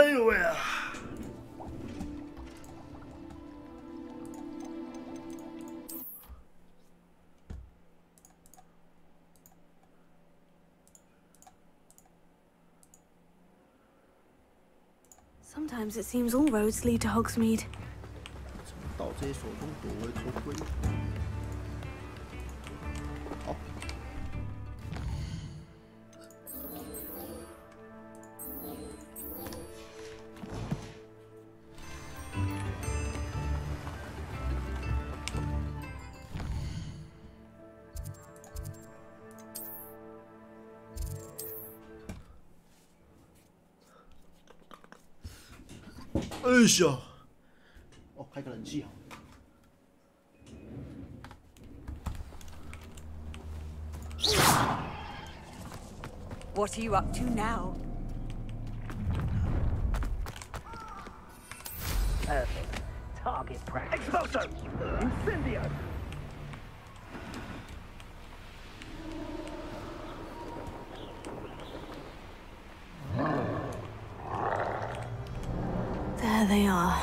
呦喂啊！ Sometimes it seems all roads lead to Hogsmeade. 到这些手中夺回头盔。好。哎呀！哦，开个冷气好。 What are you up to now? Perfect. Target practice. Expulso! Incendio! There they are.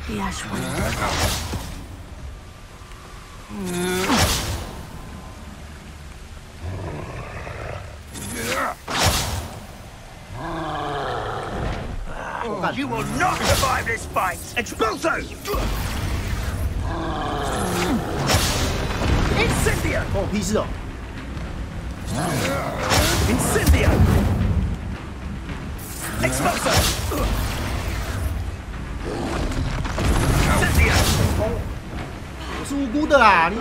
The Ash One. You will not survive this fight! Expulso! Incendio! 关我屁事哦！ Incendio! Expulso! Incendio! 我是无辜的啦，你。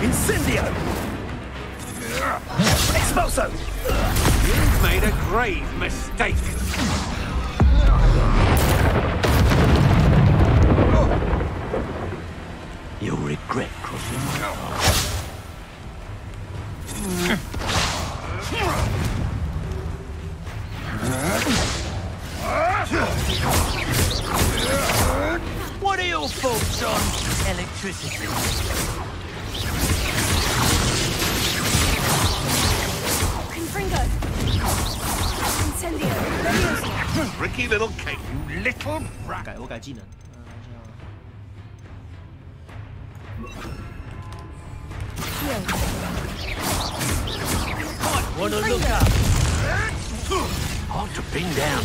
Incendio! Expulso! You've made a grave mistake. You'll regret crossing my path. What are your thoughts on electricity? Tricky little cake, you little brat. 我改技能。Wanna look up? Hard to pin down.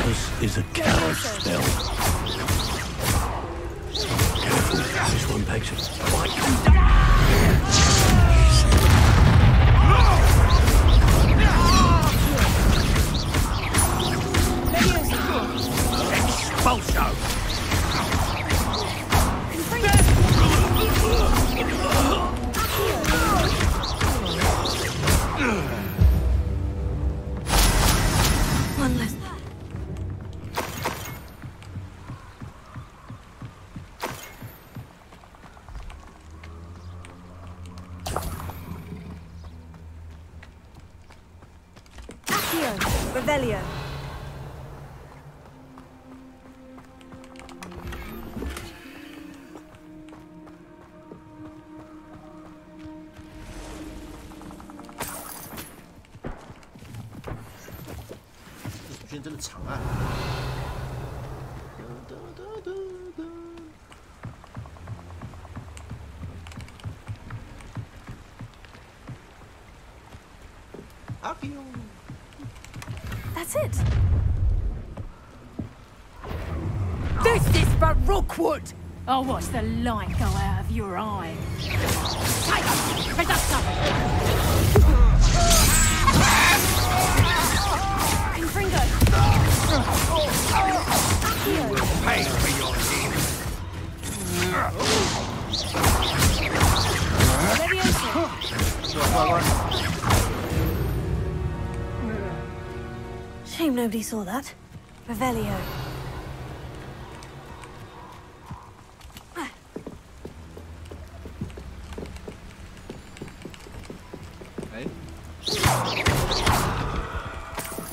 This is a coward spell. Careful, this one takes it quite Expulso! One less. Accio! Revelio! 主线真的长啊！阿 Q， That's it. This is for Rookwood! I'll watch the light go out of your eye. Take Reductor! Confringo! You will pay for your deeds. Shame nobody saw that. Revelio.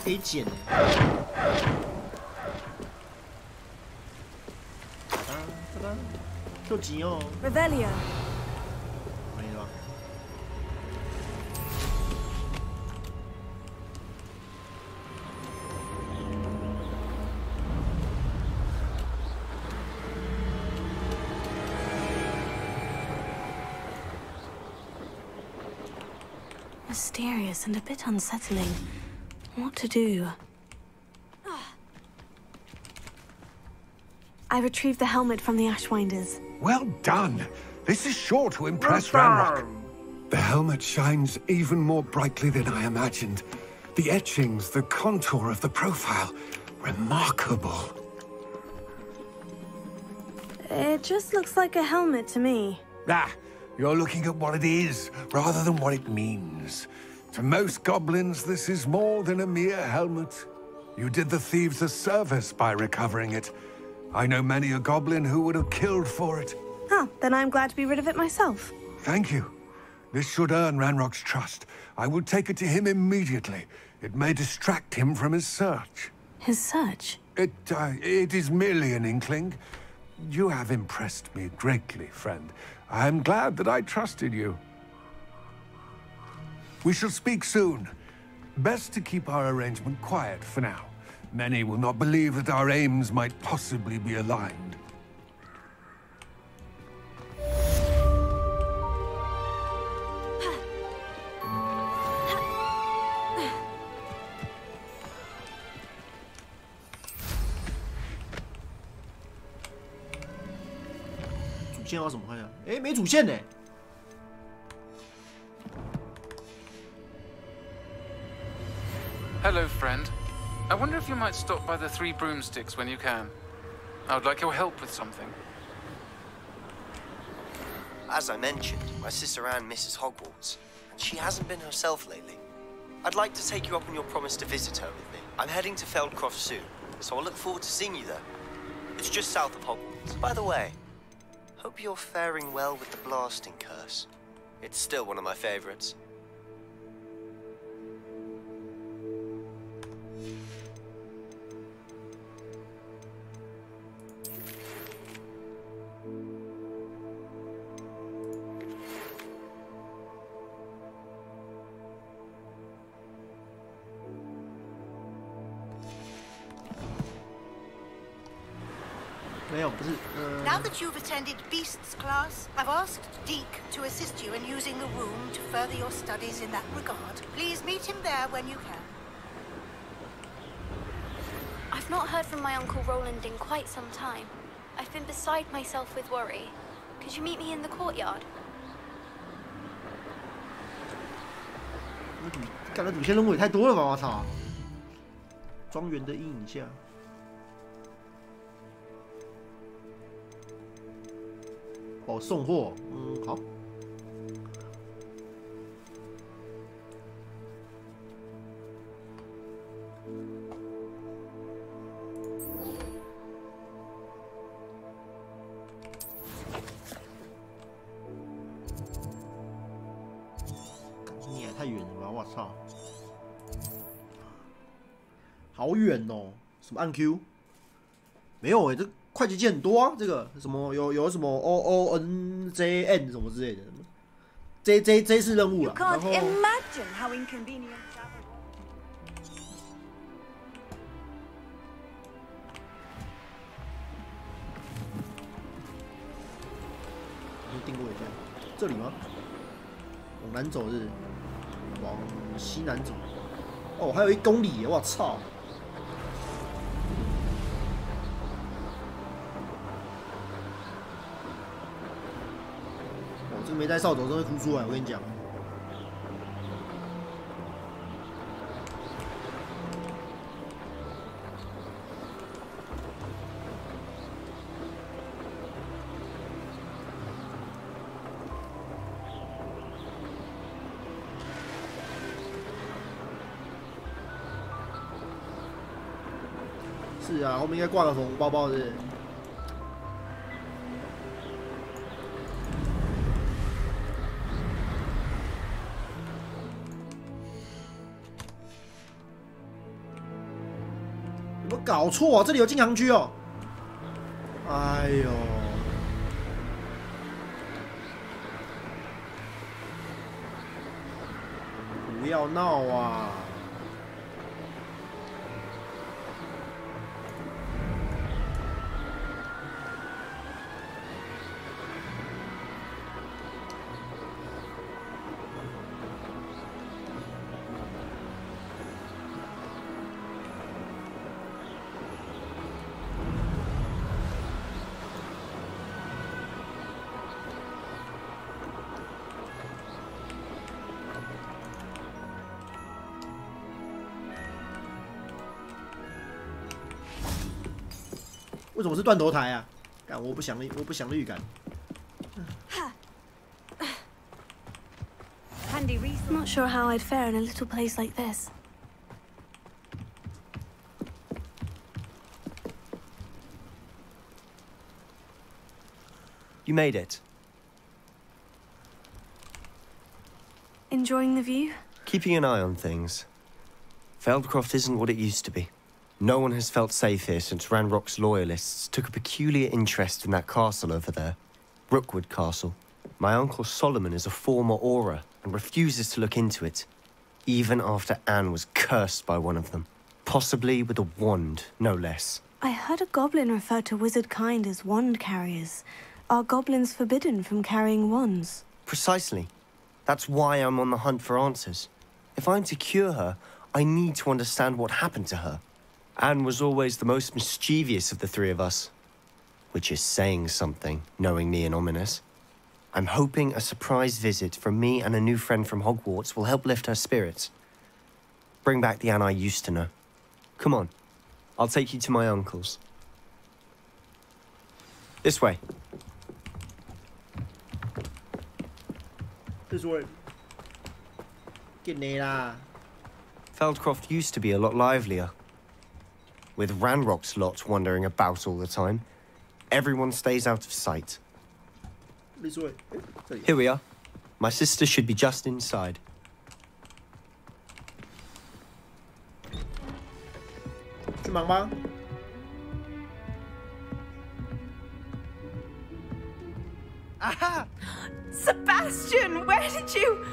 可以捡的。就急哦。 Revelio. 可以了吧？ mysterious and a bit unsettling. What to do? I retrieved the helmet from the Ashwinders. Well done. This is sure to impress Ranrock. The helmet shines even more brightly than I imagined. The etchings, the contour of the profile. Remarkable. It just looks like a helmet to me. Ah, you're looking at what it is, rather than what it means. To most goblins, this is more than a mere helmet. You did the thieves a service by recovering it. I know many a goblin who would have killed for it. Oh, then I'm glad to be rid of it myself. Thank you. This should earn Ranrock's trust. I will take it to him immediately. It may distract him from his search. His search? It is merely an inkling. You have impressed me greatly, friend. I am glad that I trusted you. We shall speak soon. Best to keep our arrangement quiet for now. Many will not believe that our aims might possibly be aligned. Hello, friend. I wonder if you might stop by the Three Broomsticks when you can. I would like your help with something. As I mentioned, my sister Anne misses Hogwarts, and she hasn't been herself lately. I'd like to take you up on your promise to visit her with me. I'm heading to Feldcroft soon, so I'll look forward to seeing you there. It's just south of Hogwarts. By the way, hope you're faring well with the blasting curse. It's still one of my favorites. Now that you've attended Beasts class, I've asked Deke to assist you in using the room to further your studies in that regard. Please meet him there when you can. I've not heard from my Uncle Roland in quite some time. I've been beside myself with worry. Could you meet me in the courtyard? 干的主线任务也太多了吧！我操！庄园的阴影下。 哦，送货，好。你也太远了吧！我操，好远哦！什么按 Q？ 没有这。 快捷键很多啊，这个什么有什么 OONJN 什么之类的，J 是任务了，然后。定过一下，这里吗？往南走是，往西南走。哦，还有1公里耶！我操！ 这个没带扫帚真会哭出来，我跟你讲。是啊，后面应该挂个红包包的。 有没有搞错啊？这里有禁航区哦！哎呦，不要闹啊！为什么是断头台啊？干，我不祥的预感。I'm not sure how I'd fare in a little place like this. You made it. Enjoying the view? Keeping an eye on things. Feldcroft isn't what it used to be. No one has felt safe here since Ranrock's loyalists took a peculiar interest in that castle over there. Rookwood Castle. My uncle Solomon is a former Auror and refuses to look into it, even after Anne was cursed by one of them. Possibly with a wand, no less. I heard a goblin refer to wizard kind as wand carriers. Are goblins forbidden from carrying wands? Precisely. That's why I'm on the hunt for answers. If I'm to cure her, I need to understand what happened to her. Anne was always the most mischievous of the three of us. Which is saying something, knowing me and ominous. I'm hoping a surprise visit from me and a new friend from Hogwarts will help lift her spirits. Bring back the Anne I used to know. Come on, I'll take you to my uncle's. This way. This way. Get near. Feldcroft used to be a lot livelier. With Ranrock's lot wandering about all the time, everyone stays out of sight. This way. Here we are. My sister should be just inside. Aha! Sebastian, where did you...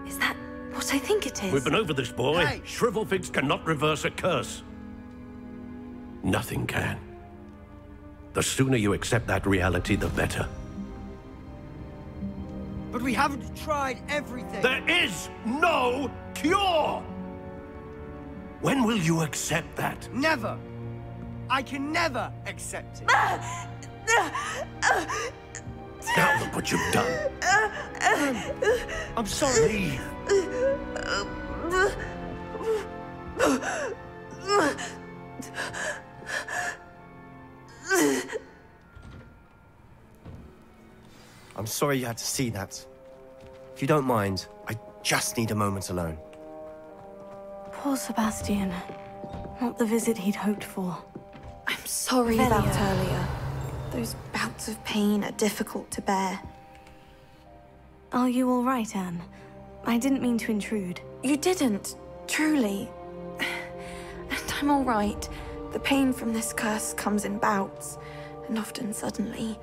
Is that what I think it is? We've been over this, boy. Hey. Shrivelfigs cannot reverse a curse. Nothing can. The sooner you accept that reality, the better. But we haven't tried everything. There is no cure! When will you accept that? Never. I can never accept it. Now look what you've done. I'm sorry. Leave. I'm sorry you had to see that. If you don't mind, I just need a moment alone. Poor Sebastian. Not the visit he'd hoped for. I'm sorry about earlier. Those bouts of pain are difficult to bear. Are you all right, Anne? I didn't mean to intrude. You didn't, truly. And I'm all right. The pain from this curse comes in bouts, and often suddenly.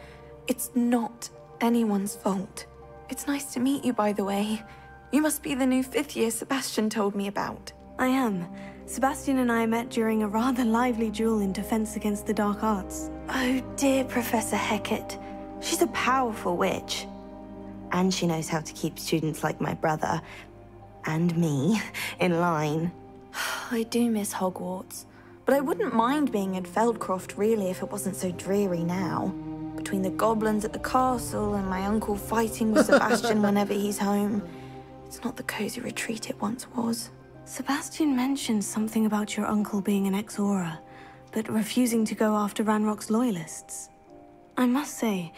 It's not anyone's fault. It's nice to meet you, by the way. You must be the new 5th year Sebastian told me about. I am. Sebastian and I met during a rather lively duel in defense against the dark arts. Oh, dear Professor Hecat. She's a powerful witch. And she knows how to keep students like my brother, and me, in line. I do miss Hogwarts, but I wouldn't mind being in Feldcroft, really, if it wasn't so dreary now. Between the goblins at the castle and my uncle fighting with Sebastian whenever he's home. It's not the cozy retreat it once was. Sebastian mentioned something about your uncle being an ex-Auror, but refusing to go after Ranrock's loyalists. I must say,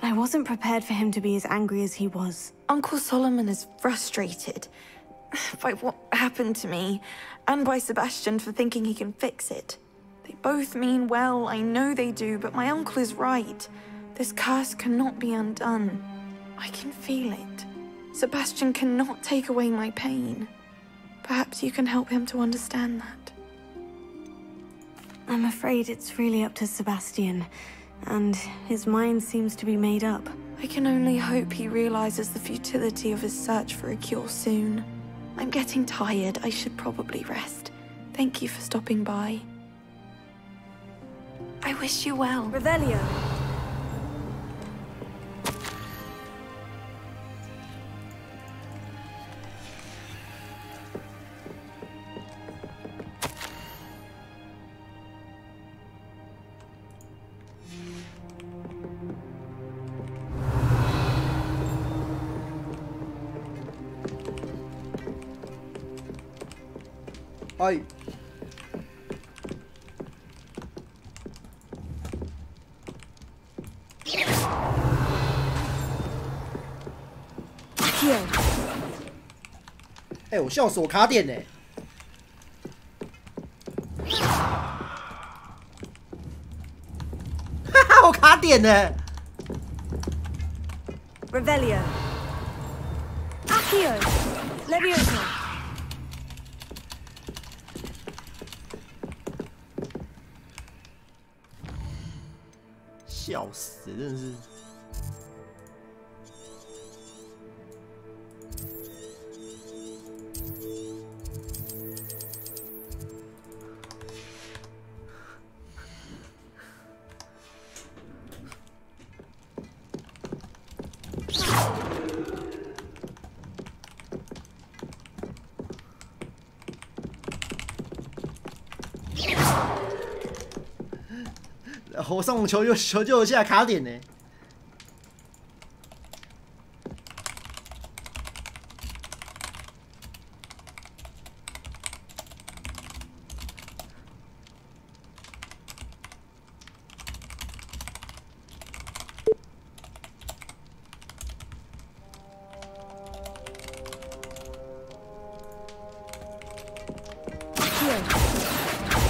I wasn't prepared for him to be as angry as he was. Uncle Solomon is frustrated by what happened to me, and by Sebastian for thinking he can fix it. They both mean well, I know they do, but my uncle is right. This curse cannot be undone. I can feel it. Sebastian cannot take away my pain. Perhaps you can help him to understand that. I'm afraid it's really up to Sebastian, and his mind seems to be made up. I can only hope he realizes the futility of his search for a cure soon. I'm getting tired. I should probably rest. Thank you for stopping by. I wish you well. Revelio. Hi. 哎，我笑死，我卡点呢。哈哈，我卡点呢。Revelio. Accio. Levioso. 笑死，真的是。我上网求救一下卡点呢。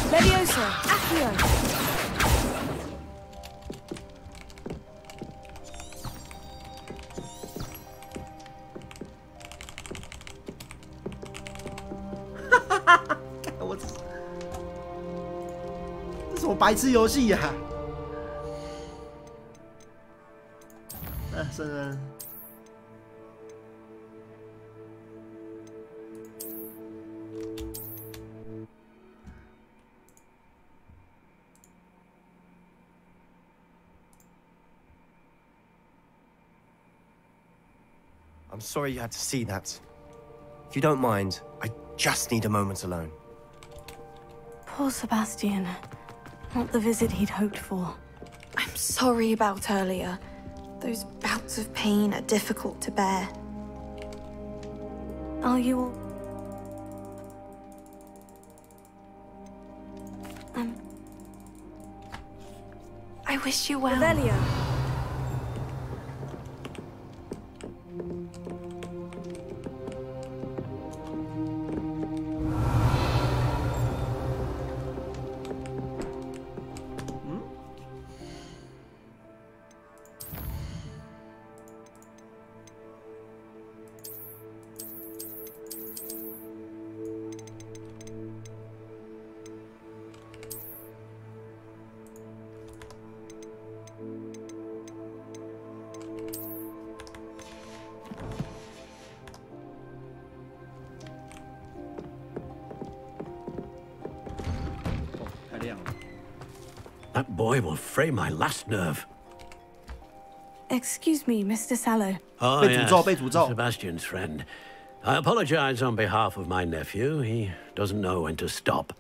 Levioso. Accio. 什么白痴游戏呀！圣人。I'm sorry you had to see that. If you don't mind, I just need a moment alone. Poor Sebastian. Not the visit he'd hoped for. I'm sorry about earlier. Those bouts of pain are difficult to bear. Are you all... I wish you well. Revelio. That boy will fray my last nerve. Excuse me, Mr. Sallow. Oh, yes, Sebastian's friend. I apologize on behalf of my nephew. He doesn't know when to stop.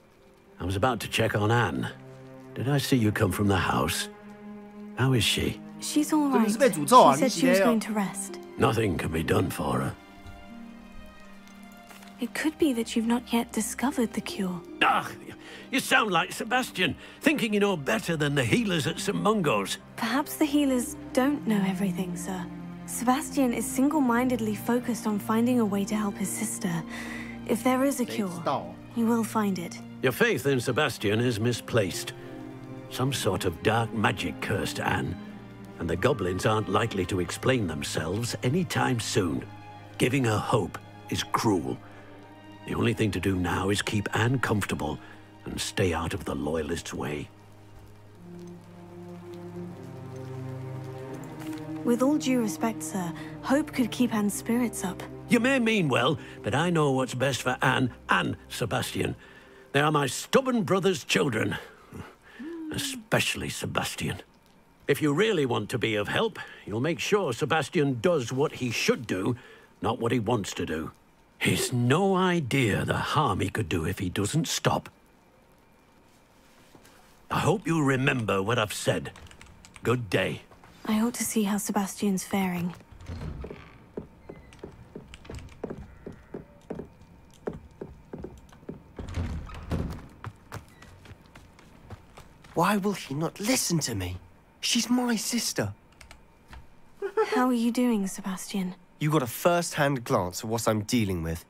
I was about to check on Anne. Did I see you come from the house? How is she? She's all right. She said she was going to rest. Nothing can be done for her. It could be that you've not yet discovered the cure. Ah, you sound like Sebastian, thinking you know better than the healers at St. Mungo's. Perhaps the healers don't know everything, sir. Sebastian is single-mindedly focused on finding a way to help his sister. If there is a cure, he will find it. Your faith in Sebastian is misplaced. Some sort of dark magic cursed Anne, and the goblins aren't likely to explain themselves anytime soon. Giving her hope is cruel. The only thing to do now is keep Anne comfortable and stay out of the Loyalists' way. With all due respect, sir, hope could keep Anne's spirits up. You may mean well, but I know what's best for Anne and Sebastian. They are my stubborn brother's children. Especially Sebastian. If you really want to be of help, you'll make sure Sebastian does what he should do, not what he wants to do. He's no idea the harm he could do if he doesn't stop. I hope you remember what I've said. Good day. I ought to see how Sebastian's faring. Why will she not listen to me? She's my sister. How are you doing, Sebastian? You got a first-hand glance at what I'm dealing with.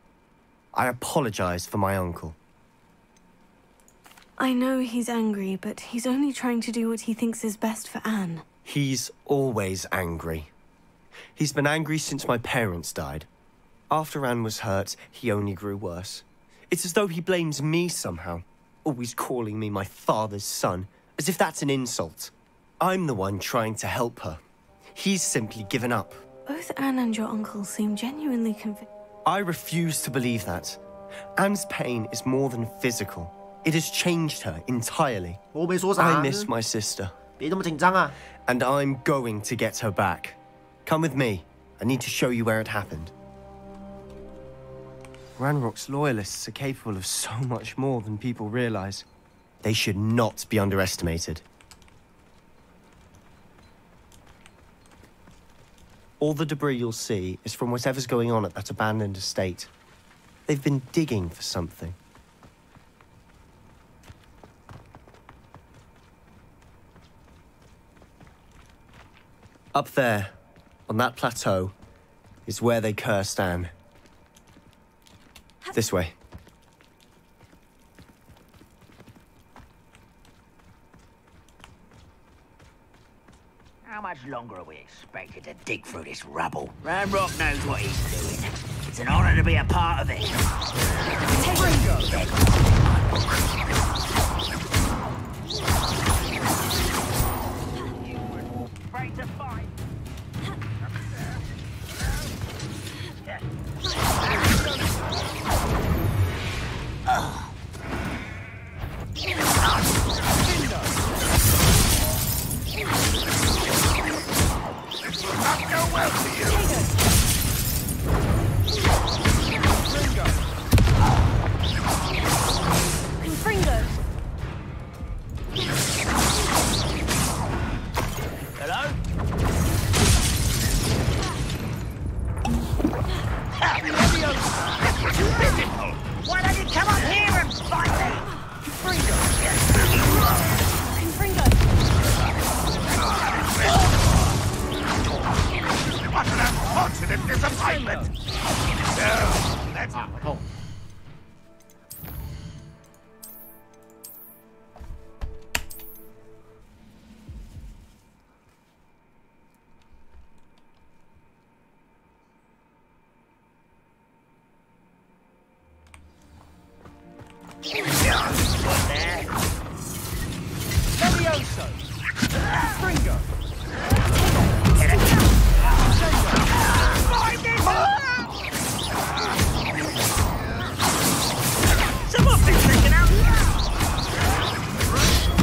I apologize for my uncle. I know he's angry, but he's only trying to do what he thinks is best for Anne. He's always angry. He's been angry since my parents died. After Anne was hurt, he only grew worse. It's as though he blames me somehow, always calling me my father's son, as if that's an insult. I'm the one trying to help her. He's simply given up. Both Anne and your uncle seem genuinely convinced. I refuse to believe that. Anne's pain is more than physical. It has changed her entirely. I miss my sister. And I'm going to get her back. Come with me. I need to show you where it happened. Ranrock's loyalists are capable of so much more than people realize. They should not be underestimated. All the debris you'll see is from whatever's going on at that abandoned estate. They've been digging for something. Up there, on that plateau, is where they cursed Anne. This way. How much longer are we expected to dig through this rubble? Ranrock knows what he's doing. It's an honor to be a part of it. Afraid to fight. Not go well for you. Confringo. Hello? You pitiful! Why don't you come up here and fight me? Confringo. Confringo. What an unfortunate disappointment! No, let's... Oh. Levioso! Fringo! Someone's been taken out!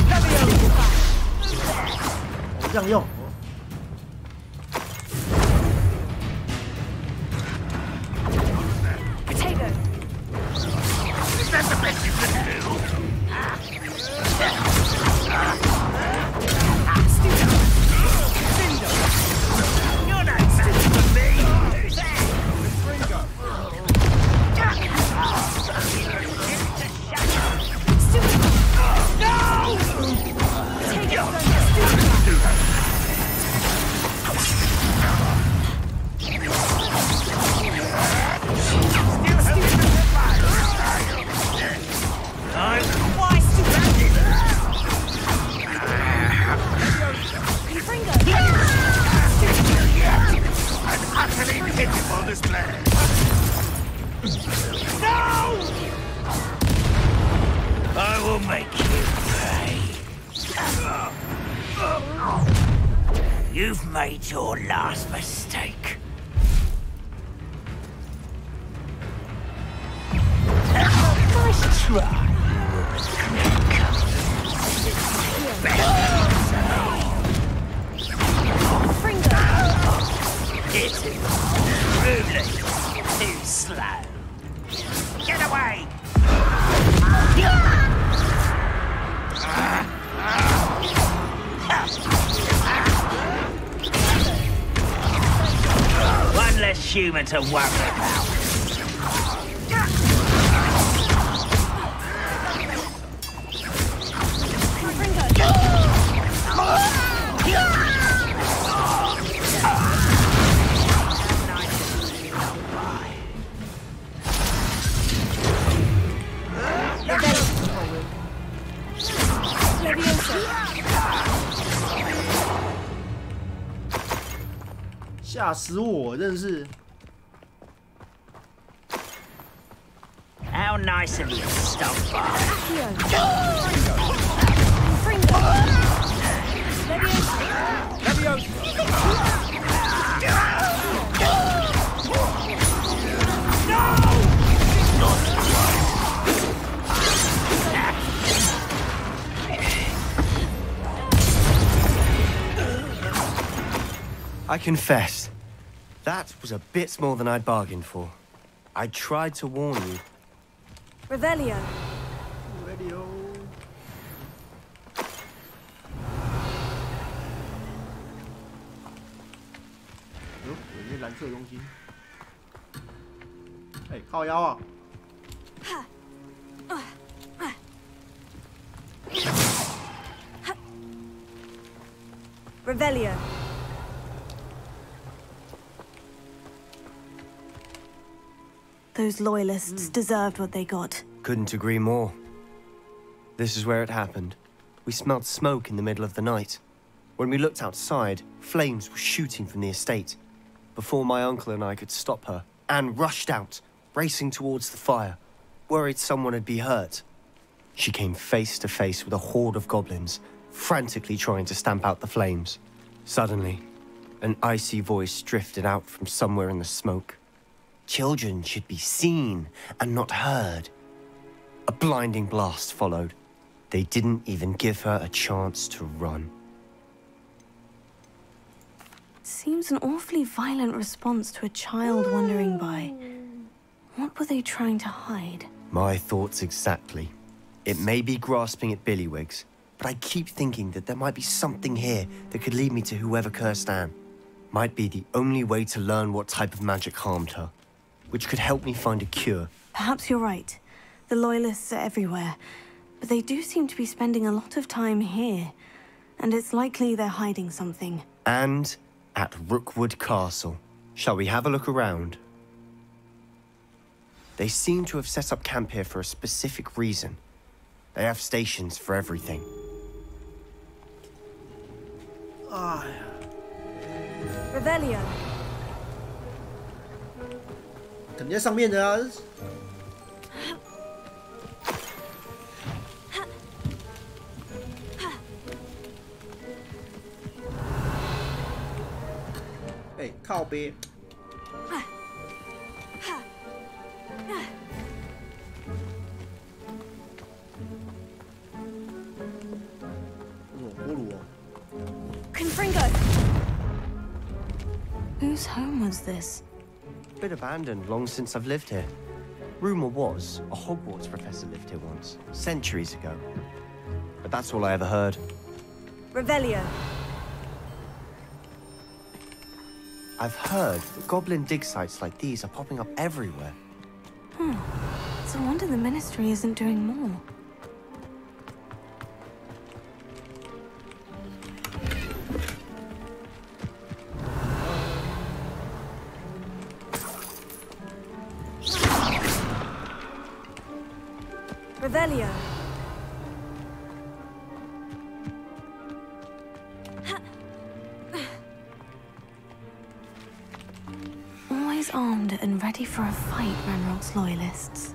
Levioso! 这样用。 Potato. Is that the best you can do? You're not stupid for me! Who's that? Fringo! No! I'm quite surrounded! An utterly pitiful display. No! I will make you pay. You've made your last mistake. Nice try. It's truly too slow. Get away! One less human to worry about. 吓死我，真的是。 How nice of you to stop by. I confess, that was a bit more than I'd bargained for. I tried to warn you. Revelio. Revelio. 有一些蓝色的东西。哎，靠腰啊！ Revelio. Those loyalists deserved what they got. Couldn't agree more. This is where it happened. We smelled smoke in the middle of the night. When we looked outside, flames were shooting from the estate. Before my uncle and I could stop her, Anne rushed out, racing towards the fire, worried someone had been hurt. She came face to face with a horde of goblins, frantically trying to stamp out the flames. Suddenly, an icy voice drifted out from somewhere in the smoke. Children should be seen and not heard. A blinding blast followed. They didn't even give her a chance to run. Seems an awfully violent response to a child wandering by. What were they trying to hide? My thoughts exactly. It may be grasping at Billywigs, but I keep thinking that there might be something here that could lead me to whoever cursed Anne. Might be the only way to learn what type of magic harmed her, which could help me find a cure. Perhaps you're right. The Loyalists are everywhere, but they do seem to be spending a lot of time here, and it's likely they're hiding something. And at Rookwood Castle. Shall we have a look around? They seem to have set up camp here for a specific reason. They have stations for everything. Revelio. 肯定在上面的啊。哎，靠边。锅炉哦。Confringo. Whose home was this? Bit abandoned long since I've lived here. Rumor was a Hogwarts professor lived here once, centuries ago. But that's all I ever heard. Revelio. I've heard that goblin dig sites like these are popping up everywhere. It's a wonder the Ministry isn't doing more. Revelio. Always armed and ready for a fight, Ranrock's loyalists.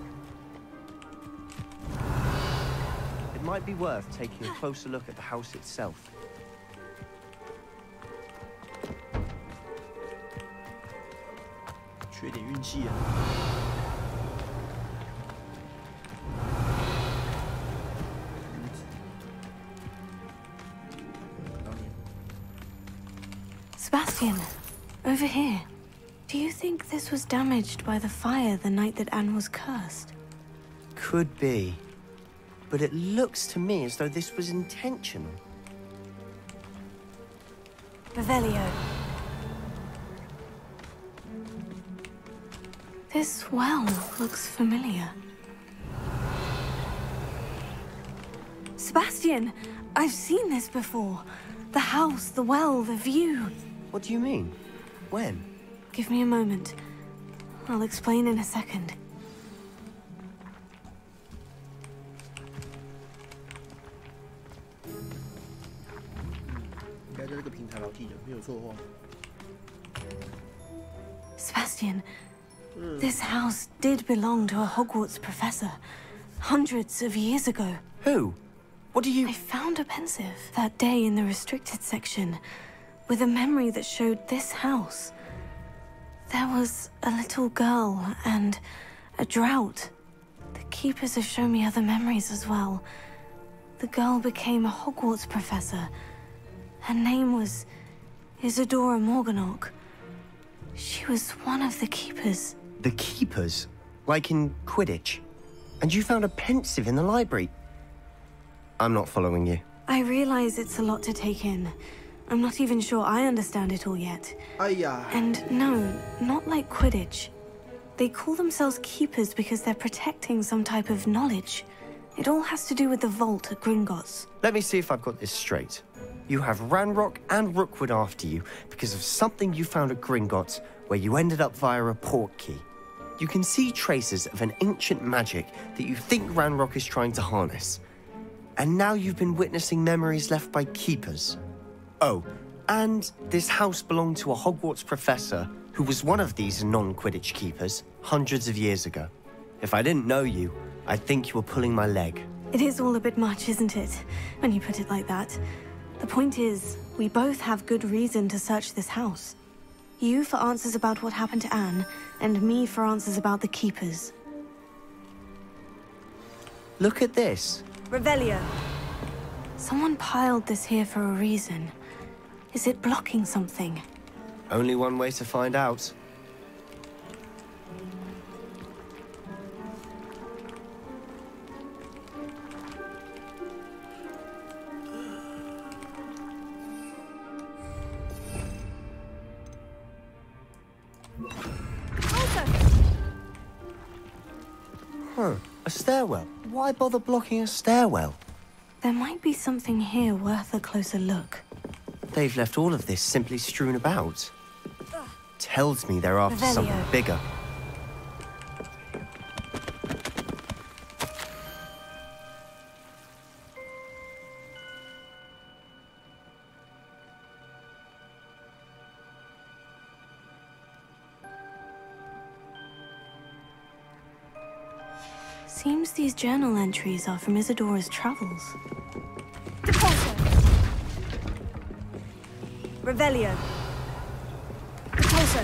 It might be worth taking a closer look at the house itself. Sebastian, over here. Do you think this was damaged by the fire the night that Anne was cursed? Could be. But it looks to me as though this was intentional. Revelio. This well looks familiar. Sebastian, I've seen this before. The house, the well, the view. What do you mean? When? Give me a moment. I'll explain in a second. Sebastian, this house did belong to a Hogwarts professor hundreds of years ago. Who? What do you... I found a pensive that day in the restricted section with a memory that showed this house. There was a little girl and a drought. The keepers have shown me other memories as well. The girl became a Hogwarts professor. Her name was Isadora Morganach. She was one of the keepers. The keepers? Like in Quidditch? And you found a pensive in the library? I'm not following you. I realize it's a lot to take in. I'm not even sure I understand it all yet. And no, not like Quidditch. They call themselves keepers because they're protecting some type of knowledge. It all has to do with the vault at Gringotts. Let me see if I've got this straight. You have Ranrock and Rookwood after you because of something you found at Gringotts where you ended up via a port key. You can see traces of an ancient magic that you think Ranrock is trying to harness. And now you've been witnessing memories left by keepers. Oh, and this house belonged to a Hogwarts professor who was one of these non-Quidditch keepers hundreds of years ago. If I didn't know you, I'd think you were pulling my leg. It is all a bit much, isn't it, when you put it like that? The point is, we both have good reason to search this house. You for answers about what happened to Anne, and me for answers about the keepers. Look at this. Revelio. Someone piled this here for a reason. Is it blocking something? Only one way to find out. Huh, a stairwell. Why bother blocking a stairwell? There might be something here worth a closer look. They've left all of this simply strewn about. Tells me they're after something bigger. Seems these journal entries are from Isadora's travels. Revelio. Repulso.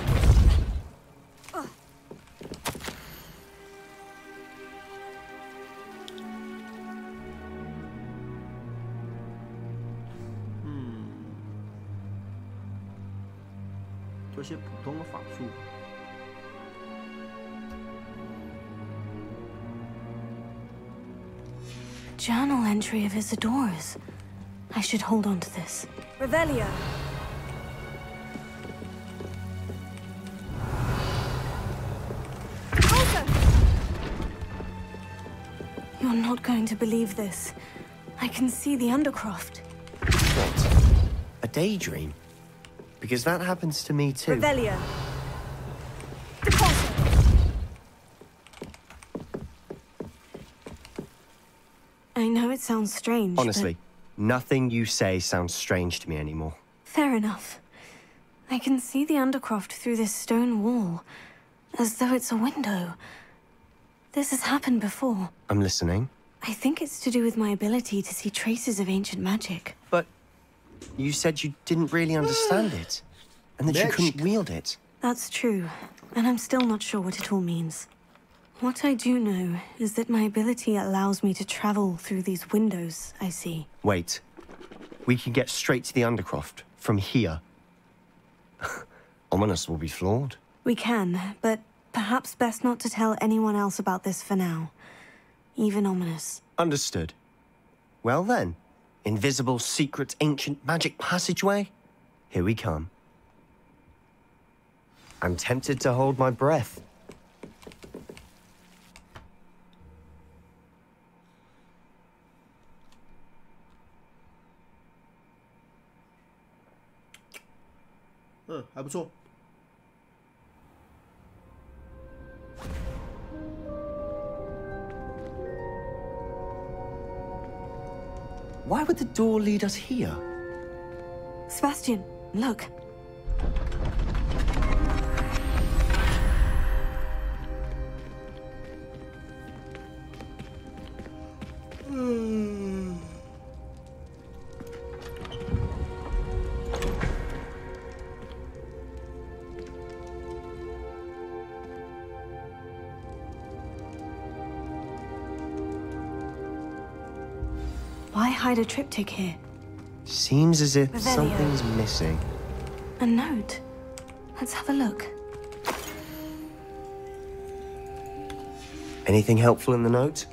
做些普通的法术。Journal entry of Isadora's. I should hold on to this. Revelio. You're not going to believe this. I can see the Undercroft. What? A daydream? Because that happens to me too. Revelio. I know it sounds strange, honestly, nothing you say sounds strange to me anymore. Fair enough. I can see the Undercroft through this stone wall, as though it's a window. This has happened before. I'm listening. I think it's to do with my ability to see traces of ancient magic. But you said you didn't really understand it, and that you couldn't wield it. That's true, and I'm still not sure what it all means. What I do know is that my ability allows me to travel through these windows I see. Wait. We can get straight to the Undercroft from here. Ominous will be flawed. We can, but perhaps best not to tell anyone else about this for now. Even Ominous. Understood. Well then, invisible, secret, ancient magic passageway? Here we come. I'm tempted to hold my breath. Mm, 还不错。Why would the door lead us here? Sebastian, look. Why hide a triptych here? Seems as if Revelio. something's missing. A note. Let's have a look. Anything helpful in the note?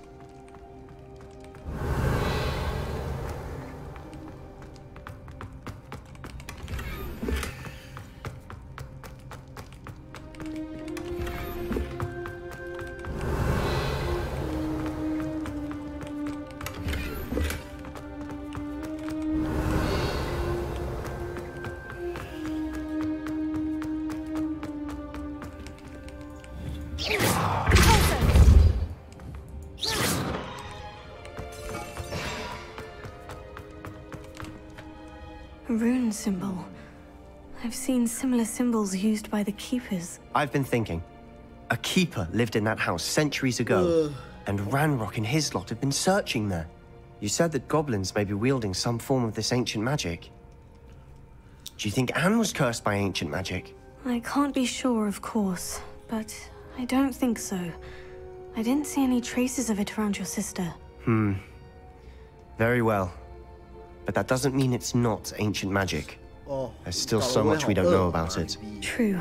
A rune symbol. I've seen similar symbols used by the keepers. I've been thinking. A keeper lived in that house centuries ago, and Ranrock and his lot have been searching there. You said that goblins may be wielding some form of this ancient magic. Do you think Anne was cursed by ancient magic? I can't be sure, of course, but I don't think so. I didn't see any traces of it around your sister. Very well. But that doesn't mean it's not ancient magic. Oh, There's still so much we don't know about it. True.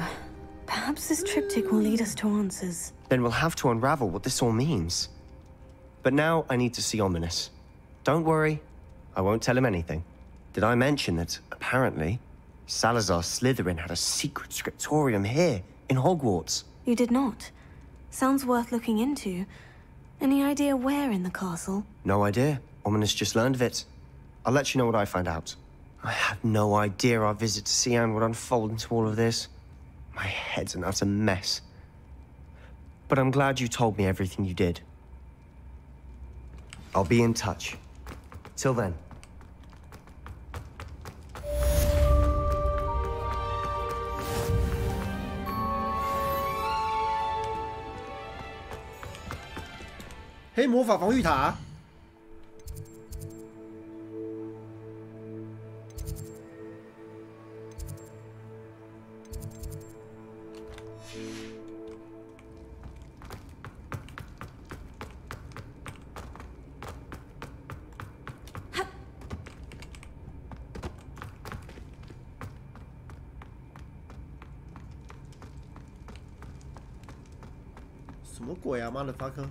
Perhaps this triptych will lead us to answers. Then we'll have to unravel what this all means. But now I need to see Ominous. Don't worry, I won't tell him anything. Did I mention that, apparently, Salazar Slytherin had a secret scriptorium here, in Hogwarts? You did not. Sounds worth looking into. Any idea where in the castle? No idea. Ominous just learned of it. I'll let you know what I find out. I had no idea our visit to see Anne would unfold into all of this. My head's an utter mess. But I'm glad you told me everything you did. I'll be in touch. Till then.黑魔法防御塔。什么鬼啊！妈的，发科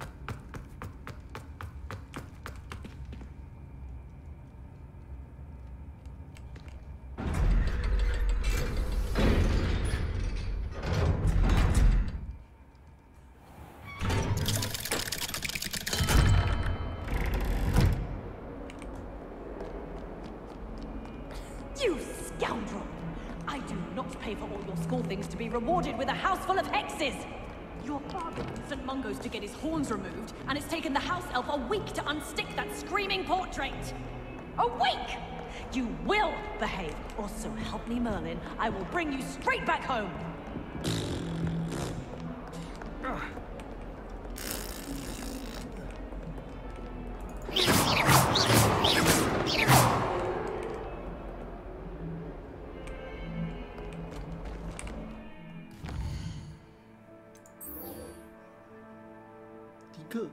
！You scoundrel! I do not pay for all your school things to be rewarded with a house full of hexes! Your father St. Mungo's to get his horns removed, and it's taken the house elf a week to unstick that screaming portrait! A week! You will behave, or so help me Merlin, I will bring you straight back home!个。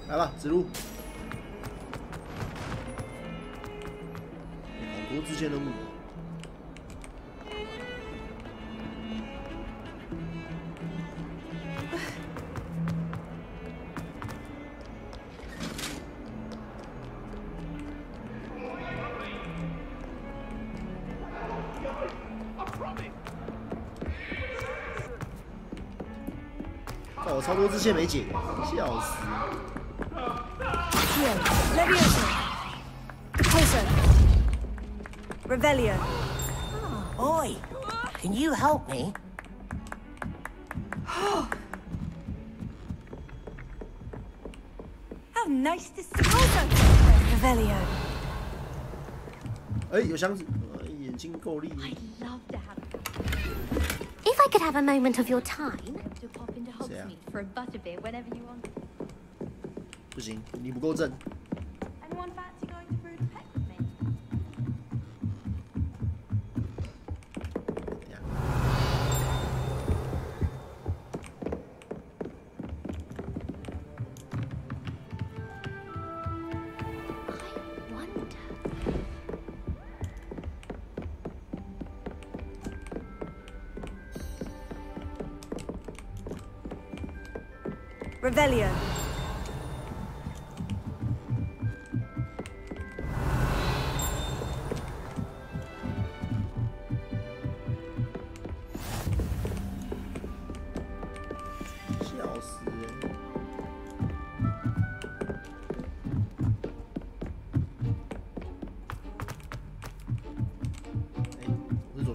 来吧，指路。好多支线任务。 我超多支线没解，笑死！ Leviosa. Closer. Revelio. Oi, can you help me? How nice to see you. Revelio. 哎，有箱子，眼睛够力。 If I could have a moment of your time. Yeah. For a butterbeer whenever you want. 不行，你不够正。 Anyone fancy going to brood a pet with me? Revelio.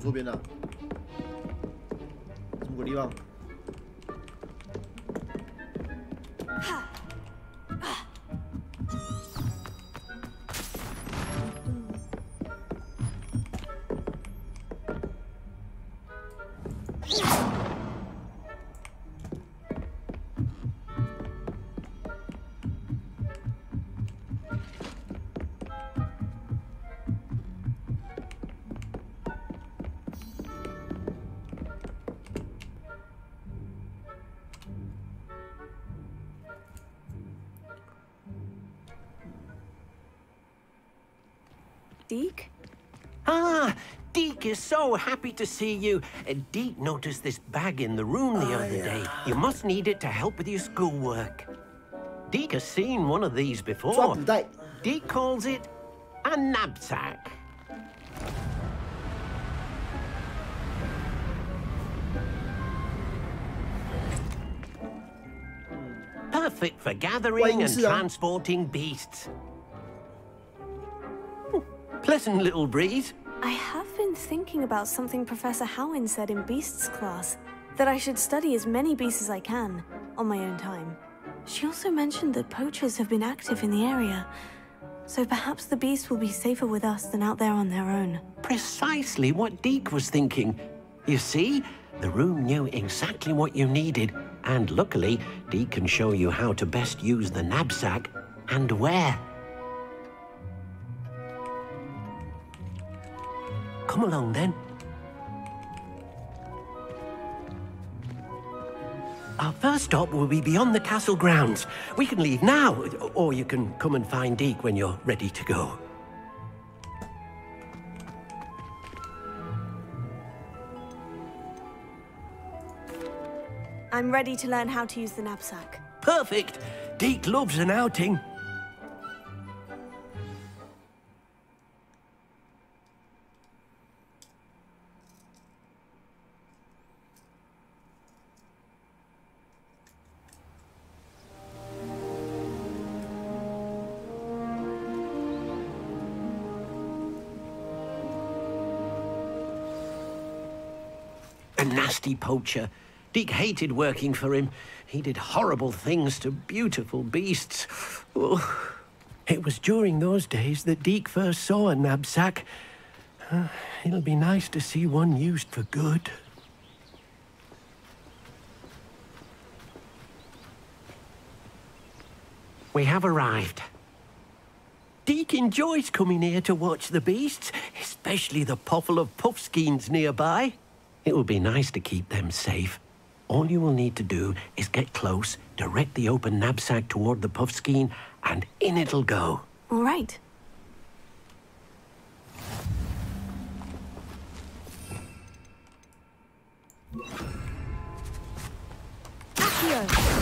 左边的，什么鬼地方？Deke? Ah, Deke is so happy to see you. Deke noticed this bag in the room the other day. You must need it to help with your schoolwork. Deke has seen one of these before. Deke calls it a knapsack. Perfect for gathering and transporting beasts. Pleasant little breeze. I have been thinking about something Professor Howin said in Beasts class, that I should study as many beasts as I can, on my own time. She also mentioned that poachers have been active in the area, so perhaps the beasts will be safer with us than out there on their own. Precisely what Deke was thinking. You see, the room knew exactly what you needed, and luckily, Deke can show you how to best use the knapsack and where. Come along, then. Our first stop will be beyond the castle grounds. We can leave now, or you can come and find Deke when you're ready to go. I'm ready to learn how to use the knapsack. Perfect! Deke loves an outing. A nasty poacher. Deke hated working for him. He did horrible things to beautiful beasts. Oh. It was during those days that Deke first saw a knapsack. It'll be nice to see one used for good. We have arrived. Deke enjoys coming here to watch the beasts, especially the potful of puffskeins nearby. It will be nice to keep them safe. All you will need to do is get close, direct the open knapsack toward the puffskein, and in it'll go. All right. Accio!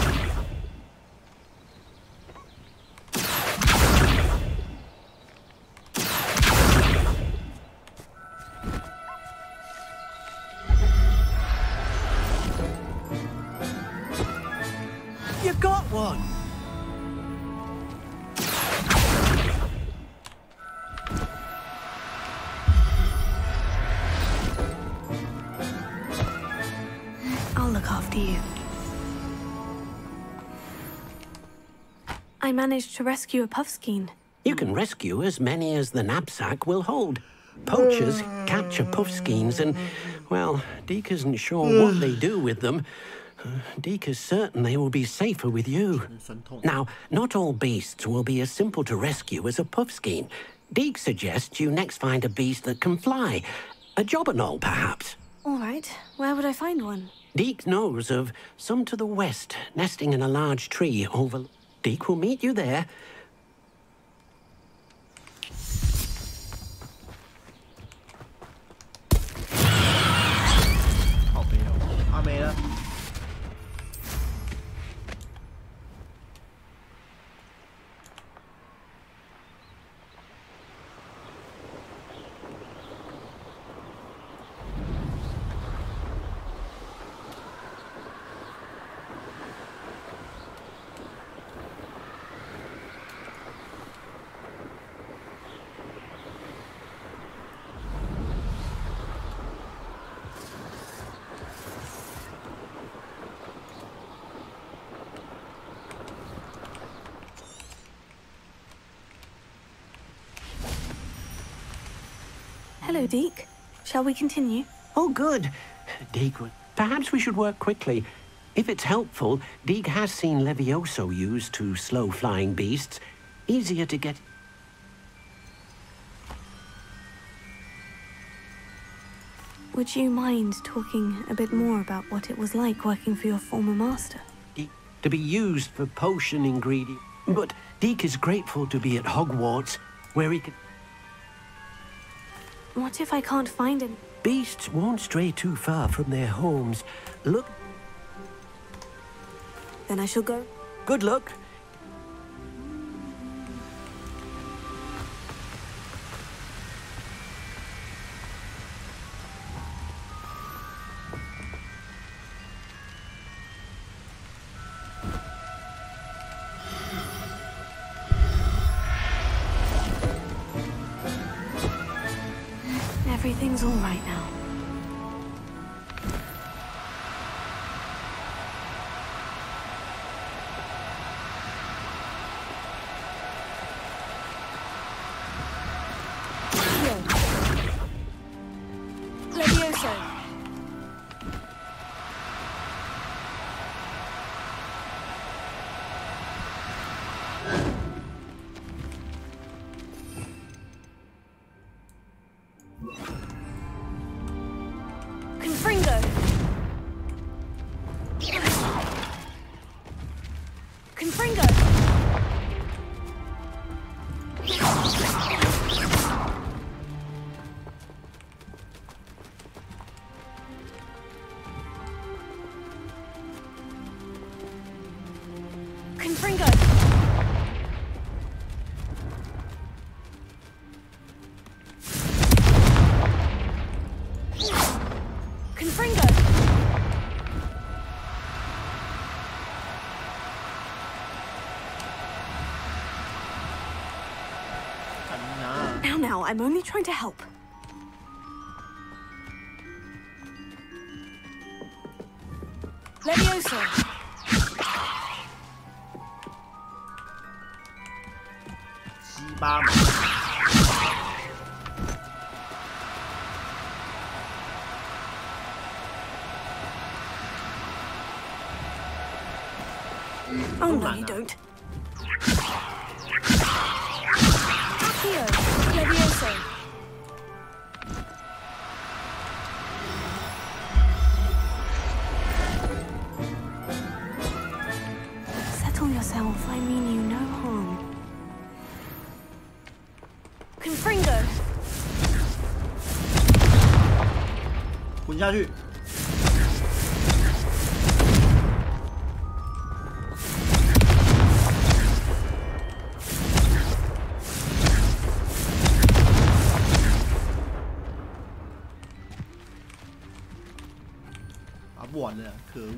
You got one! I'll look after you. I managed to rescue a puffskein. You can rescue as many as the knapsack will hold. Poachers capture puffskeins and, well, Deke isn't sure what they do with them. Deke is certain they will be safer with you. Now, not all beasts will be as simple to rescue as a puffskein. Deke suggests you next find a beast that can fly. A jobberknoll, perhaps. All right. Where would I find one? Deke knows of some to the west, nesting in a large tree over... Deke will meet you there. 好悲哦，啊没了。Hello, Deke. Shall we continue? Oh, good. Deke, perhaps we should work quickly. If it's helpful, Deke has seen Levioso used to slow flying beasts. Easier to get... Would you mind talking a bit more about what it was like working for your former master? To be used for potion ingredients. But Deke is grateful to be at Hogwarts, where he can... What if I can't find him? Beasts won't stray too far from their homes. Look... Then I shall go. Good luck. Everything's all right now. Levioso. Confringo. Confringo. Confringo. Confringo. Now, I'm only trying to help. Levioso. 鸡巴嘛。Oh, no, you don't. Accio. Levioso. Settle yourself. I mean you no harm. Confringo. 滚下去。打不完了，可恶！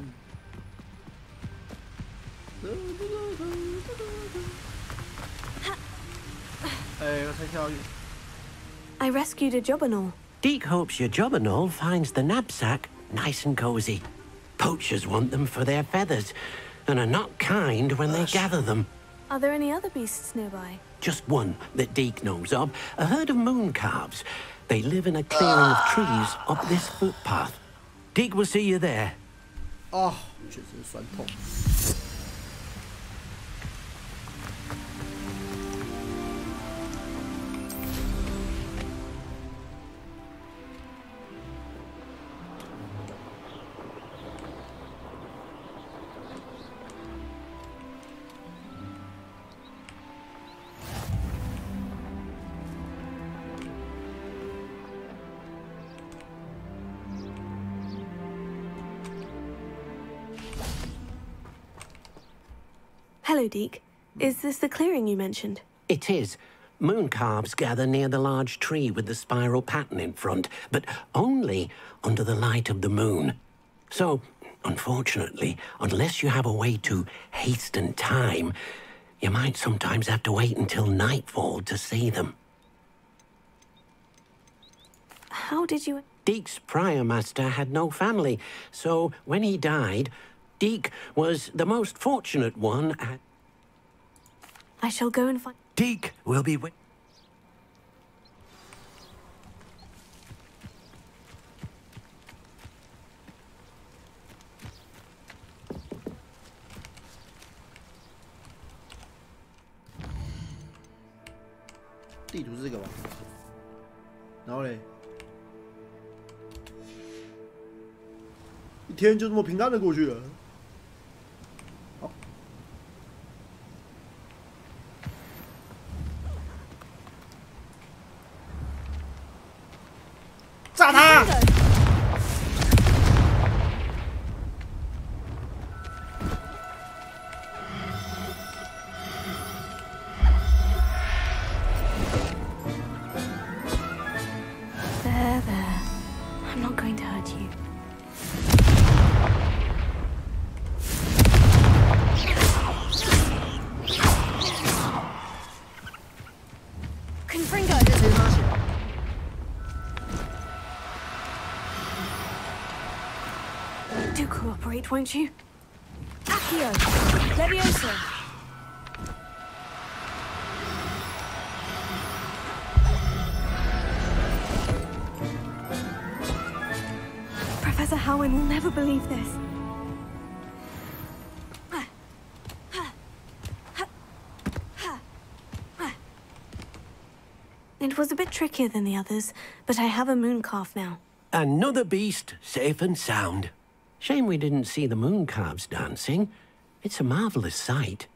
I rescued a jobberknoll. Deke hopes your jobberknoll finds the knapsack nice and cozy. Poachers want them for their feathers, and are not kind when they gather them. Are there any other beasts nearby? Just one that Deke knows of, a herd of moon calves. They live in a clearing of trees up this footpath. Deke will see you there. 啊，全身酸痛。Hello, Deke. Is this the clearing you mentioned? It is. Moon calves gather near the large tree with the spiral pattern in front, but only under the light of the moon. So, unfortunately, unless you have a way to hasten time, you might sometimes have to wait until nightfall to see them. How did you... Deke's prior master had no family, so when he died, Deke was the most fortunate one at... I shall go and find... Deke will be with... 地图是这个吧？然后嘞，一天就这么平安的过去了。好，炸他！ Do cooperate, won't you? Accio! Levioso! Professor Howin will never believe this. It was a bit trickier than the others, but I have a moon calf now. Another beast, safe and sound. Shame we didn't see the moon calves dancing. It's a marvelous sight.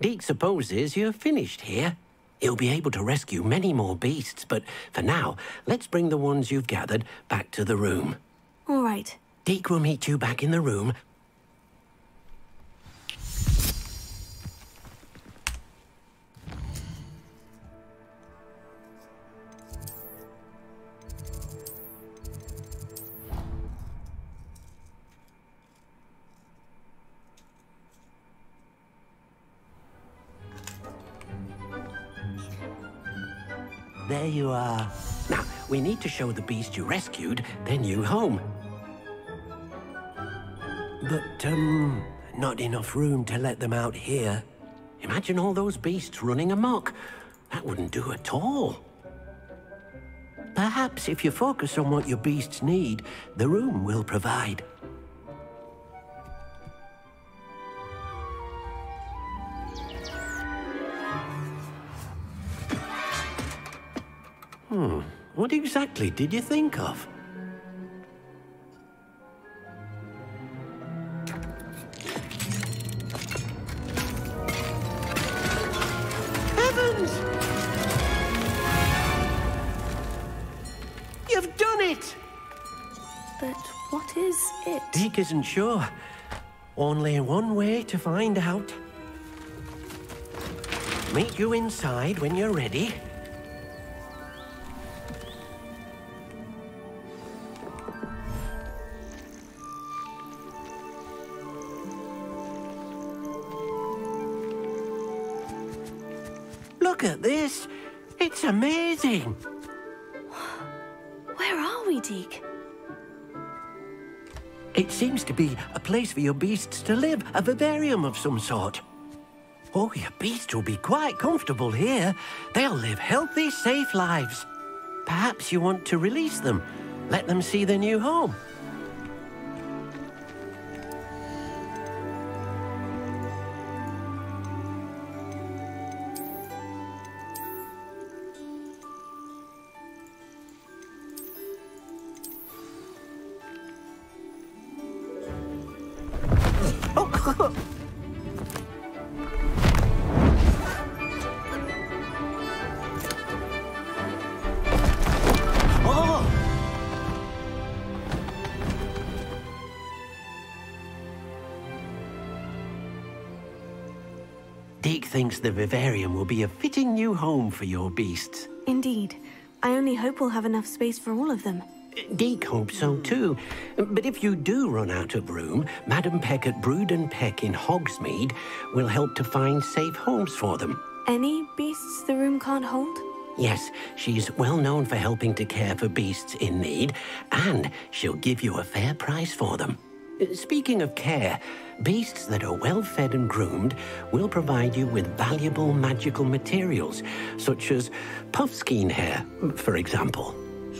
Deke supposes you're finished here. He'll be able to rescue many more beasts, but for now, let's bring the ones you've gathered back to the room. All right. Deke will meet you back in the room. There you are. Now, we need to show the beast you rescued their new home. But, not enough room to let them out here. Imagine all those beasts running amok. That wouldn't do at all. Perhaps if you focus on what your beasts need, the room will provide. What exactly did you think of? Heavens! You've done it! But what is it? Deke isn't sure. Only one way to find out. Meet you inside when you're ready. Look at this! It's amazing! Where are we, Deke? It seems to be a place for your beasts to live, a vivarium of some sort. Oh, your beasts will be quite comfortable here. They'll live healthy, safe lives. Perhaps you want to release them, let them see their new home. Deke thinks the vivarium will be a fitting new home for your beasts. Indeed. I only hope we'll have enough space for all of them. Deke hopes so too. But if you do run out of room, Madam Peck at Brood and Peck in Hogsmeade will help to find safe homes for them. Any beasts the room can't hold? Yes, she's well known for helping to care for beasts in need, and she'll give you a fair price for them. Speaking of care, beasts that are well fed and groomed will provide you with valuable magical materials, such as puffskein hair, for example.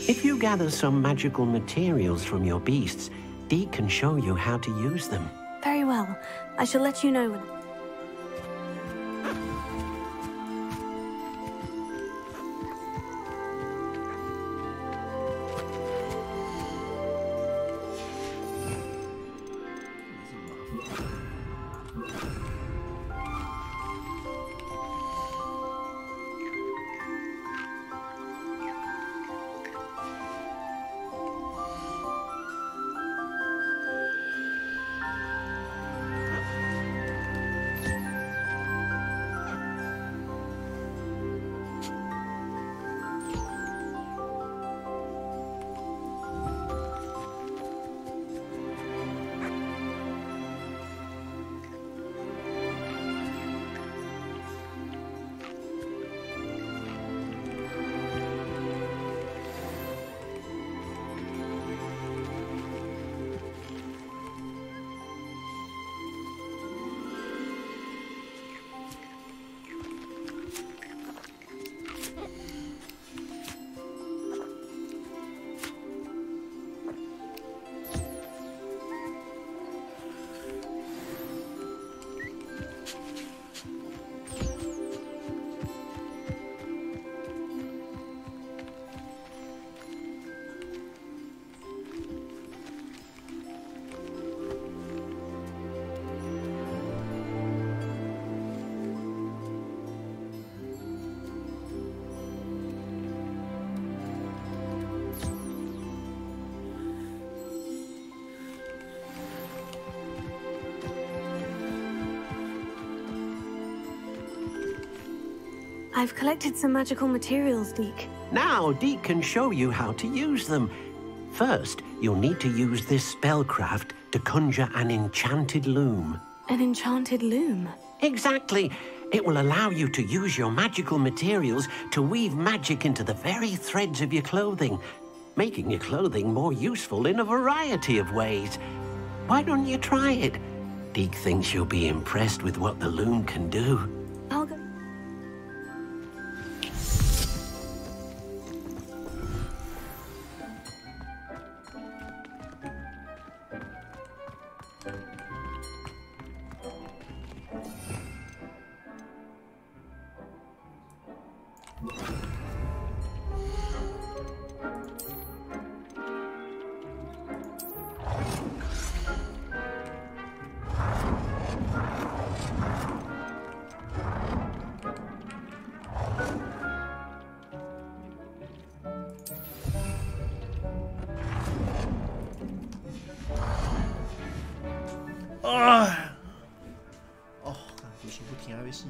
If you gather some magical materials from your beasts, Deke can show you how to use them. Very well. I shall let you know when... I've collected some magical materials, Deke. Now, Deke can show you how to use them. First, you'll need to use this spellcraft to conjure an enchanted loom. An enchanted loom? Exactly. It will allow you to use your magical materials to weave magic into the very threads of your clothing, making your clothing more useful in a variety of ways. Why don't you try it? Deke thinks you'll be impressed with what the loom can do. I'll go...不行，不停还会死。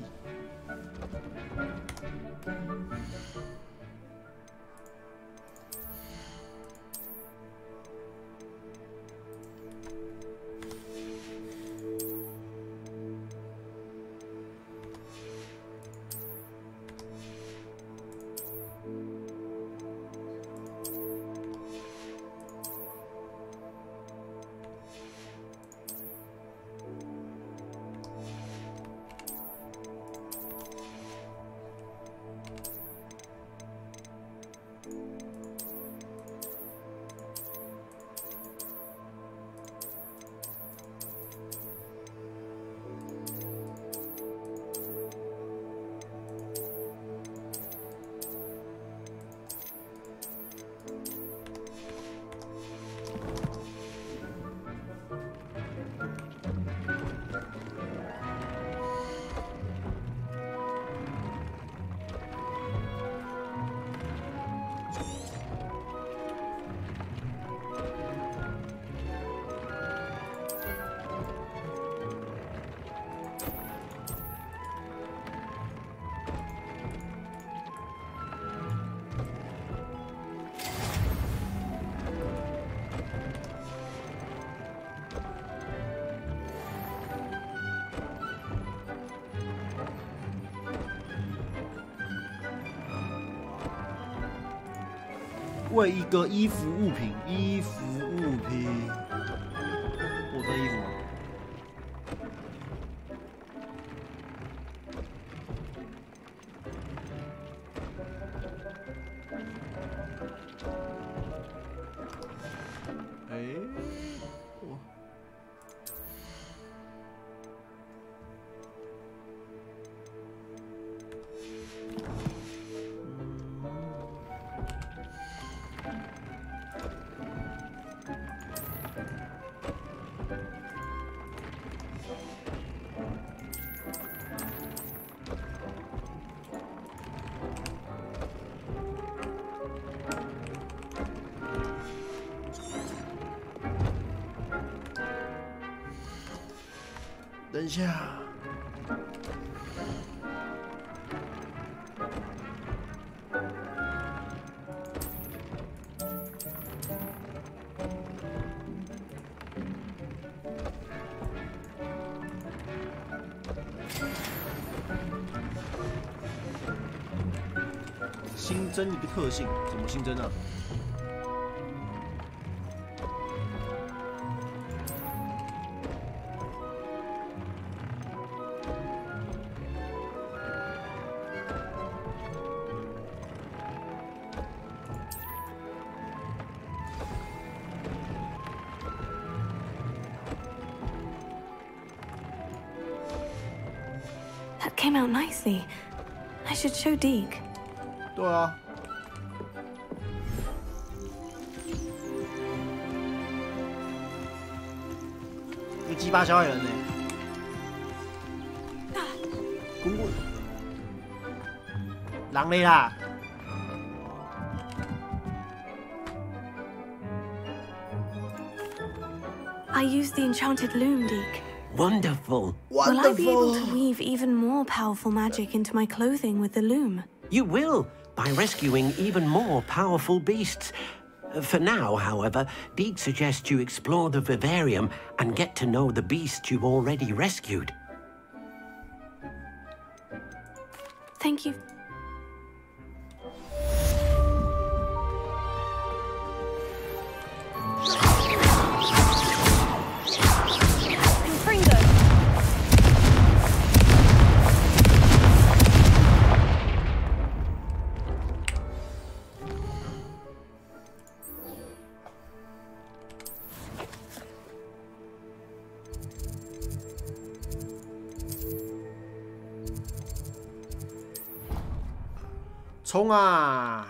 为一个衣服物品，衣服物品，我的衣服吗？我。等一下，新增一个特性，怎么新增啊？That came out nicely. I should show Deke. 对啊。一个鸡巴小矮人呢、滚滚！人嘞啦！ I used the enchanted loom, Deke. Wonderful. Will I be able to weave even more powerful magic into my clothing with the loom? You will, by rescuing even more powerful beasts. For now, however, Deke suggests you explore the vivarium and get to know the beasts you've already rescued. Thank you.冲啊！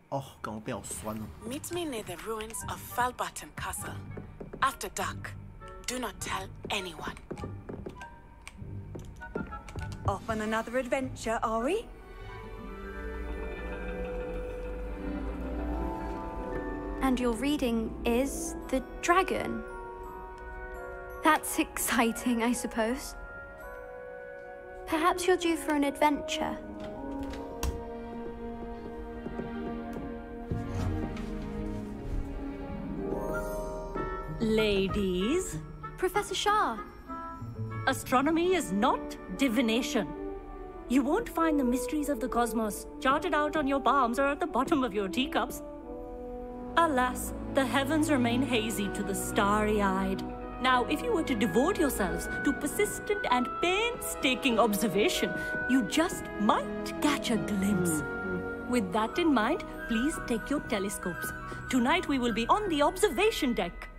哦，刚刚变好酸哦。 Meet me near the ruins of Falbutton Castle. After dark. Do not tell anyone. Off on another adventure, are we? And your reading is The Dragon. That's exciting, I suppose. Perhaps you're due for an adventure. Ladies, Professor Shah. astronomy is not divination. You won't find the mysteries of the cosmos charted out on your palms or at the bottom of your teacups. Alas, the heavens remain hazy to the starry-eyed. Now, if you were to devote yourselves to persistent and painstaking observation, you just might catch a glimpse. With that in mind, please take your telescopes. Tonight we will be on the observation deck.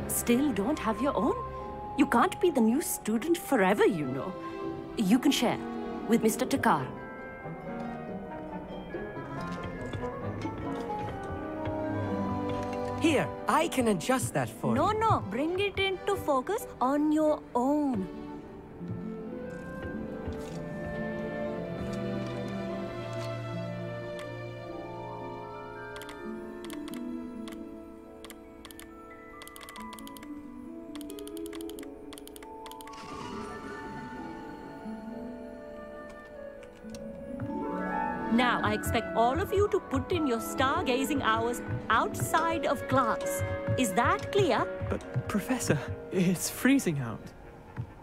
Still don't have your own? You can't be the new student forever, you know. You can share with Mr. Takar. Here, I can adjust that for you. No, bring it into focus on your own. Now, I expect all of you to put in your stargazing hours outside of class. Is that clear? But, Professor, it's freezing out.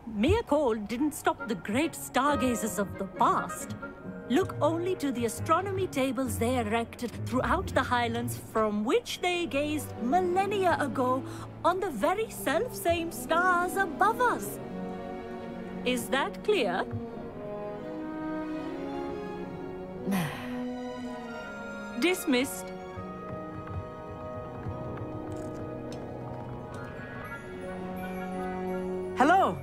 Mere cold didn't stop the great stargazers of the past. Look only to the astronomy tables they erected throughout the Highlands from which they gazed millennia ago on the very self-same stars above us. Is that clear? Dismissed. Hello.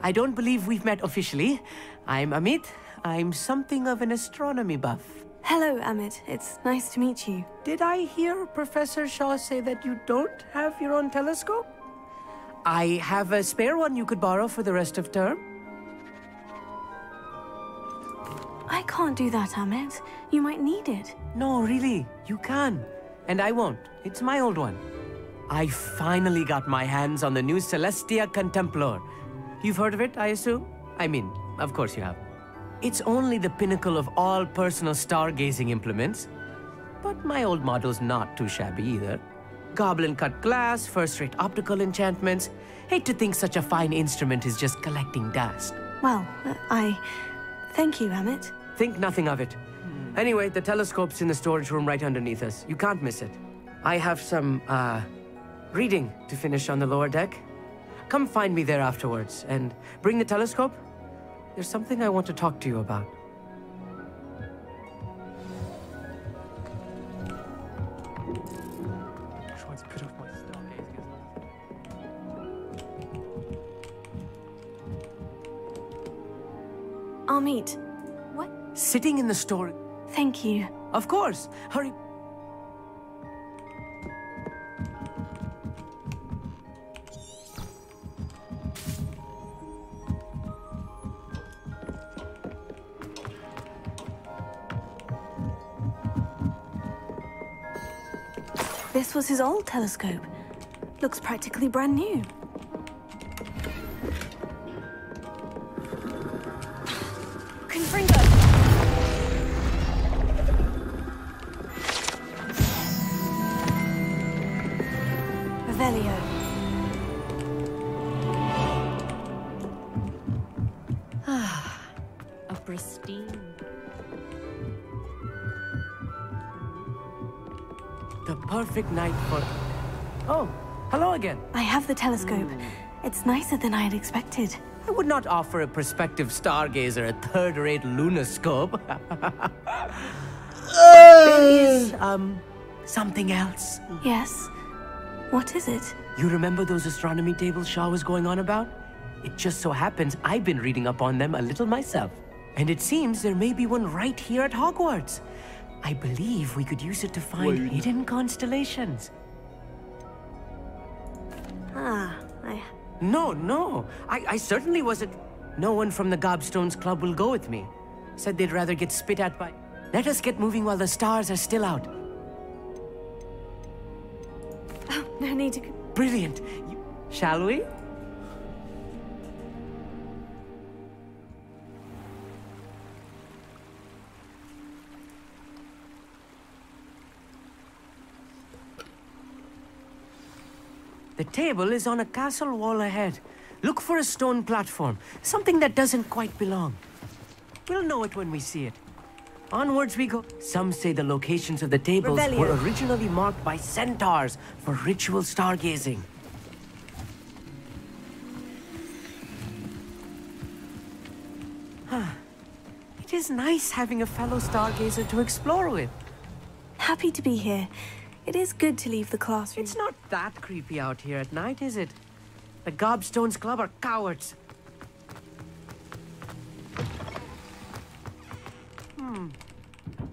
I don't believe we've met officially. I'm Amit. I'm something of an astronomy buff. Hello, Amit. It's nice to meet you. Did I hear Professor Shaw say that you don't have your own telescope? I have a spare one you could borrow for the rest of term. I can't do that, Amit. You might need it. No, really, you can. And I won't. It's my old one. I finally got my hands on the new Celestia Contemplar. You've heard of it, I assume? I mean, of course you have. It's only the pinnacle of all personal stargazing implements. But my old model's not too shabby either. Goblin-cut glass, first-rate optical enchantments. Hate to think such a fine instrument is just collecting dust. Well, thank you, Amit. Think nothing of it. Anyway, the telescope's in the storage room right underneath us. You can't miss it. I have some, reading to finish on the lower deck. Come find me there afterwards, and bring the telescope. There's something I want to talk to you about. Trying to put off my stargazing as I'll meet. What? Sitting in the store. Thank you. Of course. Hurry. This was his old telescope. Looks practically brand new. Confringo! Revelio. A pristine. The perfect night for... Oh, hello again. I have the telescope. It's nicer than I had expected. I would not offer a prospective stargazer a third-rate lunoscope. There is, something else. Yes? What is it? You remember those astronomy tables Shaw was going on about? It just so happens I've been reading up on them a little myself. And it seems there may be one right here at Hogwarts. I believe we could use it to find hidden constellations. No. I certainly wasn't... No one from the Gobstones Club will go with me. Said they'd rather get spit at by... Let us get moving while the stars are still out. Oh, no need to... Brilliant. Shall we? The table is on a castle wall ahead. Look for a stone platform, something that doesn't quite belong. We'll know it when we see it. Onwards we go. Some say the locations of the tables were originally marked by centaurs for ritual stargazing. It is nice having a fellow stargazer to explore with. Happy to be here. It is good to leave the classroom. It's not that creepy out here at night, is it? The Gobstones Club are cowards.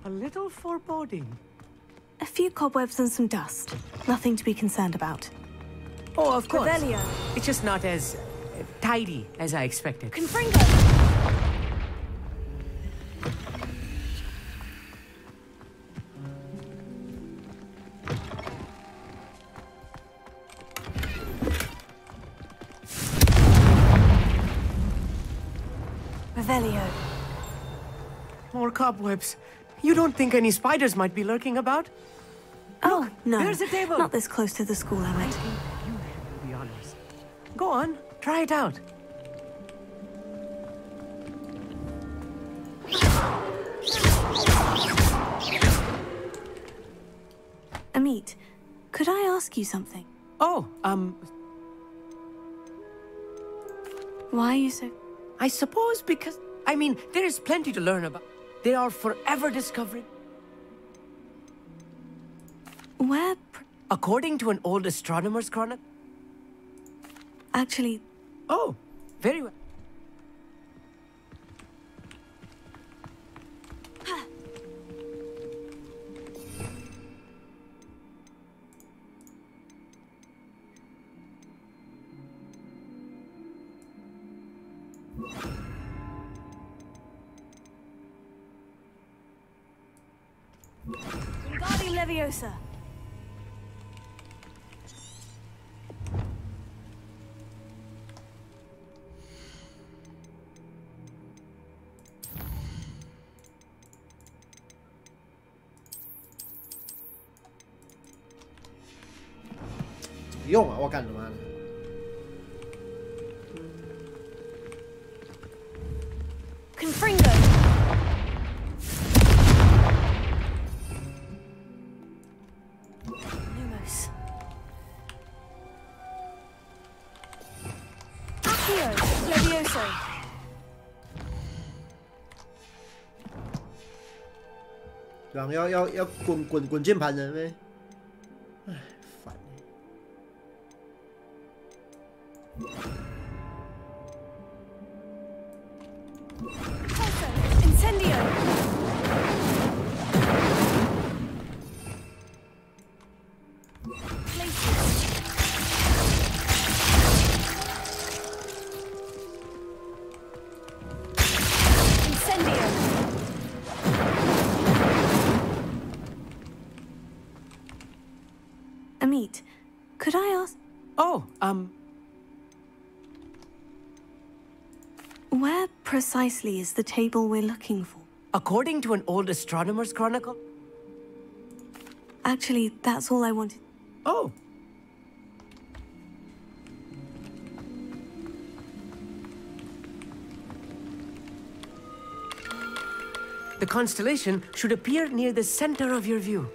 A little foreboding. A few cobwebs and some dust. Nothing to be concerned about. Oh, of course. Revelio. It's just not as tidy as I expected. Confringo! More cobwebs. You don't think any spiders might be lurking about? Oh, no. There's a table. Not this close to the school, Emmett. You should be honest. Go on, try it out. Amit, could I ask you something? Oh, Why are you so... I suppose because... I mean, there is plenty to learn about. They are forever discovering. Where... According to an old astronomer's chronicle... Actually... Oh, very well. Wingardium Leviosa.不用啊，我干他妈的！ Confringo. Lumos. Accio. Levioso. 然后要滚键盘的呗。哎，烦。 Incendio. Incendio. Amit, could I ask? Oh, Where precisely is the table we're looking for? According to an old astronomer's chronicle? Actually, that's all I wanted. Oh. The constellation should appear near the center of your view.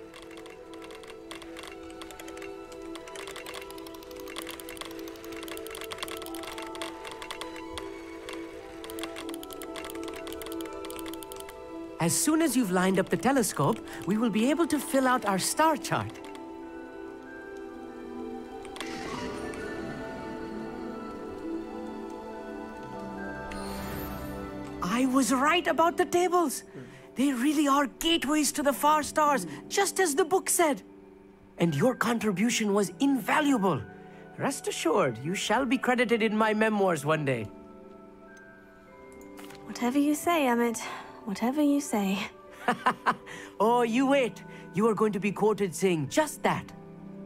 As soon as you've lined up the telescope, we will be able to fill out our star chart. I was right about the tables. They really are gateways to the far stars, just as the book said. And your contribution was invaluable. Rest assured, you shall be credited in my memoirs one day. Whatever you say, Emmett. Whatever you say. Oh, you wait. You are going to be quoted saying just that.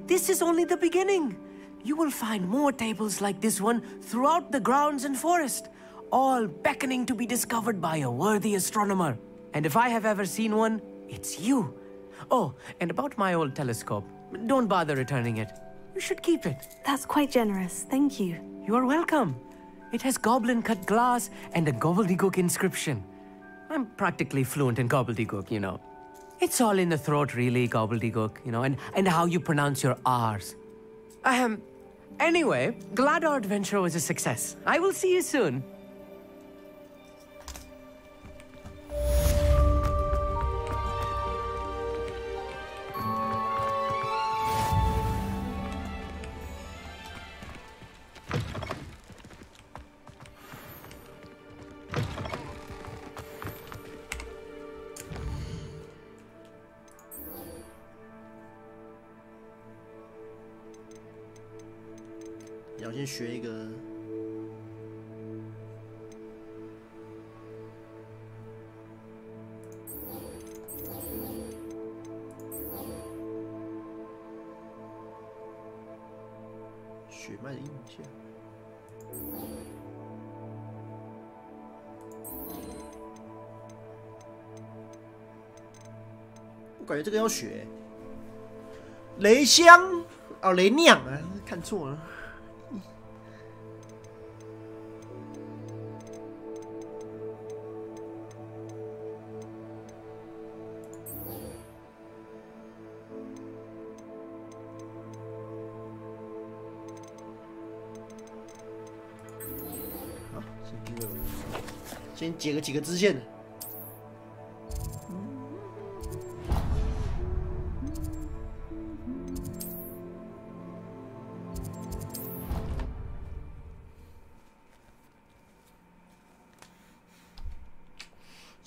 This is only the beginning. You will find more tables like this one throughout the grounds and forest, all beckoning to be discovered by a worthy astronomer. And if I have ever seen one, it's you. Oh, and about my old telescope, don't bother returning it. You should keep it. That's quite generous. Thank you. You are welcome. It has goblin-cut glass and a gobbledygook inscription. I'm practically fluent in gobbledygook, you know. It's all in the throat, really, gobbledygook, you know, and how you pronounce your R's. Anyway, glad our adventure was a success. I will see you soon.你要先学一个。血脉的印象。感觉这个要学。雷香哦，雷酿啊，看错了。好，先解个几个支线的。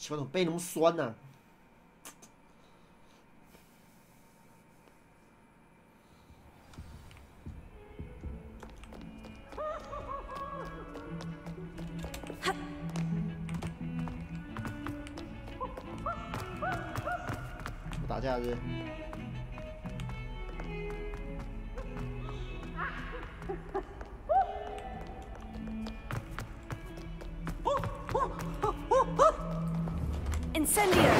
怎么背那么酸呢、打架是？ Incendio!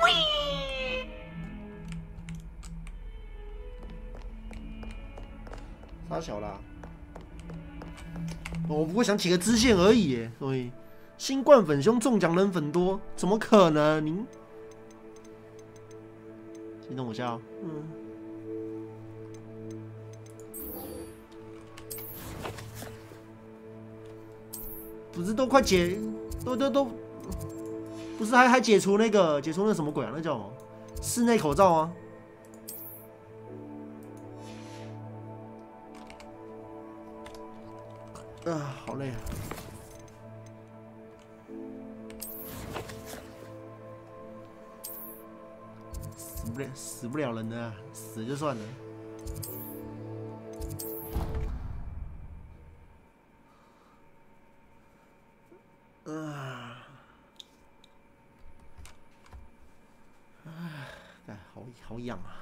Whee! 杀小啦！我不过想起个支线而已耶，所以新冠粉凶中奖人粉多，怎么可能？您先等我一下哦。不是都快解，都，不是还解除那什么鬼啊？那叫什么？室内口罩啊？ 好累啊！死不了人的啊，死就算了。好痒啊！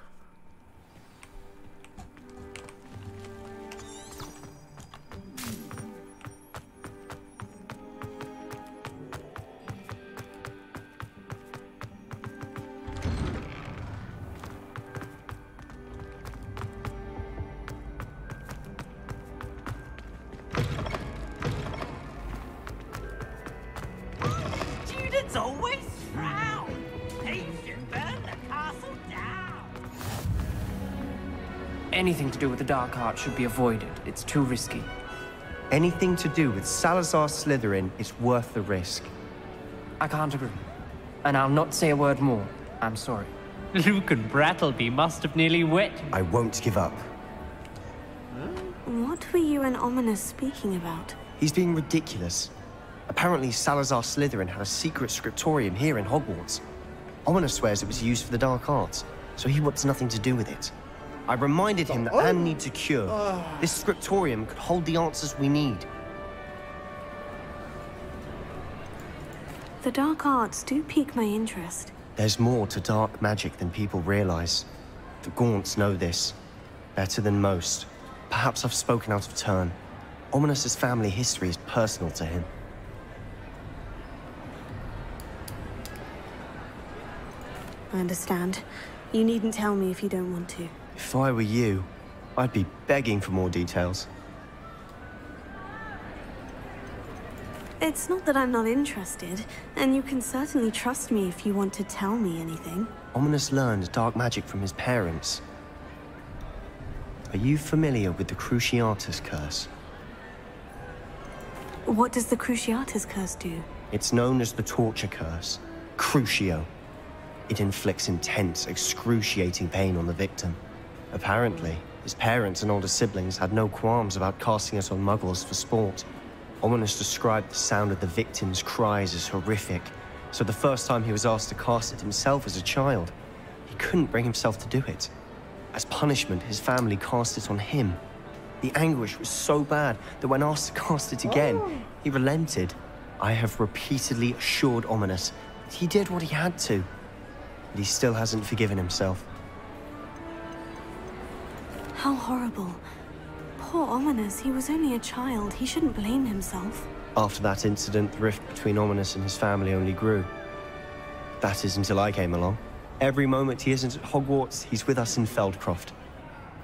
Always frown. Patient burn the castle down. Anything to do with the dark art should be avoided. It's too risky. Anything to do with Salazar Slytherin is worth the risk. I can't agree. And I'll not say a word more. I'm sorry. Luke and Brattleby must have nearly wet. I won't give up. What were you and Ominous speaking about? He's being ridiculous. Apparently, Salazar Slytherin had a secret scriptorium here in Hogwarts. Ominous swears it was used for the dark arts, so he wants nothing to do with it. I reminded him that Anne needs a cure. This scriptorium could hold the answers we need. The dark arts do pique my interest. There's more to dark magic than people realize. The Gaunts know this better than most. Perhaps I've spoken out of turn. Ominous's family history is personal to him. I understand. You needn't tell me if you don't want to. If I were you, I'd be begging for more details. It's not that I'm not interested, and you can certainly trust me if you want to tell me anything. Ominous learned dark magic from his parents. Are you familiar with the Cruciatus Curse? What does the Cruciatus Curse do? It's known as the Torture Curse. Crucio. It inflicts intense, excruciating pain on the victim. Apparently, his parents and older siblings had no qualms about casting it on muggles for sport. Ominous described the sound of the victim's cries as horrific, so the first time he was asked to cast it himself as a child, he couldn't bring himself to do it. As punishment, his family cast it on him. The anguish was so bad that when asked to cast it again, he relented. I have repeatedly assured Ominous that he did what he had to. but he still hasn't forgiven himself. How horrible. Poor Ominous, he was only a child. He shouldn't blame himself. After that incident, the rift between Ominous and his family only grew. That is until I came along. Every moment he isn't at Hogwarts, he's with us in Feldcroft.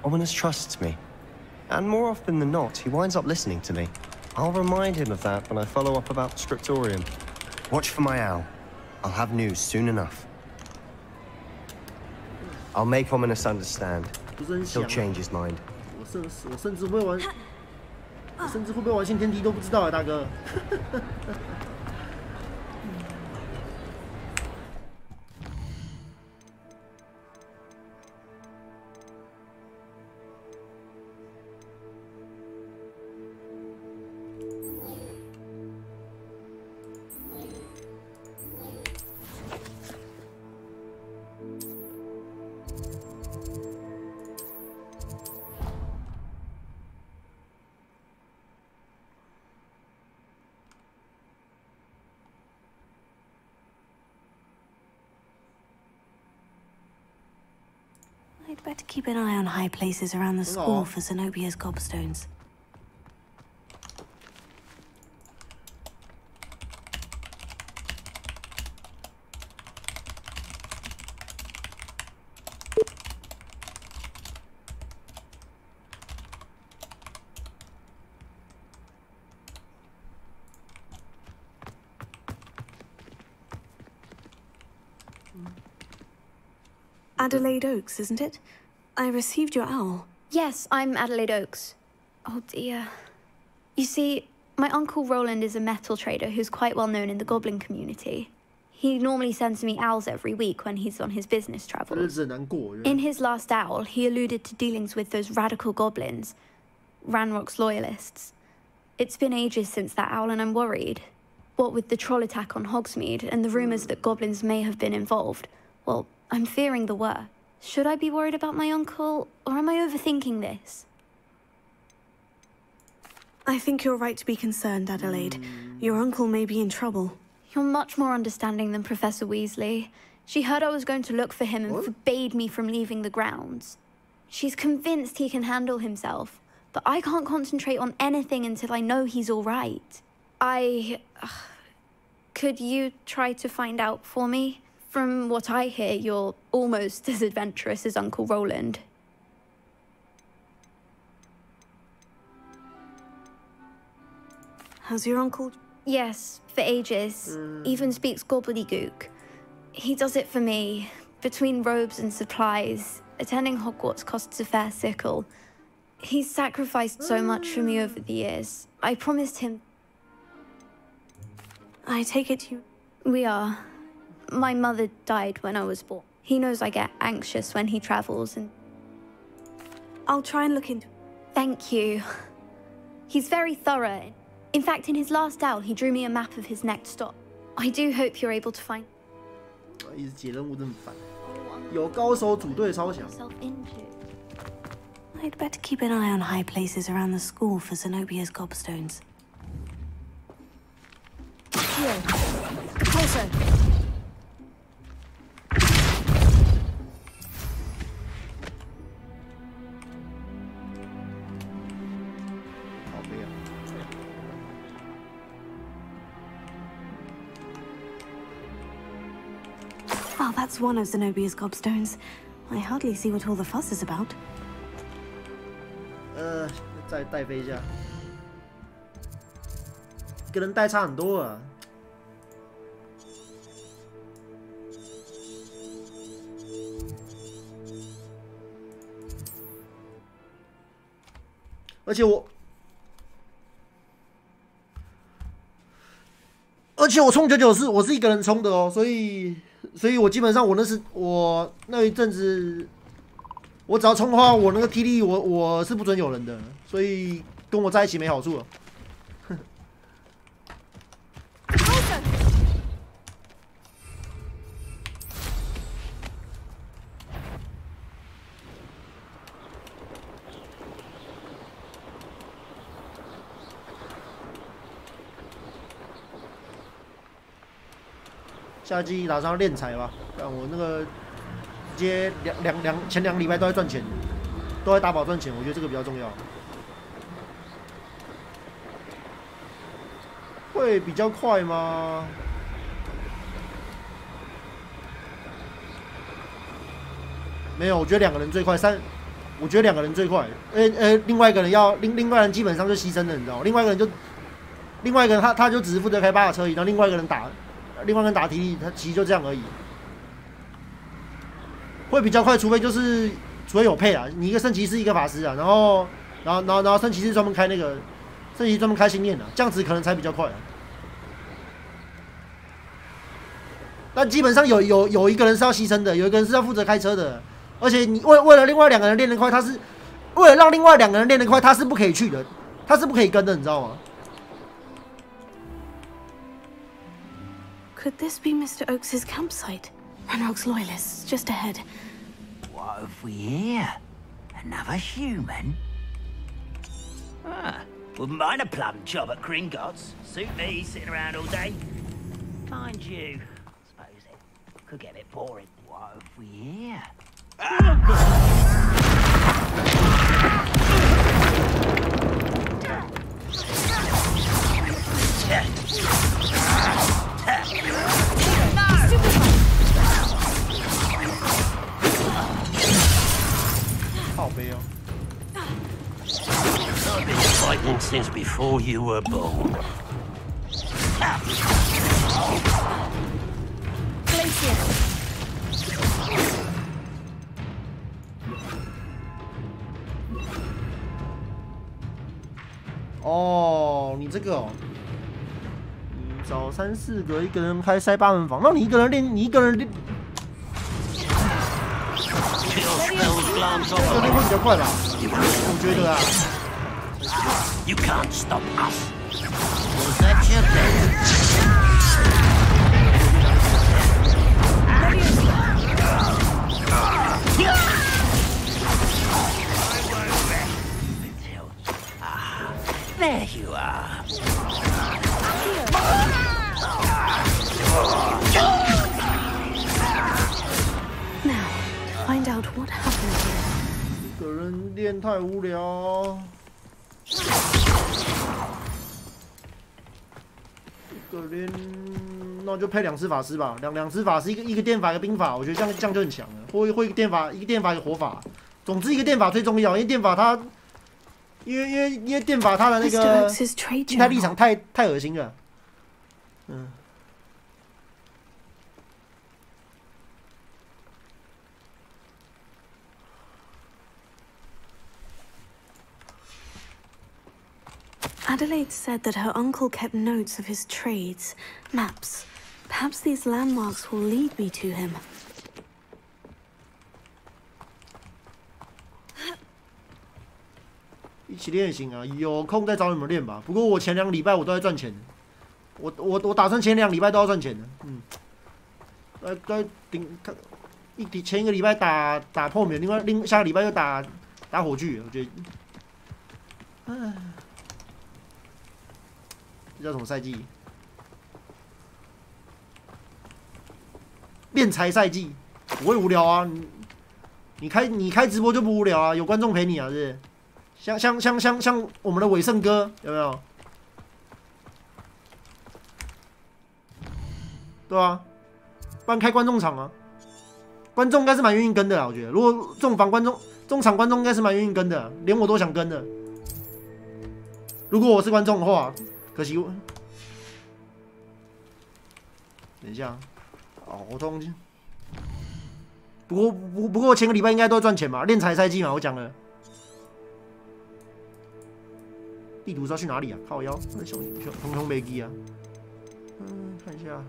Ominous trusts me. And more often than not, he winds up listening to me. I'll remind him of that when I follow up about the scriptorium. Watch for my owl. I'll have news soon enough. I'll make Ominous understand. He'll change his mind. 我甚至会玩，我甚至会不会玩新天梯都不知道啊，大哥。I'd better keep an eye on high places around the school for Zenobia's gobstones. Adelaide Oaks, isn't it? I received your owl. Yes, I'm Adelaide Oaks. Oh dear. You see, my uncle Roland is a metal trader who's quite well known in the goblin community. He normally sends me owls every week when he's on his business travels. In his last owl, he alluded to dealings with those radical goblins, Ranrock's loyalists. It's been ages since that owl and I'm worried. What with the troll attack on Hogsmeade and the rumours that goblins may have been involved, well, I'm fearing the worst. Should I be worried about my uncle, or am I overthinking this? I think you're right to be concerned, Adelaide. Your uncle may be in trouble. You're much more understanding than Professor Weasley. She heard I was going to look for him and forbade me from leaving the grounds. She's convinced he can handle himself, but I can't concentrate on anything until I know he's all right. Could you try to find out for me? From what I hear, you're almost as adventurous as Uncle Roland. How's your uncle? Yes, for ages. Even speaks gobbledygook. He does it for me. Between robes and supplies, attending Hogwarts costs a fair sickle. He's sacrificed so much for me over the years. I promised him... I take it you... We are. My mother died when I was born. He knows I get anxious when he travels and... I'll try and look into... Thank you. He's very thorough. In fact, in his last owl, he drew me a map of his next stop. I do hope you're able to find... 一直解任务真烦，有高手组队超强。 I'd better keep an eye on high places around the school for Zenobia's gobstones. Here. Closer. Oh, that's one of Zenobia's gobstones. I hardly see what all the fuss is about. 再带飞一下，一个人带差很多啊。而且我冲99我是一个人冲的哦，所以我基本上我那一阵子，我只要冲的话，我那个体力我是不准有人的，所以跟我在一起没好处了。下季打算练财吧，但我那个接前2个礼拜都在赚钱，都在打宝赚钱，我觉得这个比较重要。会比较快吗？没有，我觉得2个人最快。我觉得2个人最快。另外一个人另外一个人基本上就牺牲了，你知道吗？另外一个人他就只是负责开巴士车而已，然后另外一个人打体力，他其实就这样而已。会比较快，除非有配啊，你一个圣骑士一个法师啊，然后圣骑士专门开那个，圣骑士专门开心念啊，这样子可能才比较快啊。但基本上有一个人是要牺牲的，有一个人是要负责开车的，而且你为了另外2个人练得快，为了让另外2个人练得快，他是不可以去的，他是不可以跟的，你知道吗？ Could this be Mr. Oakes's campsite? Ranrock's loyalists just ahead. What have we here? Another human? Ah, wouldn't mind a plum job at Gringotts. Suit me, sitting around all day. Mind you, I suppose it could get a bit boring. What have we here? I've been fighting since before you were born. Oh, 你这个哦，你找3、4个，一个人开塞8门房，那你一个人练，这个练会比较快吧？我觉得啊。You can't stop us. Was that your bed? There you are. Now, to find out what happened here. 一个人练太无聊。一个练，那就配2只法师吧，两只法师，一个电法，一个兵法，我觉得这样就很强了。会一个电法，一个火法。总之，一个电法最重要，因为电法它。因为电法它的那个静态立场太恶心了，嗯。Adelaide said that her uncle kept notes of his trades, maps. Perhaps these landmarks will lead me to him. 一起练也行啊，有空再找你们练吧。不过我前2个礼拜我都在赚钱，我打算前2个礼拜都要赚钱的，嗯。前1个礼拜打破免，下个礼拜又打火炬，我觉得，唉，这叫什么赛季？练财赛季，不会无聊啊。你开直播就不无聊啊，有观众陪你啊，是不是？像我们的伟盛哥有没有？对啊，不然开观众场啊，观众应该是蛮愿意跟的啦，我觉得。如果中场观众应该是蛮愿意跟的，连我都想跟的。如果我是观众的话，可惜我。等一下，哦，我通。不过前个礼拜应该都赚钱嘛，练财赛季嘛，我讲了。地图是要去哪里啊？靠腰，熊没记啊。看一下。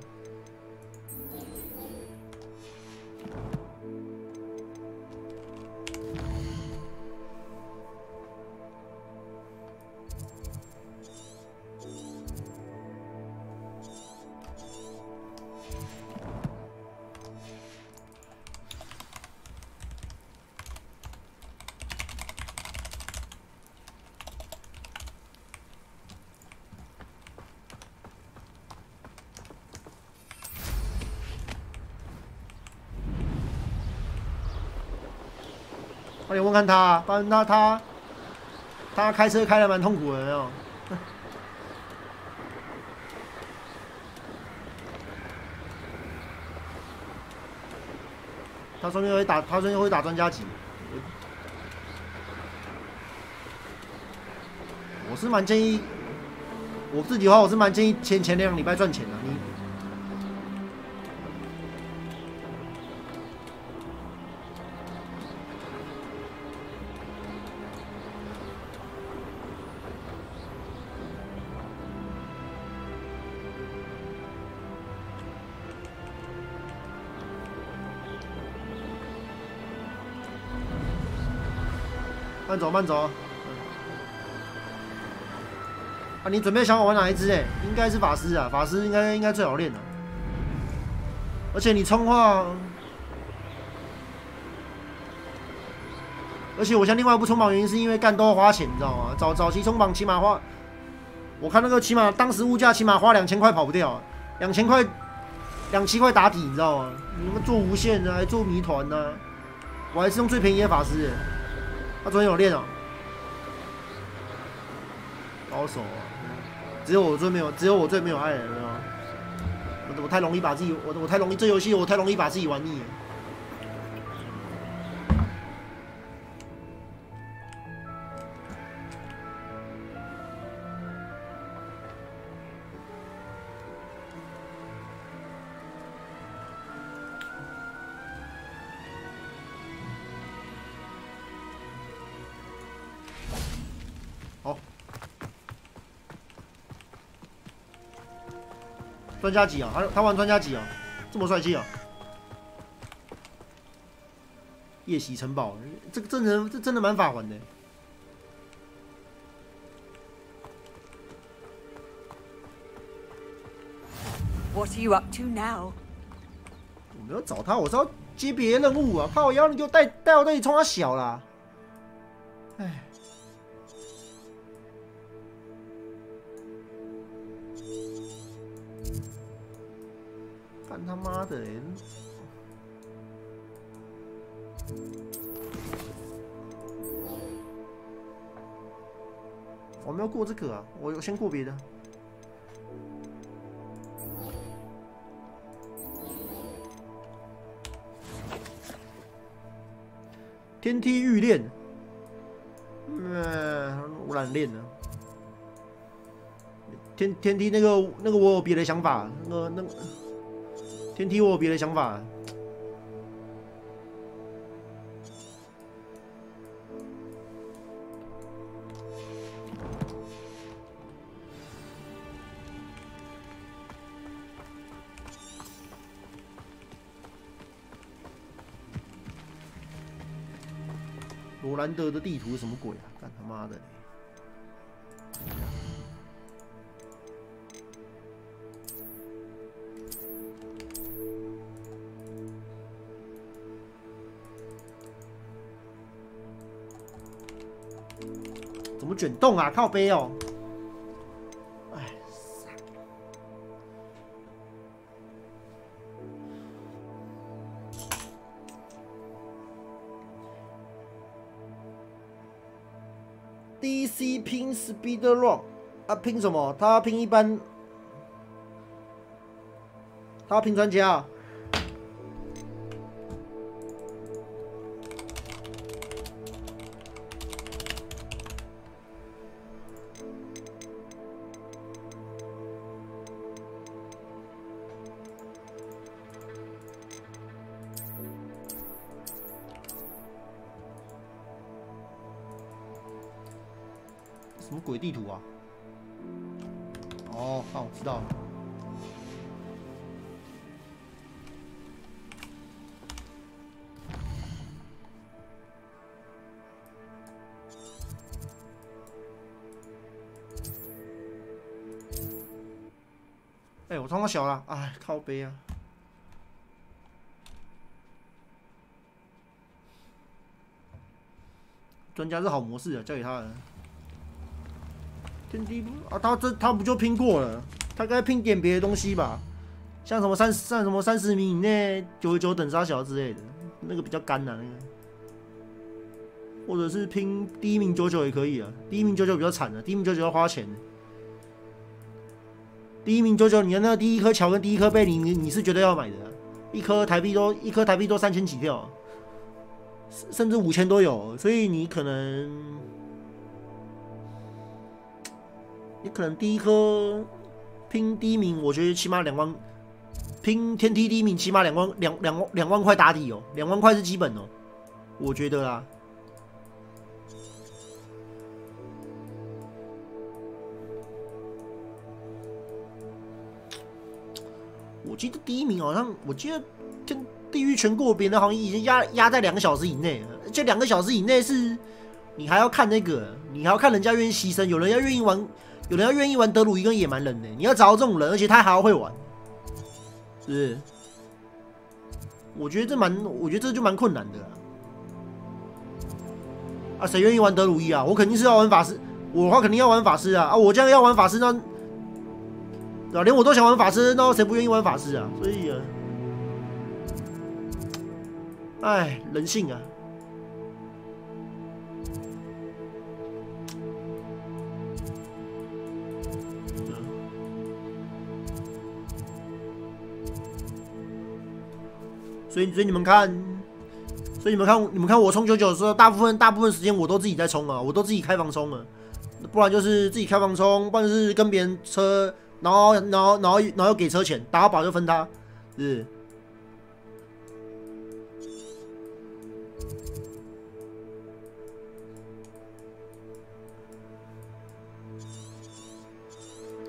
快点问看他、啊，不然他开车开得蛮痛苦的，有没有？他说不定会打专家级。我是蛮建议，我自己的话，我是蛮建议前2个礼拜赚钱的。你慢走慢走。啊，你准备想好玩哪一只？哎，应该是法师啊，法师应该最好练的。而且你冲话，而且我现在另外不冲榜原因是因为干都要花钱，你知道吗？早期冲榜起码花，我看那个起码当时物价起码花2000块跑不掉，2000块，27块打底，你知道吗？你们做无限啊，还做谜团啊，我还是用最便宜的法师。他昨天有练哦，高手啊！只有我最没有爱了，有没有？我太容易把自己，我太容易这游戏我太容易把自己玩腻了。好。专家级啊，他玩专家级啊，这么帅气啊！夜袭城堡，这真的蛮法环的。What are you up to now? 我没有找他，我是要接别的任务啊！靠腰，你给我带我这里冲他小啦！哎。干他妈的！我没有过这个啊，我先过别的。天梯欲练，我懒练了。天梯那个我有别的想法，那个。天梯我有别的想法。罗兰德的地图什么鬼啊？干他妈的！怎么卷动啊？靠背哦！哎，DC 拼 Speed Run 啊，拼什么？他拼一般，他拼专家啊。什么鬼地图啊？哦，那我知道了。哎，我冲到小了，哎，靠背啊！专家是好模式啊，交给他了。天梯啊，他不就拼过了？他该拼点别的东西吧？像什么30米以内99等杀小之类的，那个比较干啊，那个。或者是拼第一名99也可以啊。第一名99比较惨的，第一名99要花钱的。第一名99，你的那第一颗桥跟第一颗贝，你是绝对要买的、啊，一颗台币都3000起跳、啊，甚至5000都有，所以你可能第一颗拼第一名，我觉得起码2万，拼天梯第一名起码2万块打底哦，2万块是基本哦，我觉得啦。我记得第一名好像，我记得地狱全过别人好像已经压在2个小时以内了，这2个小时以内是，你还要看那个，你还要看人家愿意牺牲，有人要愿意玩德鲁伊跟野蛮人呢，你要找到这种人，而且他还要会玩，是不是？我觉得这就蛮困难的啦。啊，谁愿意玩德鲁伊啊？我肯定是要玩法师，我的话肯定要玩法师啊！啊，我这样要玩法师那。对吧？连我都想玩法师，那谁不愿意玩法师啊？所以啊，哎，人性啊！所以你们看，我冲99的时候，大部分时间我都自己在冲啊，我都自己开房冲啊，不然就是自己开房冲，不然就是跟别人车。然后又给车钱，打好宝就分他，是。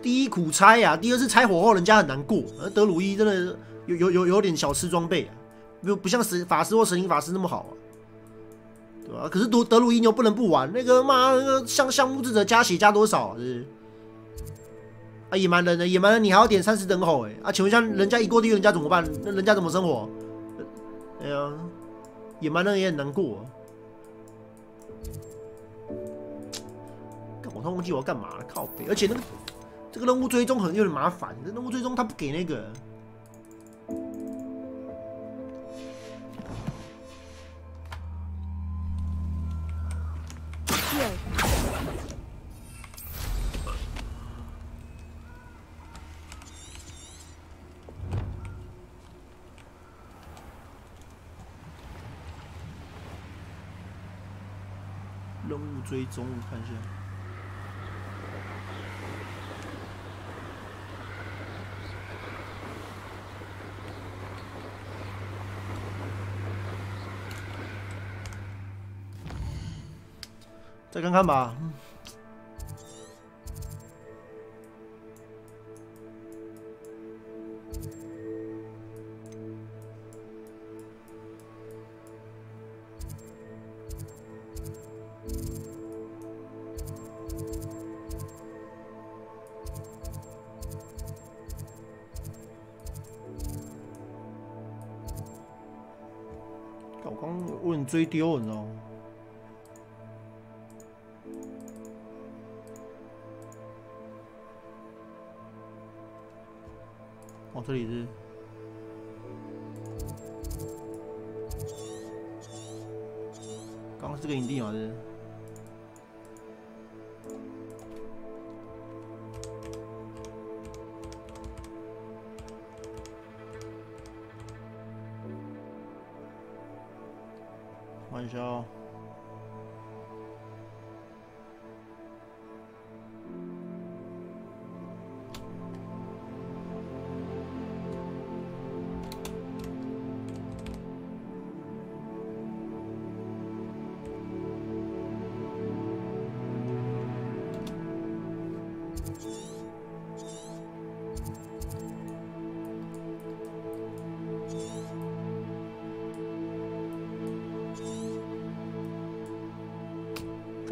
第一苦拆呀、啊，第二次拆火后人家很难过。德鲁伊真的有点小吃装备啊，不像法师或神灵法师那么好啊，对吧？可是德鲁伊你又不能不玩，那个项目制者加血加多少啊？是。啊，野蛮人呢？野蛮人你还要点30等候哎！啊，请问一下，人家一过地狱，人家怎么办？那人家怎么生活？哎呀，野蛮人也很难过、啊。我突然忘记我要干嘛了，靠北！而且这个任务追踪很有点麻烦，这任务追踪他不给那个。任务追踪，看一下。再看看吧。我刚问追丢，你知道吗？哦，这里是。刚刚是个营地嘛，是。换一下哦。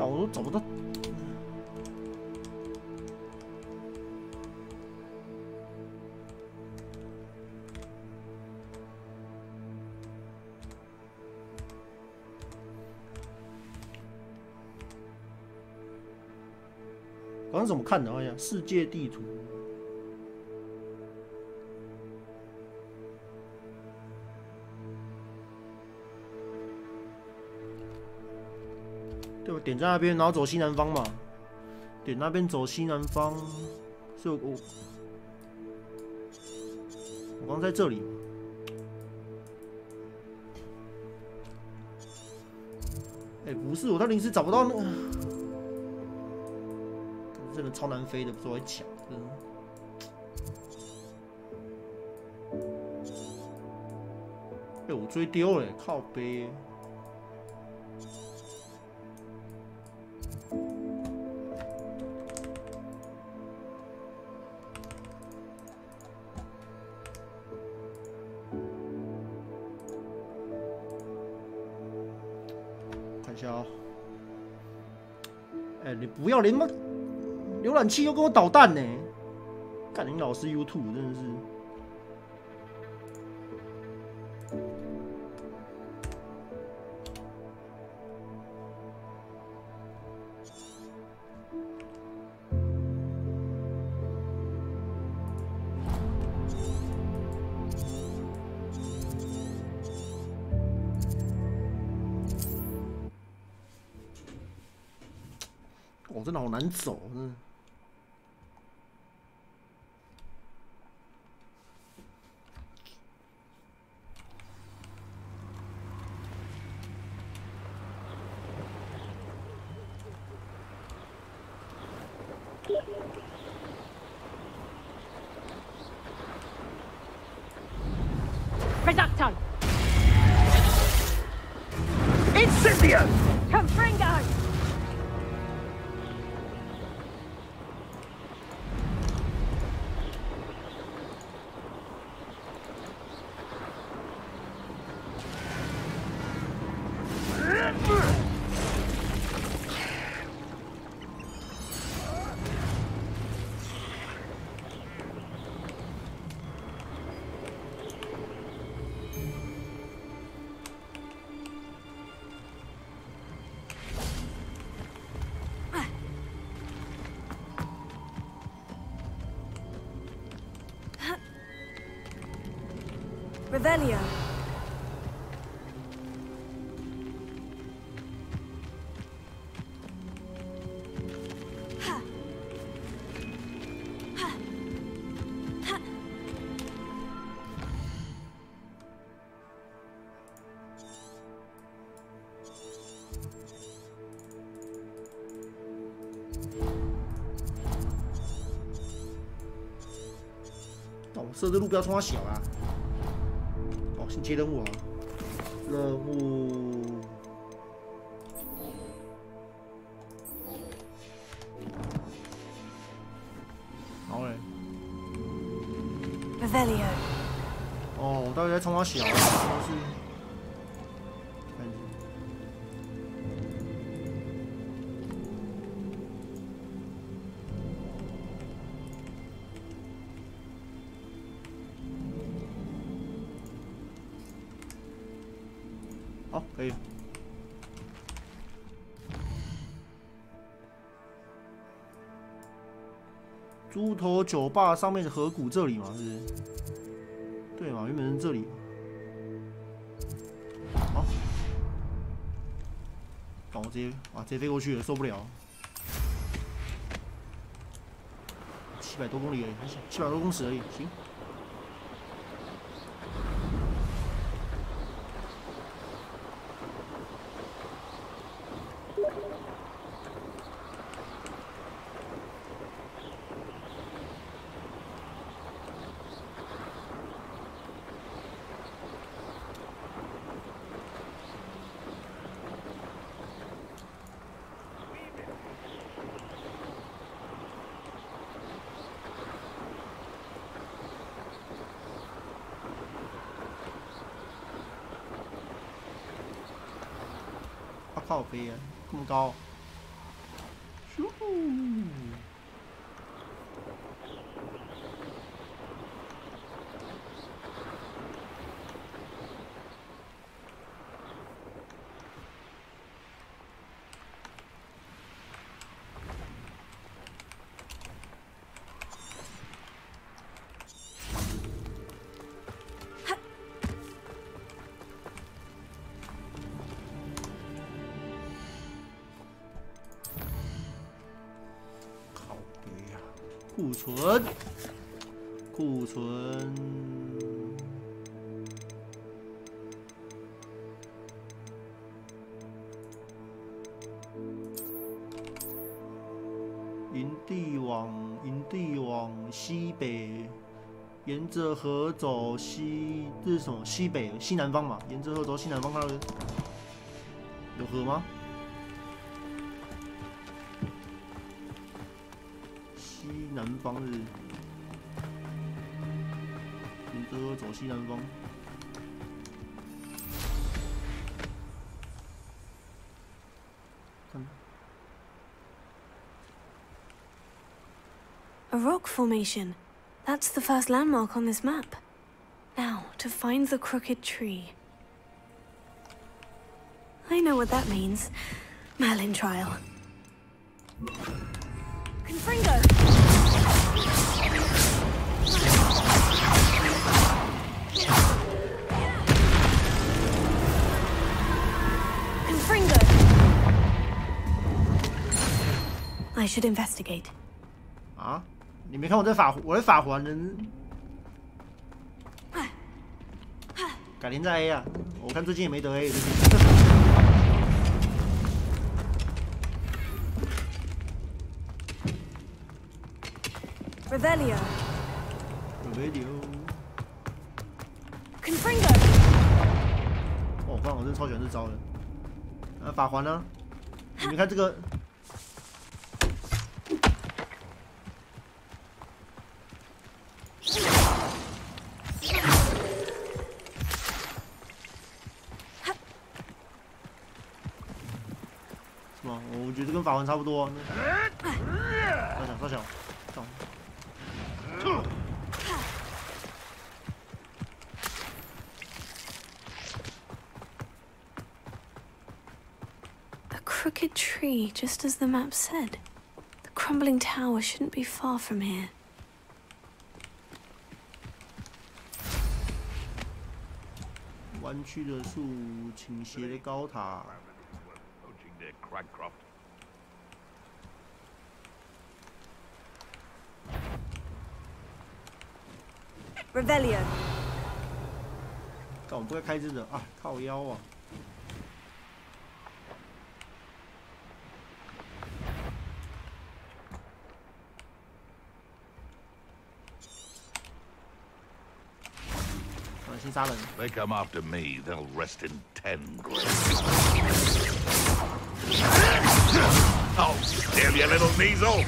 我都找不到。刚刚怎么看的？哎呀，世界地图。就点在那边，然后走西南方嘛。点那边走西南方，是我刚在这里。哎，不是，我到临时找不到那个，真的超难飞的，不是我会抢。哎，我追丢了，靠背。看一下哦。哎，你不要连那浏览器又跟我捣蛋呢！干你老师 YouTube 真的是。真的好难走，真的。Reducto! Incendio! Confringo! Revelio.哦，设这路标冲它小啊。哦，先接任务啊。任务。好嘞。Revelio. 哦，我到底在冲它小啊？是。好，可以。猪头酒吧上面的河谷这里嘛，是不是？对嘛，原本是这里。好，那我直接飞过去了，受不了。700多公里而已，还行，700多公尺而已，行。靠背啊，这么高！咻！库存，库存。营地往西北，沿着河走西，这是什么？西北西南方嘛，沿着河走西南方，看到有河吗？西南方是沿着河走西南方。看。 A rock formation. That's the first landmark on this map. Now, to find the crooked tree. I know what that means. Merlin trial. Confringo! Confringo! I should investigate. 啊？你没看我的法环人，改天再 A 啊！我看最近也没得 A 最近。Revelio. Confringo. 哦，不然我真的超喜欢这招的。法环呢？你们看这个。 我觉得跟法环差不多。稍小，上。The crooked tree, just as the map said. The crumbling tower shouldn't be far from here. 弯曲的树，倾斜的高塔。 Revelio. 干我不该开这个啊！靠腰啊！先杀人。They come after me, they'll rest in 10 graves. Oh, damn you little measle!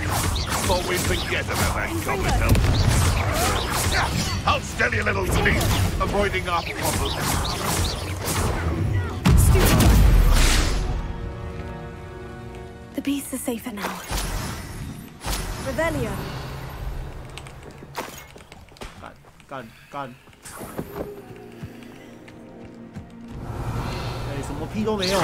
Thought we'd forget about that goblin help. I'll still you little thief, avoiding our problems. The beasts are safer now. Revelio. 干！哎，什么屁都没有。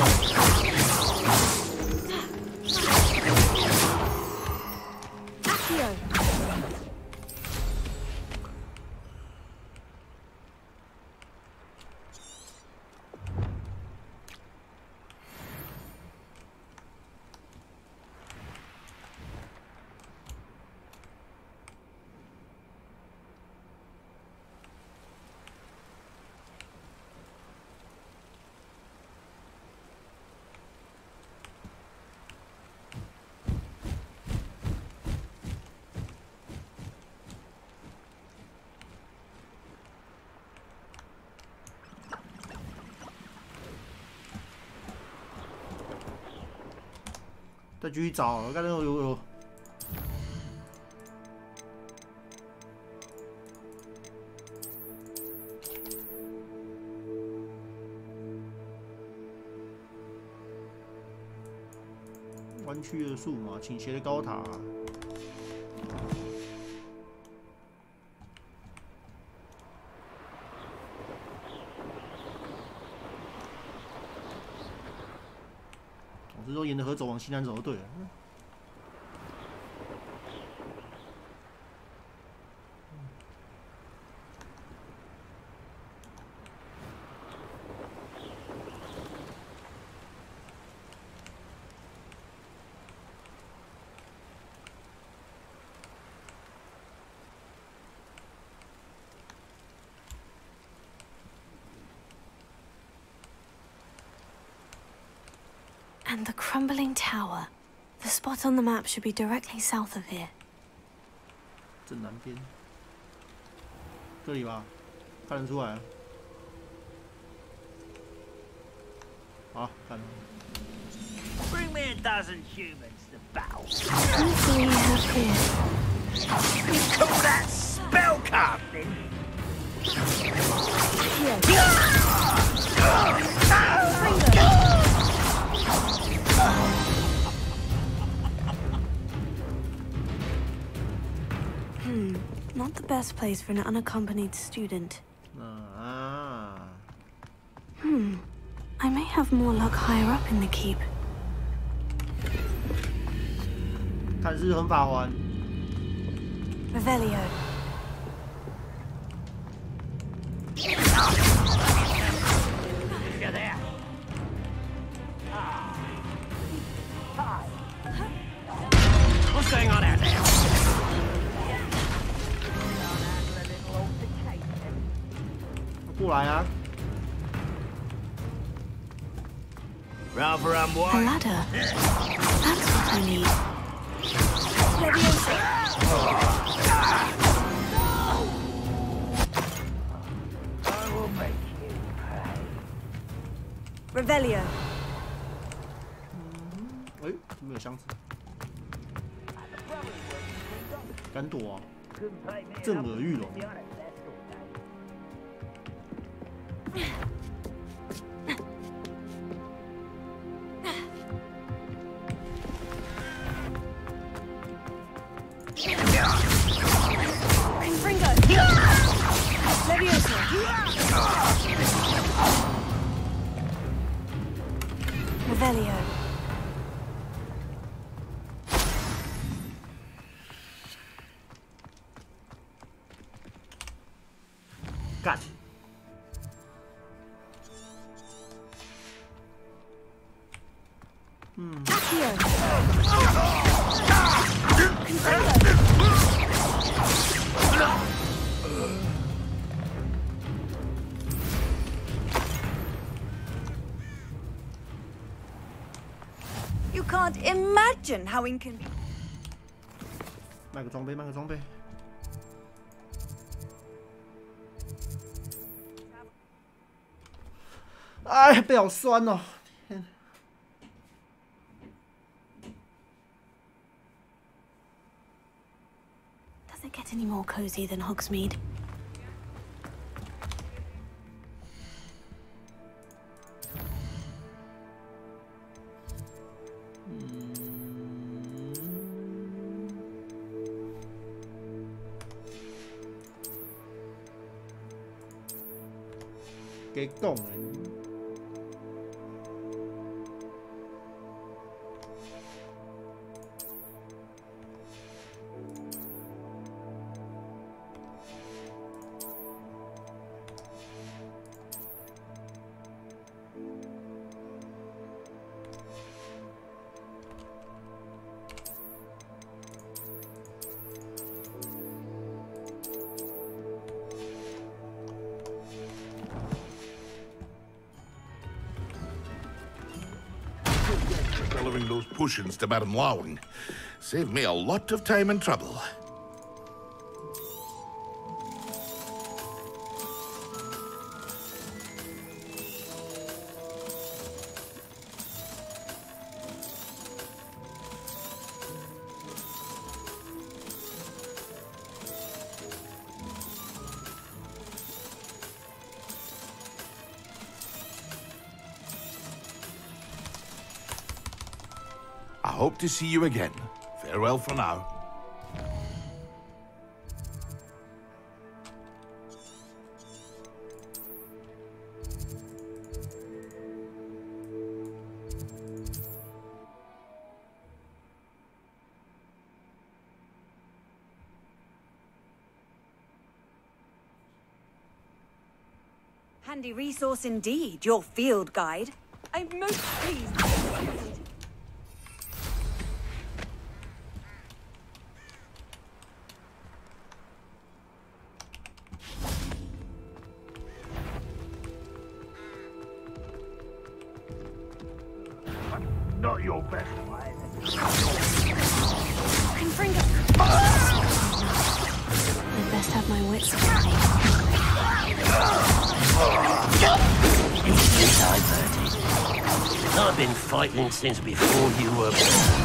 再继续找，刚才有弯曲的树嘛，倾斜的高塔。总之说沿着河走，往西南走就对了。And the crumbling tower. The spot on the map should be directly south of here. 正南边，这里吧，看得出来。好，看到。 Bring me a dozen humans to battle. Let's see what we have here. You call that spellcasting? Not the best place for an unaccompanied student. I may have more luck higher up in the keep. 看似很法环。Revelio. You're there. What's going on out there? 过来啊！ Rather A unwise. ladder. That's what I need. I will make you pay. Revelio. 哎，没有箱子，敢躲啊！震耳欲聋。 Revelio. Got You can't imagine how inconvenient. 卖个装备，卖个装备。哎，背好酸哦！天。 Does it get any more cozy than Hogsmeade? Cái cổng này. Delivering those potions to Madame Lowen saved me a lot of time and trouble. I hope to see you again. Farewell for now. Handy resource indeed, your field guide. I'm most pleased. Not your best. Confringo! I'd best have my wits about me. Easily diverted. I've been fighting since before you were born.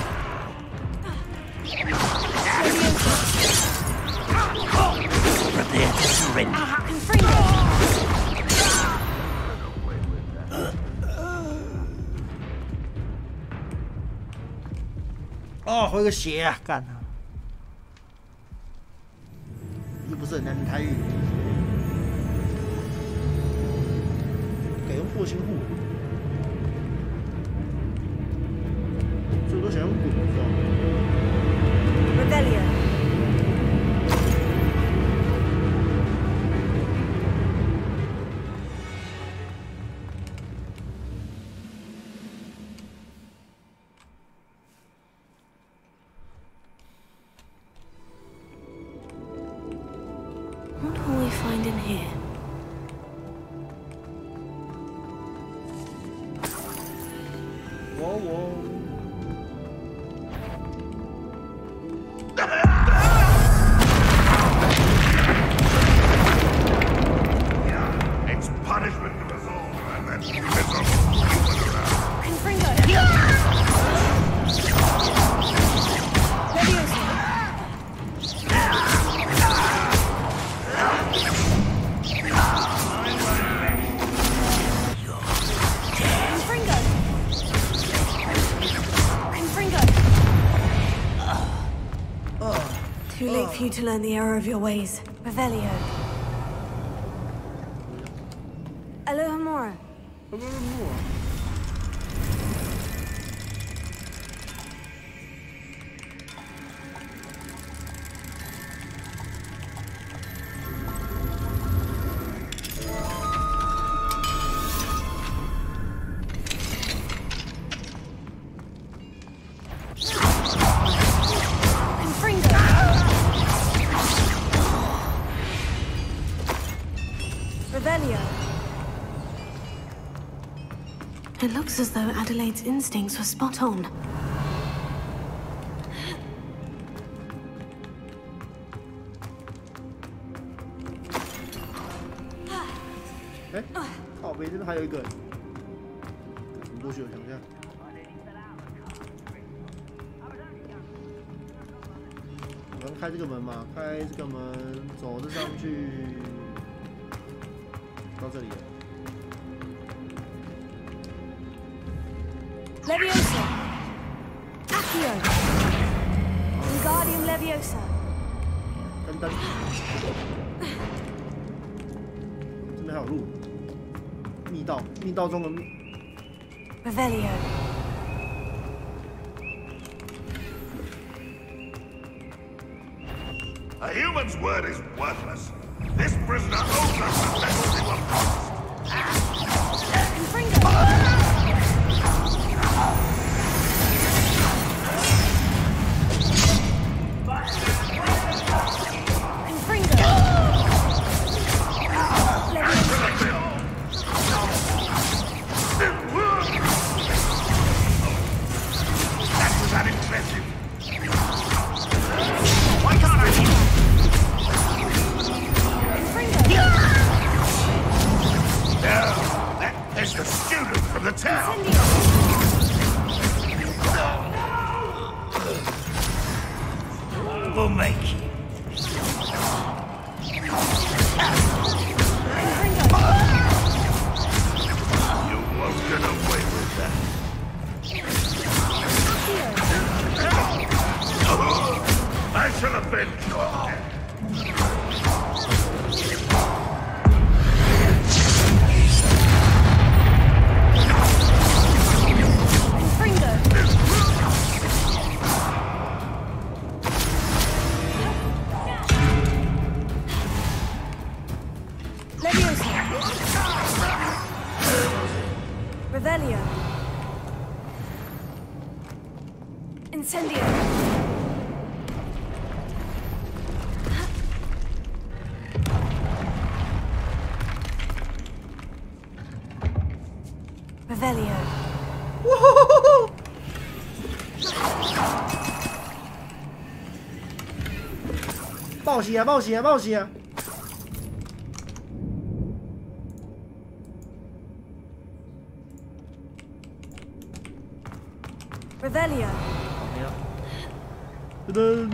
Prepare to surrender.哦，回个血啊！干他！又不是很难的台语。改用破心护，所以我都想用滚，知道吗 Rebellion. What will we find in here? Whoa, whoa. It's punishment to us all, and that miserable human around. Confringo. Too late for you to learn the error of your ways. Revelio. Alohomora. It looks as though Adelaide's instincts were spot on. Eh? 靠北这边还有一个，怎么过去？我想一下。我要开这个门嘛，开这个门，走着上去，到这里了。 Leviosa. Accio. Wingardium Leviosa. 噔噔，这边还有路，密道，密道中的密。Revelio. A human's word is worthless. This prisoner owes us the best we were promised. Confringo. The student from the town. We'll make you. You won't get away with that. I shall avenge your death. Revelio. Incendio. Revelio. 报喜啊！报喜啊！报喜啊！ Revelio. 没了。噔噔。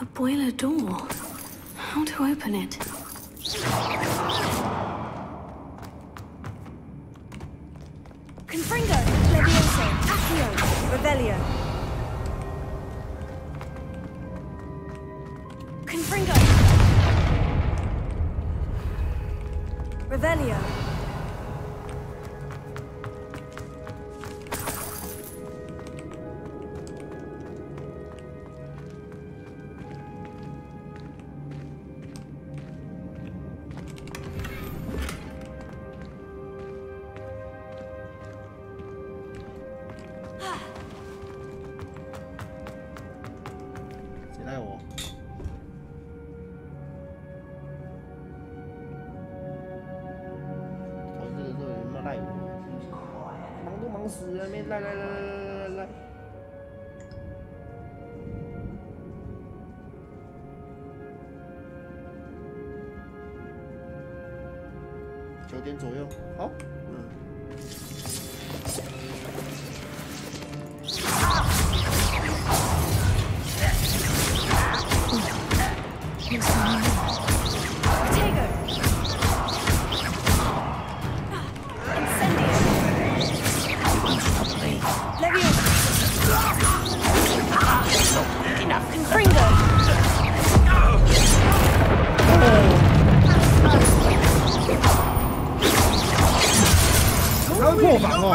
A boiler door. How to open it? Confringo, Levioso, Accio, Revelio. Confringo. Revelio.来。9点左右，好，破防哦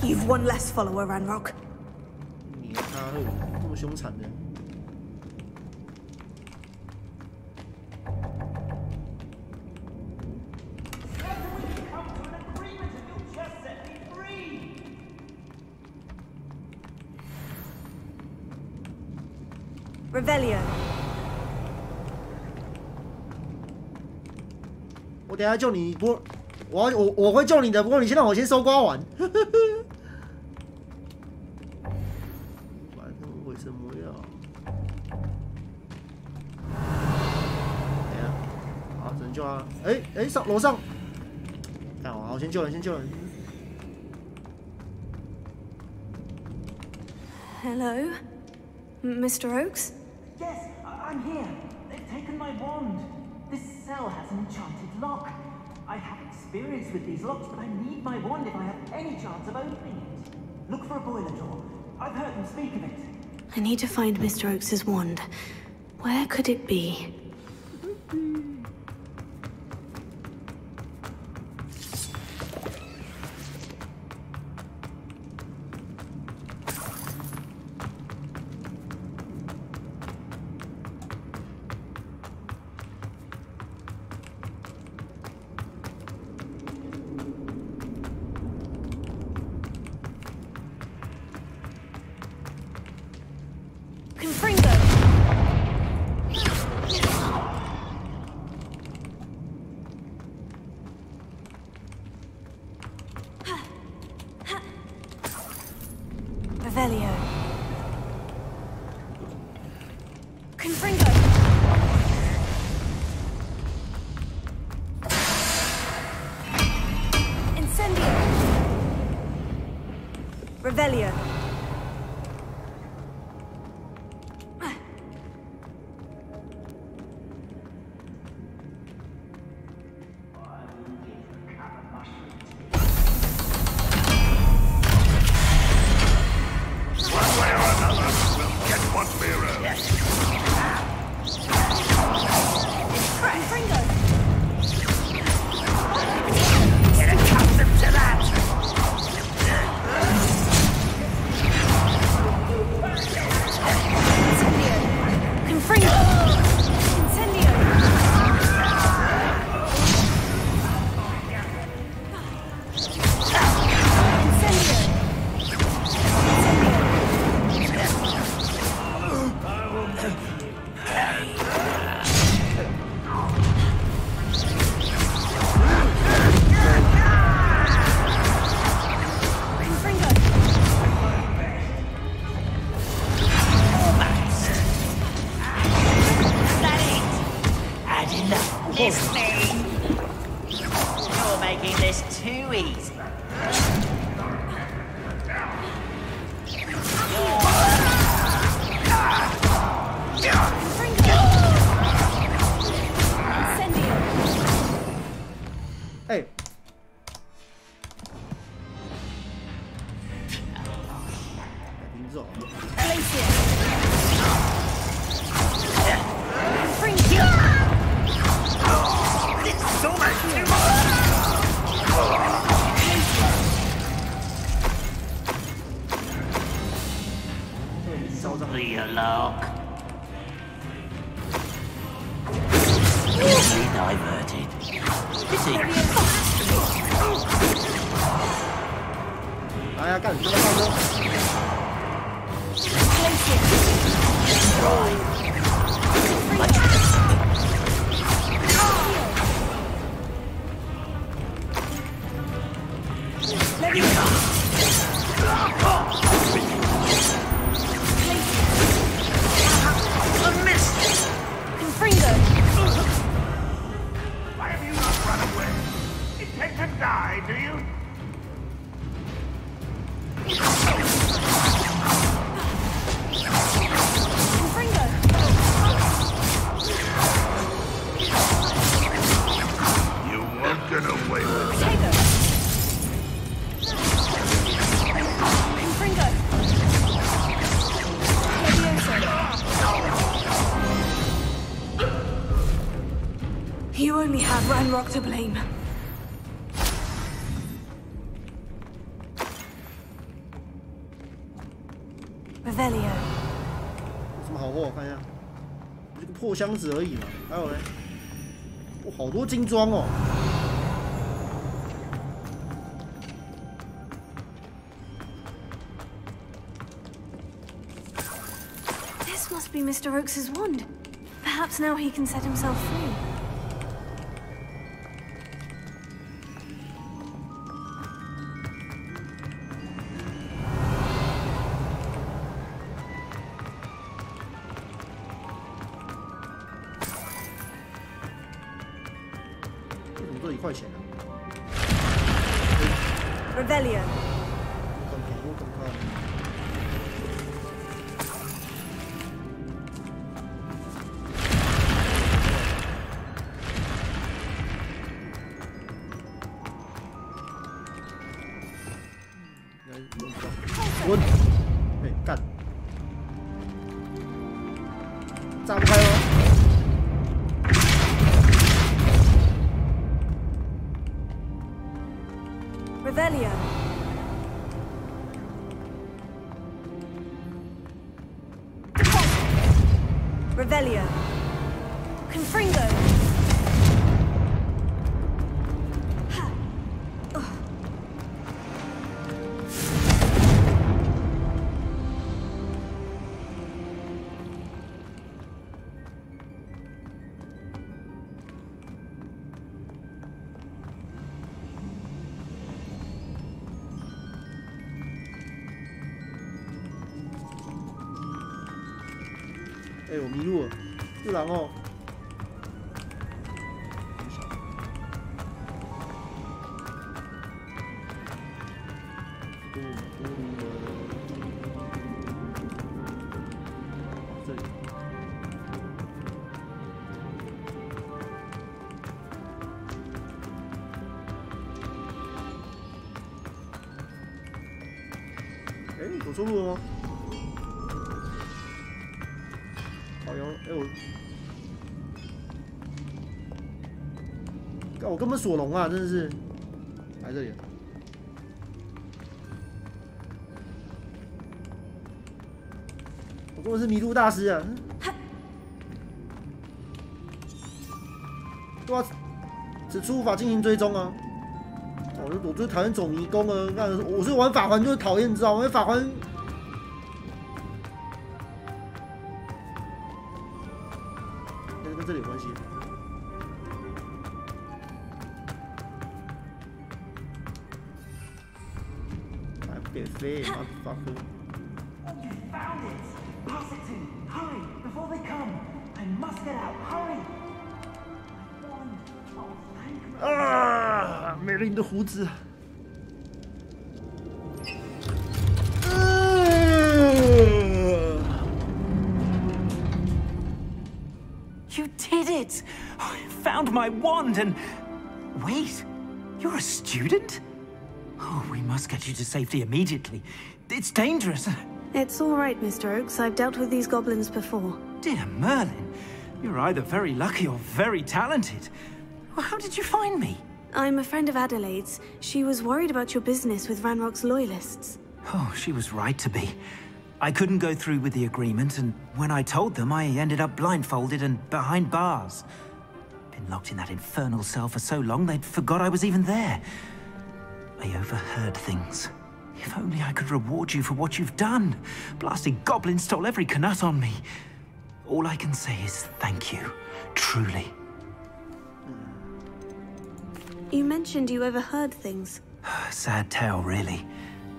！You've one less follower, Ranrock. 你他这么凶残的。 Revelio. 我等下救你，不，我会救你的，不过你先让我先收刮完。白灯为什么要？哎呀，好，只能救他。哎，上楼上。看好，先救人，先救人。 Hello, Mr. Oakes? Yes, I'm here. They've taken my wand. This cell has an enchanted lock. I have experience with these locks, but I need my wand if I have any chance of opening it. Look for a boiler door. I've heard them speak of it. I need to find Mr. Oakes' wand. Where could it be? Revelio. Confringo. Incendio. Revelio. 名字哦。So much too much! The lock. Easily diverted. Pity. 来呀，干！上车！ Why have you not run away? Intend to die, do you? You won't get away with it. You only have Ranrock to blame. Revelio. 有什么好货？我看一下，这个破箱子而已嘛。还有嘞，哇，好多精装哦。 This must be Mr. Oakes's wand. Perhaps now he can set himself free. Revelio. 滚！哎，干！炸不开哦。 Revelio. Revelio. Confringo.哎，我迷路了，有狼哦！这里。哎，走错路了吗？ 哎我，干我根本锁龙啊！真的是，来这里，我根本是迷路大师啊！对啊，此处无法进行追踪啊！我最讨厌走迷宫了。那我是玩法环就是讨厌，你知道吗？因为法环。 跟这里有关系。还不给飞，妈 fucker！ You found it! Pass it to me! Hurry! Before they come! I must get out! Hurry! My wand! Oh, thank you! 啊！没了你的胡子。 You did it! I found my wand and... Wait, you're a student? Oh, we must get you to safety immediately. It's dangerous. It's all right, Mr. Oakes. I've dealt with these goblins before. Dear Merlin, you're either very lucky or very talented. Well, how did you find me? I'm a friend of Adelaide's. She was worried about your business with Ranrock's loyalists. Oh, she was right to be. I couldn't go through with the agreement, and when I told them, I ended up blindfolded and behind bars. Been locked in that infernal cell for so long, they'd forgot I was even there. I overheard things. If only I could reward you for what you've done. Blasted goblins stole every Knut on me. All I can say is thank you. Truly. You mentioned you overheard things. Sad tale, really.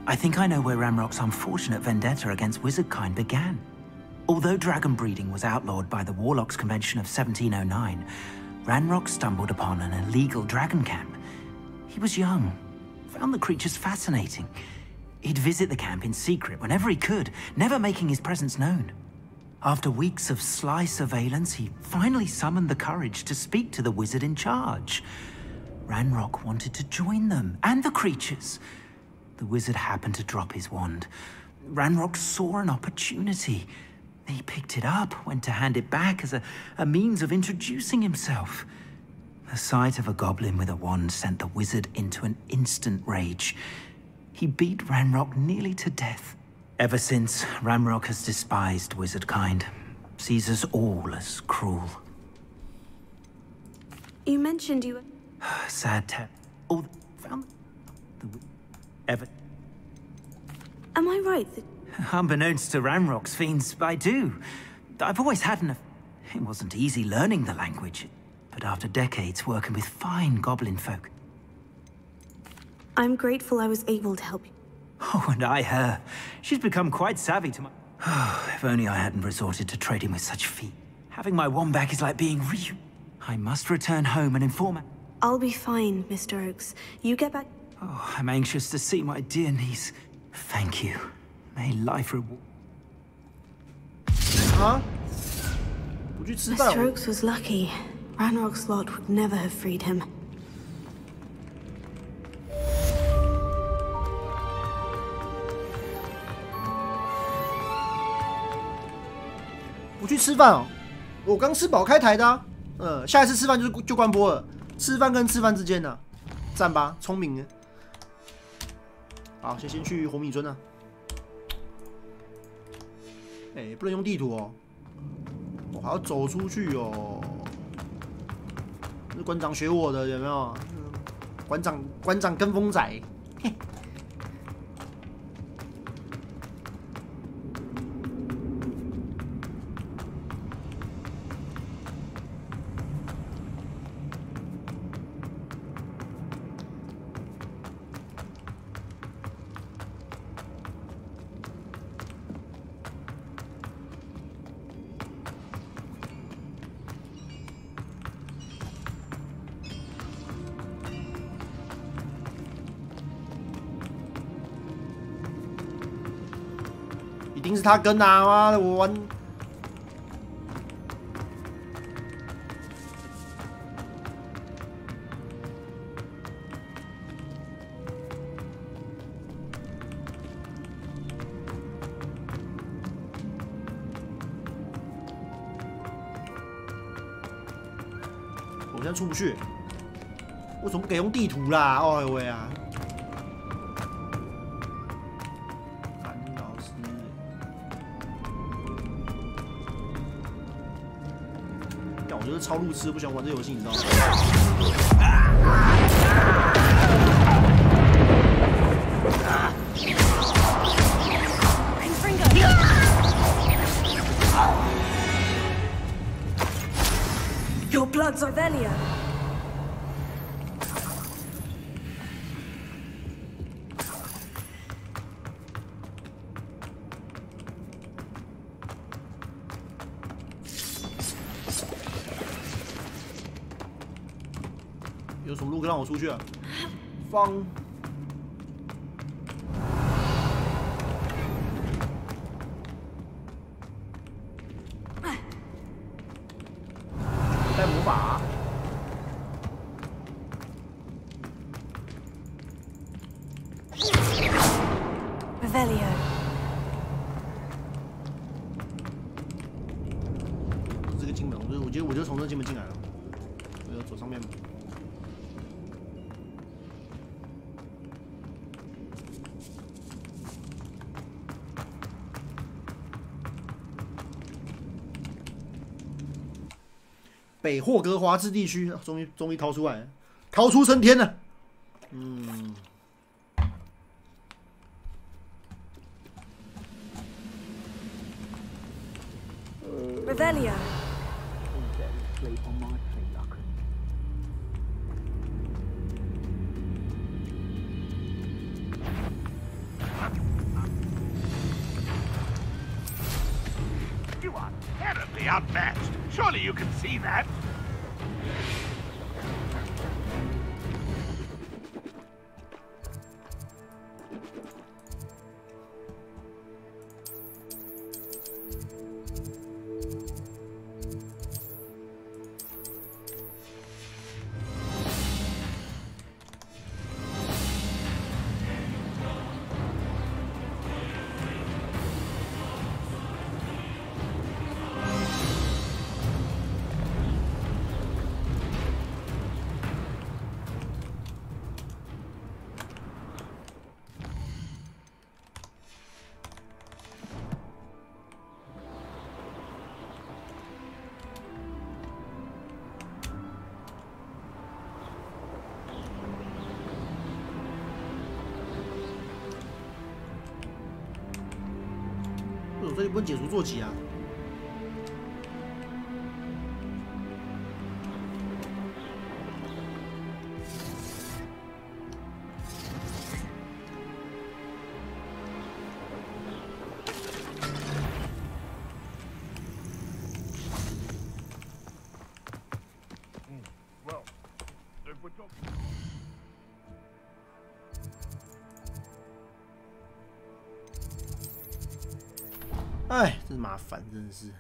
I think I know where Ranrock's unfortunate vendetta against wizardkind began. Although dragon breeding was outlawed by the Warlocks Convention of 1709, Ranrock stumbled upon an illegal dragon camp. He was young, found the creatures fascinating. He'd visit the camp in secret whenever he could, never making his presence known. After weeks of sly surveillance, he finally summoned the courage to speak to the wizard in charge. Ranrock wanted to join them, and the creatures. The wizard happened to drop his wand. Ranrock saw an opportunity. He picked it up, went to hand it back as a means of introducing himself. The sight of a goblin with a wand sent the wizard into an instant rage. He beat Ranrock nearly to death. Ever since, Ranrock has despised wizardkind, sees us all as cruel. You mentioned you... Sad tale. Oh, found ever. Am I right that... Unbeknownst to Ranrock's fiends, I do. I've always had an... It wasn't easy learning the language, but after decades working with fine goblin folk... I'm grateful I was able to help you. Oh, and I her. She's become quite savvy to my... If only I hadn't resorted to trading with such feet. Having my wand back is like being I must return home and inform... I'll be fine, Mr. Oakes. You get back... Oh, I'm anxious to see my dear niece. Thank you. May life reward... Huh? Mr. Oakes was lucky. Ranrock's lot would never have freed him.不去吃饭哦，我刚吃饱开台的啊。下一次吃饭就关播了。吃饭跟吃饭之间呢、赞吧，聪明。好，先去红米村啊。不能用地图哦，我还要走出去哦。是馆长学我的，有没有？馆长跟风仔。嘿。一定是他跟啊！妈的，我玩。我现在出不去，为什么不给用地图啦？哎呦喂啊！我就是超路痴，不喜欢玩这游戏，你知道吗？Your blood's Revelio. 有什么路可以让我出去啊？方。带魔法。Revelio. 进门，我就从这进门进来了，我就走上面。北霍格华兹地区，终于逃出来了，逃出升天了。嗯。Revelio. You are terribly outmatched. Surely you can see that.这里不能解除坐骑啊！哎，真麻烦，真的是。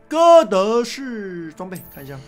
哥德式装备，看一下。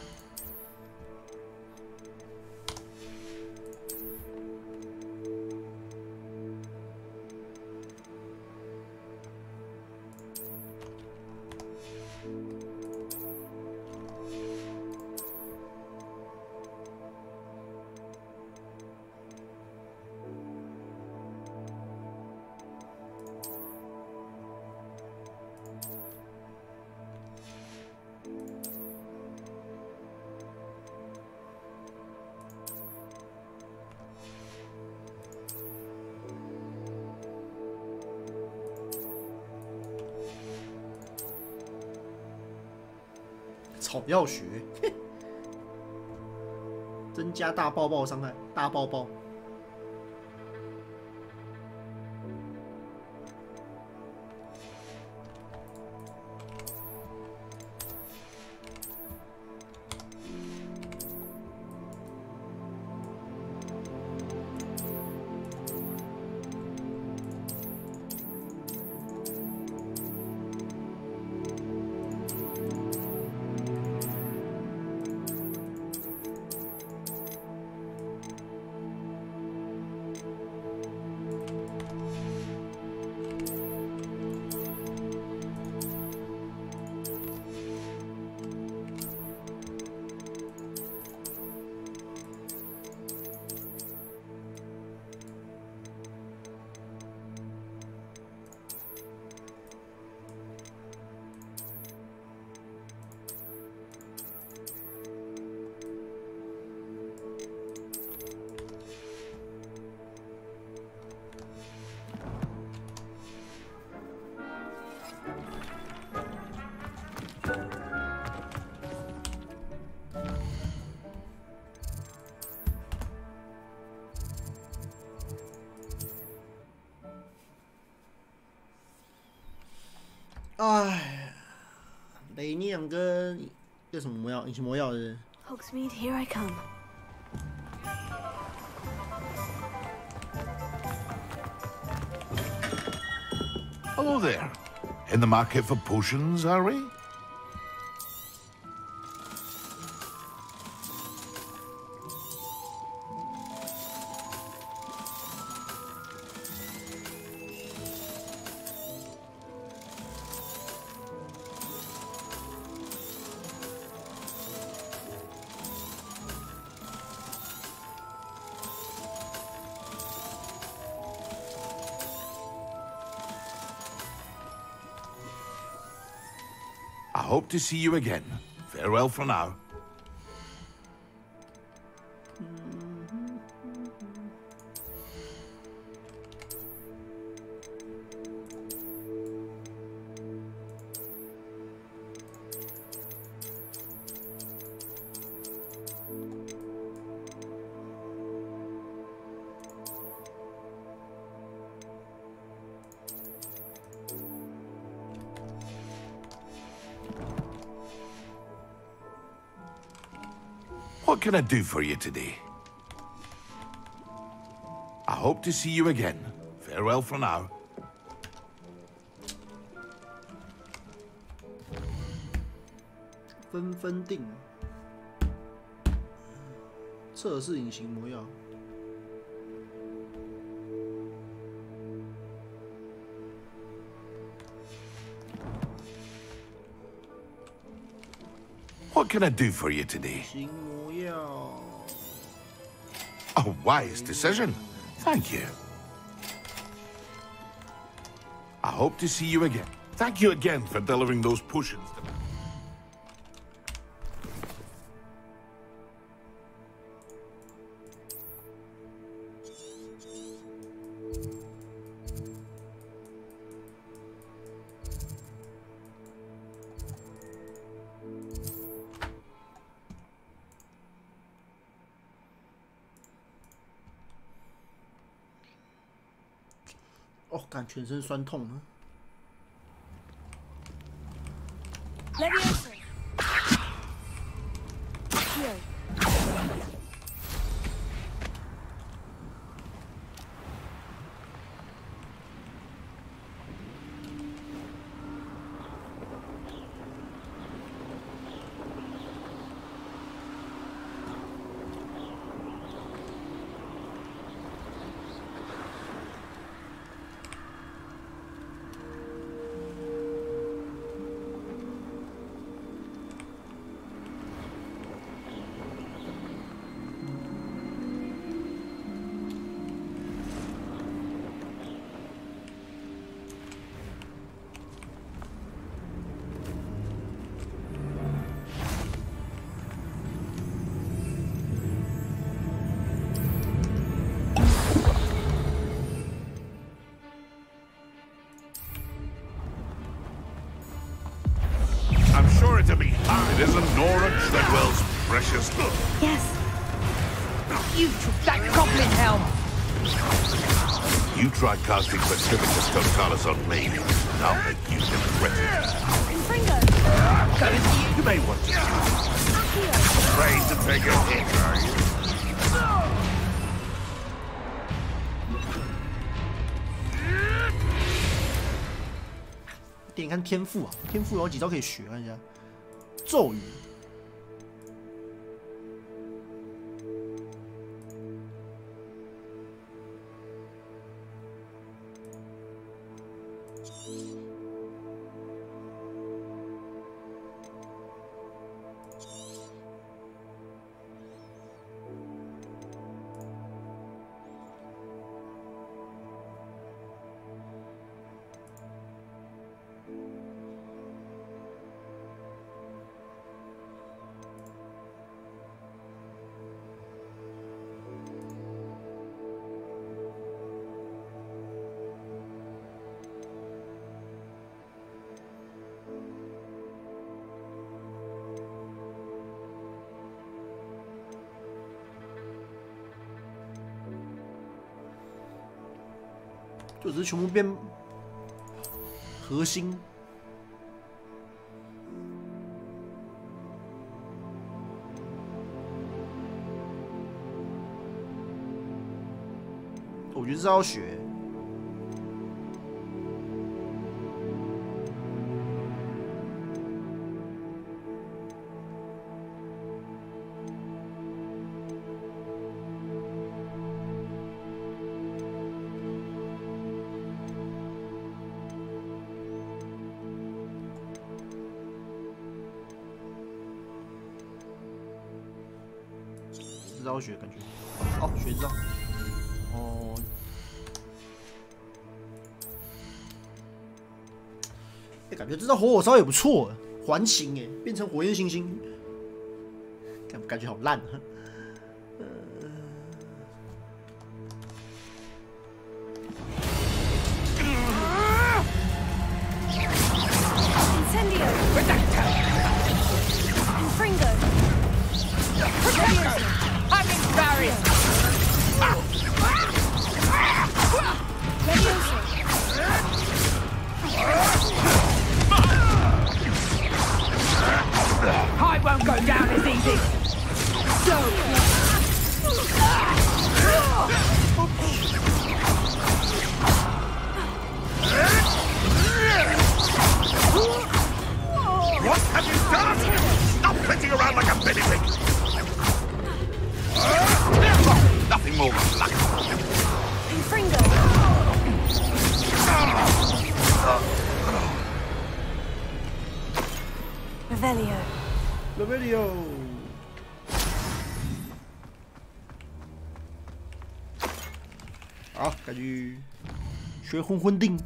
草药学，增加大爆爆伤害，大爆爆。哎，雷念跟这什么魔药？隐形魔药的。Hogsmeade, here I come. Hello there. In the market for potions, are we? I hope to see you again. Farewell for now. What can I do for you today? I hope to see you again. Farewell for now. 纷纷定，测试隐形魔药。What can I do for you today? 形魔药。A wise decision. Thank you. I hope to see you again. Thank you again for delivering those potions.哦，感全身酸痛啊！ Leviosa. Here. To be hard. It isn't Nora Treadwell's precious. Yes. You took that goblin helm. You tried casting Pacificus Totalis on me. I'll make you regret it. You may want to. Afraid to take a hit, are you? 点看天赋啊，天赋有几招可以学，看一下。咒语，就只是全部变核心。我觉得这要学。这招学感觉，哦，学这招，哦，感觉这招火烧也不错。环形哎，变成火焰猩猩，感觉好烂啊。Incendio! Infringo! Prepare! I'm in barrier! Levioso! I won't go down as easy! So What have you done? Stop flitting around like a billy pig! Nothing more than luck. Infringo! Revelio. Revelio. 好，赶紧学混混定。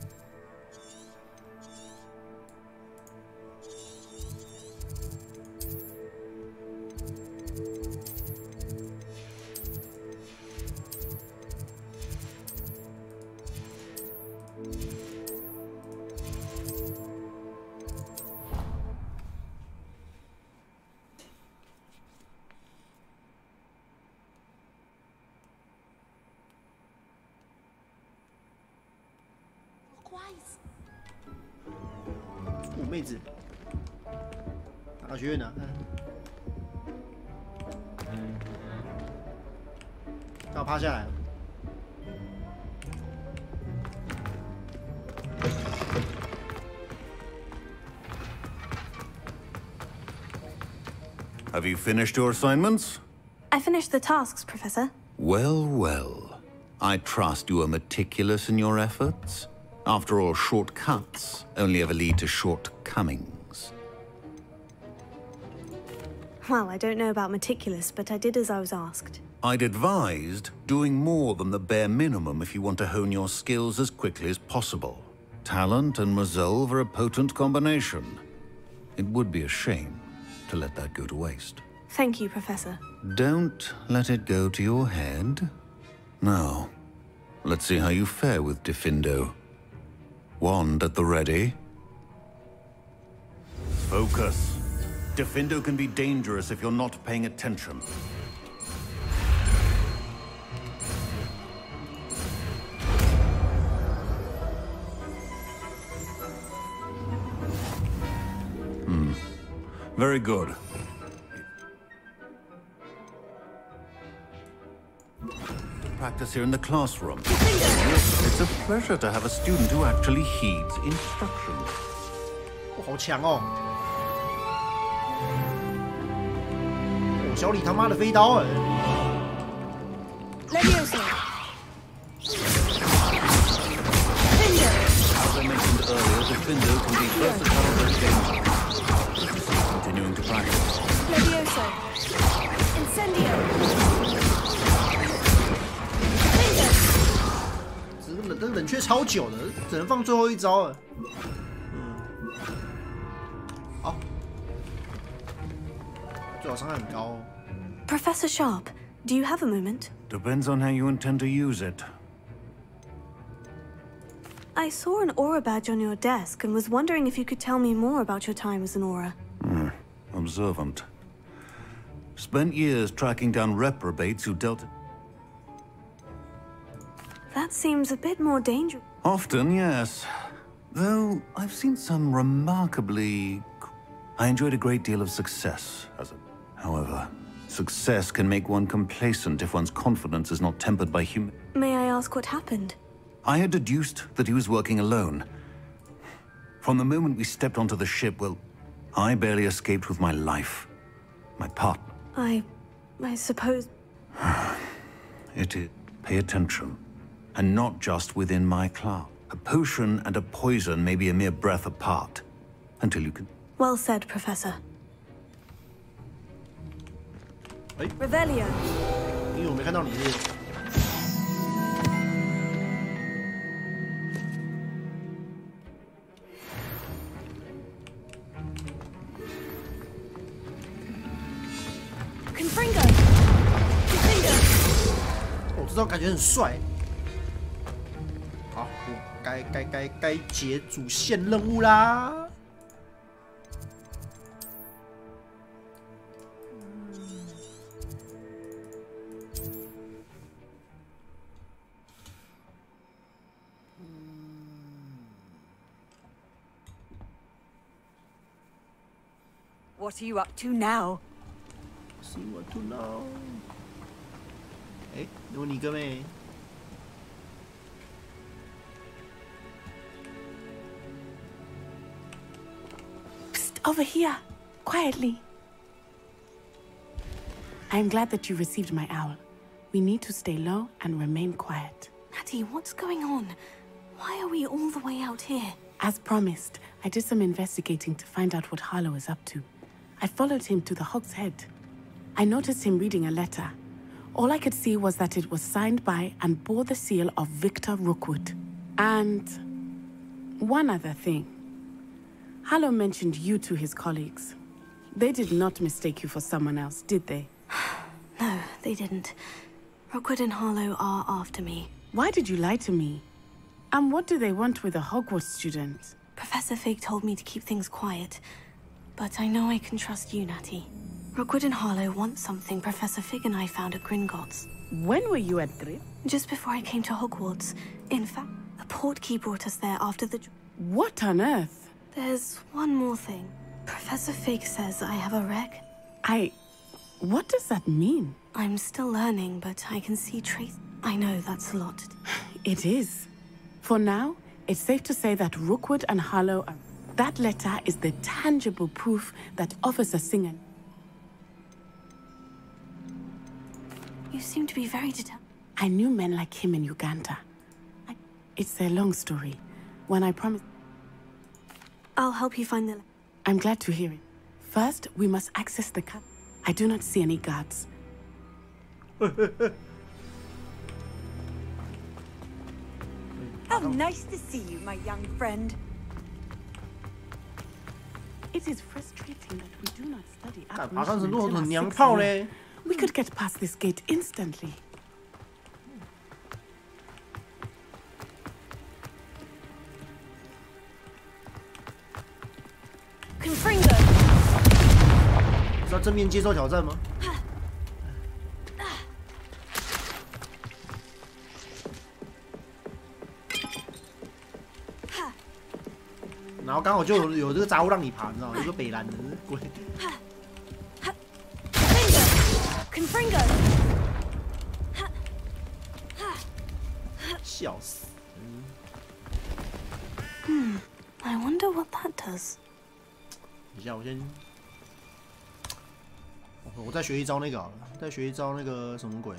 妹子，哪个学院的？让我趴下来。Have you finished your assignments? I finished the tasks, Professor. Well, well. I trust you are meticulous in your efforts. After all, shortcuts only ever lead to shortcomings. Well, I don't know about meticulous, but I did as I was asked. I'd advised doing more than the bare minimum if you want to hone your skills as quickly as possible. Talent and resolve are a potent combination. It would be a shame to let that go to waste. Thank you, Professor. Don't let it go to your head. Now, let's see how you fare with Diffindo. Wand at the ready. Focus. Diffindo can be dangerous if you're not paying attention. Very good. Practice here in the classroom. It's a pleasure to have a student who actually heeds instructions. 好强哦！我小李他妈的飞刀哎 Levioso. As I mentioned earlier, Diffindo can be versatile but dangerous. Continuing to practice. Levioso. Incendio. 这冷却超久的，只能放最后一招了。好，最好伤害很高哦。Professor Sharp, do you have a moment? Depends on how you intend to use it. I saw an aura badge on your desk and was wondering if you could tell me more about your time as an aura. Observant. Spent years tracking down reprobates who dealt... That seems a bit more dangerous. Often, yes. Though, I've seen some remarkably... I enjoyed a great deal of success as a... However, success can make one complacent if one's confidence is not tempered by human... May I ask what happened? I had deduced that he was working alone. From the moment we stepped onto the ship, well, I barely escaped with my life. My partner. I suppose... It is... Pay attention. And not just within my class. A potion and a poison may be a mere breath apart. Until you can... Well said, Professor. Revelio。Revelio. 因为我没看到你是。Confringo. Confringo. 我这招感觉很帅。好，我该解主线任务啦。What are you up to now? See what to know. 哎，有你哥妹。Psst, over here, quietly. I'm glad that you received my owl. We need to stay low and remain quiet. Natty, what's going on? Why are we all the way out here? As promised, I did some investigating to find out what Harlow is up to. I followed him to the Hog's Head. I noticed him reading a letter. All I could see was that it was signed by and bore the seal of Victor Rookwood. And one other thing. Harlow mentioned you to his colleagues. They did not mistake you for someone else, did they? No, they didn't. Rookwood and Harlow are after me. Why did you lie to me? And what do they want with a Hogwarts student? Professor Fig told me to keep things quiet. But I know I can trust you, Natty. Rookwood and Harlow want something Professor Fig and I found at Gringotts. When were you at Gringotts? Just before I came to Hogwarts. In fact, the portkey brought us there after the... What on earth? There's one more thing. Professor Fig says I have a wreck. What does that mean? I'm still learning, but I can see traces. I know that's a lot. It is. For now, it's safe to say that Rookwood and Harlow are... That letter is the tangible proof that Officer Singer... You seem to be very determined. I knew men like him in Uganda. It's a long story. When I promised... I'll help you find the... I'm glad to hear it. First, we must access the cut. I do not see any guards. How nice to see you, my young friend. It is frustrating that we do not study up. 爬上程度很娘炮嘞。 We could get past this gate instantly. Confringo. 是要正面接受挑战吗？然后刚好就有这个杂物让你爬，你知道吗？有个北蓝的鬼。Confringo. 笑死。I wonder what that does. 等一下，我先，我再学一招那个好了，再学一招那个什么鬼？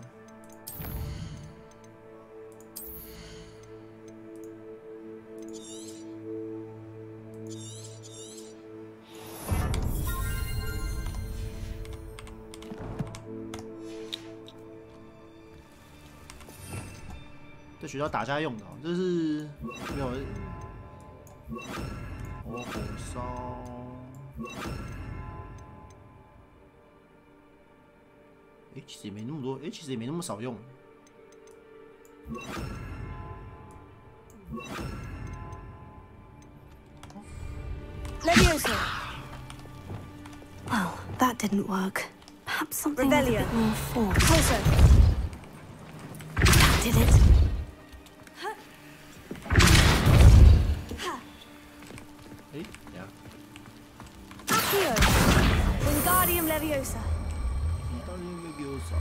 在学校打架用的，这是没有。火烧。其实也没那么多，其实也没那么少用。Leviosa. Well, that didn't work. Perhaps something with a bit more force. Closer. That did it. Accio. Wingardium Leviosa. Wingardium Leviosa.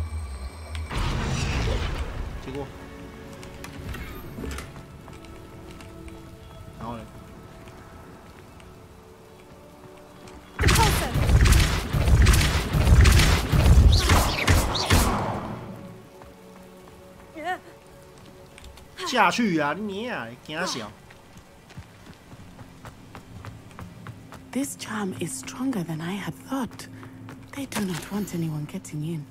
结果，然后呢？ 下去啊！你啊，惊小。 This charm is stronger than I had thought. They do not want anyone getting in.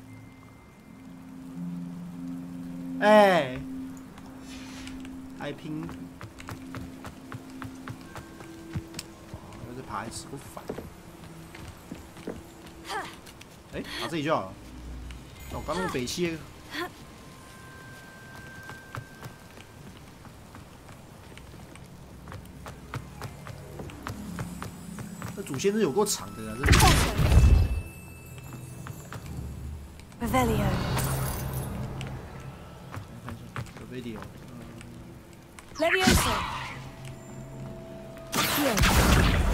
哎，还拼，又是爬一次，不烦。哎，打这里就好了。我刚用北西。这主线是有够长的啊！这。Revelio. Revelio. Leviosa. Here.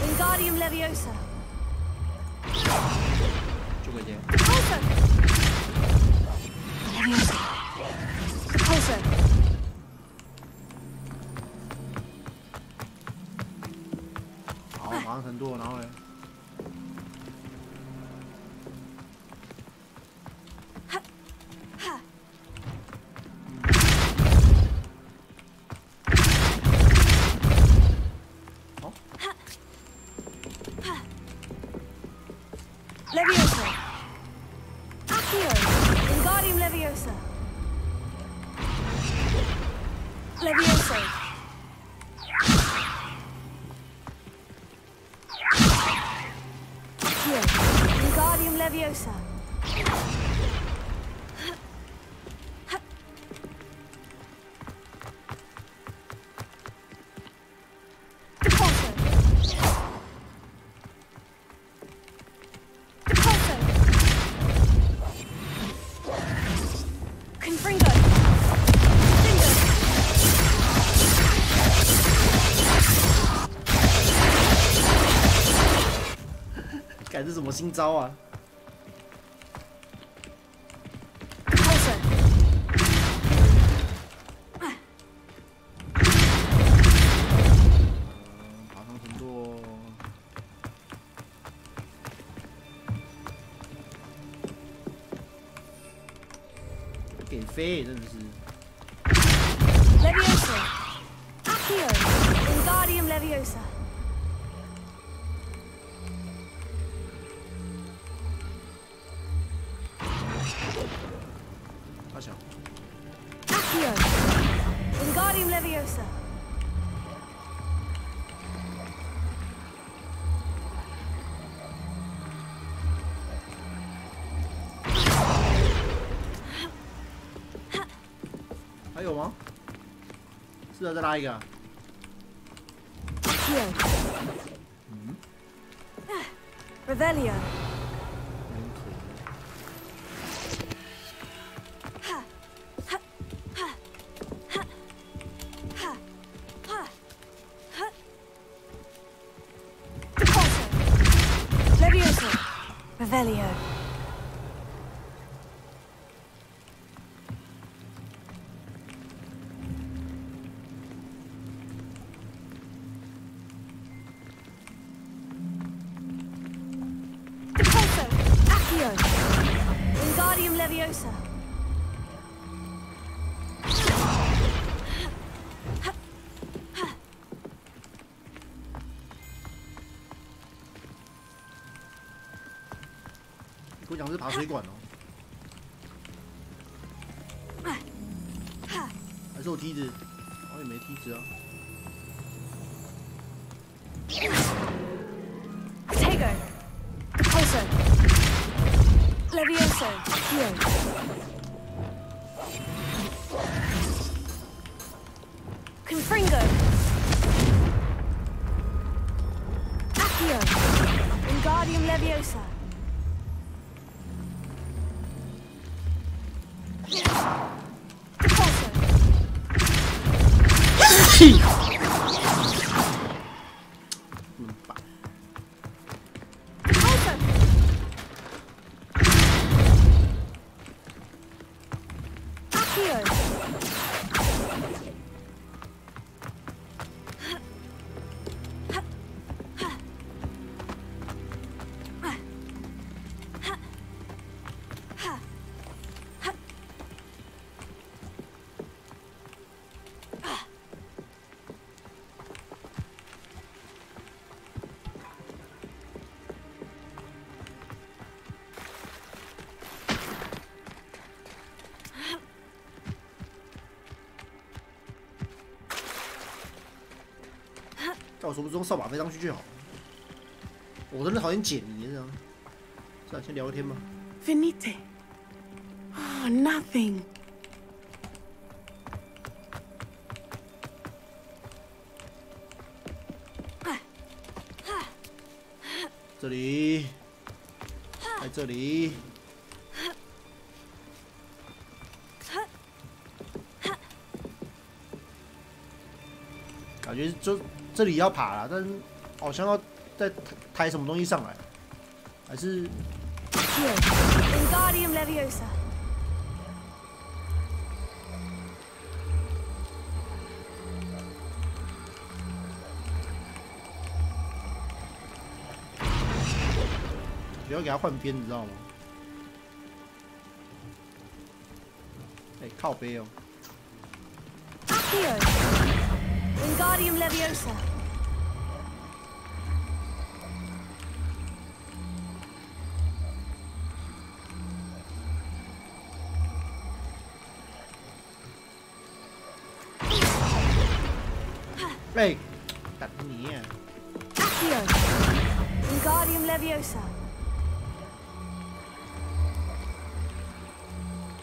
Wingardium Leviosa. 就这样。Repulsor. Leviosa. Repulsor. 好，马上程度，然后嘞。Leviosa. Accio. Wingardium Leviosa. Leviosa. Accio. Wingardium Leviosa.改是什么新招啊？爬上程度，给飞真的是。Leviosa. Accio. Wingardium Leviosa. 大小。Accio. Wingardium Leviosa. Accio. 还有吗？是啊，再拉一个、啊。Accio. Revelio. Revelio. Repulsor. Accio. Wingardium Leviosa.你跟我讲是爬水管哦，还是有梯子？好像也没梯子啊。Tego. Repulsor. Leviosa. Accio. Confringo. Accio. Wingardium Leviosa. Repulsor. Repulsor. Accio.叫我什么时候用扫把飞上去就好。我真的讨厌解谜这样。算了，先聊个天吧。Venite. Oh, nothing. 这里，在这里。感觉就这里要爬了，但是好像要再抬什么东西上来，还是？Wingardium Leviosa. 不要给他换边，你知道吗？哎，靠背哦。Accio. Wingardium Leviosa. Hey, 干你！Accio. Wingardium Leviosa.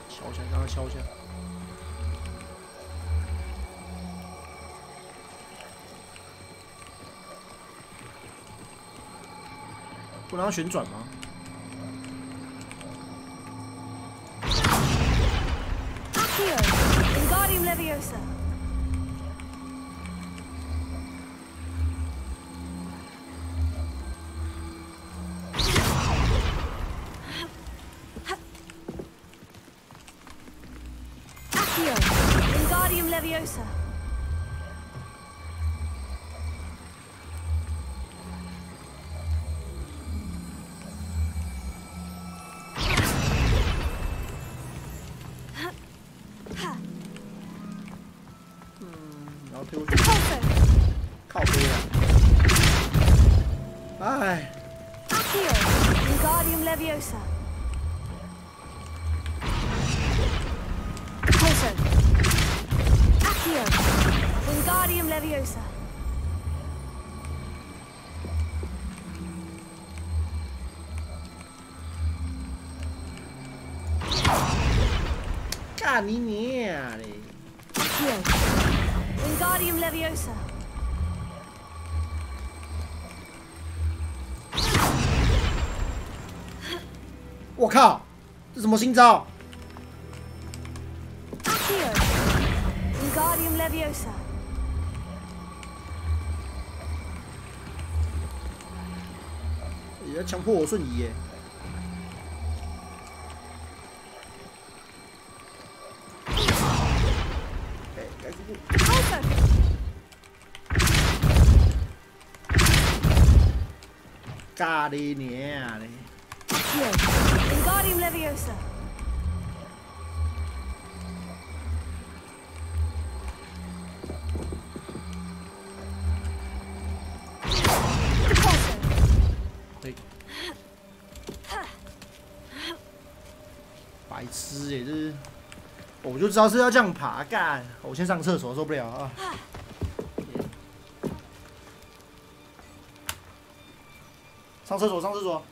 敲一下，让他敲一下。不能让它旋转吗？ Accio. Wingardium Leviosa. Accio. Wingardium Leviosa. Accio. Wingardium Leviosa. Repulso. Accio. Wingardium Leviosa. God, ni mierda. Accio. Wingardium Leviosa. 我靠，这什么新招 Accio. Wingardium Leviosa. 也要强迫我瞬移耶！咖喱娘嘞！ Accio. Wingardium Leviosa. Repulso. 对，白痴耶，这是，我就知道是要这样爬，干！我先上厕所，受不了啊！上厕所，上厕所。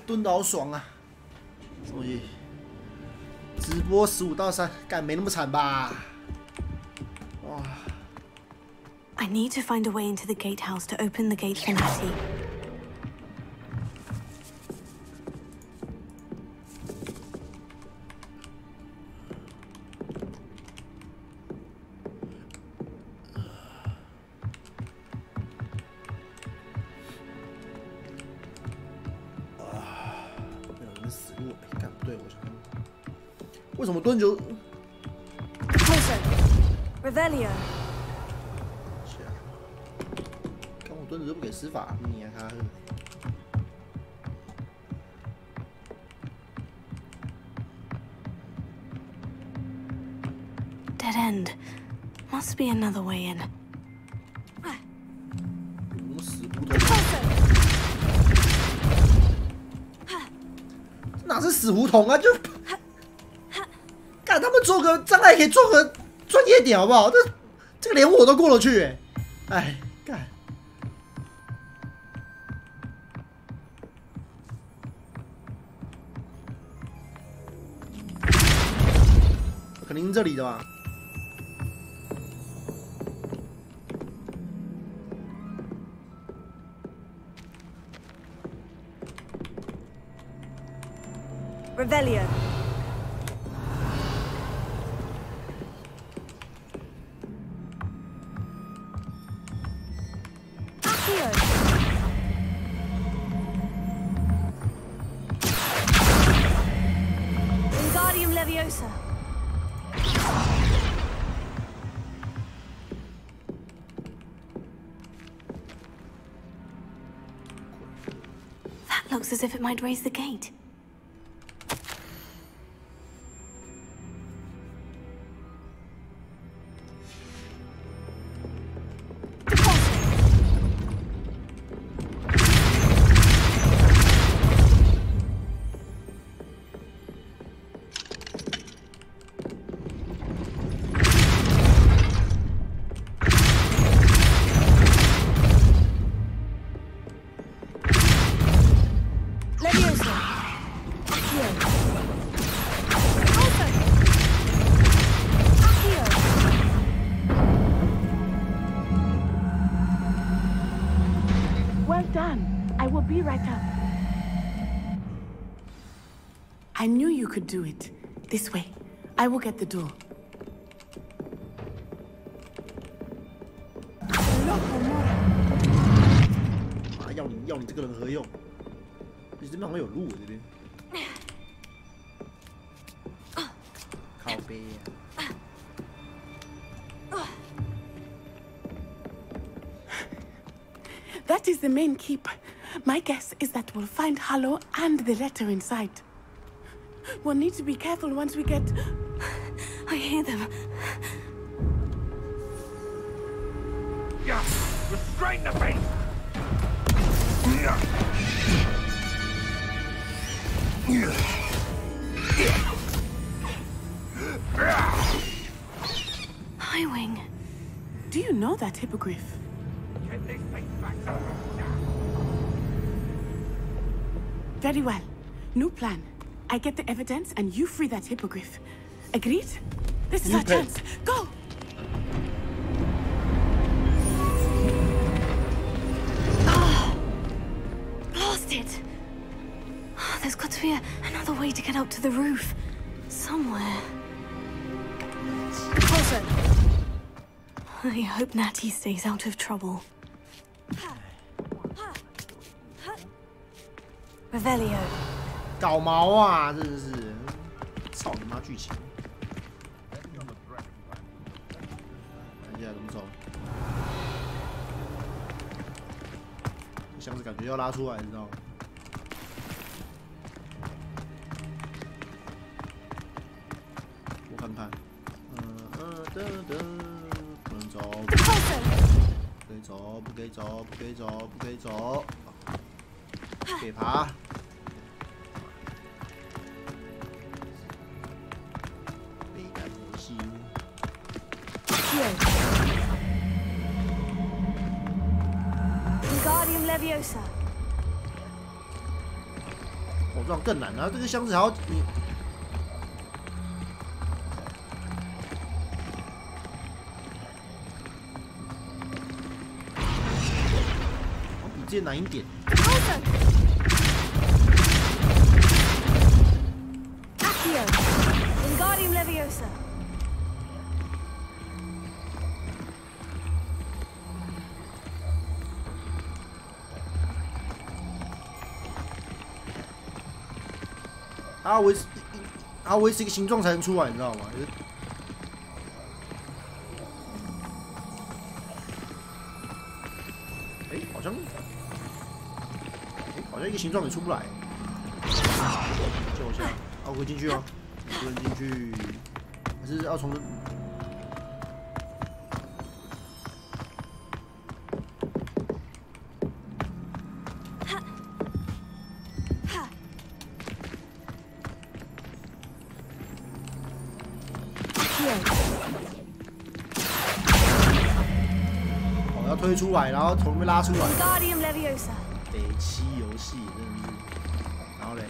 蹲的好爽啊！什么东西？直播15到3，干没那么惨吧？哇！ I need to find a way into the gatehouse to open the gate for Natty. Ah, 死路，干不对，我想看，为什么蹲就 Closer. Revelio. 看我蹲着就不给施法，你啊他。 Dead end. Must be another way in. 死胡同。哪是死胡同啊？就干他们做个障碍，可以做个专业点好不好？这个连我都过得去哎，哎干。肯定是这里的吧？ Revelio. Accio. Wingardium Leviosa. That looks as if it might raise the gate. I knew you could do it. This way. I will get the door. 啊，要你这个人何用？你这边好像有路这边。靠背呀。 That is the main keep. My guess is that we'll find Harlow and the letter inside. We'll need to be careful once we get... I hear them. Yeah, restrain the beast! Highwing. Do you know that hippogriff? Very well. New plan. I get the evidence and you free that hippogriff. Agreed? This is our chance. Go! Oh, blasted! Oh, there's got to be another way to get up to the roof. Somewhere. Closer. I hope Natty stays out of trouble. Revelio. 搞毛啊！真的是，操你妈剧情！看一下怎么走。箱子感觉要拉出来，你知道吗？我看看，不能走，不可以走，不可以走，不可以走，不可以走，可以爬。 Wingardium Leviosa. 哦，这样更难啊！这个箱子还要你。比之前难一点。Accio, Wingardium Leviosa. 它维持一个形状才能出来，你知道吗？好像一个形状也出不来。救我一下，我可以进去哦，不能进去，还是要从。推出来，然后从里面拉出来。北七游戏真的是，然后嘞，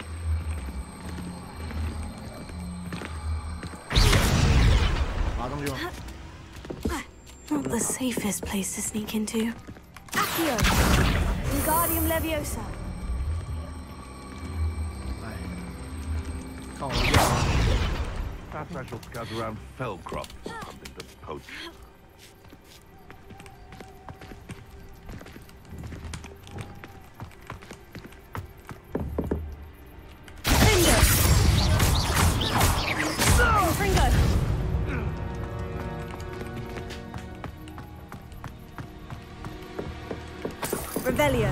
爬上去吗 Not the safest place to sneak into. Accio, Wingardium Leviosa. 哎，看我掉。Perhaps I shall scout around Fellcroft for something to poach. Revelio.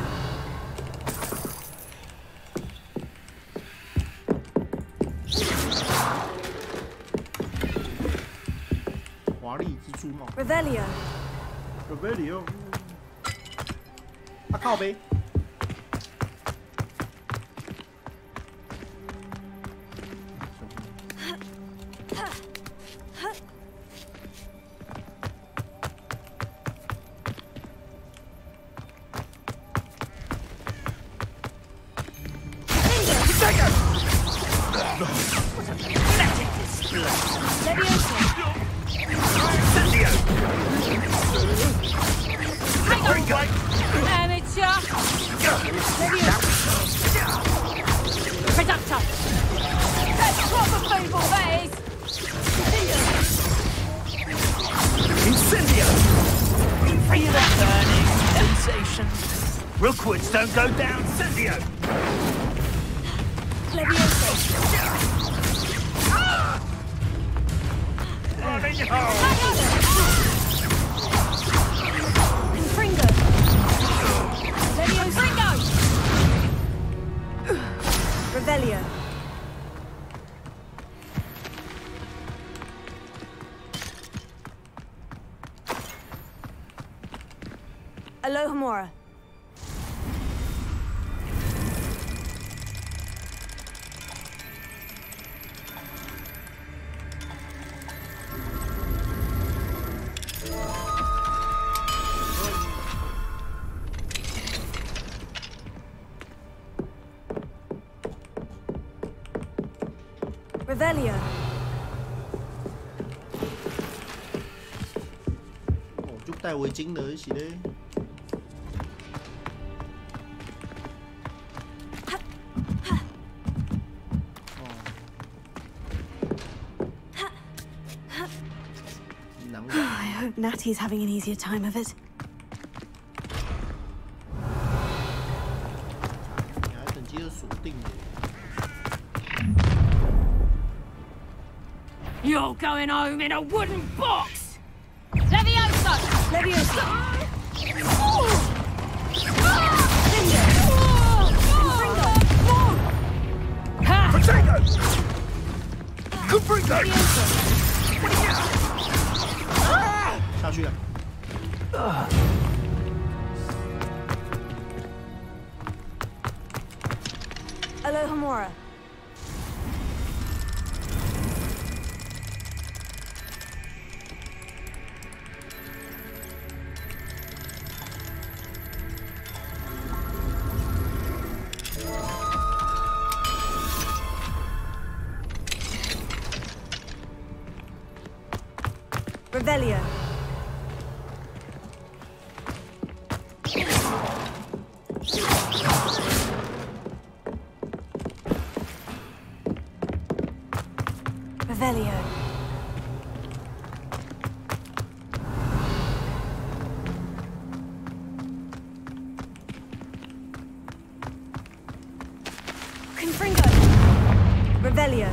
华丽蜘蛛帽。Revelio. Revelio。啊靠呗。Rookwoods don't go down, Cindio! Leviosa. Running home! Confringo. Leviosa. Revelio. Alohomora. Revelio. 哦，就戴围巾的一起嘞。I hope Natty's having an easier time of it. 你还等级的锁定的。 You're going home in a wooden box! Leviosa! Leviosa. Potato! Confringo! 下去了。Alohomora. Revelio. Revelio. Confringo. Revelio.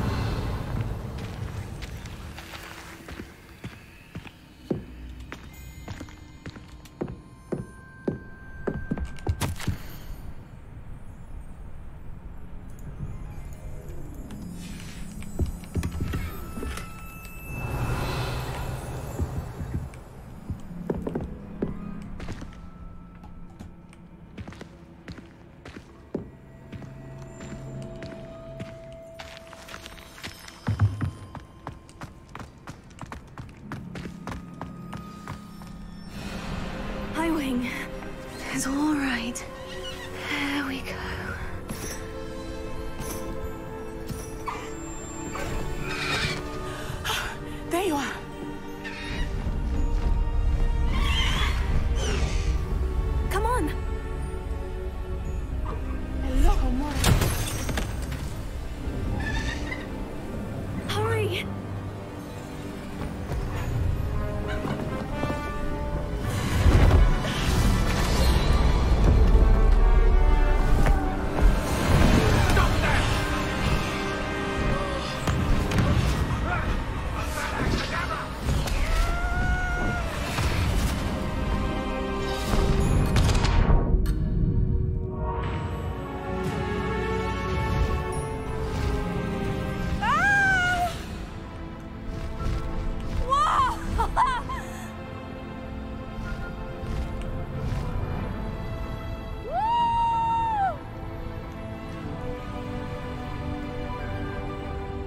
Highwing. It's all right. There we go. There you are. Come on. Hello, Homora. Hurry.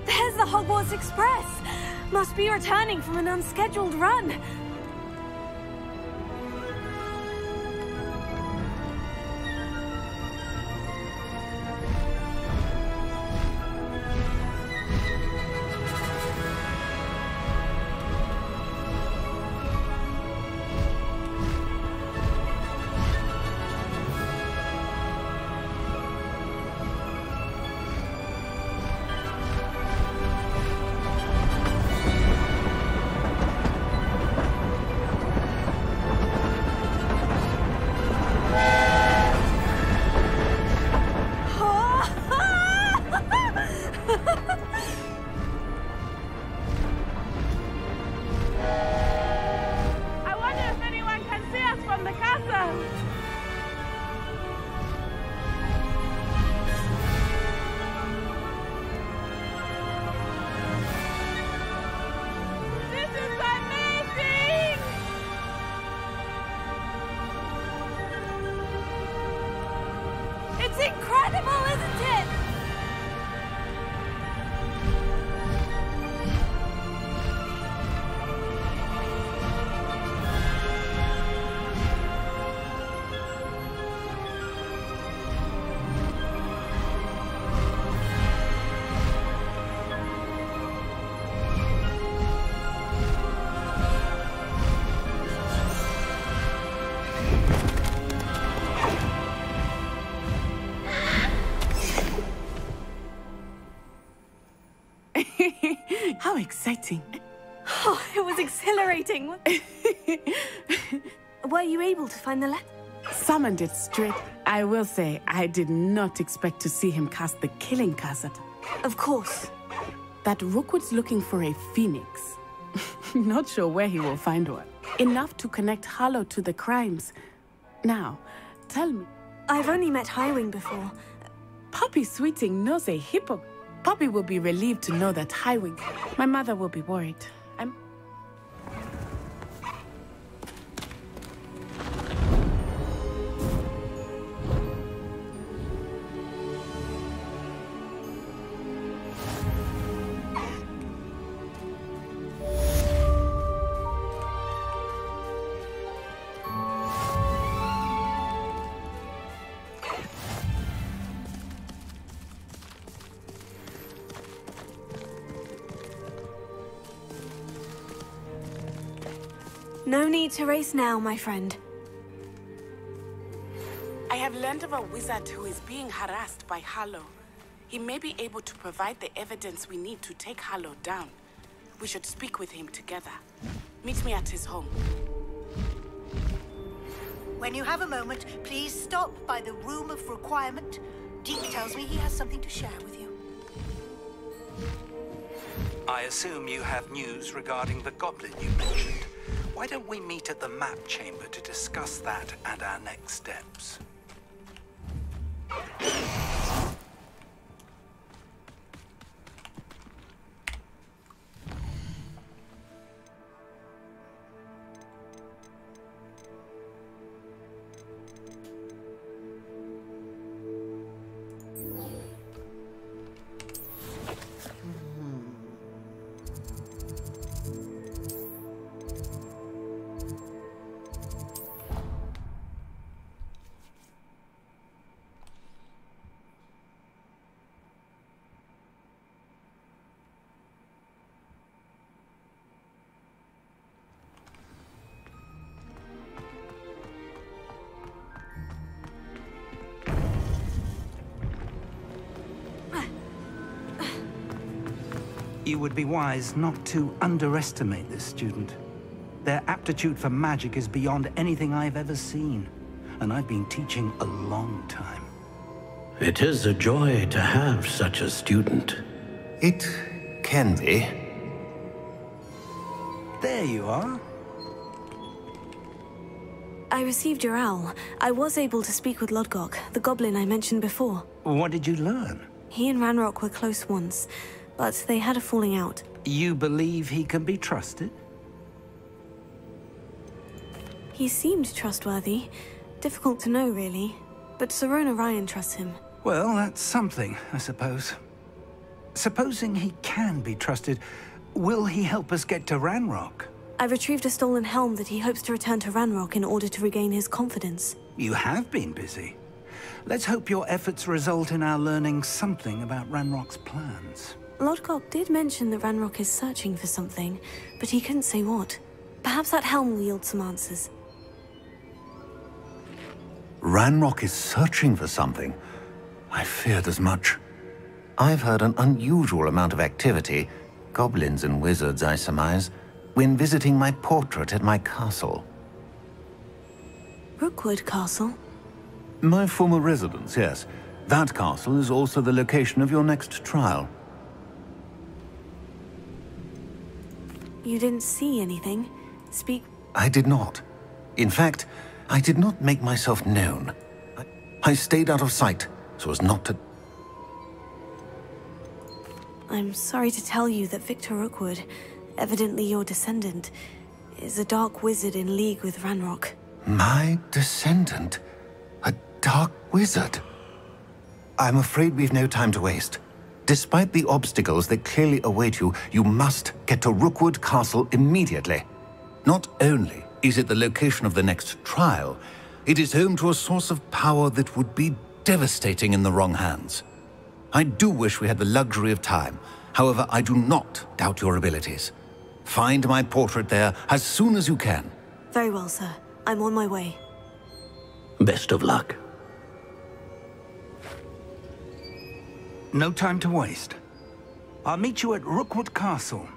There's the Hogwarts Express! Must be returning from an unscheduled run. I wonder if anyone can see us from the castle. This is amazing! It's incredible, isn't it? How exciting. Oh, it was exhilarating. Were you able to find the letter? Summoned it straight. I will say, I did not expect to see him cast the killing curse at her. Of course. That Rookwood's looking for a phoenix. Not sure where he will find one. Enough to connect Harlow to the crimes. Now, tell me. I've only met Highwing before. Poppy Sweeting knows a hippo. Poppy will be relieved to know that Highwing. My mother will be worried. No need to race now, my friend. I have learned of a wizard who is being harassed by Harlow. He may be able to provide the evidence we need to take Harlow down. We should speak with him together. Meet me at his home. When you have a moment, please stop by the Room of Requirement. Deke tells me he has something to share with you. I assume you have news regarding the goblin you mentioned. Why don't we meet at the map chamber to discuss that and our next steps? You would be wise not to underestimate this student. Their aptitude for magic is beyond anything I've ever seen, and I've been teaching a long time. It is a joy to have such a student. It can be. There you are. I received your owl. I was able to speak with Lodgok, the goblin I mentioned before. What did you learn? He and Ranrock were close once, but they had a falling out. You believe he can be trusted? He seemed trustworthy. Difficult to know, really. But Sirona Ryan trusts him. Well, that's something, I suppose. Supposing he can be trusted, will he help us get to Ranrock? I retrieved a stolen helm that he hopes to return to Ranrock in order to regain his confidence. You have been busy. Let's hope your efforts result in our learning something about Ranrock's plans. Lodgok did mention that Ranrock is searching for something, but he couldn't say what. Perhaps that helm will yield some answers. Ranrock is searching for something. I feared as much. I've heard an unusual amount of activity, goblins and wizards, I surmise, when visiting my portrait at my castle. Rookwood Castle? My former residence, yes. That castle is also the location of your next trial. You didn't see anything? Speak... I did not. In fact, I did not make myself known. I stayed out of sight, so as not to... I'm sorry to tell you that Victor Rookwood, evidently your descendant, is a dark wizard in league with Ranrock. My descendant? A dark wizard? I'm afraid we've no time to waste. Despite the obstacles that clearly await you, you must get to Rookwood Castle immediately. Not only is it the location of the next trial, it is home to a source of power that would be devastating in the wrong hands. I do wish we had the luxury of time. However, I do not doubt your abilities. Find my portrait there as soon as you can. Very well, sir. I'm on my way. Best of luck. No time to waste. I'll meet you at Rookwood Castle.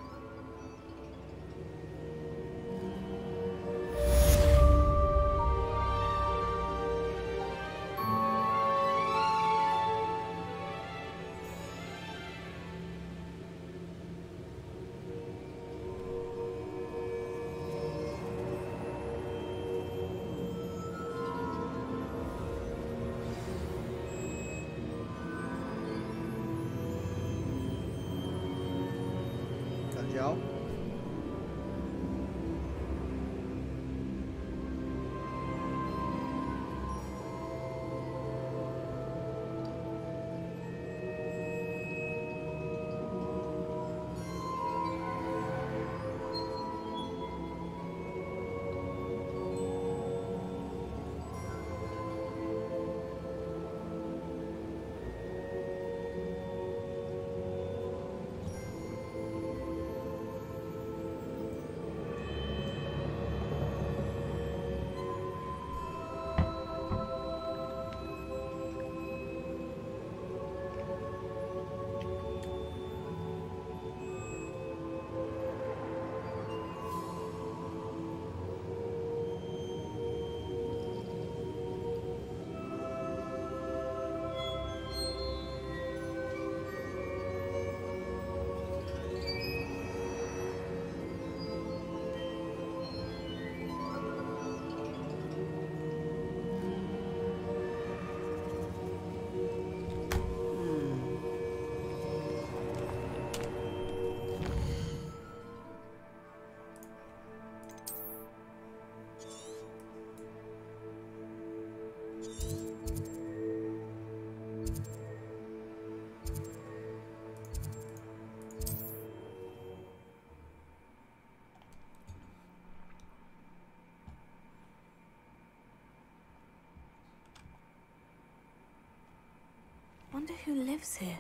wonder who lives here.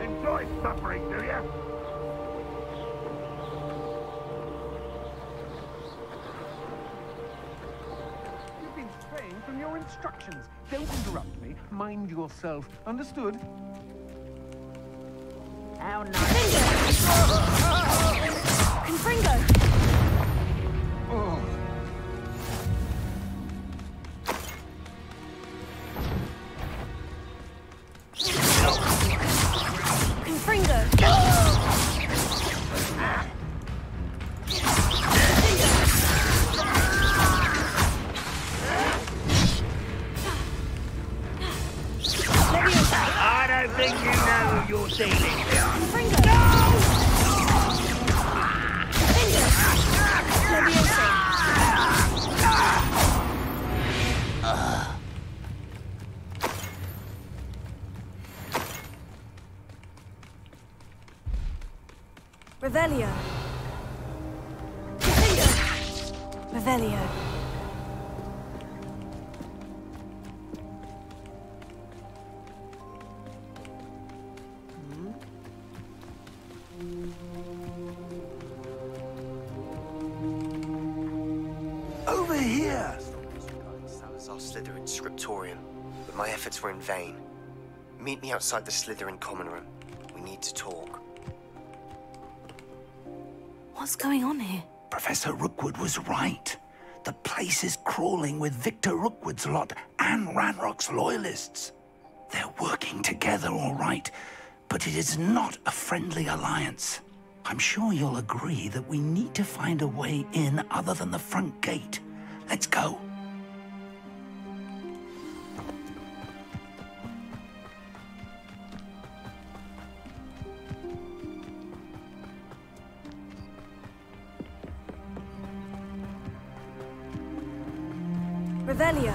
Enjoy suffering, do you? You've been straying from your instructions. Don't interrupt me. Mind yourself. Understood? How nice. Confringo! Oh. I don't think you know who you're dealing with. Revelio. Revelio. Over here! Salazar Slytherin scriptorium, but my efforts were in vain. Meet me outside the Slytherin common room. We need to talk. What's going on here? Professor Rookwood was right. The place is crawling with Victor Rookwood's lot and Ranrock's loyalists. They're working together, all right, but it is not a friendly alliance. I'm sure you'll agree that we need to find a way in other than the front gate. Let's go. Revelio.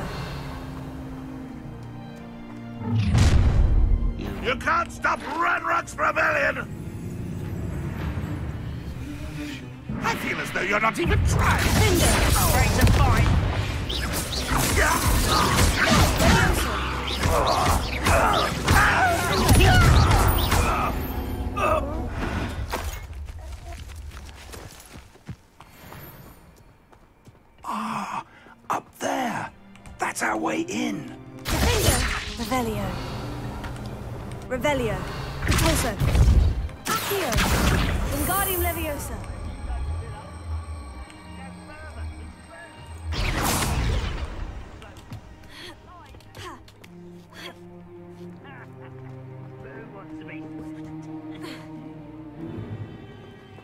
You can't stop Ranrock's rebellion! I feel as though you're not even trying! Break the fight! Ah, up there. That's our way in. Revelio. Revelio. Repulso. Accio. Wingardium Leviosa.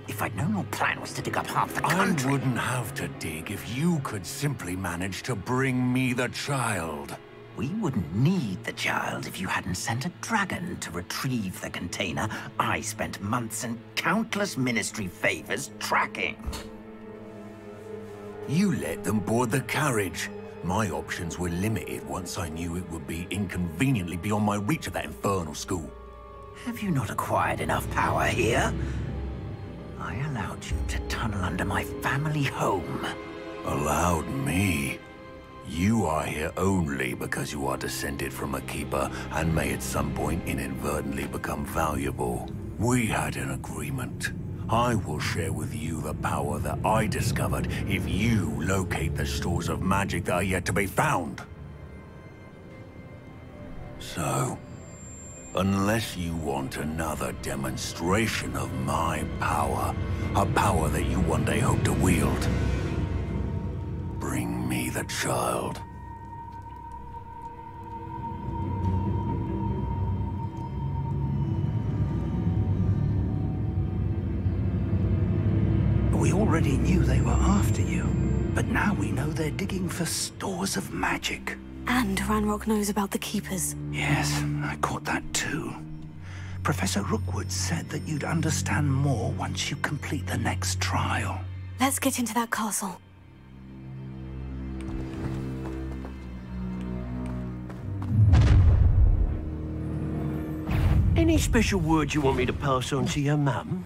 If I'd known your plan was to dig up half the country... I wouldn't have to dig if you could simply manage to bring me the child. We wouldn't need the child if you hadn't sent a dragon to retrieve the container I spent months and countless ministry favors tracking. You let them board the carriage. My options were limited once I knew it would be inconveniently beyond my reach at that infernal school. Have you not acquired enough power here? I allowed you to tunnel under my family home. Allowed me? You are here only because you are descended from a keeper and may at some point inadvertently become valuable. We had an agreement. I will share with you the power that I discovered if you locate the stores of magic that are yet to be found. So, unless you want another demonstration of my power, a power that you one day hope to wield, bring me the child. We already knew they were after you, but now we know they're digging for stores of magic. And Ranrock knows about the Keepers. Yes, I caught that too. Professor Rookwood said that you'd understand more once you complete the next trial. Let's get into that castle. Any special words you want me to pass on to your mum?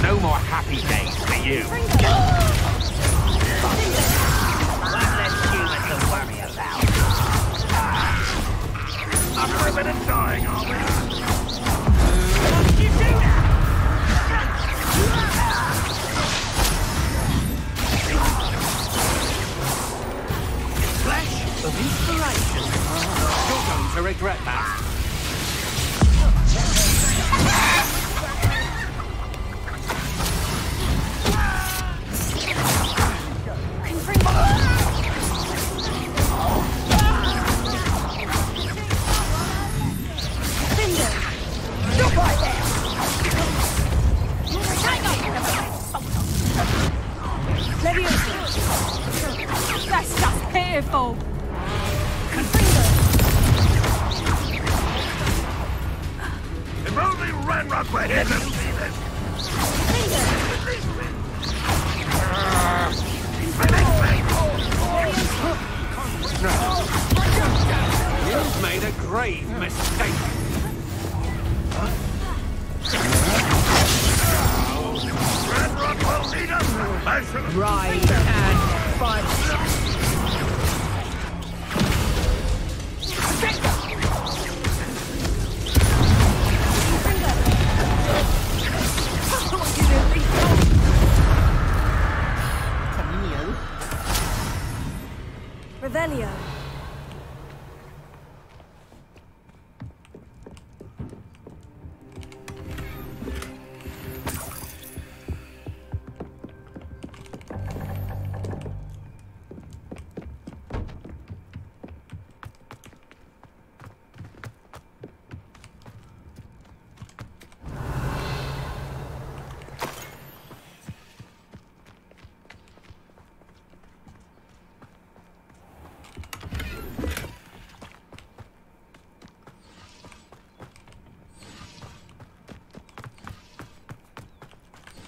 No more happy days for you. One less human to worry about. I'm living and dying, aren't we? What did you do now? Flash of inspiration. You're going to regret that. Stop right there! Leviosa! That's just pitiful! If only Ranrock were here to see this! You've made a grave mistake. Ranrock will need us! I shall Ride and fight! Revelio.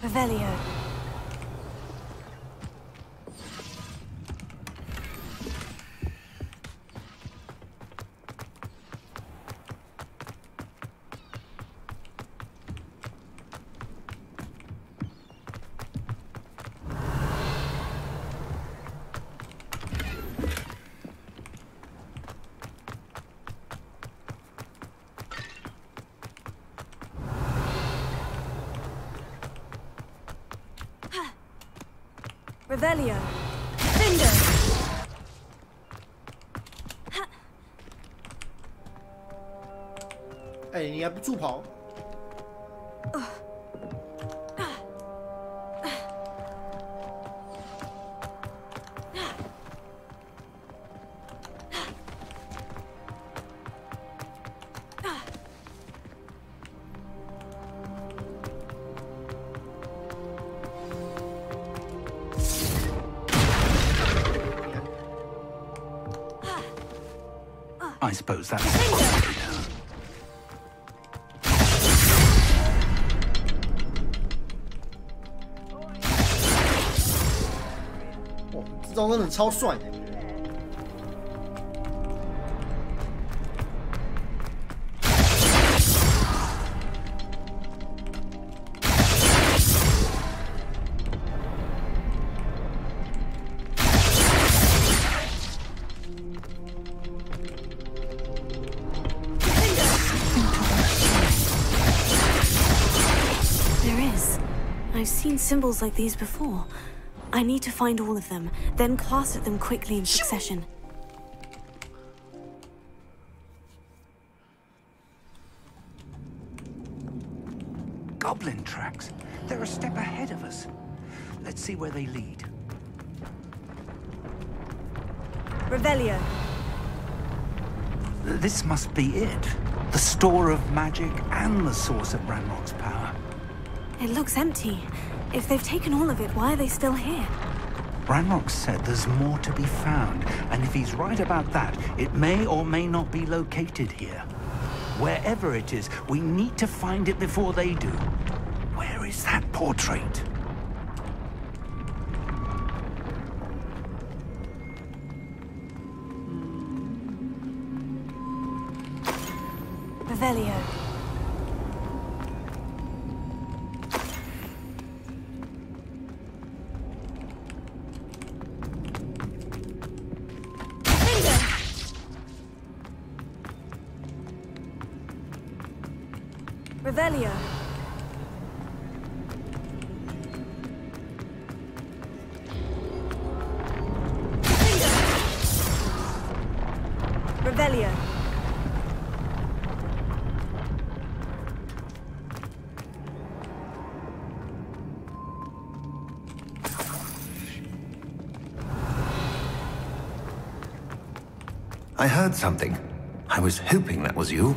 Revelio. Revelio. Finger.哎，你还不助跑？ I suppose that's... 哇，这招真的超帅的。 I've seen symbols like these before. I need to find all of them, then class at them quickly in succession. Goblin tracks. They're a step ahead of us. Let's see where they lead. Revelio. This must be it. The store of magic and the source of Ranrock's power. It looks empty. If they've taken all of it, why are they still here? Ranrock said there's more to be found, and if he's right about that, it may or may not be located here. Wherever it is, we need to find it before they do. Where is that portrait? Revelio. Revelio. Revelio. I heard something. I was hoping that was you.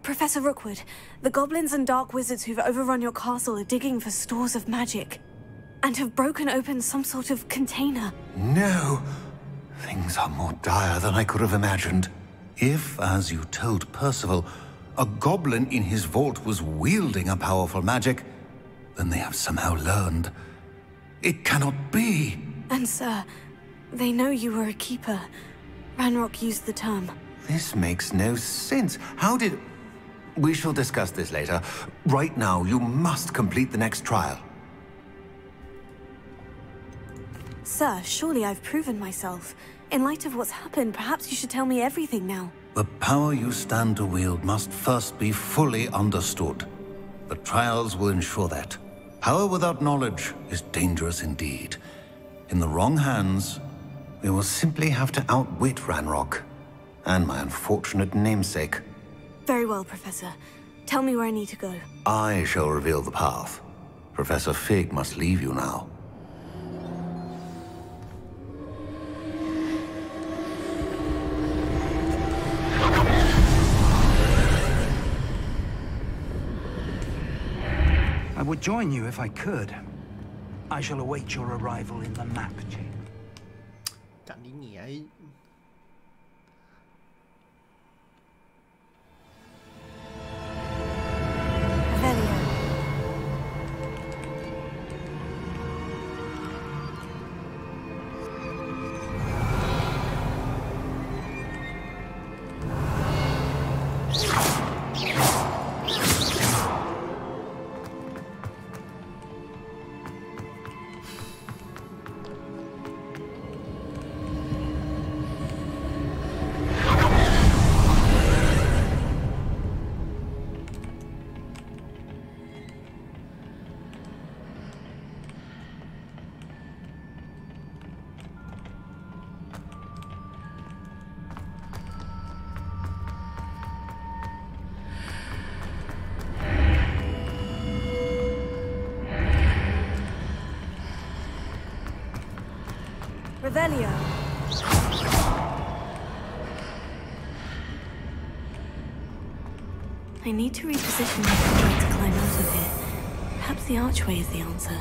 Professor Rookwood, the goblins and dark wizards who've overrun your castle are digging for stores of magic, and have broken open some sort of container. No! Things are more dire than I could have imagined. If, as you told Percival, a goblin in his vault was wielding a powerful magic, then they have somehow learned. It cannot be! And sir, they know you were a keeper. Ranrock used the term. This makes no sense. How did... We shall discuss this later. Right now, you must complete the next trial. Sir, surely I've proven myself. In light of what's happened, perhaps you should tell me everything now. The power you stand to wield must first be fully understood. The trials will ensure that. Power without knowledge is dangerous indeed. In the wrong hands, we will simply have to outwit Ranrock and my unfortunate namesake. Very well, Professor. Tell me where I need to go. I shall reveal the path. Professor Fig must leave you now. I would join you if I could. I shall await your arrival in the map chamber. Revelio. I need to reposition my foot to climb out of here. Perhaps the archway is the answer.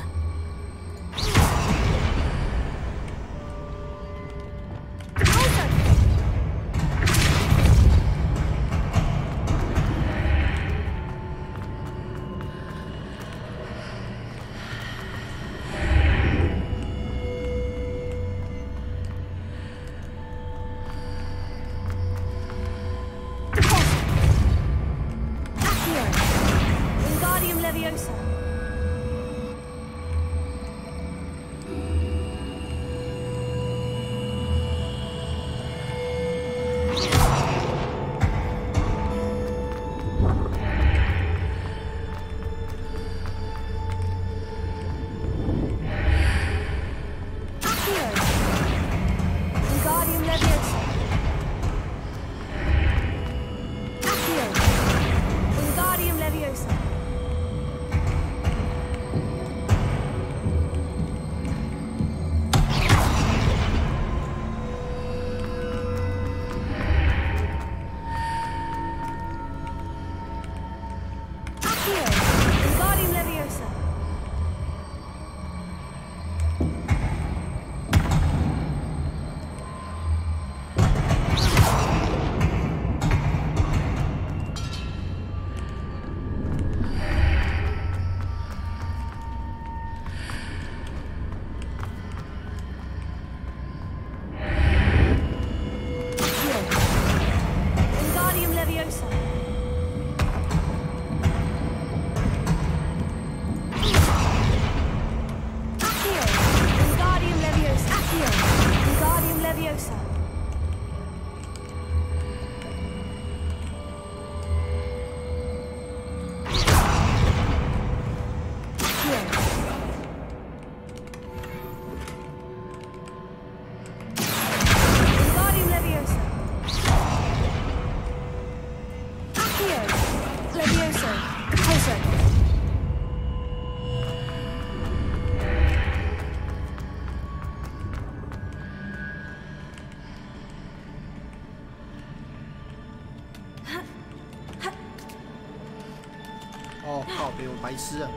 没有白痴啊！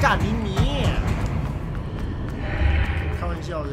干你你！开玩笑的。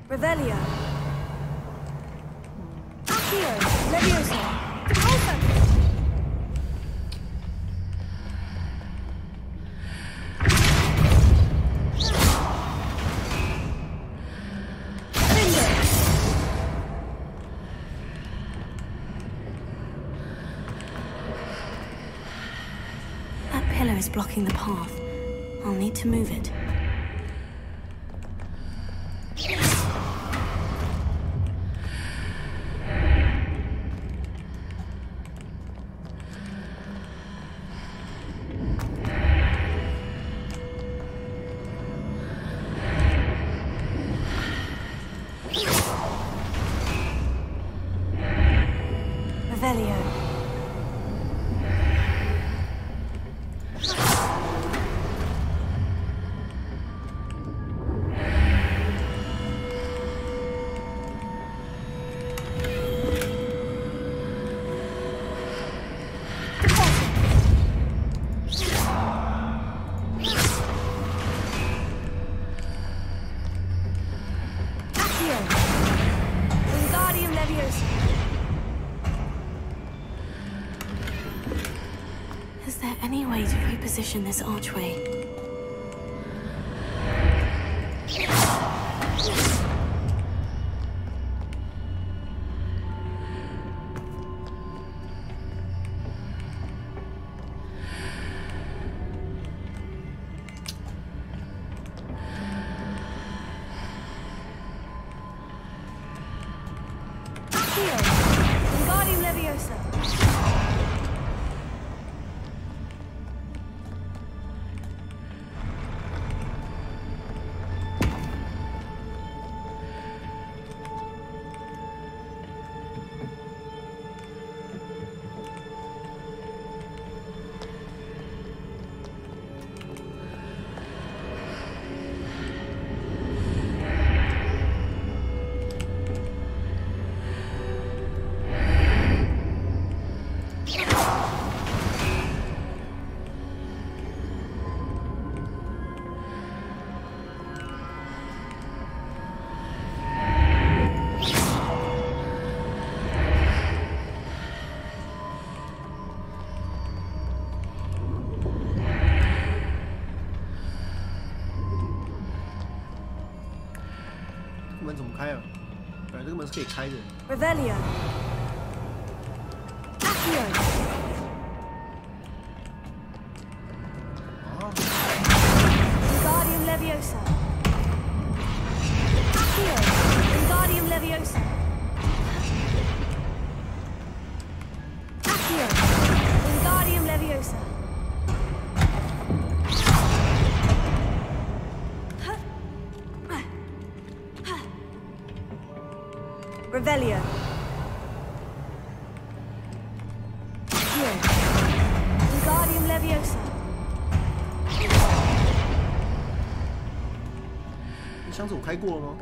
Revelio. Accio. Leviosa. Open. That pillar is blocking the path. I'll need to move it. Is there any way to reposition this archway? Revelio. Accio. Revelio. Here. Wingardium Leviosa. 这箱子我开过了吗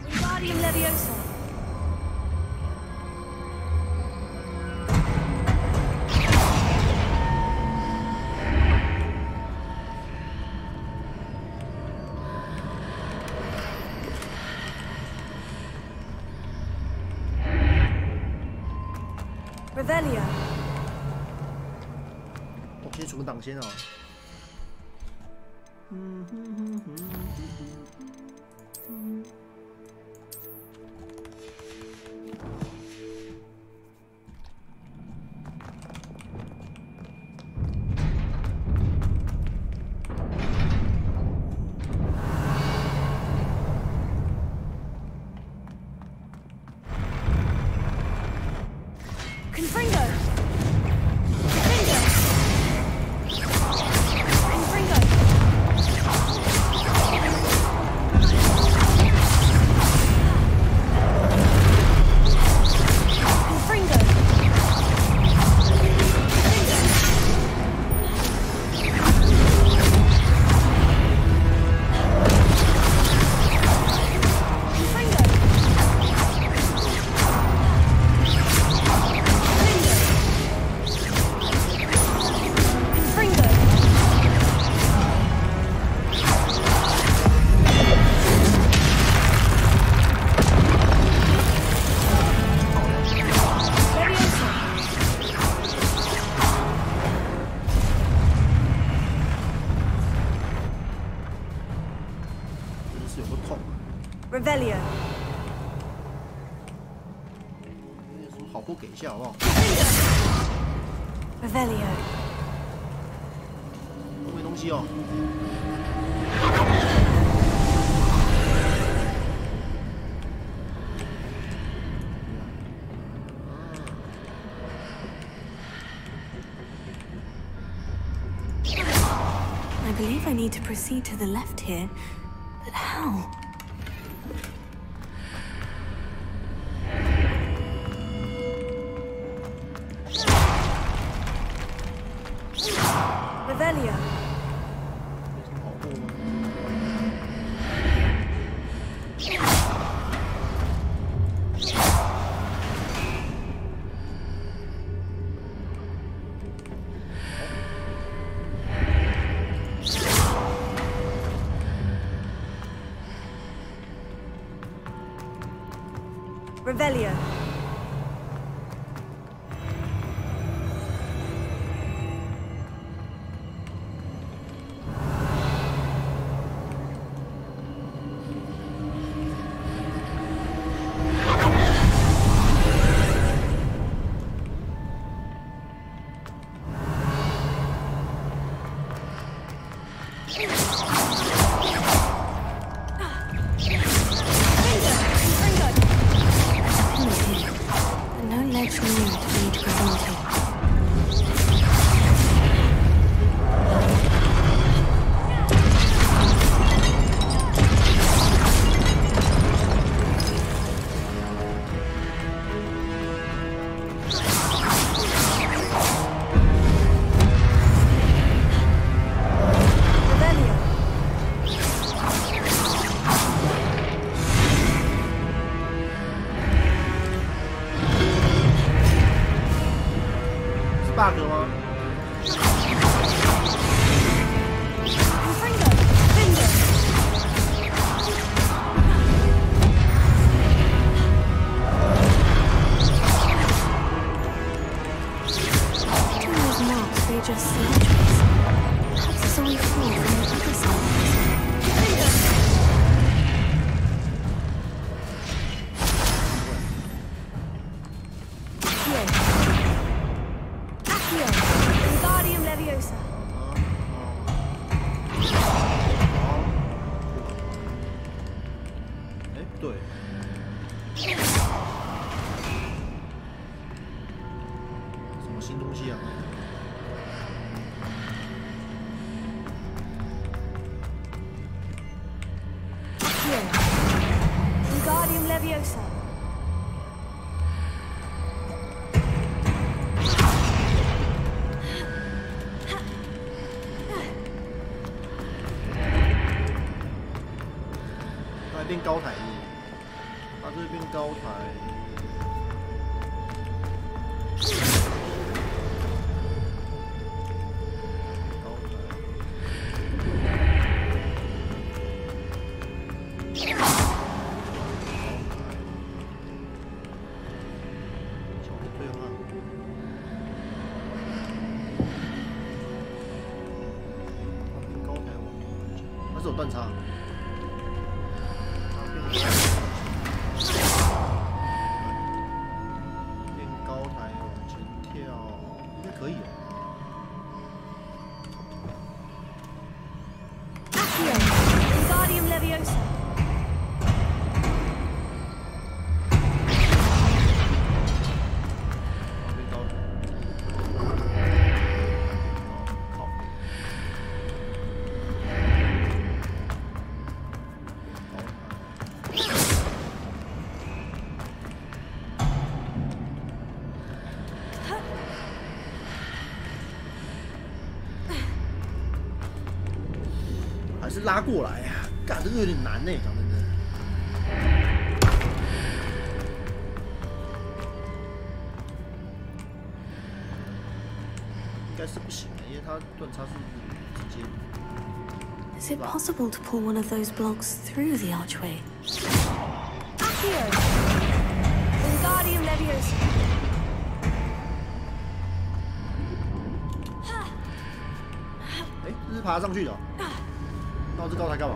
？Wingardium Leviosa. Revelio. 我先存个档先啊。Confringo. Confringo. Confringo. Confringo. Revelio. 有什么好货给一下好不好？ Revelio. 都没东西哦。I believe I need to proceed to the left here, but how? Revelio. Revelio. No ledge moved to be presented. bug 吗？ Revelio. just the archways. Perhaps there's a way forward from the other side. Accio! Wingardium Leviosa! 哎，对。什么新东西啊？ Wingardium Leviosa.它变高台路，它这边高台。 它是有断差。变高台往前跳，应该可以哦。 Accio! Wingardium Leviosa.还是拉过来呀、啊，干这个有点难呢，讲真的。应该是不行的，因为它断差是直接。Is it possible to pull one of those blocks through the archway? Accio! Wingardium Leviosa. 哎，这是爬上去的、哦。 那我这高台干嘛？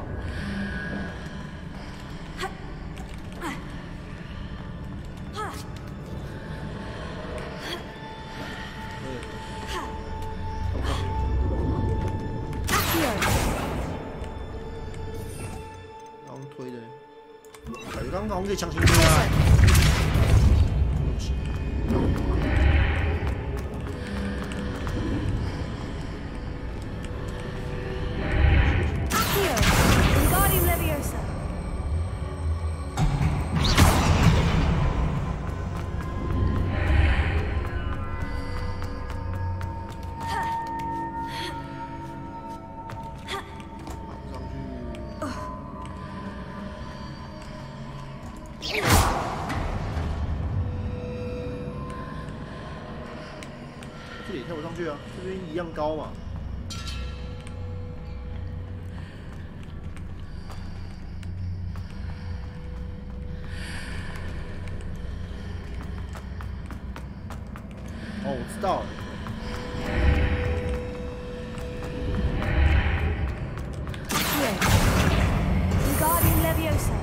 刚推的，感觉刚刚可以强行推啊。不行。 Wingardium Leviosa. 这里也跳不上去啊，这边一样高嘛。 哦，我知道了。Wingardium Leviosa.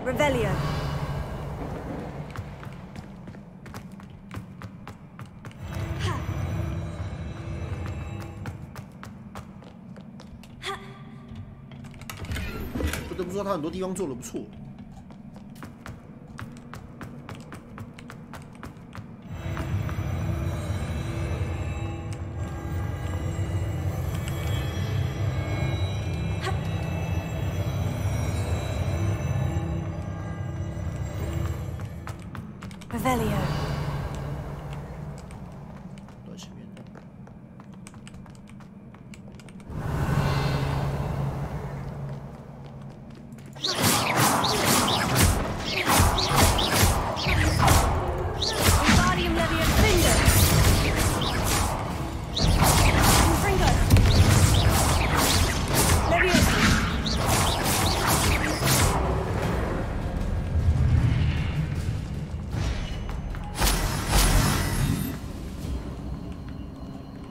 Revelio.不得不说，他很多地方做的不错。Revelio. 到前面的。Wingardium Leviosa. Confringo. Leviosa.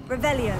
Revelio.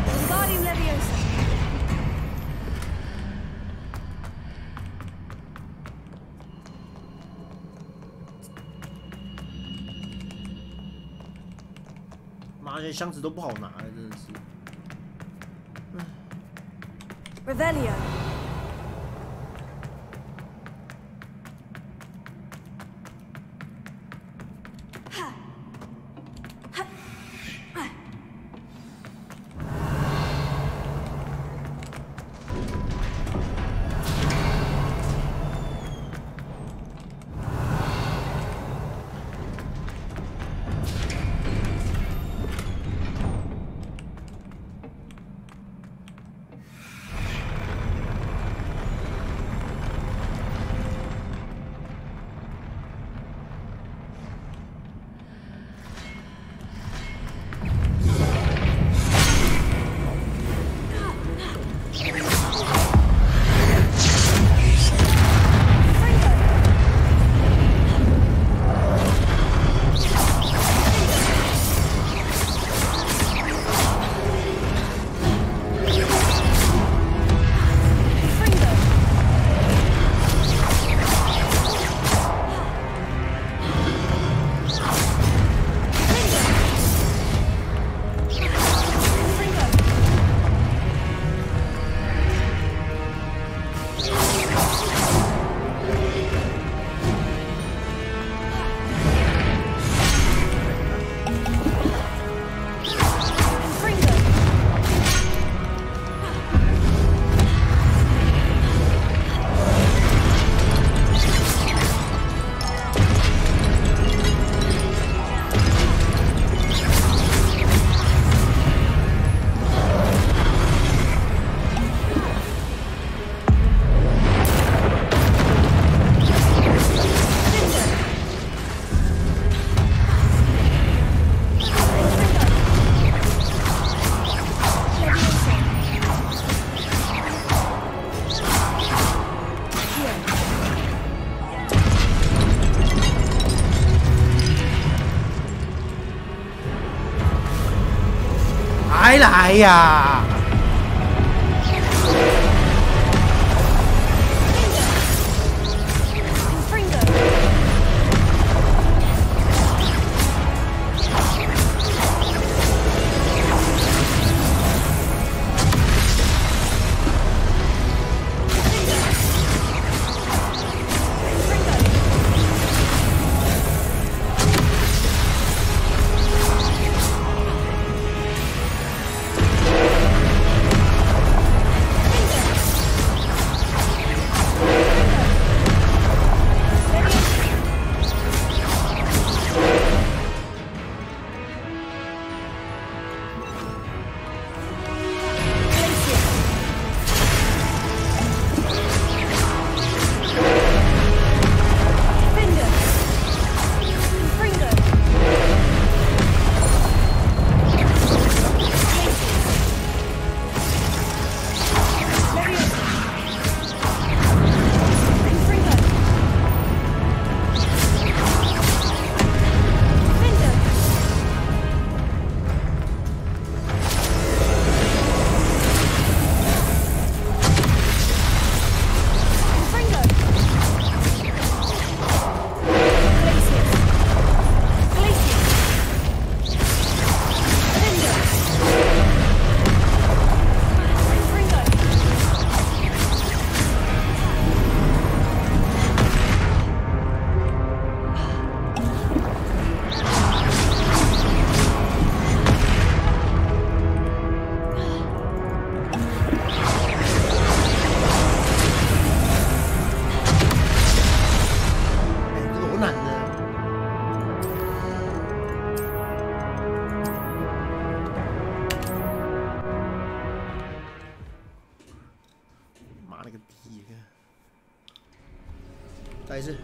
Wingardium Leviosa.妈，这箱子都不好拿，真的是。 Revelio. 才来呀！再一次，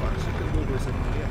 反噬更多鬼神能量。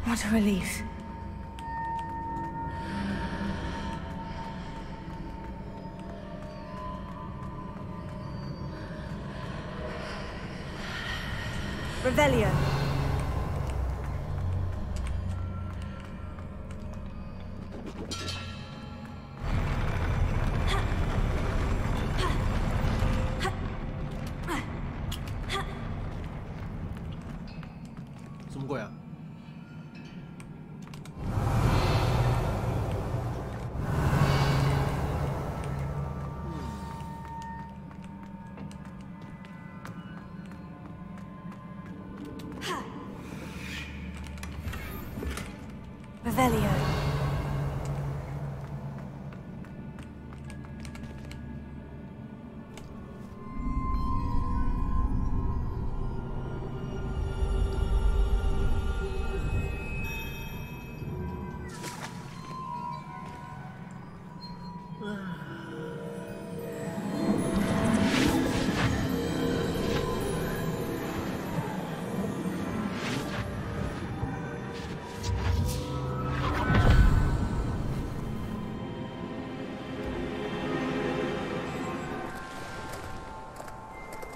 What a relief. Revelio. Revelio.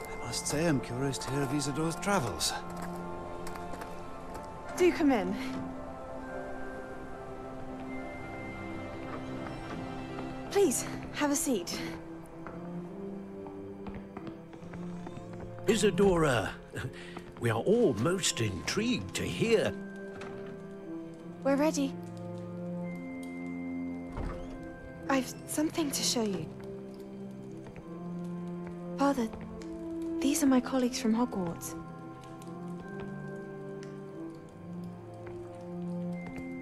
I must say I'm curious to hear of Isadora's travels. Do come in. Please, have a seat. Isadora, we are all most intrigued to hear. We're ready. I've something to show you. Father, these are my colleagues from Hogwarts.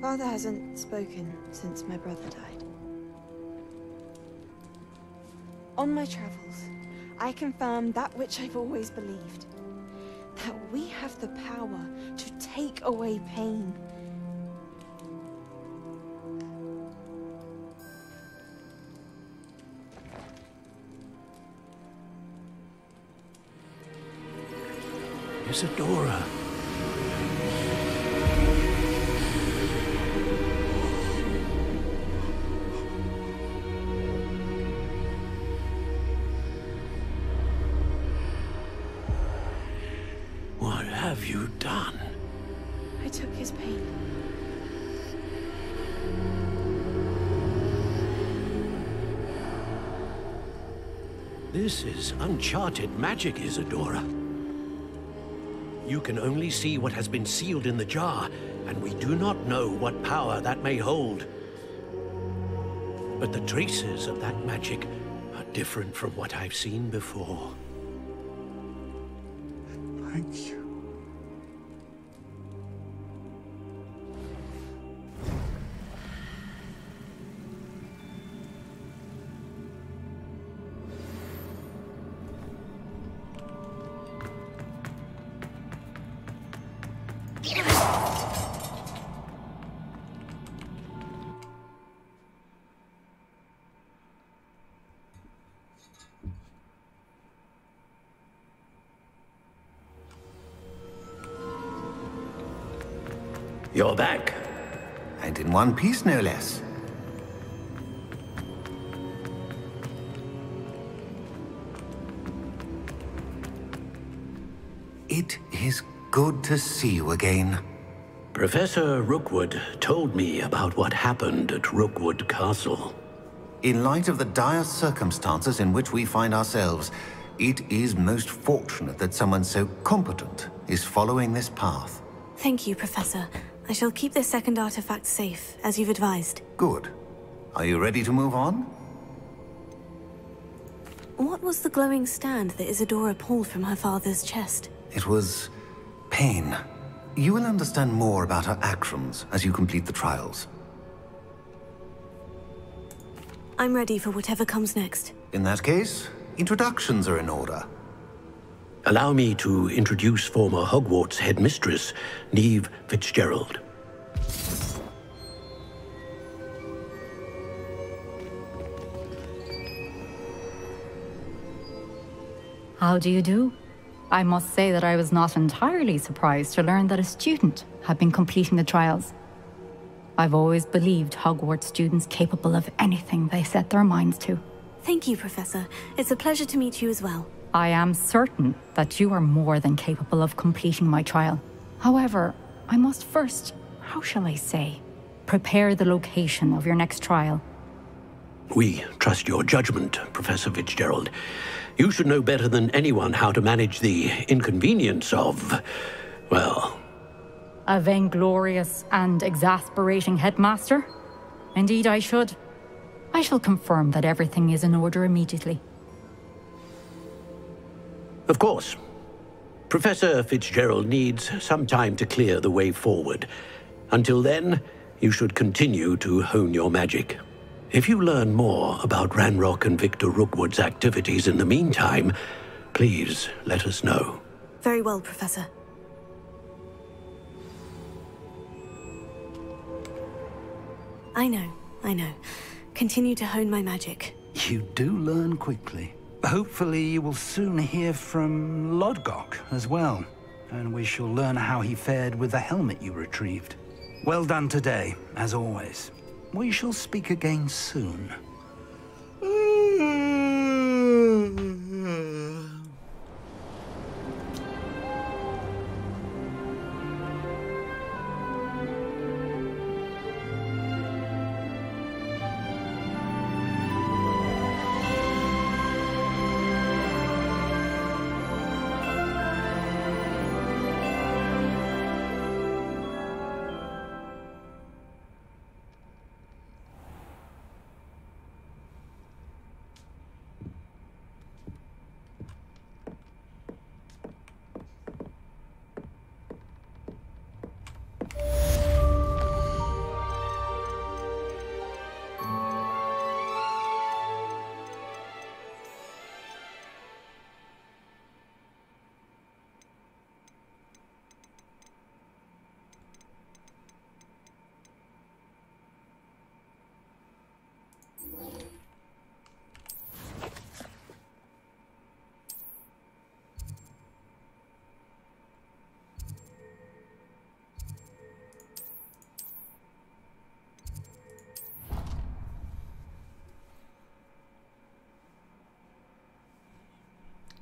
Father hasn't spoken since my brother died. On my travels, I confirmed that which I've always believed. That we have the power to take away pain. Isadora. What have you done? I took his pain. This is uncharted magic, Isadora. You can only see what has been sealed in the jar, and we do not know what power that may hold. But the traces of that magic are different from what I've seen before. Thank you. You're back. And in one piece, no less. It is good to see you again. Professor Rookwood told me about what happened at Rookwood Castle. In light of the dire circumstances in which we find ourselves, it is most fortunate that someone so competent is following this path. Thank you, Professor. I shall keep this second artifact safe, as you've advised. Good. Are you ready to move on? What was the glowing stand that Isadora pulled from her father's chest? It was pain. You will understand more about her actions as you complete the trials. I'm ready for whatever comes next. In that case, introductions are in order. Allow me to introduce former Hogwarts headmistress, Neve Fitzgerald. How do you do? I must say that I was not entirely surprised to learn that a student have been completing the trials. I've always believed Hogwarts students capable of anything they set their minds to. Thank you, Professor. It's a pleasure to meet you as well. I am certain that you are more than capable of completing my trial. However, I must first, how shall I say, prepare the location of your next trial. We trust your judgment, Professor Fitzgerald. You should know better than anyone how to manage the inconvenience of, well... A vainglorious and exasperating headmaster? Indeed I should. I shall confirm that everything is in order immediately. Of course. Professor Fitzgerald needs some time to clear the way forward. Until then, you should continue to hone your magic. If you learn more about Ranrock and Victor Rookwood's activities in the meantime, please let us know. Very well, Professor. I know. Continue to hone my magic. You do learn quickly. Hopefully you will soon hear from Lodgok as well, and we shall learn how he fared with the helmet you retrieved. Well done today, as always. We shall speak again soon.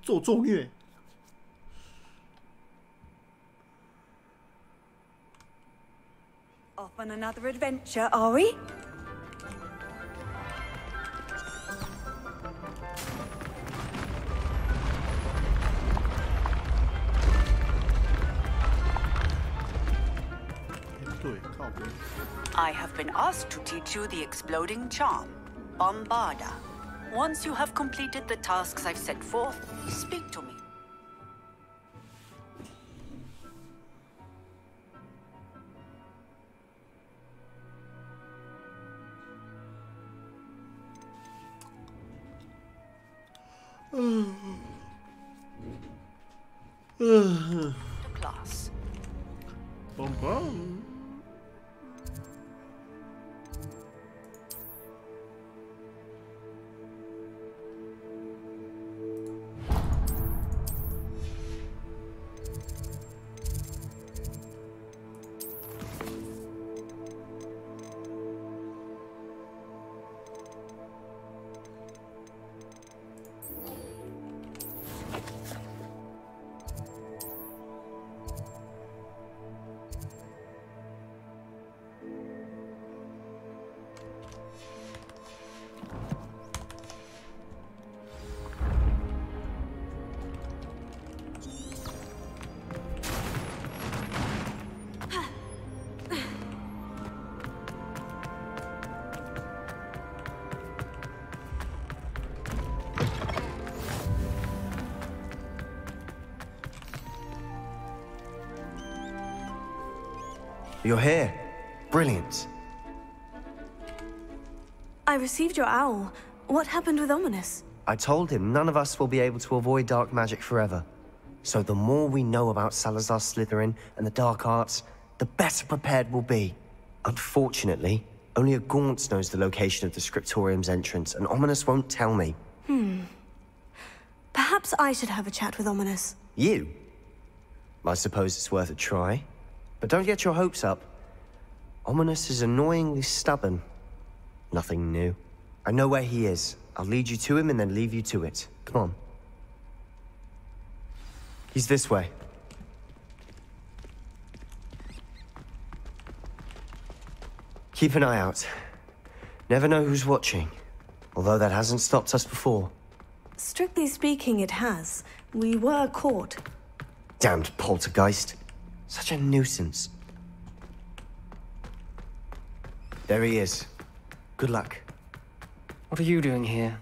做作孽。Off on another adventure, are we? I have been asked to teach you the exploding charm, Bombarda. Once you have completed the tasks I've set forth, speak to me. To class. Bum bum. You're here. Brilliant. I received your owl. What happened with Ominous? I told him none of us will be able to avoid dark magic forever. So the more we know about Salazar Slytherin and the dark arts, the better prepared we'll be. Unfortunately, only a Gaunt knows the location of the Scriptorium's entrance, and Ominous won't tell me. Perhaps I should have a chat with Ominous. You? I suppose it's worth a try. But don't get your hopes up. Ominous is annoyingly stubborn. Nothing new. I know where he is. I'll lead you to him and then leave you to it. Come on. He's this way. Keep an eye out. Never know who's watching. Although that hasn't stopped us before. Strictly speaking, it has. We were caught. Damned poltergeist. Such a nuisance. There he is. Good luck. What are you doing here?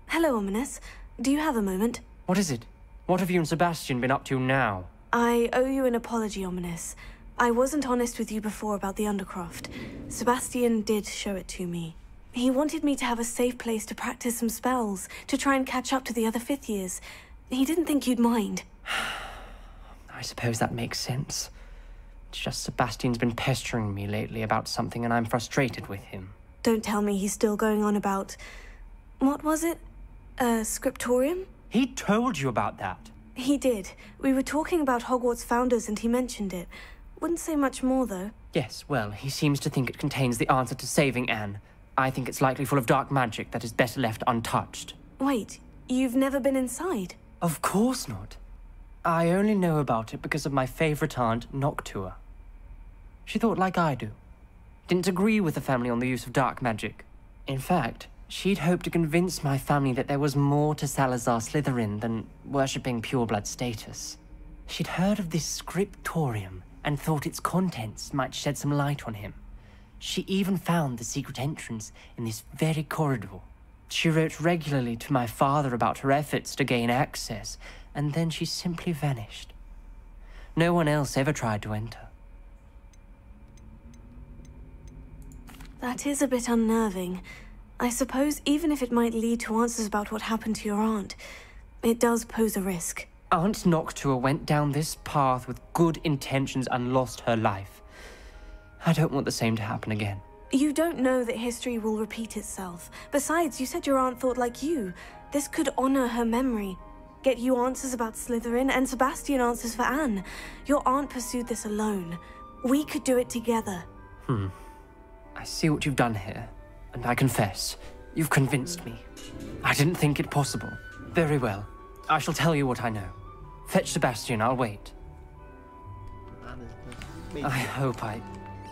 Hello, Ominous. Do you have a moment? What is it? What have you and Sebastian been up to now? I owe you an apology, Ominous. I wasn't honest with you before about the Undercroft. Sebastian did show it to me. He wanted me to have a safe place to practice some spells, to try and catch up to the other fifth years. He didn't think you'd mind. I suppose that makes sense. It's just Sebastian's been pestering me lately about something and I'm frustrated with him. Don't tell me he's still going on about... What was it? Scriptorium? He told you about that? He did. We were talking about Hogwarts founders and he mentioned it. Wouldn't say much more, though. Yes, well, he seems to think it contains the answer to saving Anne. I think it's likely full of dark magic that is better left untouched. Wait, you've never been inside? Of course not. I only know about it because of my favorite aunt, Noctua. She thought like I do. Didn't agree with the family on the use of dark magic. In fact, she'd hoped to convince my family that there was more to Salazar Slytherin than worshipping pureblood status. She'd heard of this scriptorium and thought its contents might shed some light on him. She even found the secret entrance in this very corridor. She wrote regularly to my father about her efforts to gain access, and then she simply vanished. No one else ever tried to enter. That is a bit unnerving. I suppose even if it might lead to answers about what happened to your aunt, it does pose a risk. Aunt Noctua went down this path with good intentions and lost her life. I don't want the same to happen again. You don't know that history will repeat itself. Besides, you said your aunt thought like you. This could honor her memory. Get you answers about Slytherin, and Sebastian answers for Anne. Your aunt pursued this alone. We could do it together. I see what you've done here, and I confess, you've convinced me. I didn't think it possible. Very well. I shall tell you what I know. Fetch Sebastian, I'll wait. I hope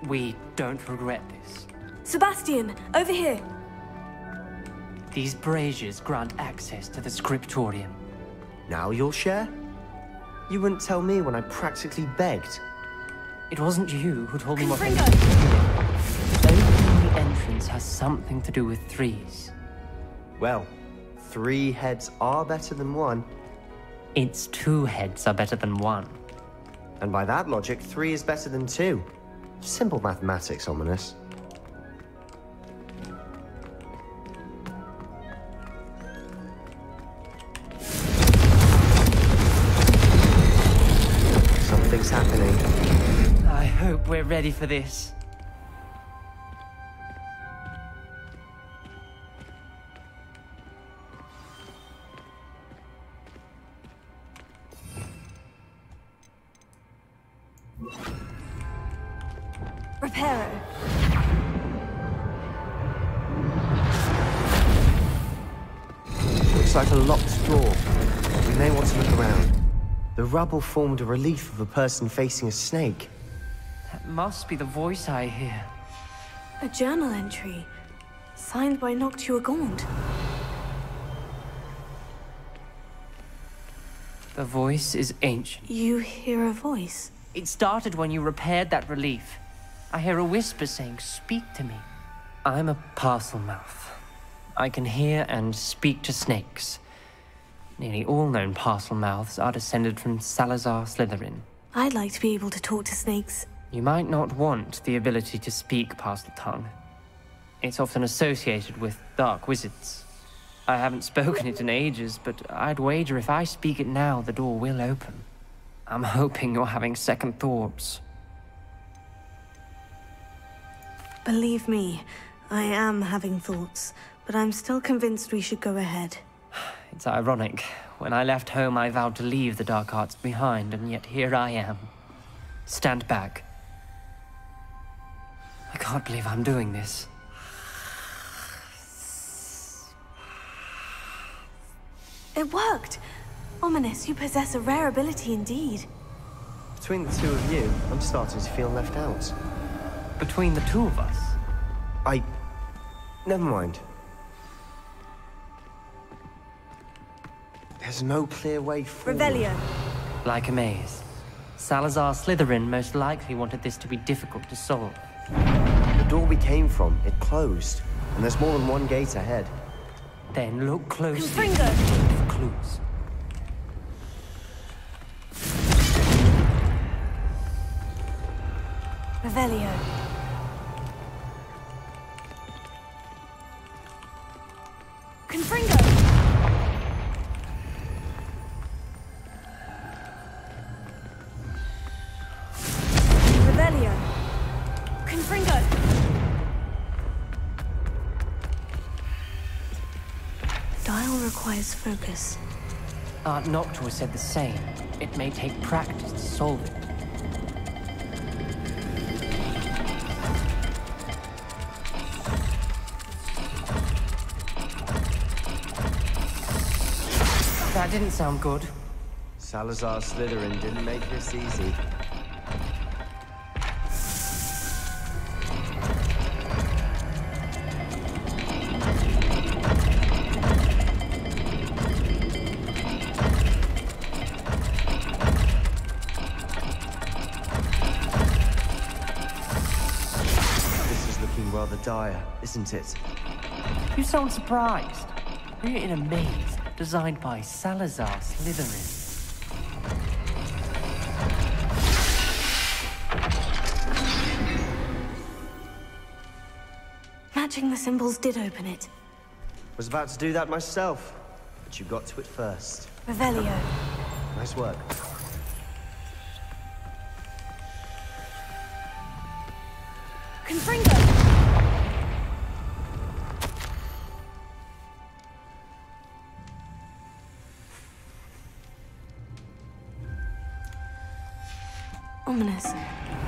we don't regret this. Sebastian, over here! These braziers grant access to the scriptorium. Now you'll share? You wouldn't tell me when I practically begged. It wasn't you who told me what... Opening the entrance has something to do with threes. Well, 3 heads are better than 1. It's 2 heads are better than 1. And by that logic, 3 is better than 2. Simple mathematics, Ominous. Something's happening. I hope we're ready for this. Reparo. Looks like a locked door. We may want to look around. The rubble formed a relief of a person facing a snake. That must be the voice I hear. A journal entry. Signed by Noctua Gaunt. The voice is ancient. You hear a voice? It started when you repaired that relief. I hear a whisper saying, "Speak to me." I'm a parcel-mouth. I can hear and speak to snakes. Nearly all known parcel-mouths are descended from Salazar Slytherin. I'd like to be able to talk to snakes. You might not want the ability to speak parcel tongue. It's often associated with dark wizards. I haven't spoken it in ages, but I'd wager if I speak it now, the door will open. I'm hoping you're having second thoughts. Believe me, I am having thoughts, but I'm still convinced we should go ahead. It's ironic. When I left home, I vowed to leave the dark arts behind, and yet here I am. Stand back. I can't believe I'm doing this. It worked! Ominous, you possess a rare ability indeed. Between the two of you, I'm starting to feel left out. Between the two of us? Never mind. There's no clear way forward. Revelio. Like a maze. Salazar Slytherin most likely wanted this to be difficult to solve. The door we came from, it closed. And there's more than one gate ahead. Then look closely Confringo. for clues. Revelio. Confringo. Revelio. Confringo. Dial requires focus. Aunt Noctua said the same. It may take practice to solve it. That didn't sound good. Salazar Slytherin didn't make this easy. This is looking rather dire, isn't it? You sound surprised. We're in a maze designed by Salazar Slytherin. Matching the symbols did open it. Was about to do that myself, but you got to it first. Revelio. Nice work. Confringo. Ominous.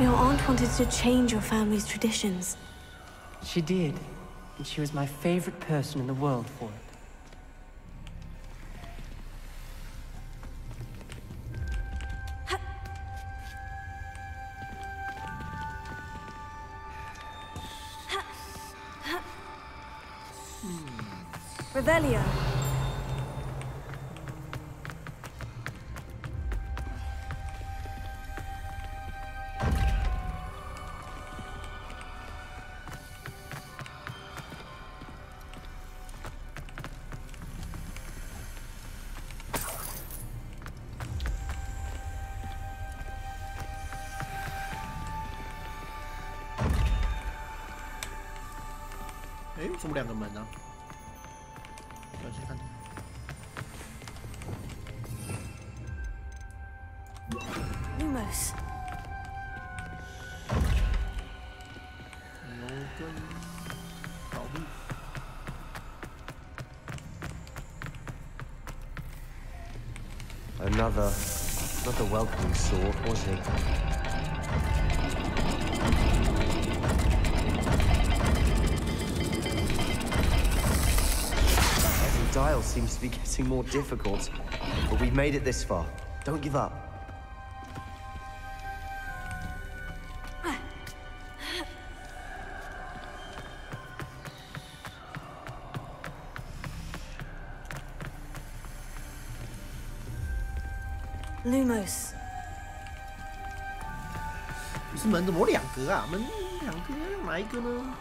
Your aunt wanted to change your family's traditions. She did, and she was my favorite person in the world for it. Revelio.哎，怎么两个门呢？我先看。Lumos. Another welcoming sword, was he? Every dial seems to be getting more difficult, but we've made it this far. Don't give up. Lumos. 不是门怎么两格啊？门两格，哪一个呢？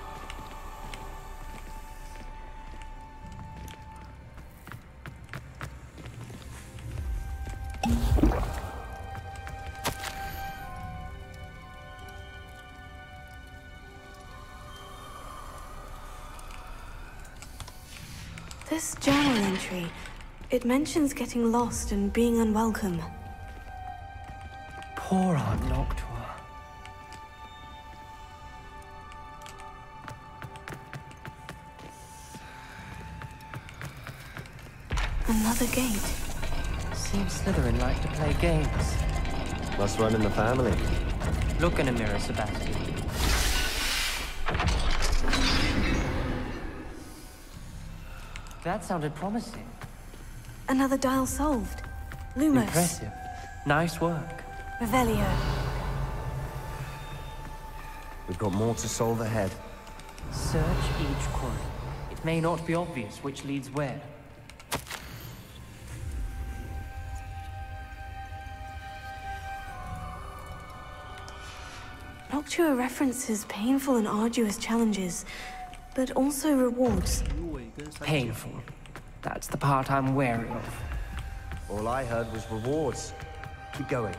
This journal entry, it mentions getting lost and being unwelcome. Poor Aunt Noctua. Another gate. Seems Slytherin like to play games. Must run in the family. Look in a mirror, Sebastian. That sounded promising. Another dial solved. Lumos. Impressive. Nice work. Revelio. We've got more to solve ahead. Search each coin. It may not be obvious which leads where. Noctua references painful and arduous challenges, but also rewards. Painful. That's the part I'm wary of. All I heard was rewards. Keep going.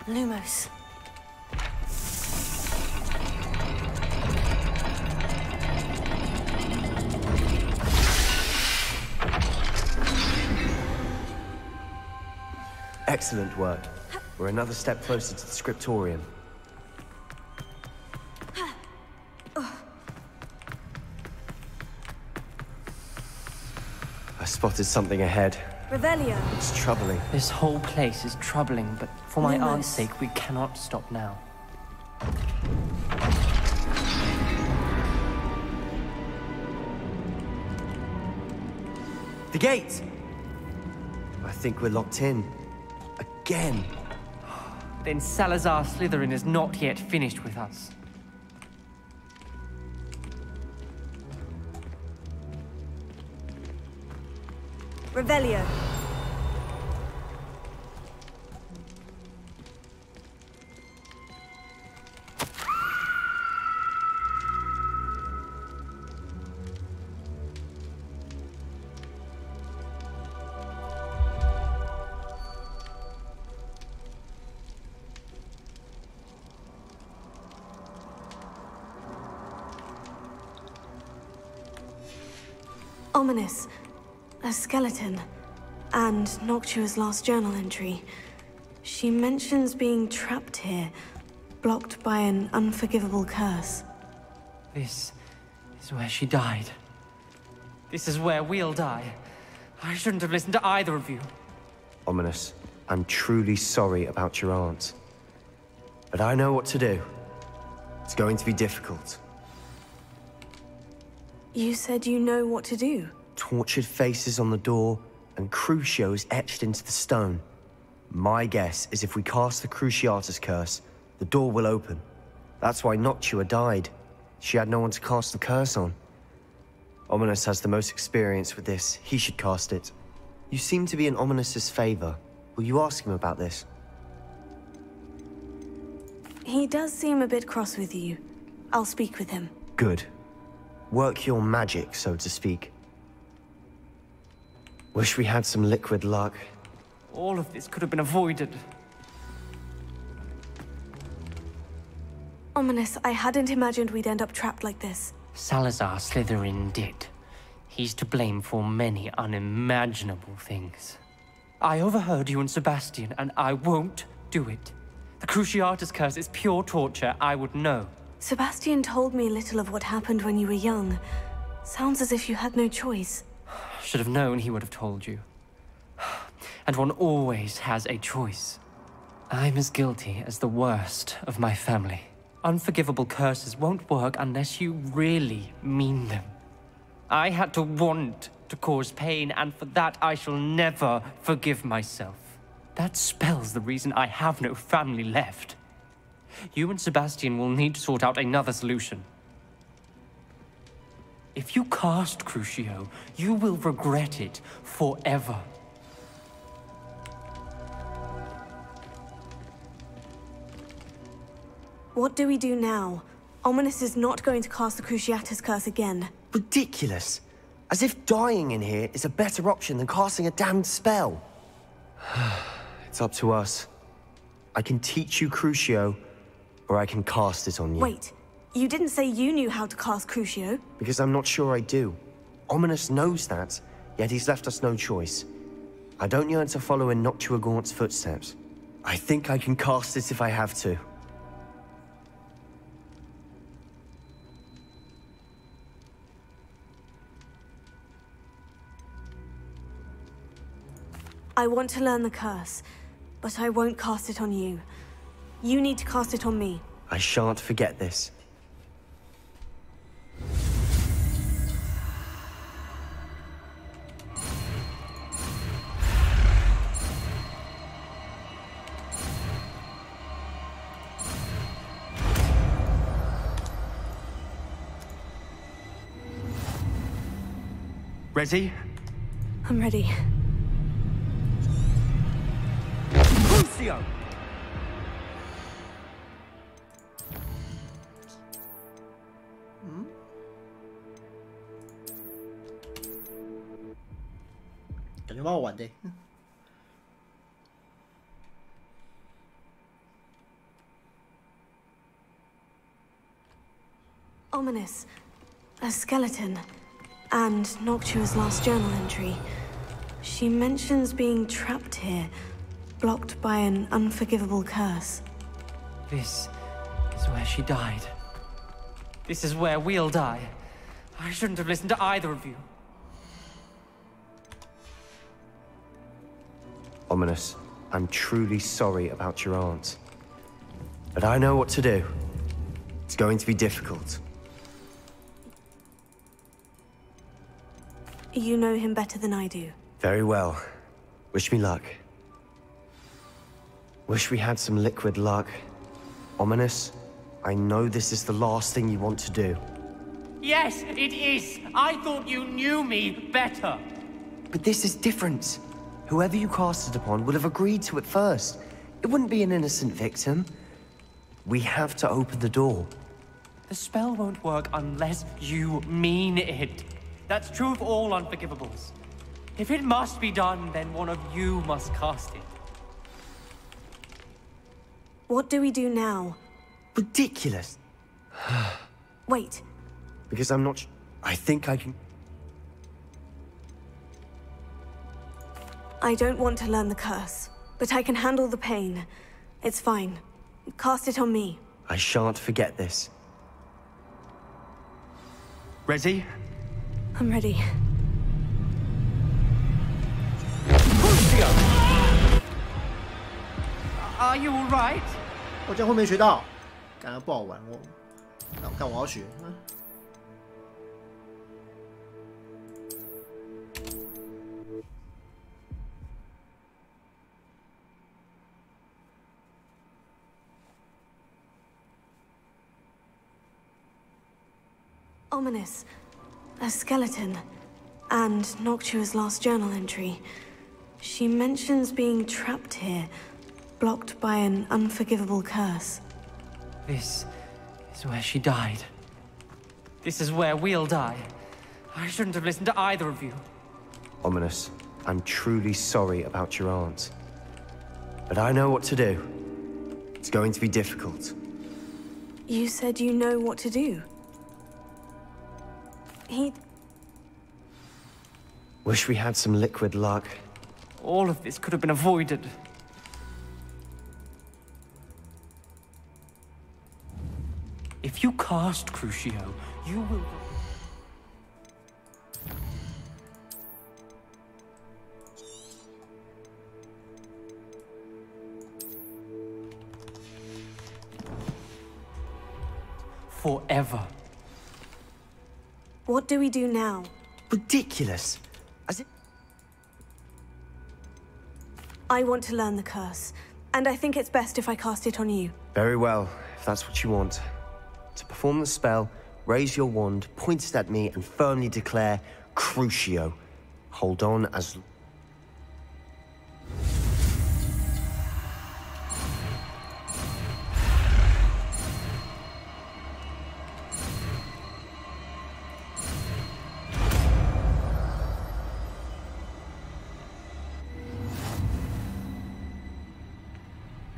Lumos. Excellent work. We're another step closer to the scriptorium. I spotted something ahead. Revelio. It's troubling. This whole place is troubling, but for my Lumos. aunt's sake, we cannot stop now. The gate! I think we're locked in. Again. Then Salazar Slytherin is not yet finished with us. Revelio. Ominous. A skeleton. And Noctua's last journal entry. She mentions being trapped here, blocked by an unforgivable curse. This is where she died. This is where we'll die. I shouldn't have listened to either of you. Ominous, I'm truly sorry about your aunt. But I know what to do. It's going to be difficult. You said you know what to do. Tortured faces on the door, and Crucios etched into the stone. My guess is if we cast the Cruciatus curse, the door will open. That's why Noctua died. She had no one to cast the curse on. Ominous has the most experience with this. He should cast it. You seem to be in Ominous's favor. Will you ask him about this? He does seem a bit cross with you. I'll speak with him. Good. Work your magic, so to speak. Wish we had some liquid luck. All of this could have been avoided. Ominous, I hadn't imagined we'd end up trapped like this. Salazar Slytherin did. He's to blame for many unimaginable things. I overheard you and Sebastian, and I won't do it. The Cruciatus curse is pure torture, I would know. Sebastian told me little of what happened when you were young. Sounds as if you had no choice. Should have known he would have told you. And one always has a choice. I'm as guilty as the worst of my family. Unforgivable curses won't work unless you really mean them. I had to want to cause pain, and for that I shall never forgive myself. That spells the reason I have no family left. You and Sebastian will need to sort out another solution. If you cast Crucio, you will regret it forever. What do we do now? Ominous is not going to cast the Cruciatus curse again. Ridiculous. As if dying in here is a better option than casting a damned spell. It's up to us. I can teach you Crucio, or I can cast it on you. Wait, you didn't say you knew how to cast Crucio? Because I'm not sure I do. Ominous knows that, yet he's left us no choice. I don't yearn to follow in Noctua Gaunt's footsteps. I think I can cast it if I have to. I want to learn the curse, but I won't cast it on you. You need to cast it on me. I shan't forget this. Ready? I'm ready. Crucio! Hmm? 感觉蛮好玩的。Ominous. A skeleton. And Noctua's last journal entry. She mentions being trapped here, blocked by an unforgivable curse. This is where she died. This is where we'll die. I shouldn't have listened to either of you. Ominous, I'm truly sorry about your aunt. But I know what to do. It's going to be difficult. You know him better than I do. Very well. Wish me luck. Wish we had some liquid luck. Ominous, I know this is the last thing you want to do. Yes, it is. I thought you knew me better. But this is different. Whoever you cast it upon would have agreed to it first. It wouldn't be an innocent victim. We have to open the door. The spell won't work unless you mean it. That's true of all unforgivables. If it must be done, then one of you must cast it. What do we do now? Ridiculous. Wait. Because I'm not... I think I can... I don't want to learn the curse, but I can handle the pain. It's fine. Cast it on me. I shan't forget this. Ready? I'm ready. Crucio! Are you all right? 我这样会没学到，感觉不好玩哦。看我要学。Ominous. A skeleton. And Noctua's last journal entry. She mentions being trapped here, blocked by an unforgivable curse. This is where she died. This is where we'll die. I shouldn't have listened to either of you. Ominous, I'm truly sorry about your aunt. But I know what to do. It's going to be difficult. You said you know what to do. Wish we had some liquid luck. All of this could have been avoided. If you cast Crucio, you will... forever. What do we do now? Ridiculous. As it... I want to learn the curse, and I think it's best if I cast it on you. Very well, if that's what you want. To perform the spell, raise your wand, point it at me, and firmly declare, Crucio. Hold on as...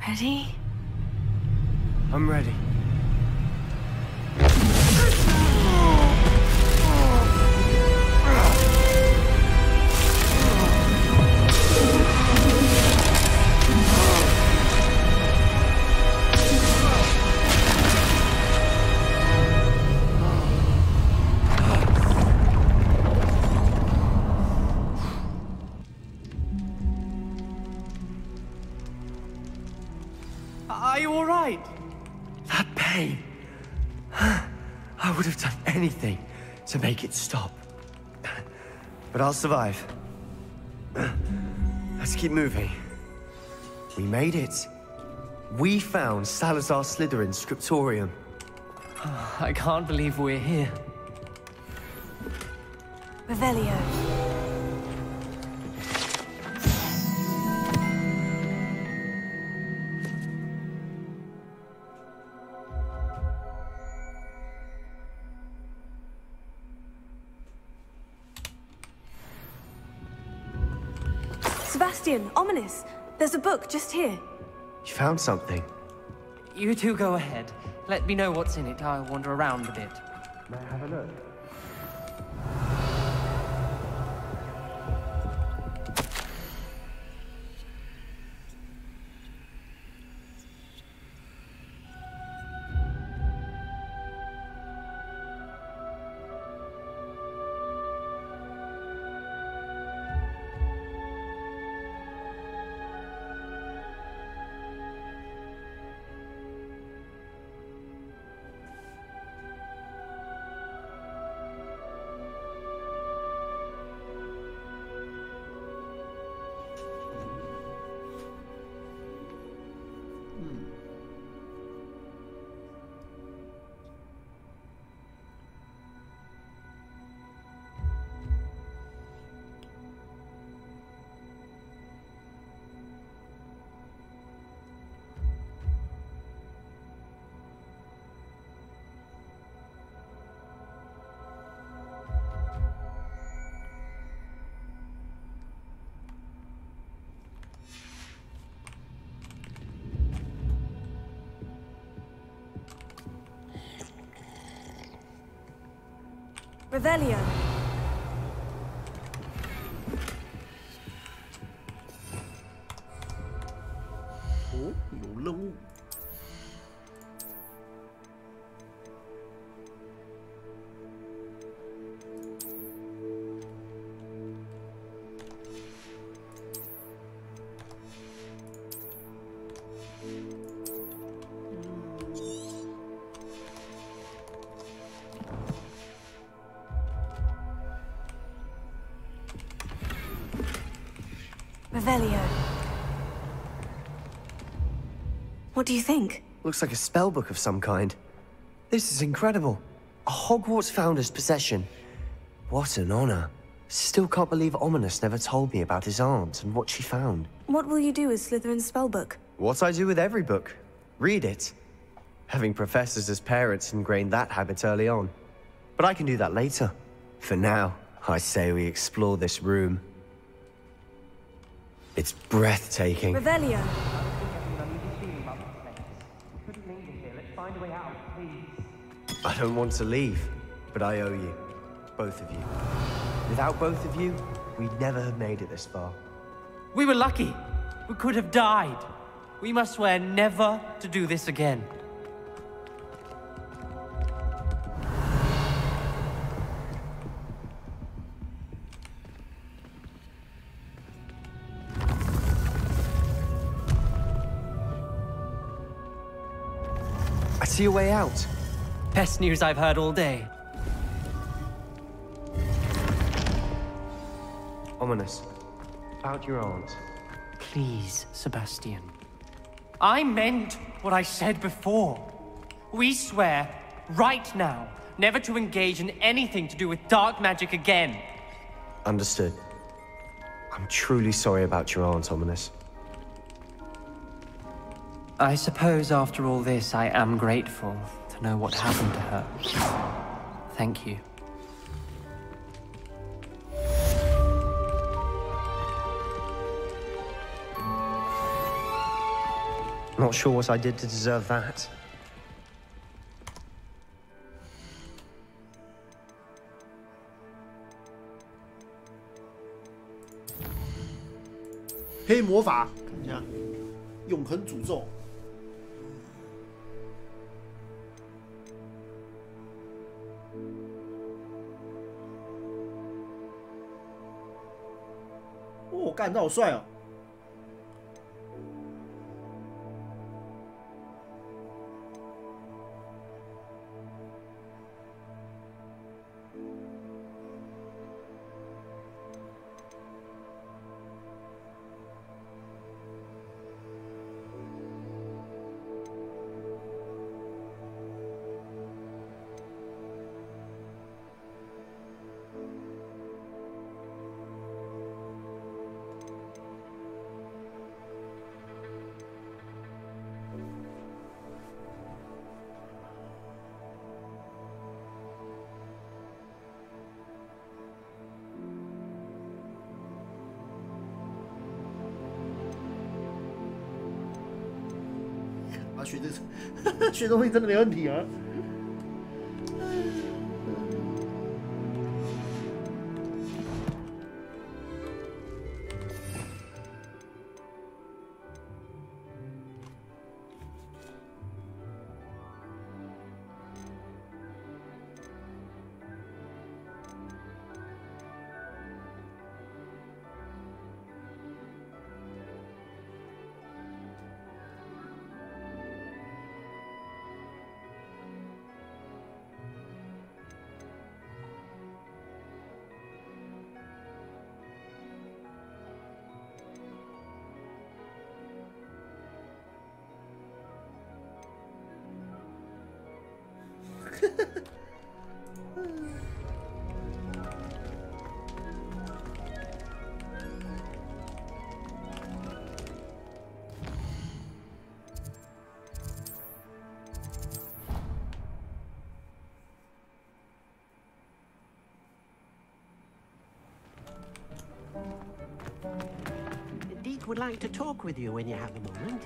Ready? I'm ready. Are you all right? pain. I would have done anything to make it stop. But I'll survive. Let's keep moving. We made it. We found Salazar Slytherin's scriptorium. I can't believe we're here. Revelio. Sebastian, ominous. There's a book just here. You found something. You two go ahead. Let me know what's in it. I'll wander around a bit. May I have a look? Revelio. Oh, 有任务。Revelio. What do you think? Looks like a spellbook of some kind. This is incredible. A Hogwarts founder's possession. What an honor. Still can't believe Ominous never told me about his aunt and what she found. What will you do with Slytherin's spellbook? What I do with every book. Read it. Having professors as parents ingrained that habit early on. But I can do that later. For now, I say we explore this room. It's breathtaking. Revelio. I don't want to leave, but I owe you. Both of you. Without both of you, we'd never have made it this far. We were lucky. We could have died. We must swear never to do this again. I see a way out. Best news I've heard all day. Ominous. About your aunt. Please, Sebastian. I meant what I said before. We swear, right now, never to engage in anything to do with dark magic again. Understood. I'm truly sorry about your aunt, Ominous. I suppose after all this, I am grateful to know what happened to her. Thank you. Not sure what I did to deserve that.黑魔法，看一下，永恒诅咒。哦，干，这好帅哦！学这学东西真的没问题啊。Deek would like to talk with you when you have a moment.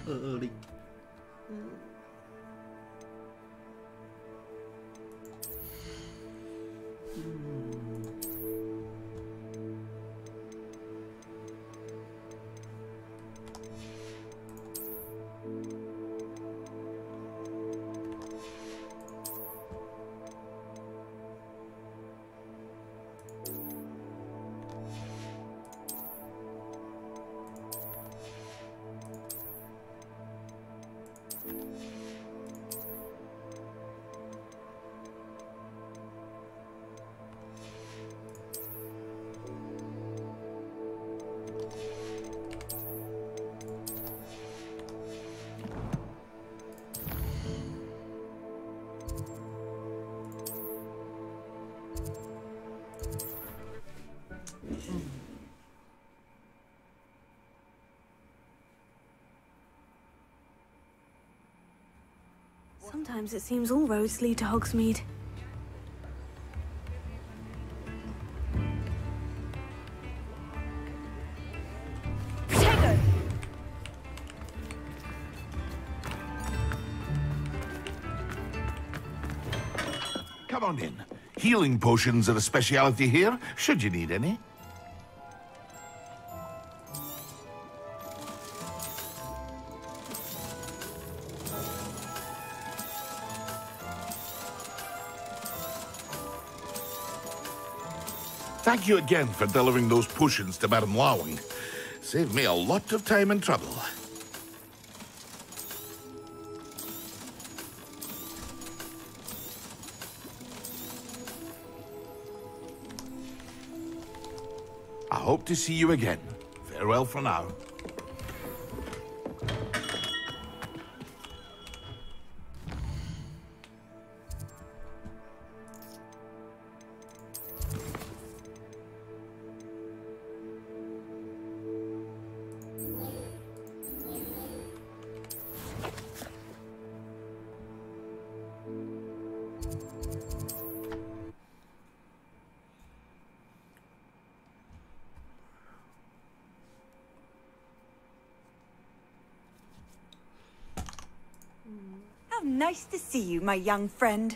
220。Sometimes it seems all roads lead to Hogsmeade. Come on in. Healing potions are a speciality here, should you need any. Thank you again for delivering those potions to Madame Lawing. Saved me a lot of time and trouble. I hope to see you again. Farewell for now. How nice to see you, my young friend.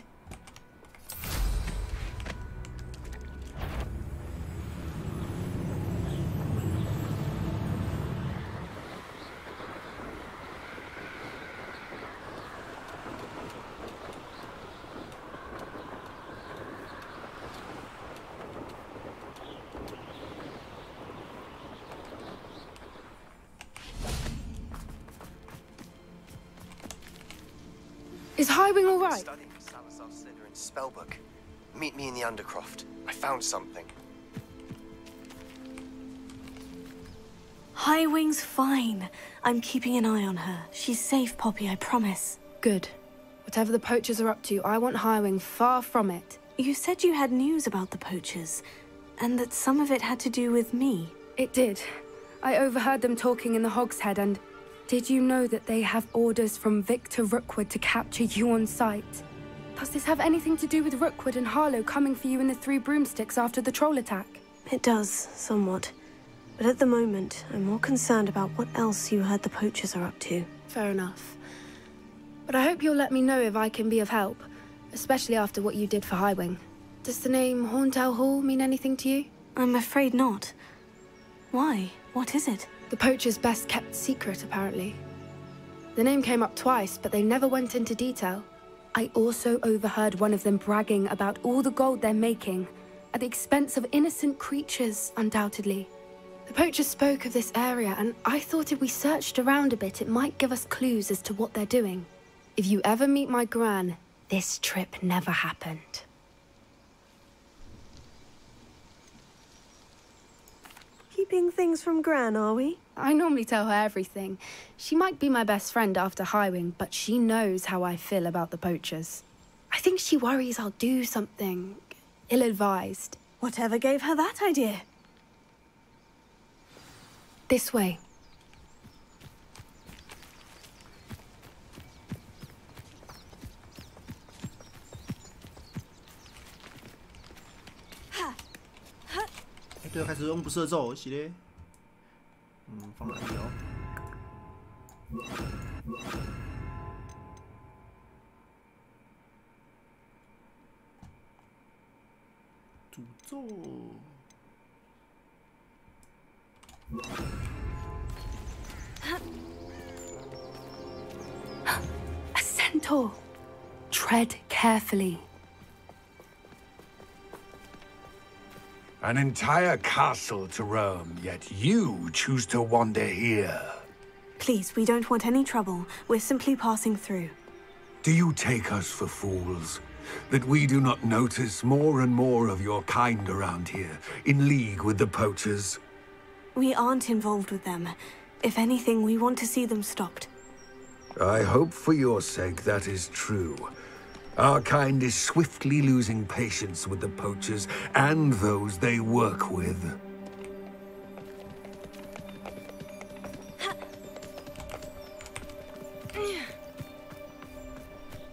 Is Highwing all right? Studying Salazar's Slytherin's spellbook. Meet me in the Undercroft. I found something. Highwing's fine. I'm keeping an eye on her. She's safe, Poppy, I promise. Good. Whatever the poachers are up to, I want Highwing far from it. You said you had news about the poachers, and that some of it had to do with me. It did. I overheard them talking in the Hogshead, and did you know that they have orders from Victor Rookwood to capture you on sight? Does this have anything to do with Rookwood and Harlow coming for you in the Three Broomsticks after the troll attack? It does, somewhat. But at the moment, I'm more concerned about what else you heard the poachers are up to. Fair enough. But I hope you'll let me know if I can be of help, especially after what you did for Highwing. Does the name Horntail Hall mean anything to you? I'm afraid not. Why? What is it? The poachers' best-kept secret, apparently. The name came up twice, but they never went into detail. I also overheard one of them bragging about all the gold they're making, at the expense of innocent creatures, undoubtedly. The poachers spoke of this area, and I thought if we searched around a bit, it might give us clues as to what they're doing. If you ever meet my Gran, this trip never happened. Keeping things from Gran, are we? I normally tell her everything. She might be my best friend after Highwing, but she knows how I feel about the poachers. I think she worries I'll do something ill-advised. Whatever gave her that idea? This way.对，开始用不射咒，是嘞。放哪里哦？诅咒。A centaur. Tread carefully. An entire castle to roam, yet you choose to wander here. Please, we don't want any trouble. We're simply passing through. Do you take us for fools? That we do not notice more and more of your kind around here, in league with the poachers? We aren't involved with them. If anything, we want to see them stopped. I hope for your sake that is true. Our kind is swiftly losing patience with the poachers and those they work with.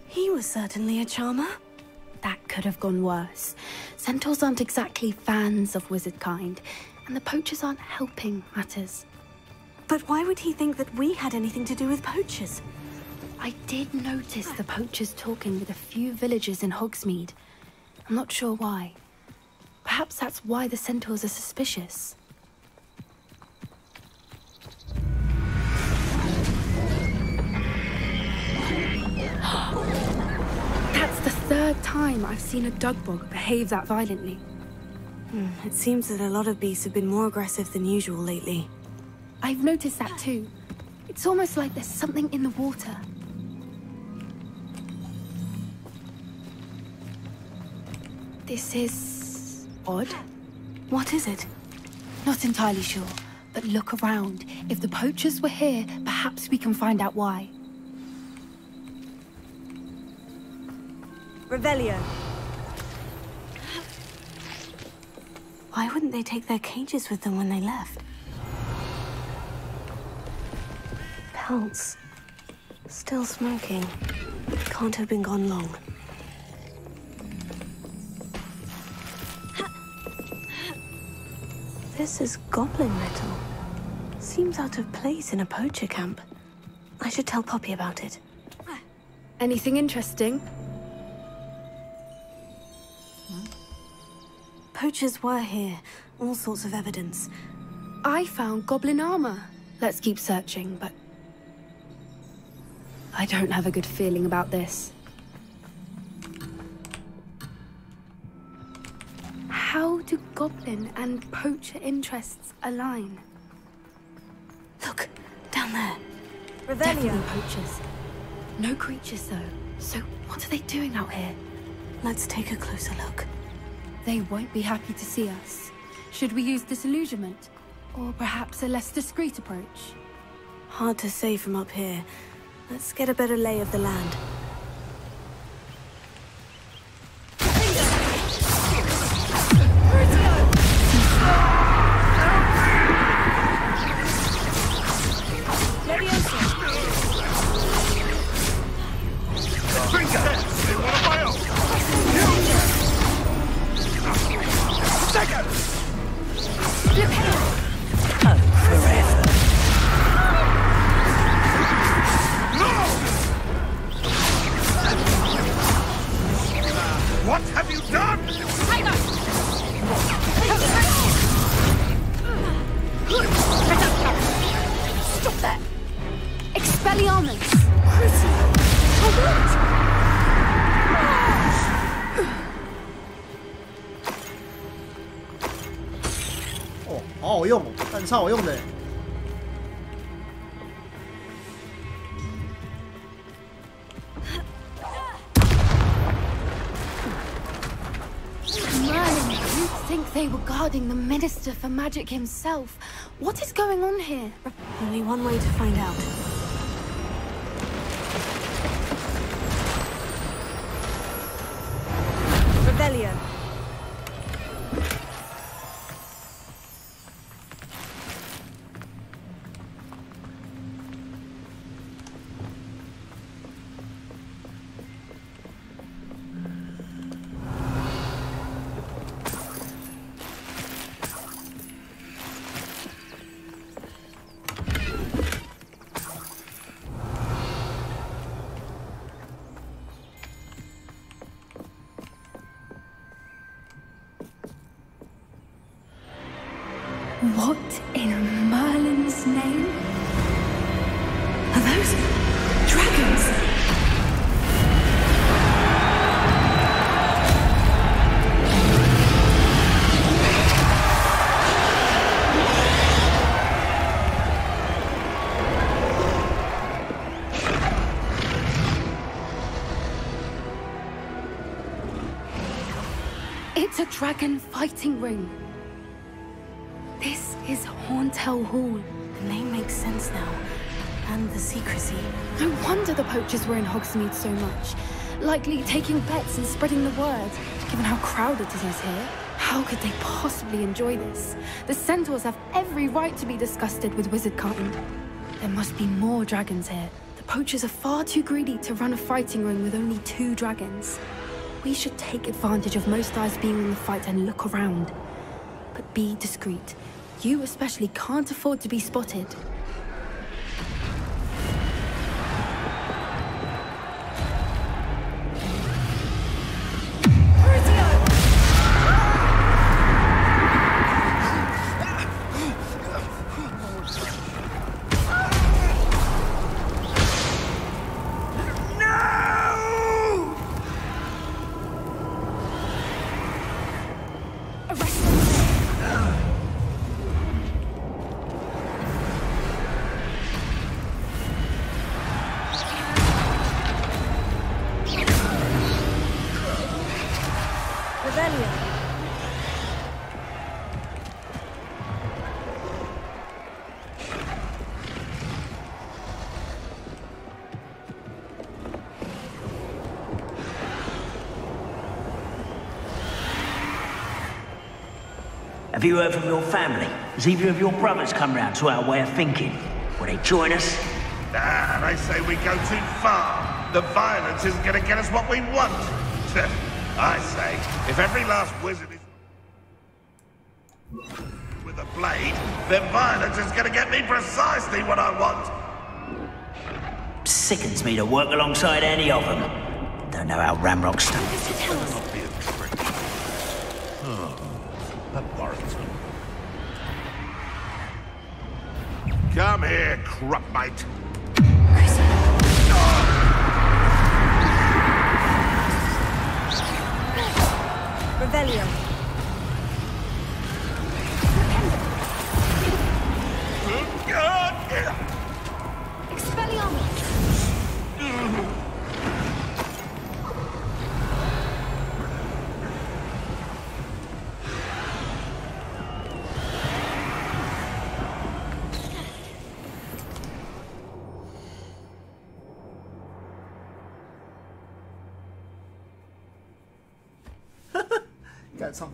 He was certainly a charmer. That could have gone worse. Centaurs aren't exactly fans of wizard kind, and the poachers aren't helping matters. But why would he think that we had anything to do with poachers? I did notice the poachers talking with a few villagers in Hogsmeade. I'm not sure why. Perhaps that's why the centaurs are suspicious. That's the third time I've seen a dugbog behave that violently. It seems that a lot of beasts have been more aggressive than usual lately. I've noticed that too. It's almost like there's something in the water. This is odd. What is it? Not entirely sure, but look around. If the poachers were here, perhaps we can find out why. Revelio. Why wouldn't they take their cages with them when they left? Pelts. Still smoking. Can't have been gone long. This is goblin metal. Seems out of place in a poacher camp. I should tell Poppy about it. Anything interesting? Poachers were here. All sorts of evidence. I found goblin armor. Let's keep searching, but I don't have a good feeling about this. How do goblin and poacher interests align? Look, down there. Definitely poachers. No creatures, though. So what are they doing out here? Let's take a closer look. They won't be happy to see us. Should we use disillusionment? Or perhaps a less discreet approach? Hard to say from up here. Let's get a better lay of the land. Expelliarmus! Crucio! For what? 哦，好好用哦，但超好用的。Merlin, you'd think they were guarding the Minister for Magic himself. What is going on here? Only one way to find out. Revelio. What in Merlin's name? Are those dragons? It's a dragon fighting ring. This is Horntail Hall. The name makes sense now. And the secrecy. No wonder the poachers were in Hogsmeade so much. Likely taking bets and spreading the word. Given how crowded it is here, how could they possibly enjoy this? The centaurs have every right to be disgusted with wizard kind. There must be more dragons here. The poachers are far too greedy to run a fighting ring with only 2 dragons. We should take advantage of most eyes being in the fight and look around. But be discreet. You especially can't afford to be spotted. Have you heard from your family? Has either of your brothers come round to our way of thinking? Will they join us? Nah, they say we go too far. The violence isn't going to get us what we want. I say, if every last wizard is with a blade, then violence is going to get me precisely what I want. Sickens me to work alongside any of them. Don't know how Ramrock stuff. Come here, crupmate. Revelio. Expelliarmus!干操！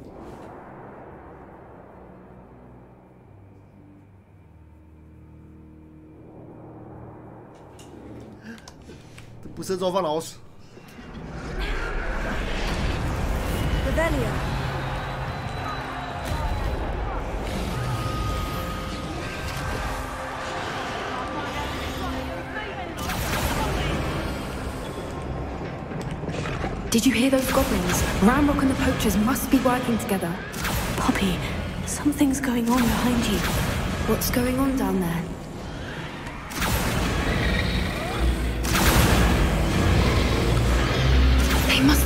这不是做饭老鼠。Revelio. Did you hear those goblins? Ramrock and the poachers must be working together. Poppy, something's going on behind you. What's going on down there?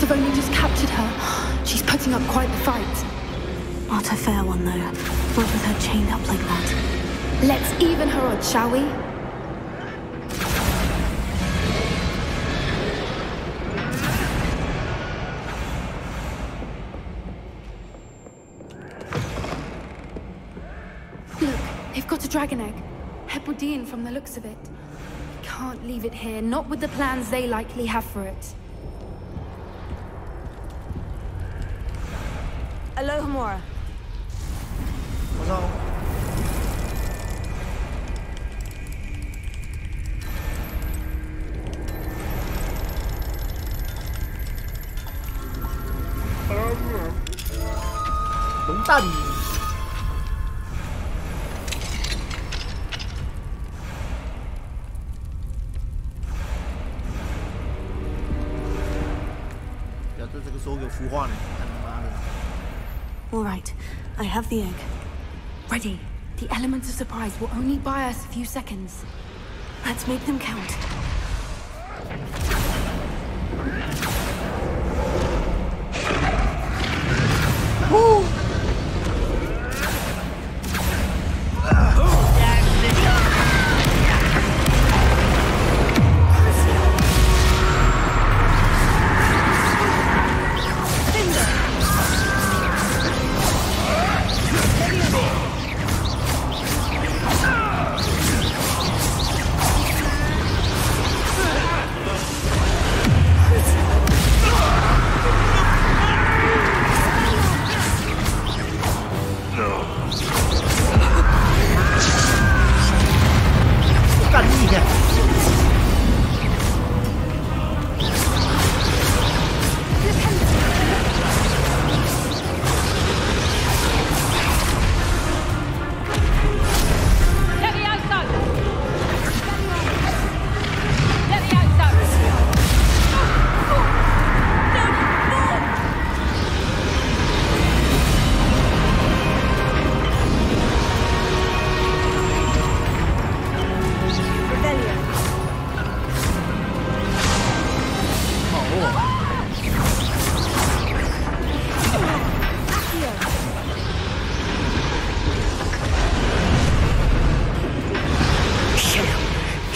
have only just captured her. She's putting up quite the fight. Not a fair one, though. Not with her chained up like that. Let's even her odds, shall we? Look, they've got a dragon egg. Hebridean from the looks of it. Can't leave it here, not with the plans they likely have for it. Aloha, Mora. What's up?龙蛋。不要在这个时候给我孵化呢！他妈的！ All right, I have the egg. Ready. The element of surprise will only buy us a few seconds. Let's make them count. Woo!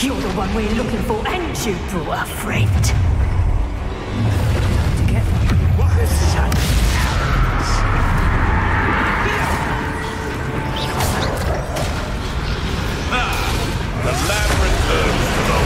You're the one we're looking for, and you brought a friend. Together, son. The lab returns to the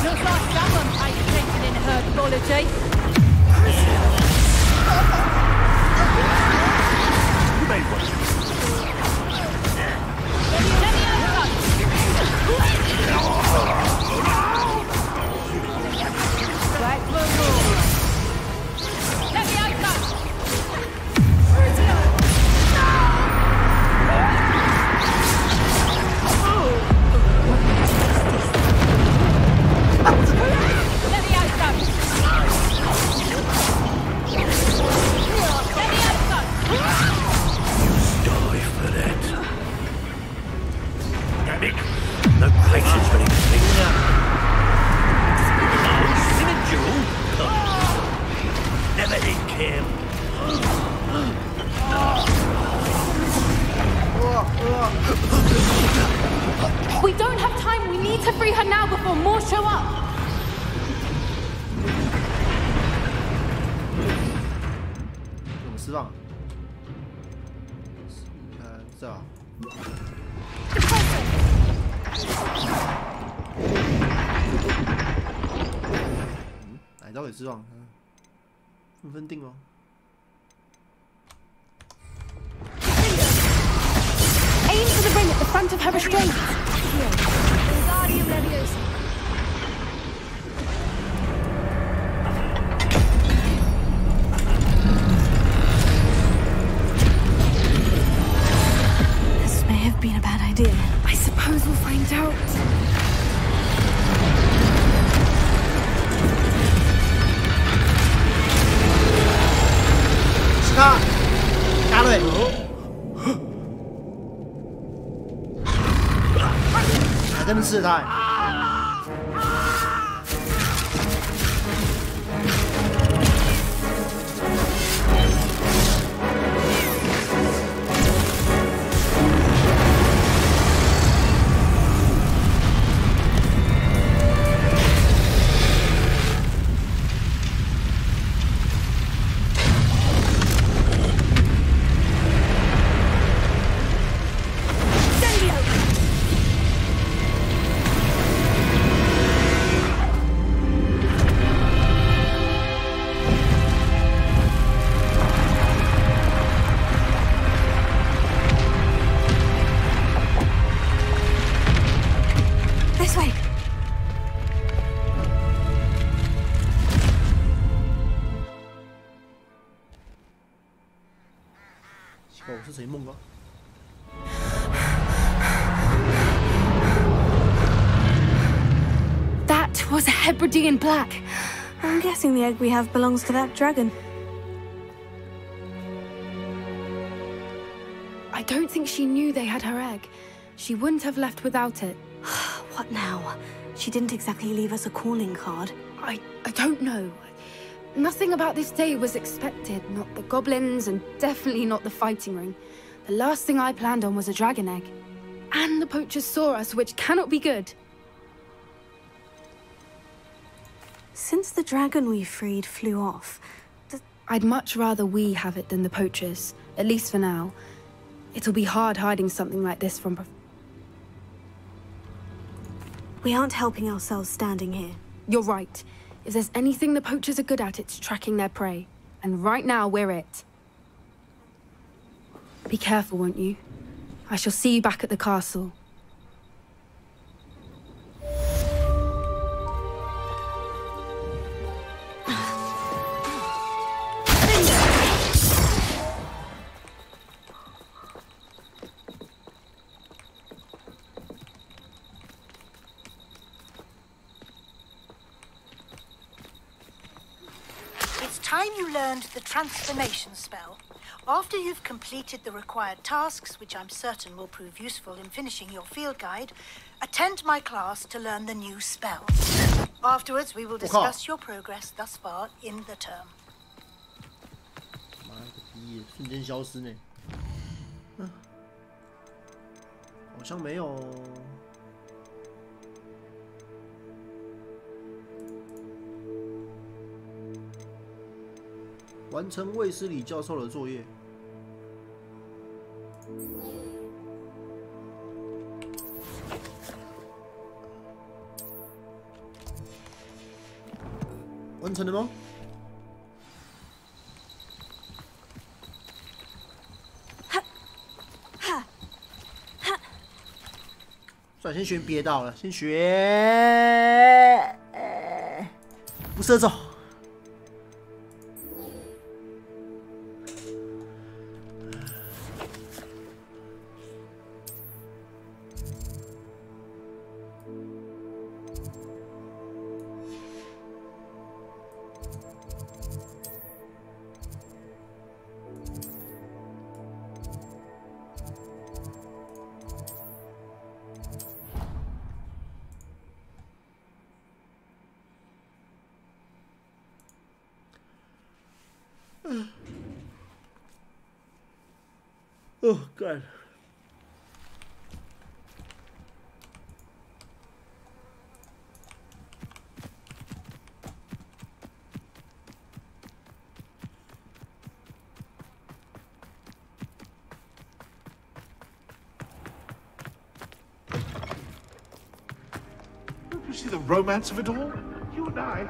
Looks like someone paid attention in herbology. You made one. We don't have time. We need to free her now before more show up. 怎么释放？这啊。哪招给释放？分定哦。 Aim for the ring at the front of her restraint. Wingardium Leviosa. 们吃了它、This way. 奇怪，我是谁梦啊？ That was a Hebridean black. I'm guessing the egg we have belongs to that dragon. I don't think she knew they had her egg. She wouldn't have left without it. What now? She didn't exactly leave us a calling card. I don't know. Nothing about this day was expected. Not the goblins, and definitely not the fighting ring. The last thing I planned on was a dragon egg. And the poachers saw us, which cannot be good. Since the dragon we freed flew off, I'd much rather we have it than the poachers, at least for now. It'll be hard hiding something like this from... We aren't helping ourselves standing here. You're right. If there's anything the poachers are good at, it's tracking their prey. And right now, we're it. Be careful, won't you? I shall see you back at the castle. It's time you learned the transformation spell. After you've completed the required tasks, which I'm certain will prove useful in finishing your field guide, attend my class to learn the new spell. Afterwards, we will discuss your progress thus far in the term. 妈的逼，瞬间消失呢。好像没有。完成卫斯理教授的作业。完成了吗？算了，先学憋到了，先学，不射走。Oh, God. Don't you see the romance of it all? You and I.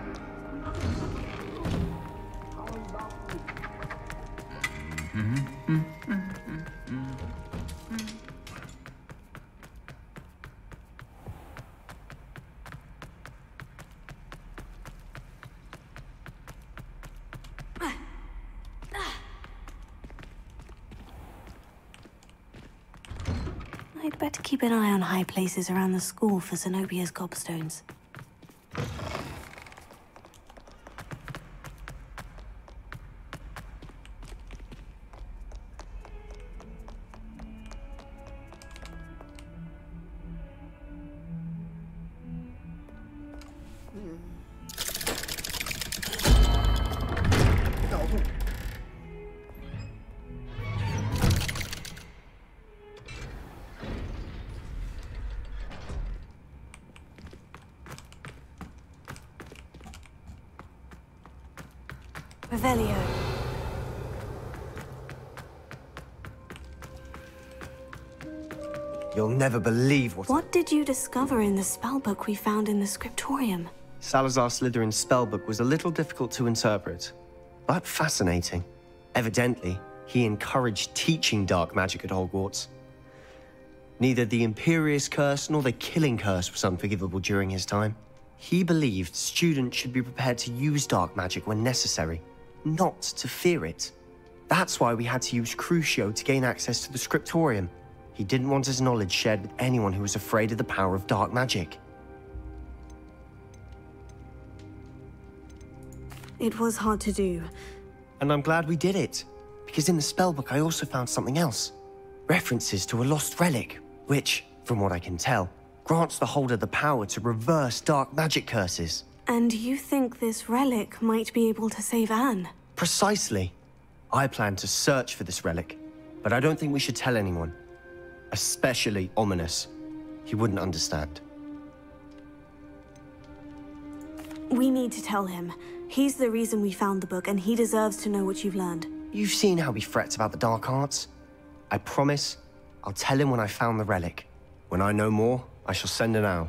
I'd better keep an eye on high places around the school for Zenobia's gobstones. Revelio. You'll never believe What did you discover in the spellbook we found in the scriptorium? Salazar Slytherin's spellbook was a little difficult to interpret, but fascinating. Evidently, he encouraged teaching dark magic at Hogwarts. Neither the Imperious Curse nor the Killing Curse was unforgivable during his time. He believed students should be prepared to use dark magic when necessary, not to fear it. That's why we had to use Crucio to gain access to the scriptorium. He didn't want his knowledge shared with anyone who was afraid of the power of dark magic. It was hard to do. And I'm glad we did it, because in the spellbook I also found something else. References to a lost relic, which, from what I can tell, grants the holder the power to reverse dark magic curses. And you think this relic might be able to save Anne? Precisely. I plan to search for this relic, but I don't think we should tell anyone. Especially Ominous. He wouldn't understand. We need to tell him. He's the reason we found the book, and he deserves to know what you've learned. You've seen how he frets about the dark arts. I promise I'll tell him when I found the relic. When I know more, I shall send an owl.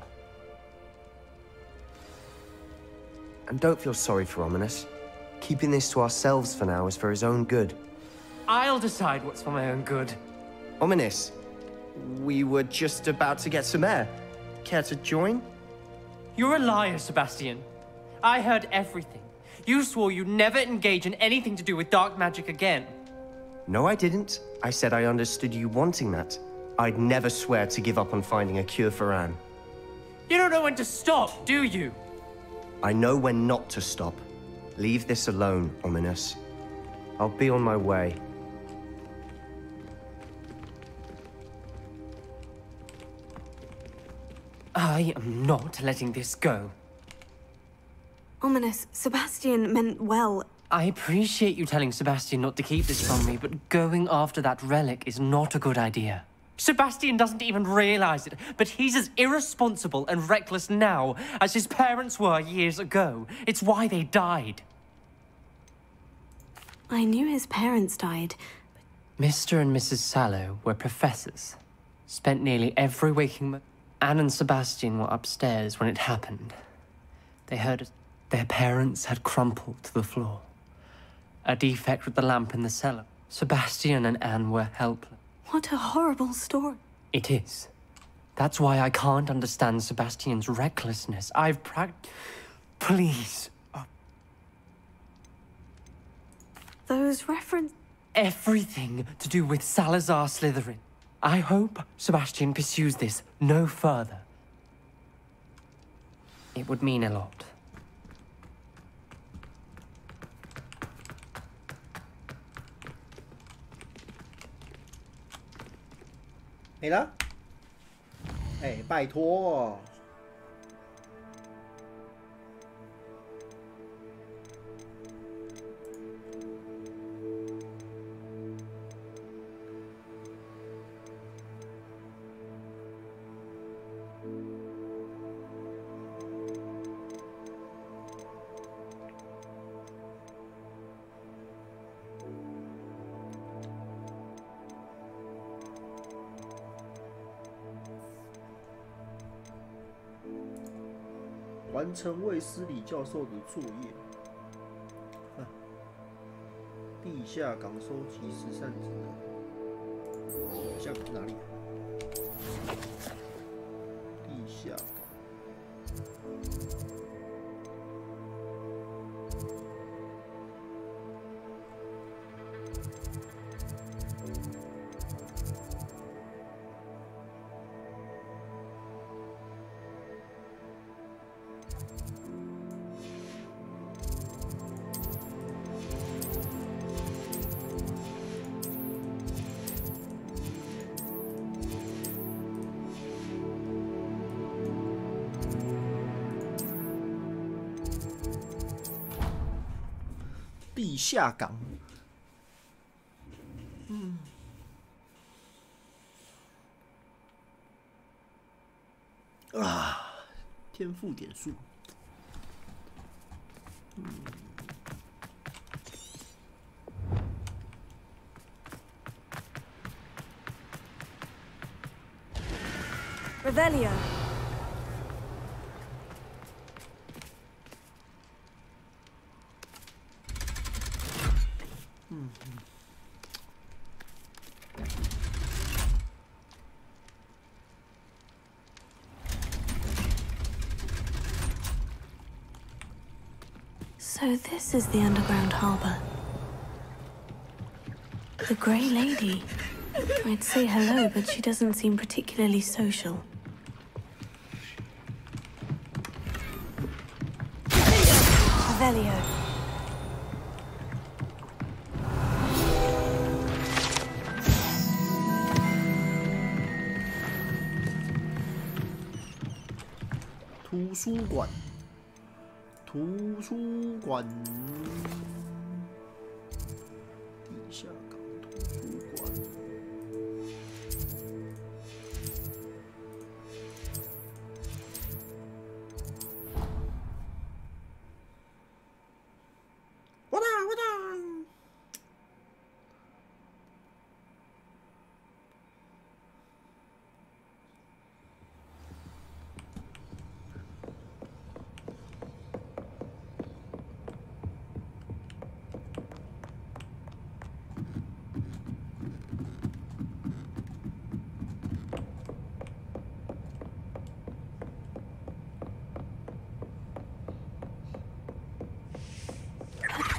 And don't feel sorry for Ominous. Keeping this to ourselves for now is for his own good. I'll decide what's for my own good. Ominous, we were just about to get some air. Care to join? You're a liar, Sebastian. I heard everything. You swore you'd never engage in anything to do with dark magic again. No, I didn't. I said I understood you wanting that. I'd never swear to give up on finding a cure for Anne. You don't know when to stop, do you? I know when not to stop. Leave this alone, Ominous. I'll be on my way. I am not letting this go. Ominous, Sebastian meant well. I appreciate you telling Sebastian not to keep this from me, but going after that relic is not a good idea. Sebastian doesn't even realize it, but he's as irresponsible and reckless now as his parents were years ago. It's why they died. I knew his parents died. Mr. and Mrs. Sallow were professors. Spent nearly every waking moment. Anne and Sebastian were upstairs when it happened. They heard their parents had crumpled to the floor. A defect with the lamp in the cellar. Sebastian and Anne were helpless. What a horrible story. It is. That's why I can't understand Sebastian's recklessness. Please. Those references... Everything to do with Salazar Slytherin. I hope Sebastian pursues this no further. It would mean a lot.没了。哎，拜托。完成卫斯理教授的作业。地下港收集13只。地下港是哪里？地下港。地下港，天赋点数， Revelio. So this is the underground harbor. The Grey Lady. I'd say hello, but she doesn't seem particularly social. Revelio.图书馆，地下港图书馆。我打！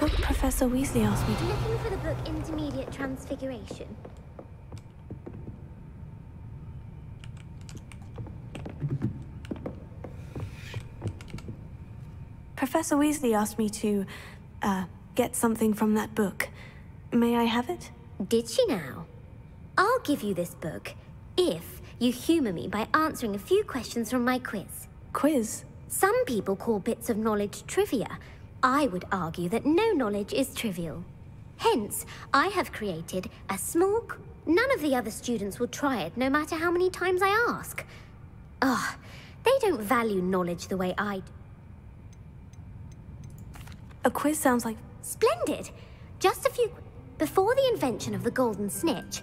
What Professor Weasley asked me to... Looking for the book Intermediate Transfiguration. Professor Weasley asked me to, get something from that book. May I have it? Did she now? I'll give you this book if you humor me by answering a few questions from my quiz. Quiz? Some people call bits of knowledge trivia. I would argue that no knowledge is trivial. Hence, I have created a small... None of the other students will try it, no matter how many times I ask. Ugh, they don't value knowledge the way I do. A quiz sounds like... Splendid! Just a few... Before the invention of the golden snitch...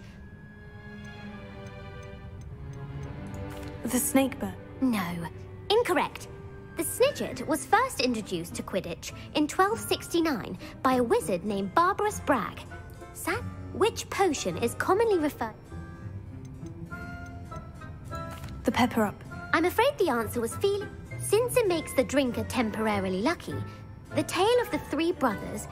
The snakebird? No, incorrect. The Snidget was first introduced to Quidditch in 1269 by a wizard named Barbarous Bragg. Which potion is commonly referred... The pepper up. I'm afraid the answer was feeling... Since it makes the drinker temporarily lucky, the tale of the three brothers...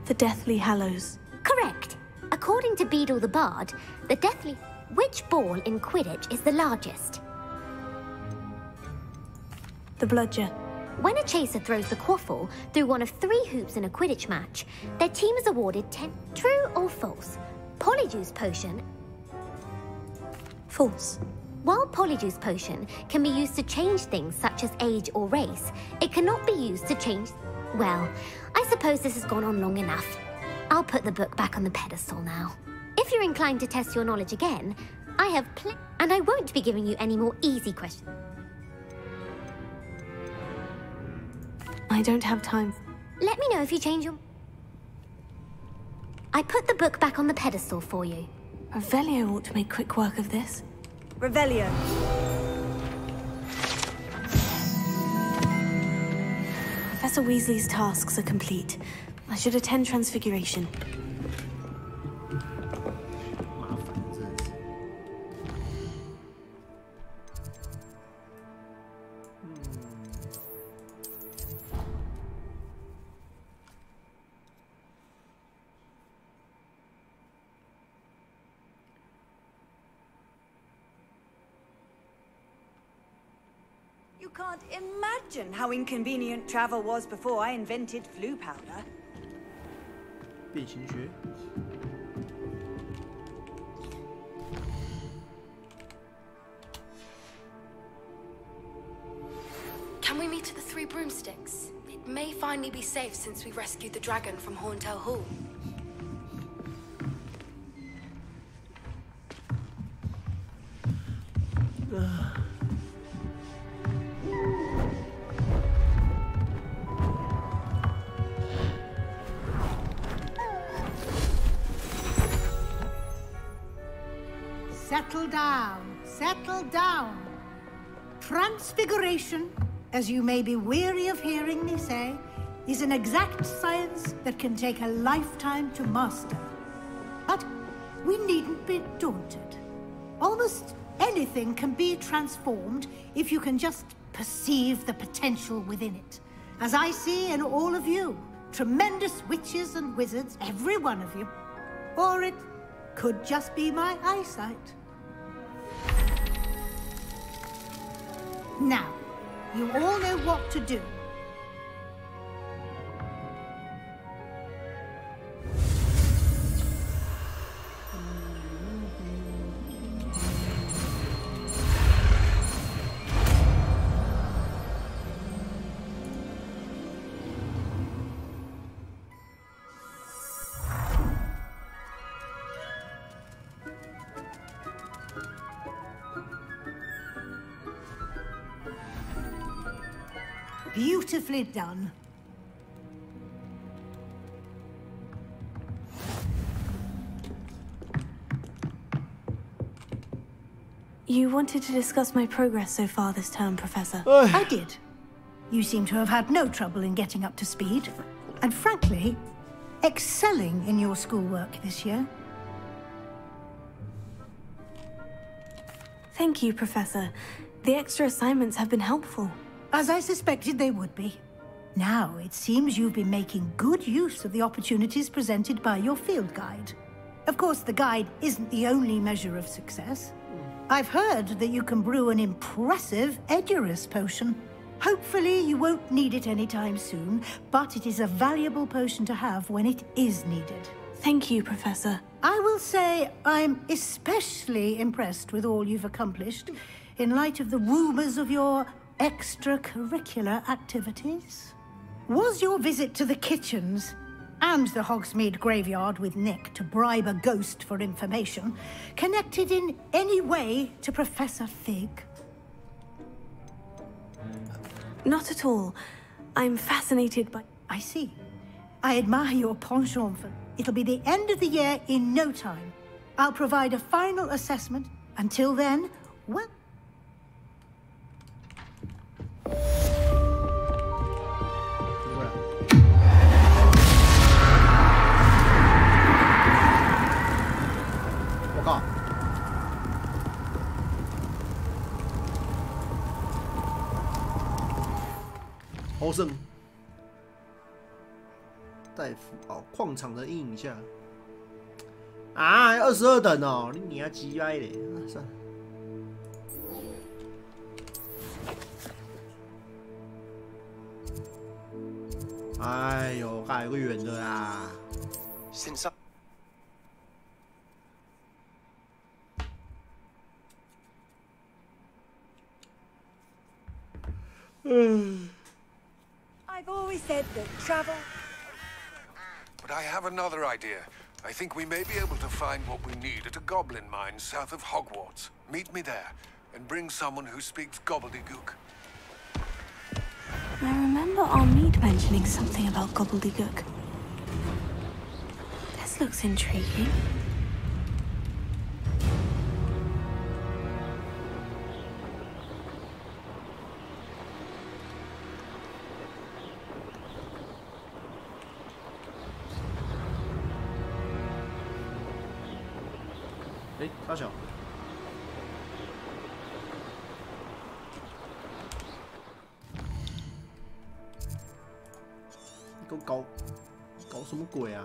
The Deathly Hallows. Correct. According to Beedle the Bard, the Deathly... Which ball in Quidditch is the largest? The bludger. When a chaser throws the quaffle through one of 3 hoops in a Quidditch match, their team is awarded 10. True or false? Polyjuice Potion... False. While Polyjuice Potion can be used to change things such as age or race, it cannot be used to change... Well, I suppose this has gone on long enough. I'll put the book back on the pedestal now. If you're inclined to test your knowledge again, I have and I won't be giving you any more easy questions. I don't have time. Let me know if you change your... I put the book back on the pedestal for you. Revelio ought to make quick work of this. Revelio. Professor Weasley's tasks are complete. I should attend Transfiguration. You can't imagine how inconvenient travel was before I invented flu powder. 变形学。 Can we meet at the Three Broomsticks? It may finally be safe since we rescued the dragon from Horntail Hall. settle down. Settle down. Transfiguration, as you may be weary of hearing me say, is an exact science that can take a lifetime to master. But we needn't be daunted. Almost anything can be transformed if you can just perceive the potential within it. As I see in all of you, tremendous witches and wizards, every one of you. Or it could just be my eyesight. Now, you all know what to do. Beautifully done. You wanted to discuss my progress so far this term, Professor. I did. You seem to have had no trouble in getting up to speed. And frankly, excelling in your schoolwork this year. Thank you, Professor. The extra assignments have been helpful. As I suspected they would be. Now, it seems you've been making good use of the opportunities presented by your field guide. Of course, the guide isn't the only measure of success. I've heard that you can brew an impressive Edurus potion. Hopefully, you won't need it anytime soon, but it is a valuable potion to have when it is needed. Thank you, Professor. I will say I'm especially impressed with all you've accomplished in light of the rumors of your extracurricular activities. Was your visit to the kitchens and the Hogsmeade graveyard with Nick to bribe a ghost for information connected in any way to Professor Fig? Not at all. I'm fascinated by... I see. I admire your penchant for... It'll be the end of the year in no time. I'll provide a final assessment. Until then, well...我靠！欧胜，在矿场的阴影下，啊，22等哦，你还鸡掰嘞！算了。哎呦，还有个远的啦。Since I... I've always said that travel... But I have another idea. I think we may be able to find what we need at a goblin mine south of Hogwarts. Meet me there, and bring someone who speaks gobbledygook. I remember Armide mentioning something about gobbledygook. This looks intriguing. Hey, 大小。你给我搞什么鬼啊？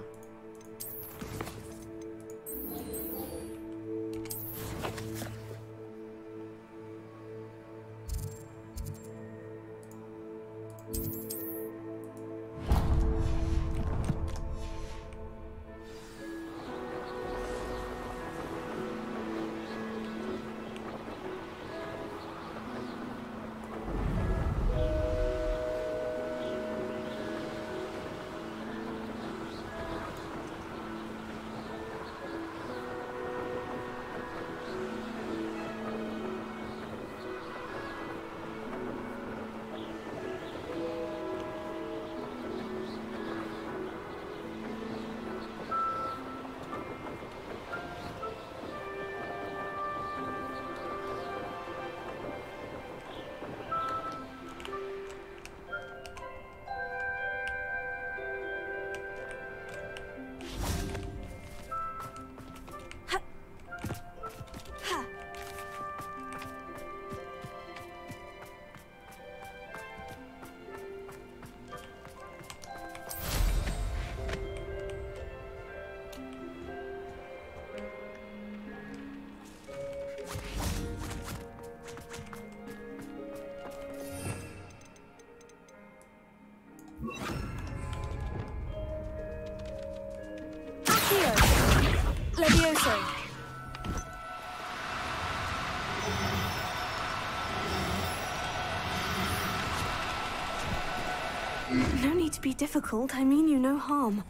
No need to be difficult. I mean you no harm.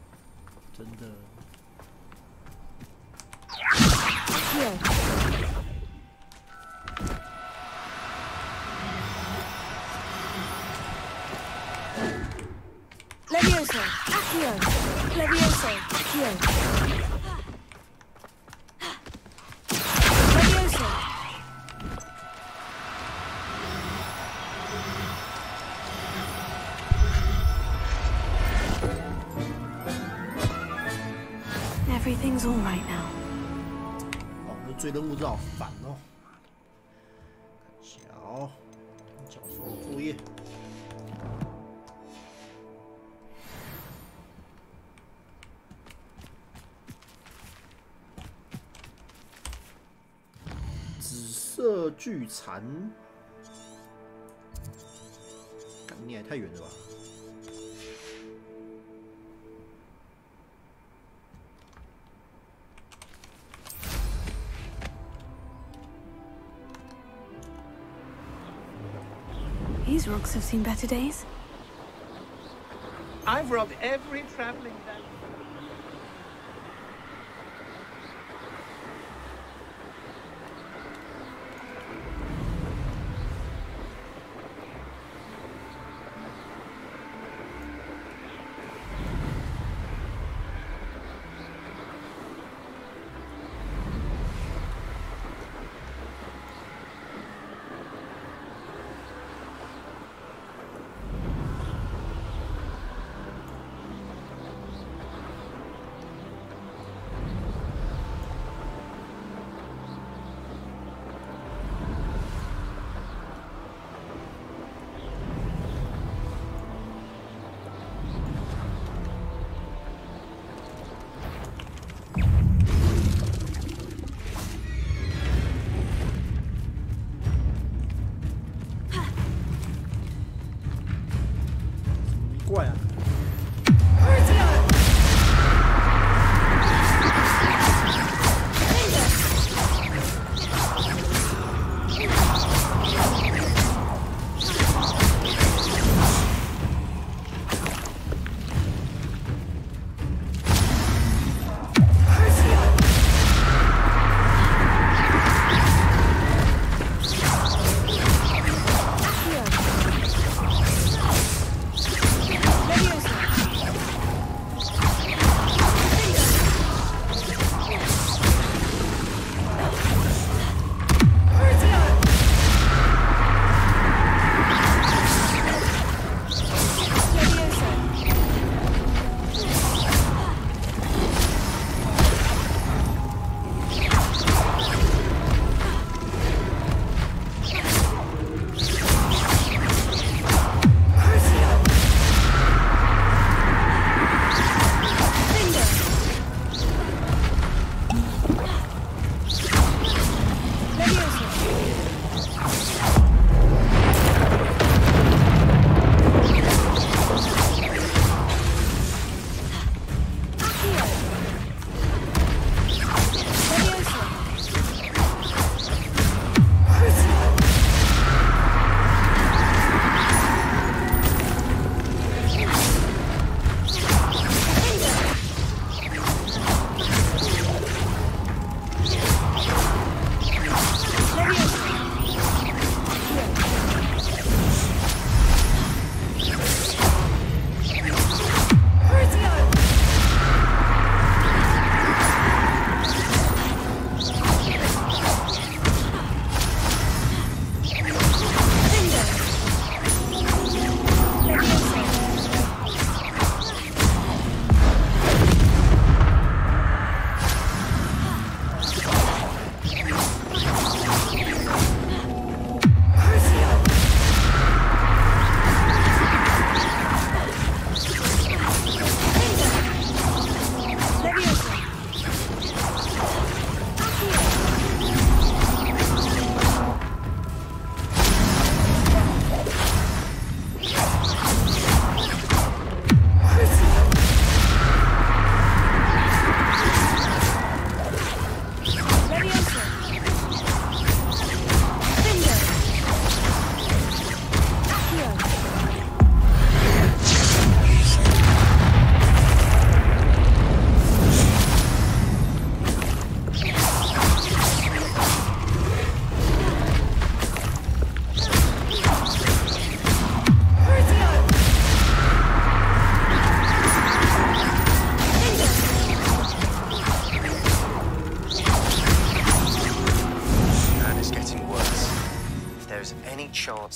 真的。Here. Levioso. Accio. Levioso. Accio. Levioso. Everything's all right now. 哦，这追任务真的好烦哦。脚手作业。紫色巨蝉，你也太远了吧？ These rocks have seen better days. I've robbed every traveling bag.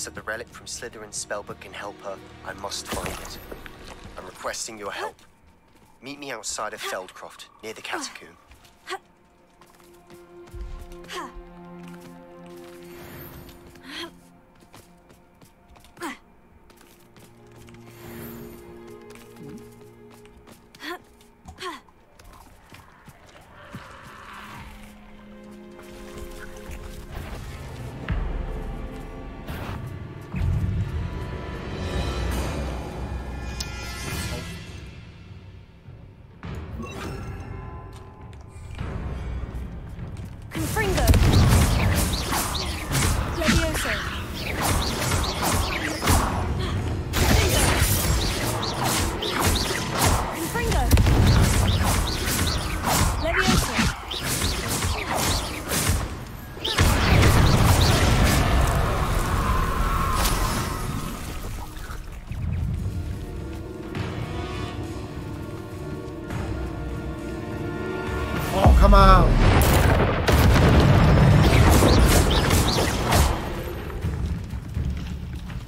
that the relic from Slytherin's spellbook can help her, I must find it. I'm requesting your help. Meet me outside of Feldcroft, near the catacomb. Come on.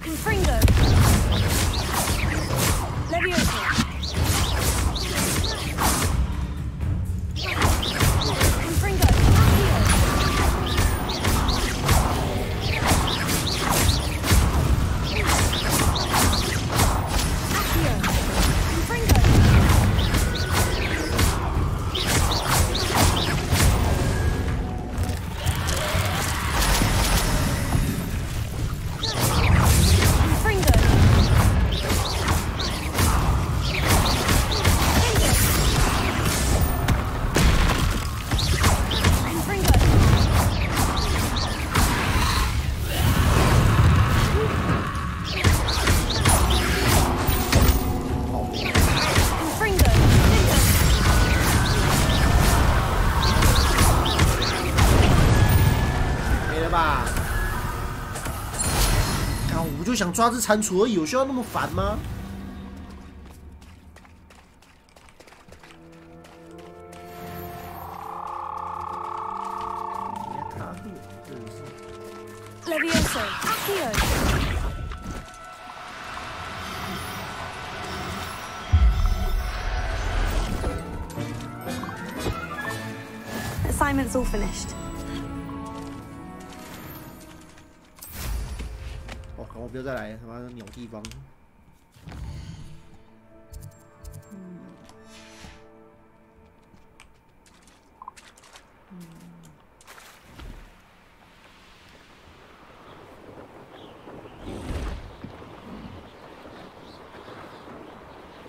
Confringo. Levioso. Confringo. Accio. Confringo.我就想抓只蟾蜍而已，有需要那么烦吗？Levioso. Accio. Assignment's all finished. 哦，赶快不要再来他妈的鸟地方！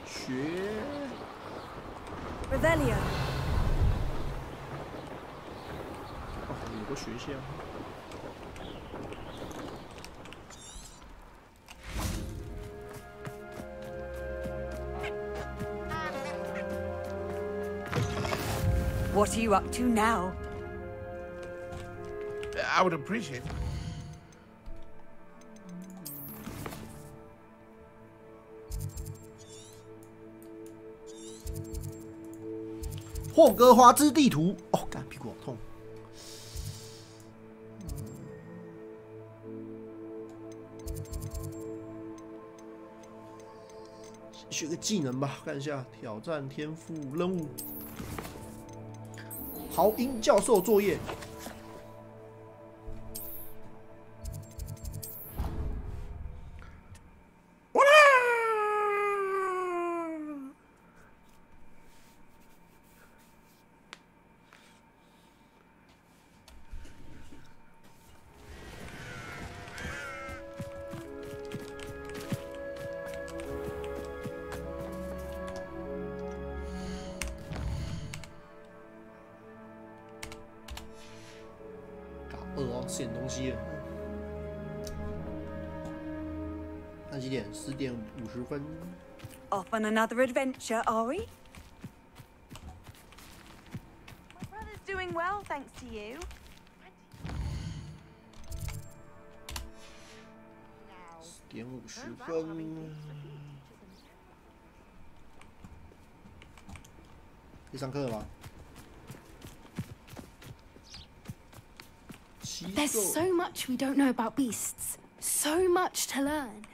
学 Revelio. 哦，有个学校。 What are you up to now? I would appreciate it. 霍格华兹地图。哦，干屁股好痛。学个技能吧，看一下挑战天赋任务。豪英教授作业。 吃点东西了。看几点？10点50分。 Off on another adventure, are we? My brother's doing well, thanks to you. 10点50分。可以上课了吗？ There's so much we don't know about beasts. So much to learn.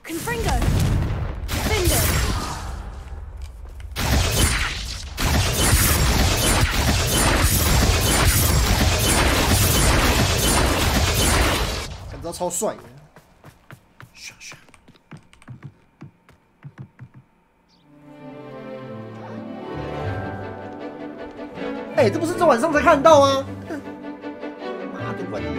Confringo! Findo!感觉超帅的。哎、这不是昨晚上才看到吗？妈的，乱演！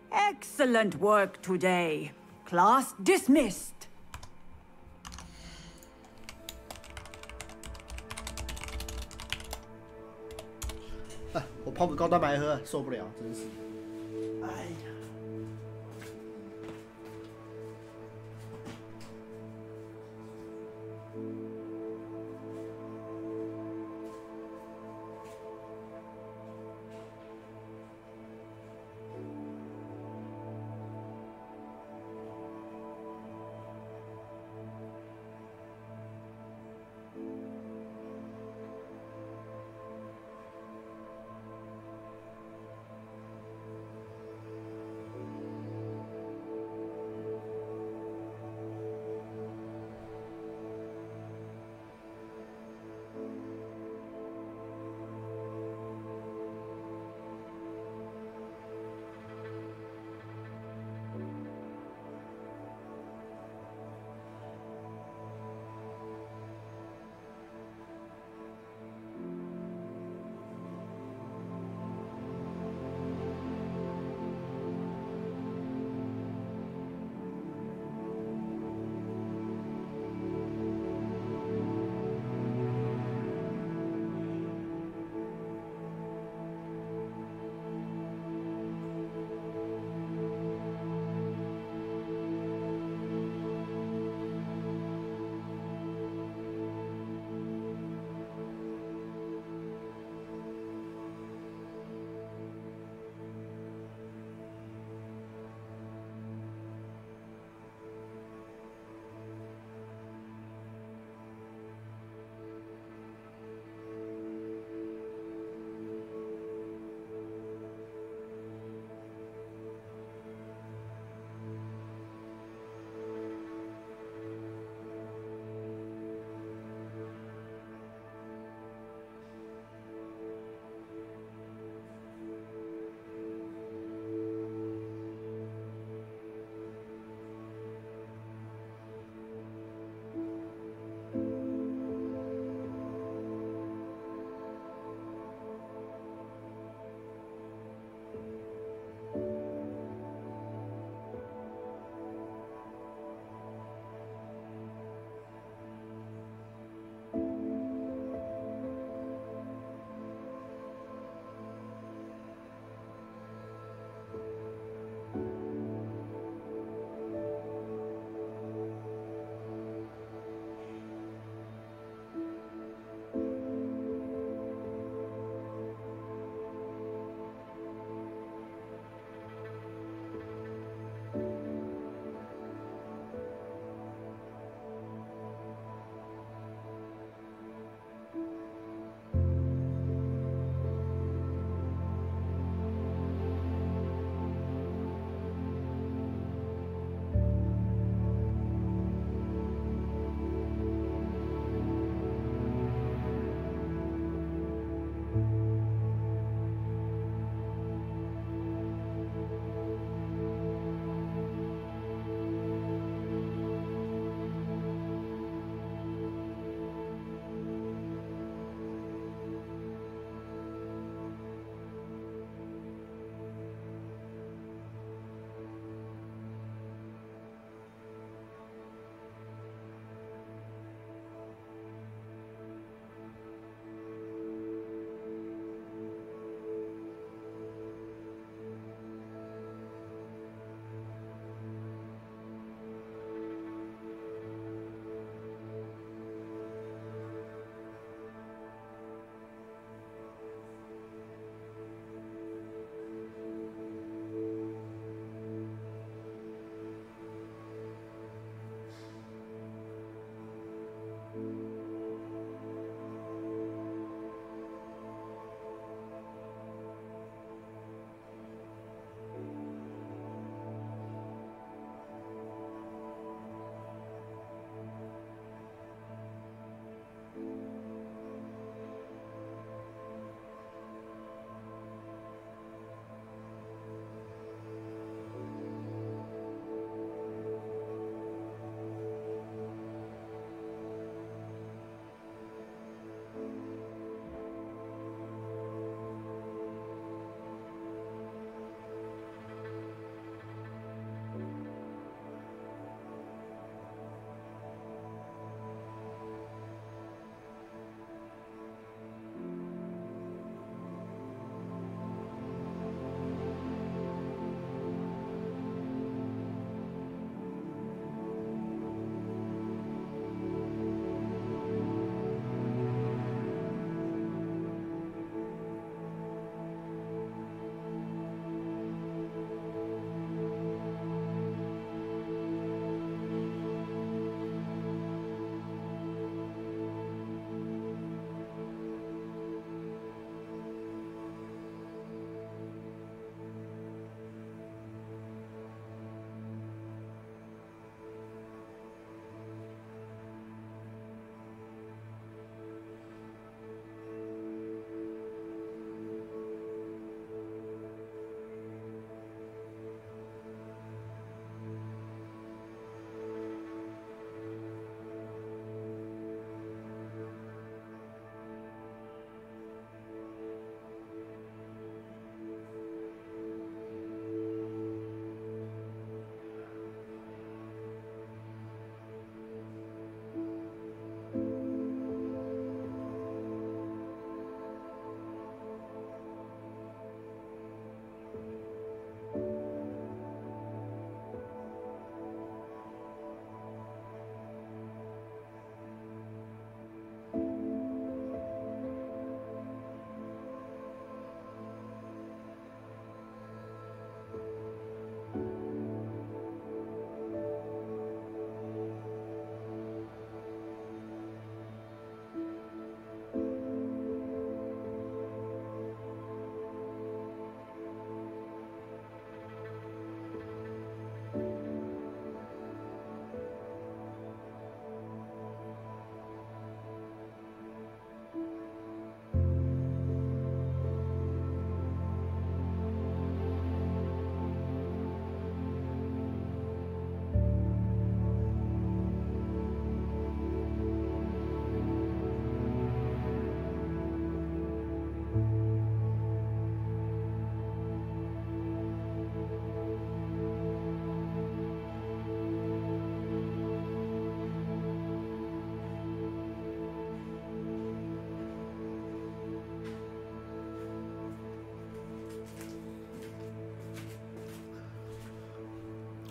Excellent work today. Class dismissed. 我泡个高蛋白喝，受不了，真是。哎呀。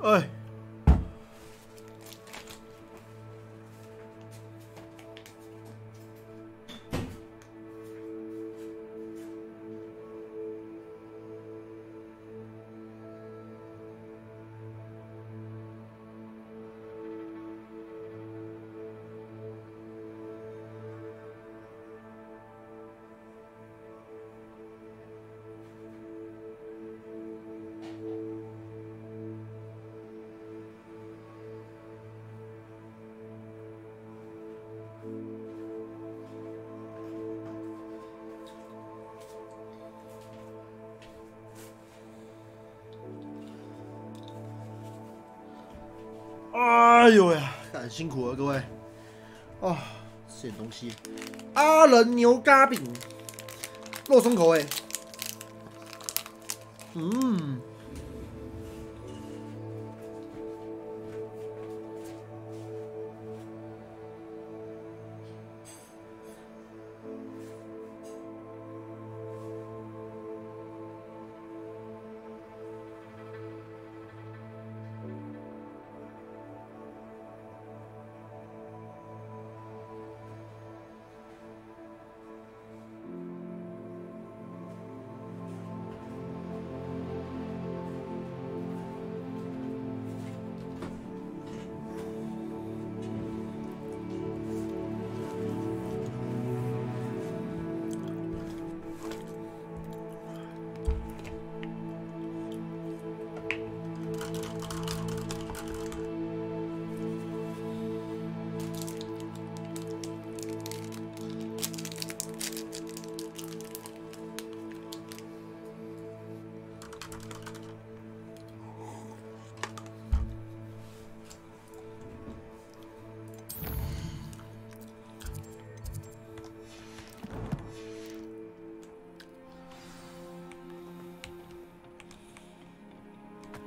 哎。哎呦呀，很辛苦了各位。哦，吃点东西。阿仁牛轧饼，肉松口味。嗯。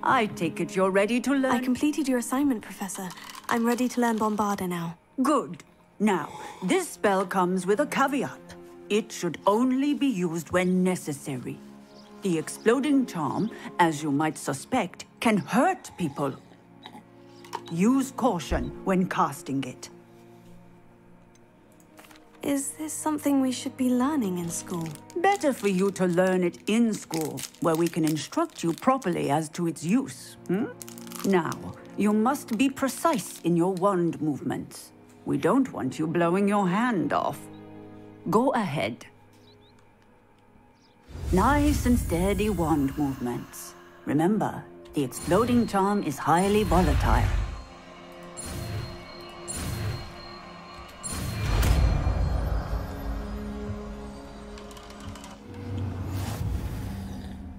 I take it you're ready to learn. I completed your assignment, Professor. I'm ready to learn Bombarda now. Good. Now, this spell comes with a caveat. It should only be used when necessary. The exploding charm, as you might suspect, can hurt people. Use caution when casting it. Is this something we should be learning in school? Better for you to learn it in school, where we can instruct you properly as to its use. Now, you must be precise in your wand movements. We don't want you blowing your hand off. Go ahead. Nice and steady wand movements. Remember, the exploding charm is highly volatile.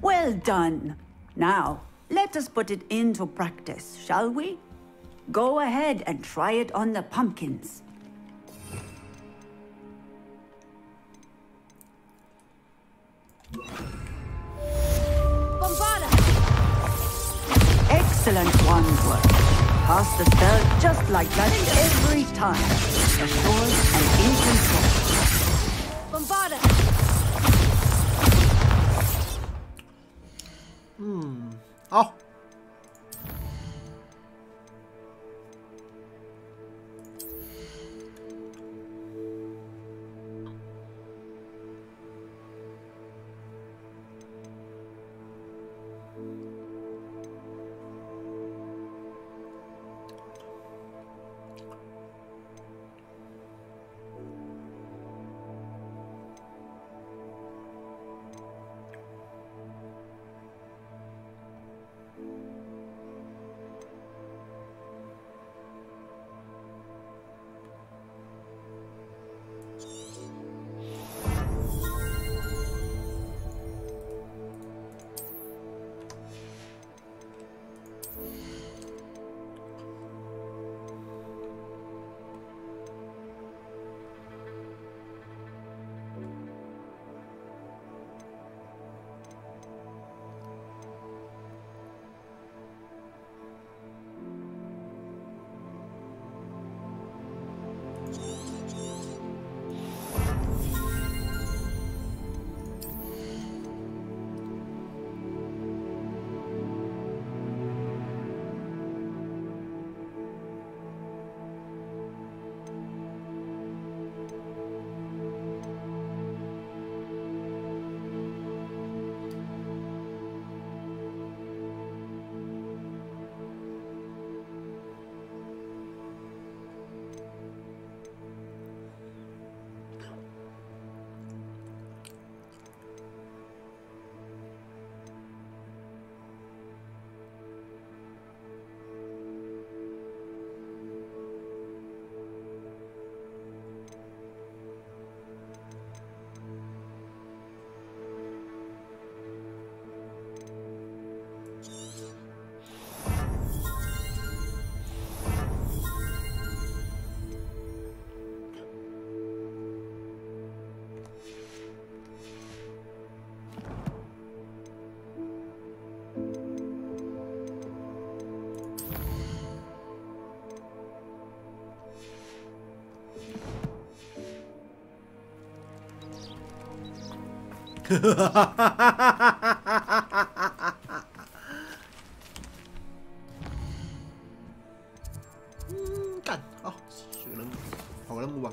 Well done. Now, let us put it into practice, shall we? Go ahead and try it on the pumpkins. Bombarda! Excellent wand work. Cast the spell just like that every time. Assured and in control. Bombarda! Oh. 干，好，这个任务，跑个任务吧。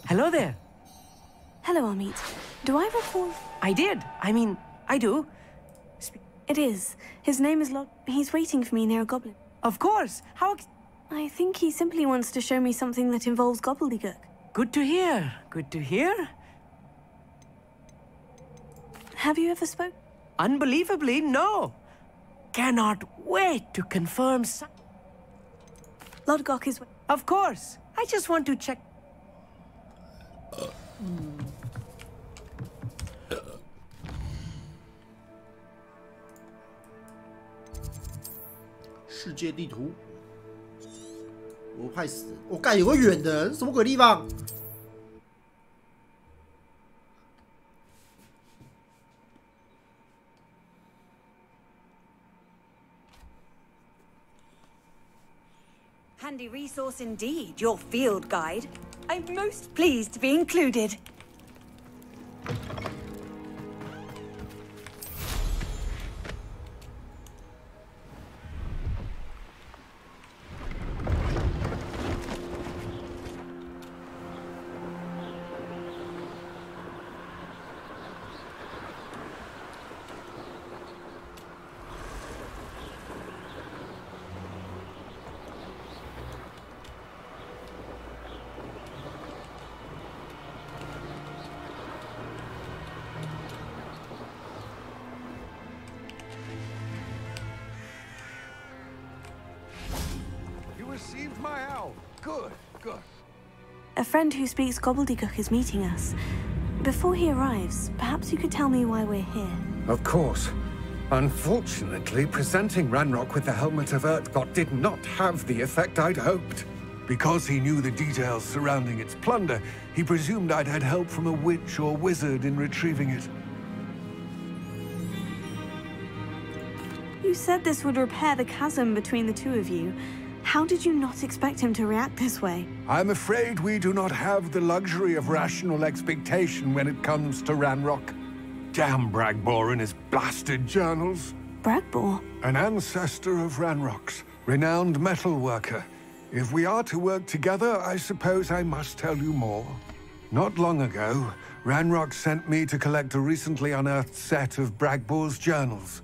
Hello there. Hello, Amit. Do I recall? I did. I mean, I do. It is. His name is He's waiting for me near a goblin. Of course. How? I think he simply wants to show me something that involves gobbledygook. Good to hear. Good to hear. Have you ever spoken? Unbelievably, no. Cannot wait to confirm. Lodgok is. Of course. I just want to check. 世界地图，我快死！我干有个远的，什么鬼地方？ Handy resource indeed, your field guide. I'm most pleased to be included. Received my owl. Good, good. A friend who speaks gobbledygook is meeting us. Before he arrives, perhaps you could tell me why we're here. Of course. Unfortunately, presenting Ranrock with the Helmet of Urtkot did not have the effect I'd hoped. Because he knew the details surrounding its plunder, he presumed I'd had help from a witch or wizard in retrieving it. You said this would repair the chasm between the two of you. How did you not expect him to react this way? I'm afraid we do not have the luxury of rational expectation when it comes to Ranrock. Damn Bragbor and his blasted journals. Bragbor? An ancestor of Ranrock's, renowned metal worker. If we are to work together, I suppose I must tell you more. Not long ago, Ranrock sent me to collect a recently unearthed set of Bragbor's journals.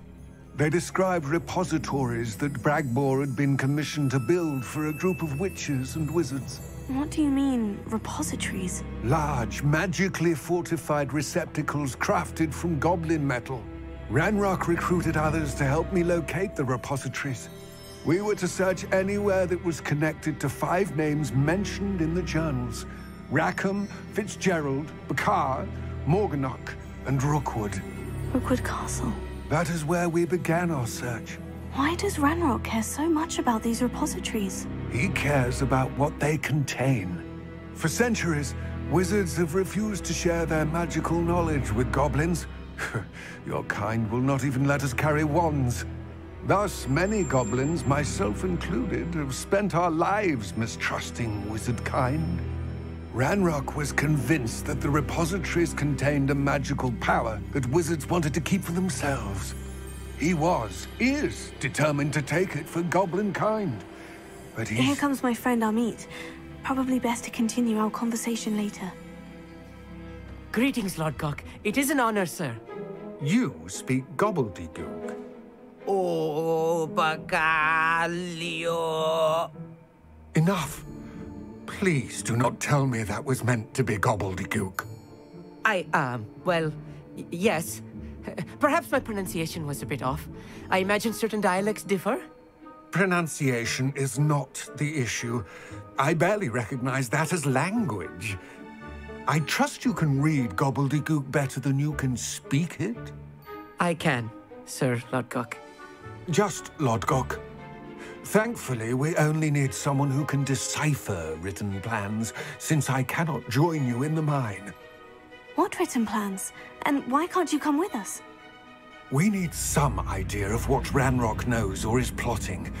They described repositories that Bragbor had been commissioned to build for a group of witches and wizards. What do you mean, repositories? Large, magically fortified receptacles crafted from goblin metal. Ranrock recruited others to help me locate the repositories. We were to search anywhere that was connected to 5 names mentioned in the journals. Rackham, Fitzgerald, Bakar, Morganach, and Rookwood. Rookwood Castle. That is where we began our search. Why does Ranrock care so much about these repositories? He cares about what they contain. For centuries, wizards have refused to share their magical knowledge with goblins. Your kind will not even let us carry wands. Thus, many goblins, myself included, have spent our lives mistrusting wizard kind. Ranrock was convinced that the repositories contained a magical power that wizards wanted to keep for themselves. He is determined to take it for goblin kind. But Here comes my friend Amit. Probably best to continue our conversation later. Greetings, Lodgok. It is an honor, sir. You speak gobbledygook. Oh, bagaglio. Enough. Please do not tell me that was meant to be gobbledygook. Well, yes. Perhaps my pronunciation was a bit off. I imagine certain dialects differ. Pronunciation is not the issue. I barely recognize that as language. I trust you can read gobbledygook better than you can speak it? I can, Sir Lodgok. Just Lodgok. Thankfully, we only need someone who can decipher written plans, since I cannot join you in the mine. What written plans? And why can't you come with us? We need some idea of what Ranrock knows or is plotting.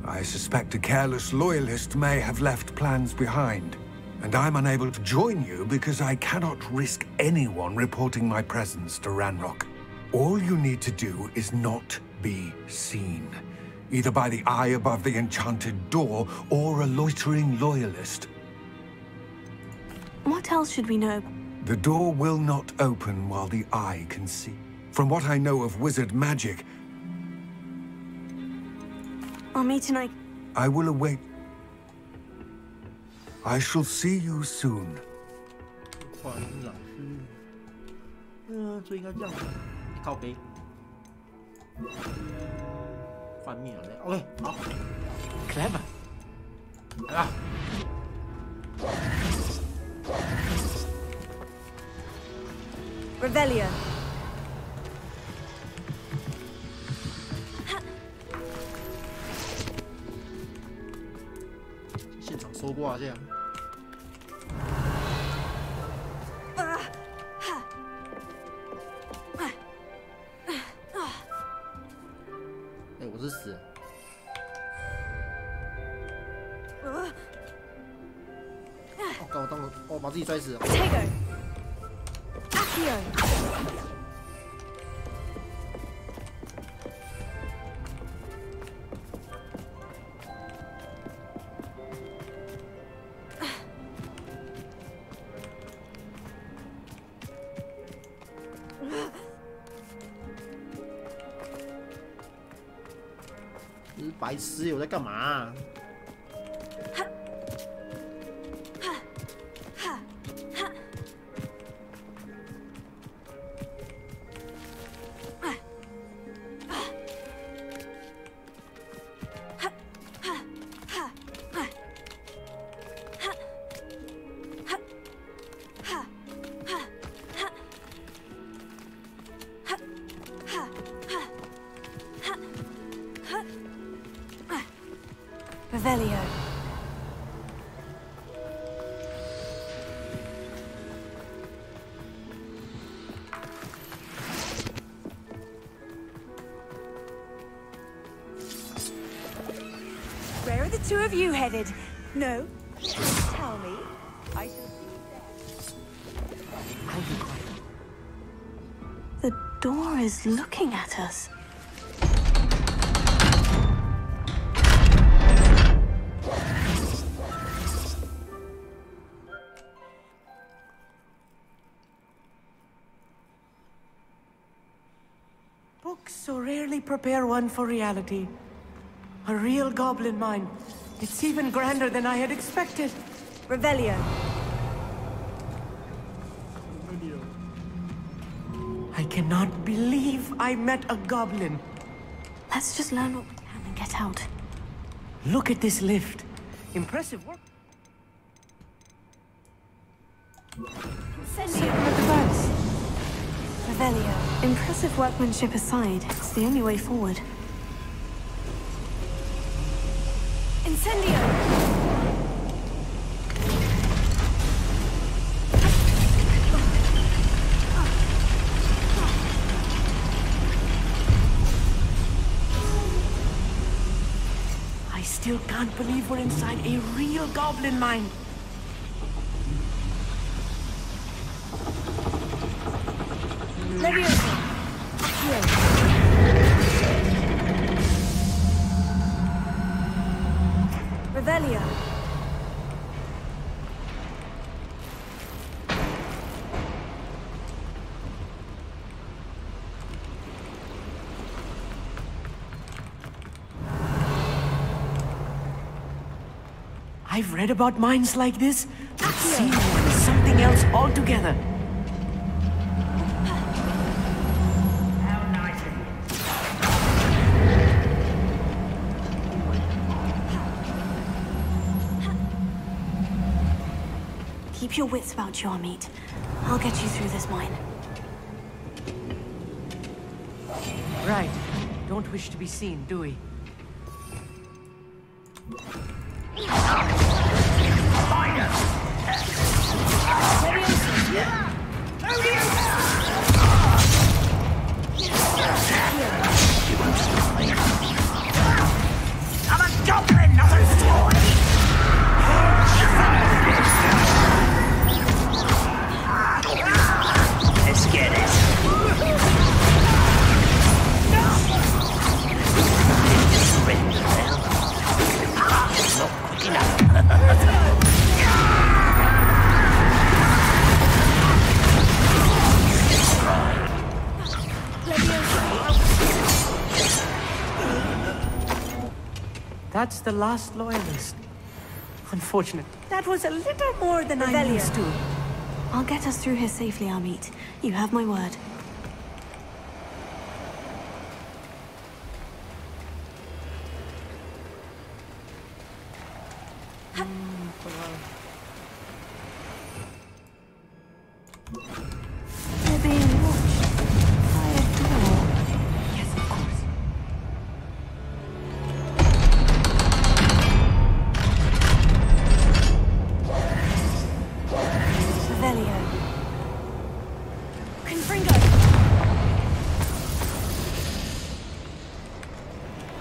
I suspect a careless loyalist may have left plans behind. And I'm unable to join you because I cannot risk anyone reporting my presence to Ranrock. All you need to do is not be seen. Either by the eye above the enchanted door, or a loitering loyalist. What else should we know? The door will not open while the eye can see. From what I know of wizard magic, I'll meet tonight. I will await. I shall see you soon. 这应该这样，靠背，翻面了。OK， 好 ，clever， 来吧。Revelio。现场收挂这样。哎，我是死。哦，刚我当了，哦，把自己摔死了。Accio。你是白痴，我在干嘛？Revelio. Where are the two of you headed? No? Tell me. I shall see you The door is looking at us. Books so rarely prepare one for reality. A real goblin mine. It's even grander than I had expected. Revelio. I cannot believe I met a goblin. Let's just learn what we can and get out. Look at this lift. Impressive work. Revelio. Impressive workmanship aside, it's the only way forward. Incendio! I still can't believe we're inside a real goblin mine. Leviosa! Accio! Revelio! I've read about mines like this, but seeing one is something else altogether. Keep your wits about you, Amit. I'll get you through this mine. Right. Don't wish to be seen, do we? I'm a goblin, not a toy! Let's get it. Surrender now. Not quick enough. That's the last loyalist. Unfortunate. That was a little more than I used to. I'll get us through here safely, Amit. You have my word. They're being watched by a door. Yes, of course. Revelio. Confringo.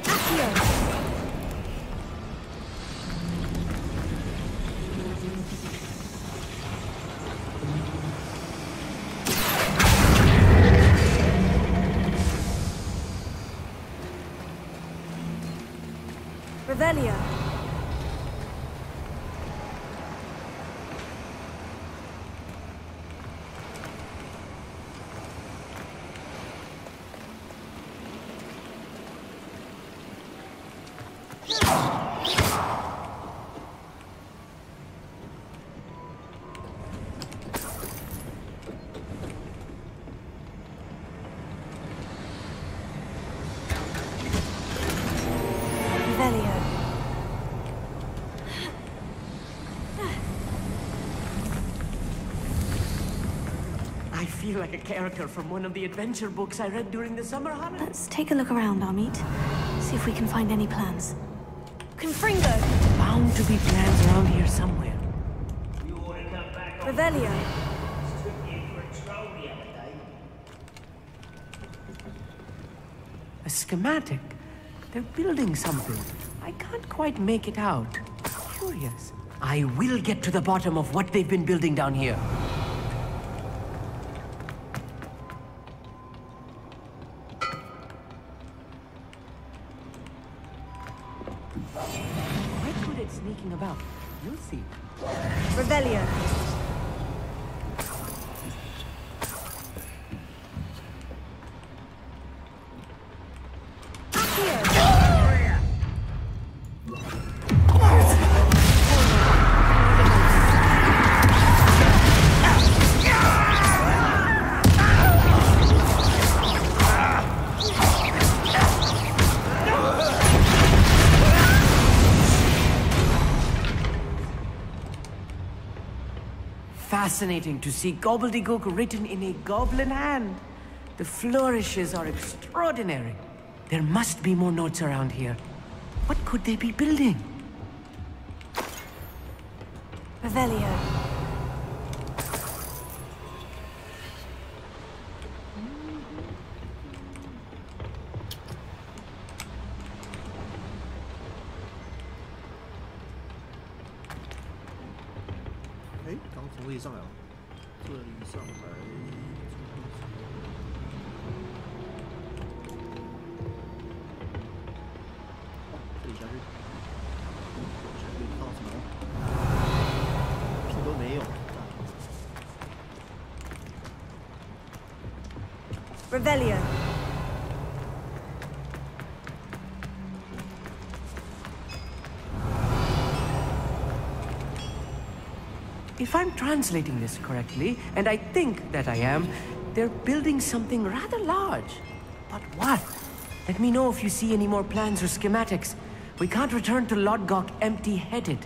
Accio. Revelio. Revelio. I feel like a character from one of the adventure books I read during the summer holidays. Let's take a look around, Amit. See if we can find any plans. Confringo. Bound to be plans around here somewhere. Revelio. A schematic. They're building something. I can't quite make it out. Curious. I will get to the bottom of what they've been building down here. Quite good at sneaking about. You'll see. Revelio. Fascinating to see gobbledygook written in a goblin hand. The flourishes are extraordinary. There must be more notes around here. What could they be building? Revelio.哎，刚从这里上来了，这里上来。这里下去，下去看到什么？屁都没有。Revelio. if I'm translating this correctly, and I think that I am, they're building something rather large. But what? Let me know if you see any more plans or schematics. We can't return to Lodgok empty-headed.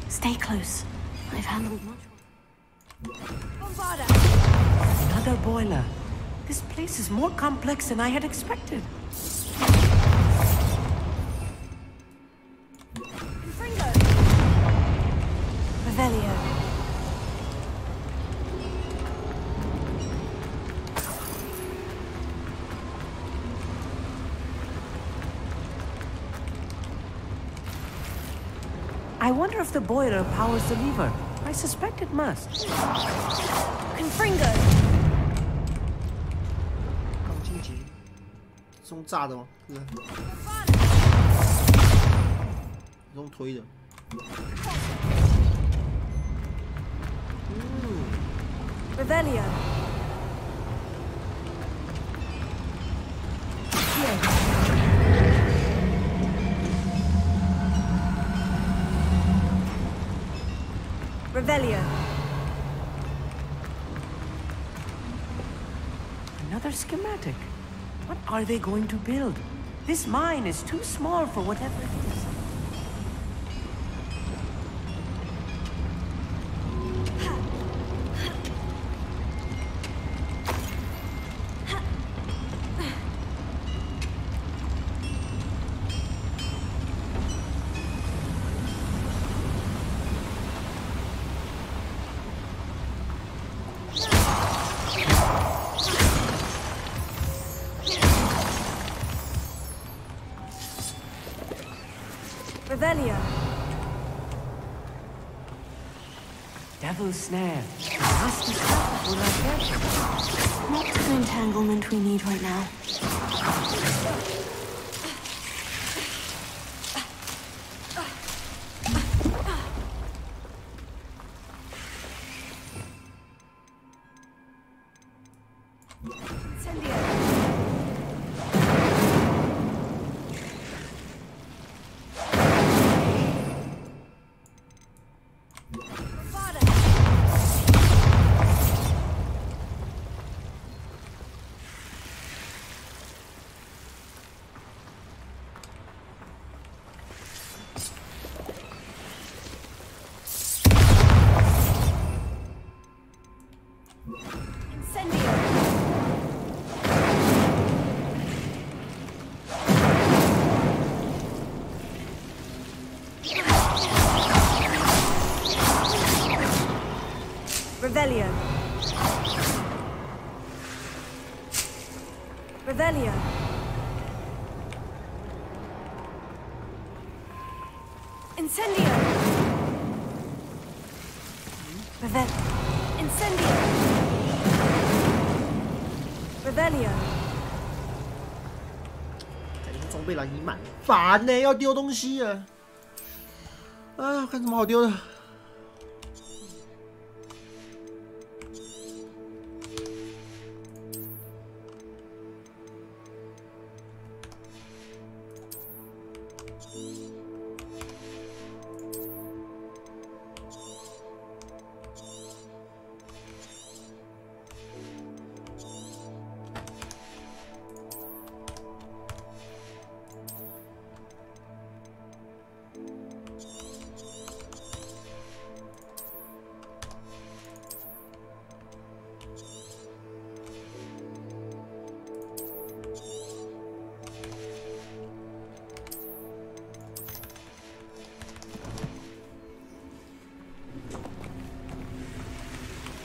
Stay close. I've handled much. Another boiler. This place is more complex than I had expected. Revelio. I wonder if the boiler powers the lever. I suspect it must. Confringo. 钢筋结是用炸的吗？是。用推的。Revelio. Revelio. Another schematic. What are they going to build? This mine is too small for whatever it is. Revelio. Devil's snare. Must be stopped before I get. Not the entanglement we need right now. Revelio. Revelio. Incendio. Incendio. Revelio. 装备栏已满，烦呢，要丢东西啊！啊，看什么好丢的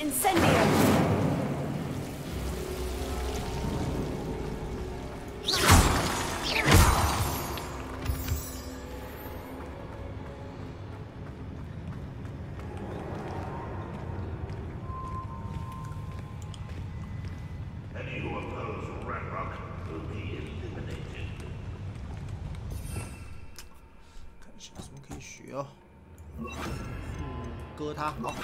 ？Incendio. Any who oppose Ranrock will be eliminated. 看一下什么可以学哦。割它好。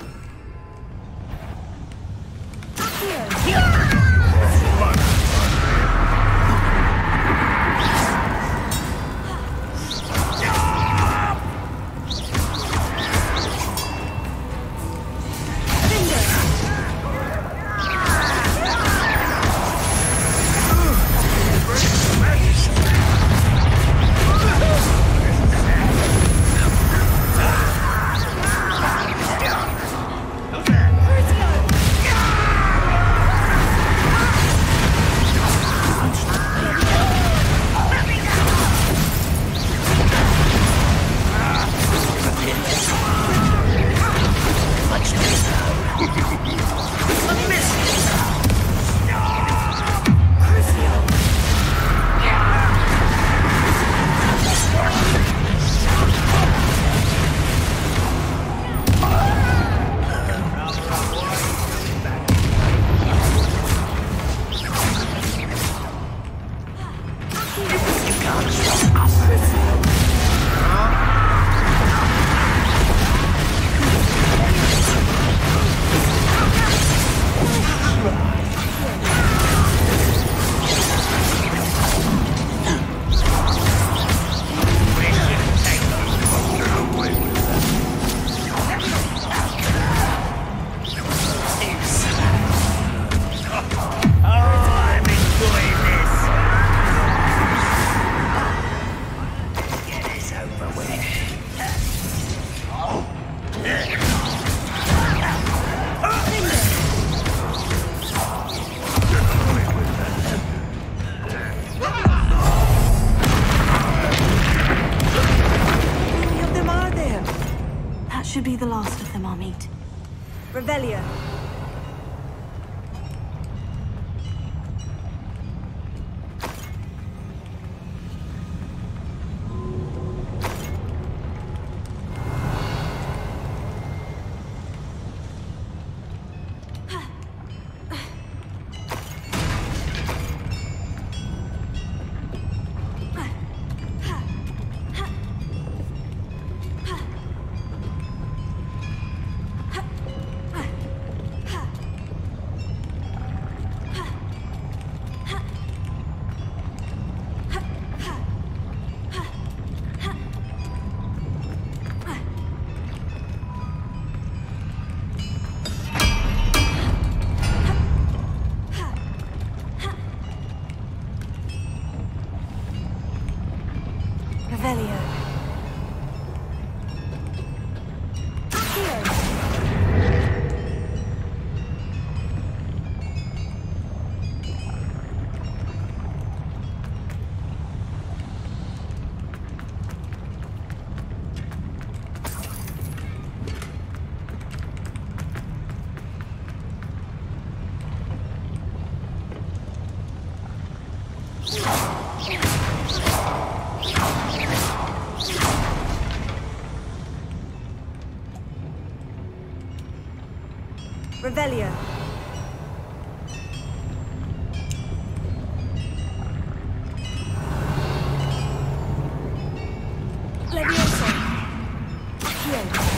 Should be the last of them I'll meet. Revelio. Revelio. Levioso. Accio.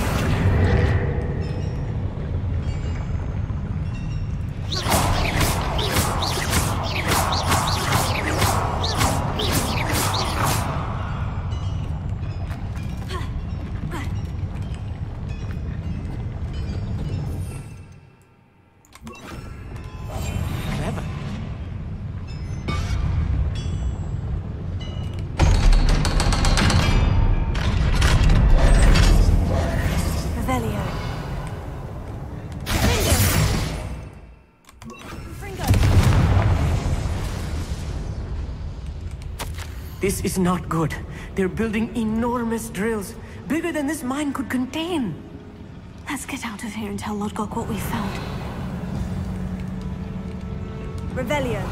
This is not good. They're building enormous drills, bigger than this mine could contain. Let's get out of here and tell Lodgok what we found. Revelio.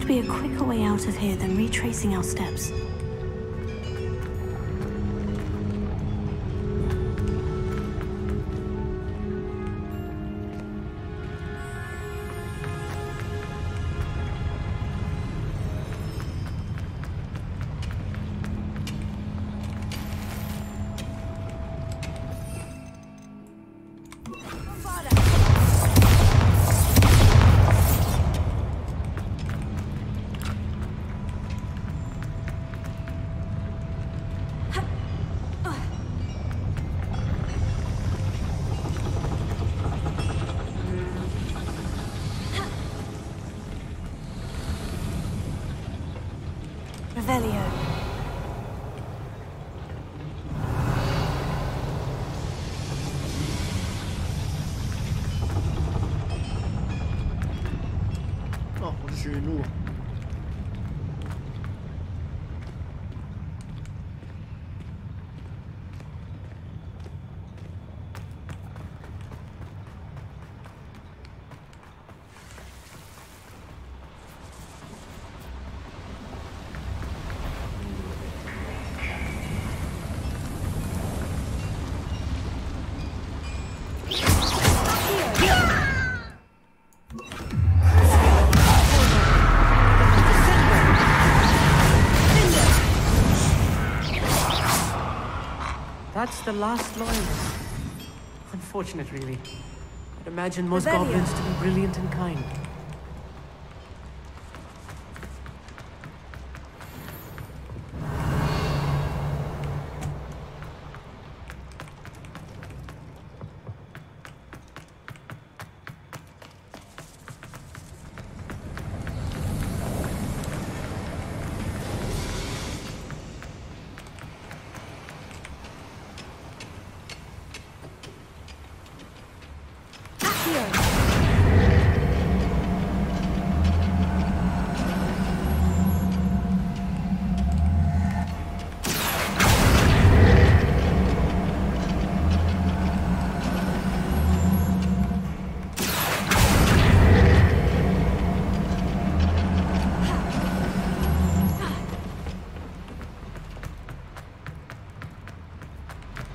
Be a quicker way out of here than retracing our steps. Revelio.哦，我是寻云路。That's the last loyalist. Unfortunate, really. I'd imagine most Revelio. goblins to be brilliant and kind.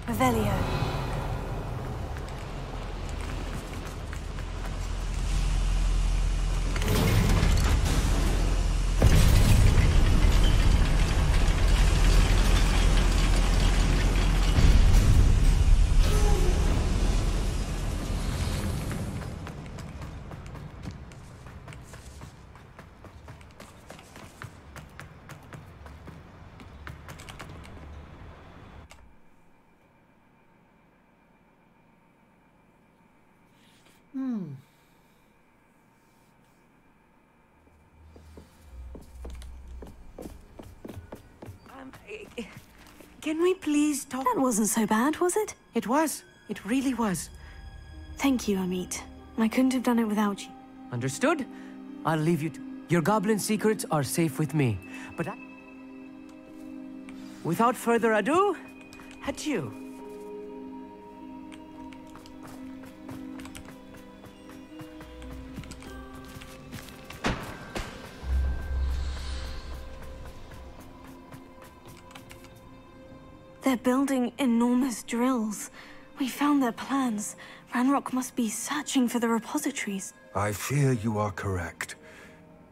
Revelio. Can we please talk? That wasn't so bad, was it? It was. It really was. Thank you, Amit. I couldn't have done it without you. Understood? I'll leave you to... Your goblin secrets are safe with me. But without further ado, adieu. They're building enormous drills. We found their plans. Ranrock must be searching for the repositories. I fear you are correct.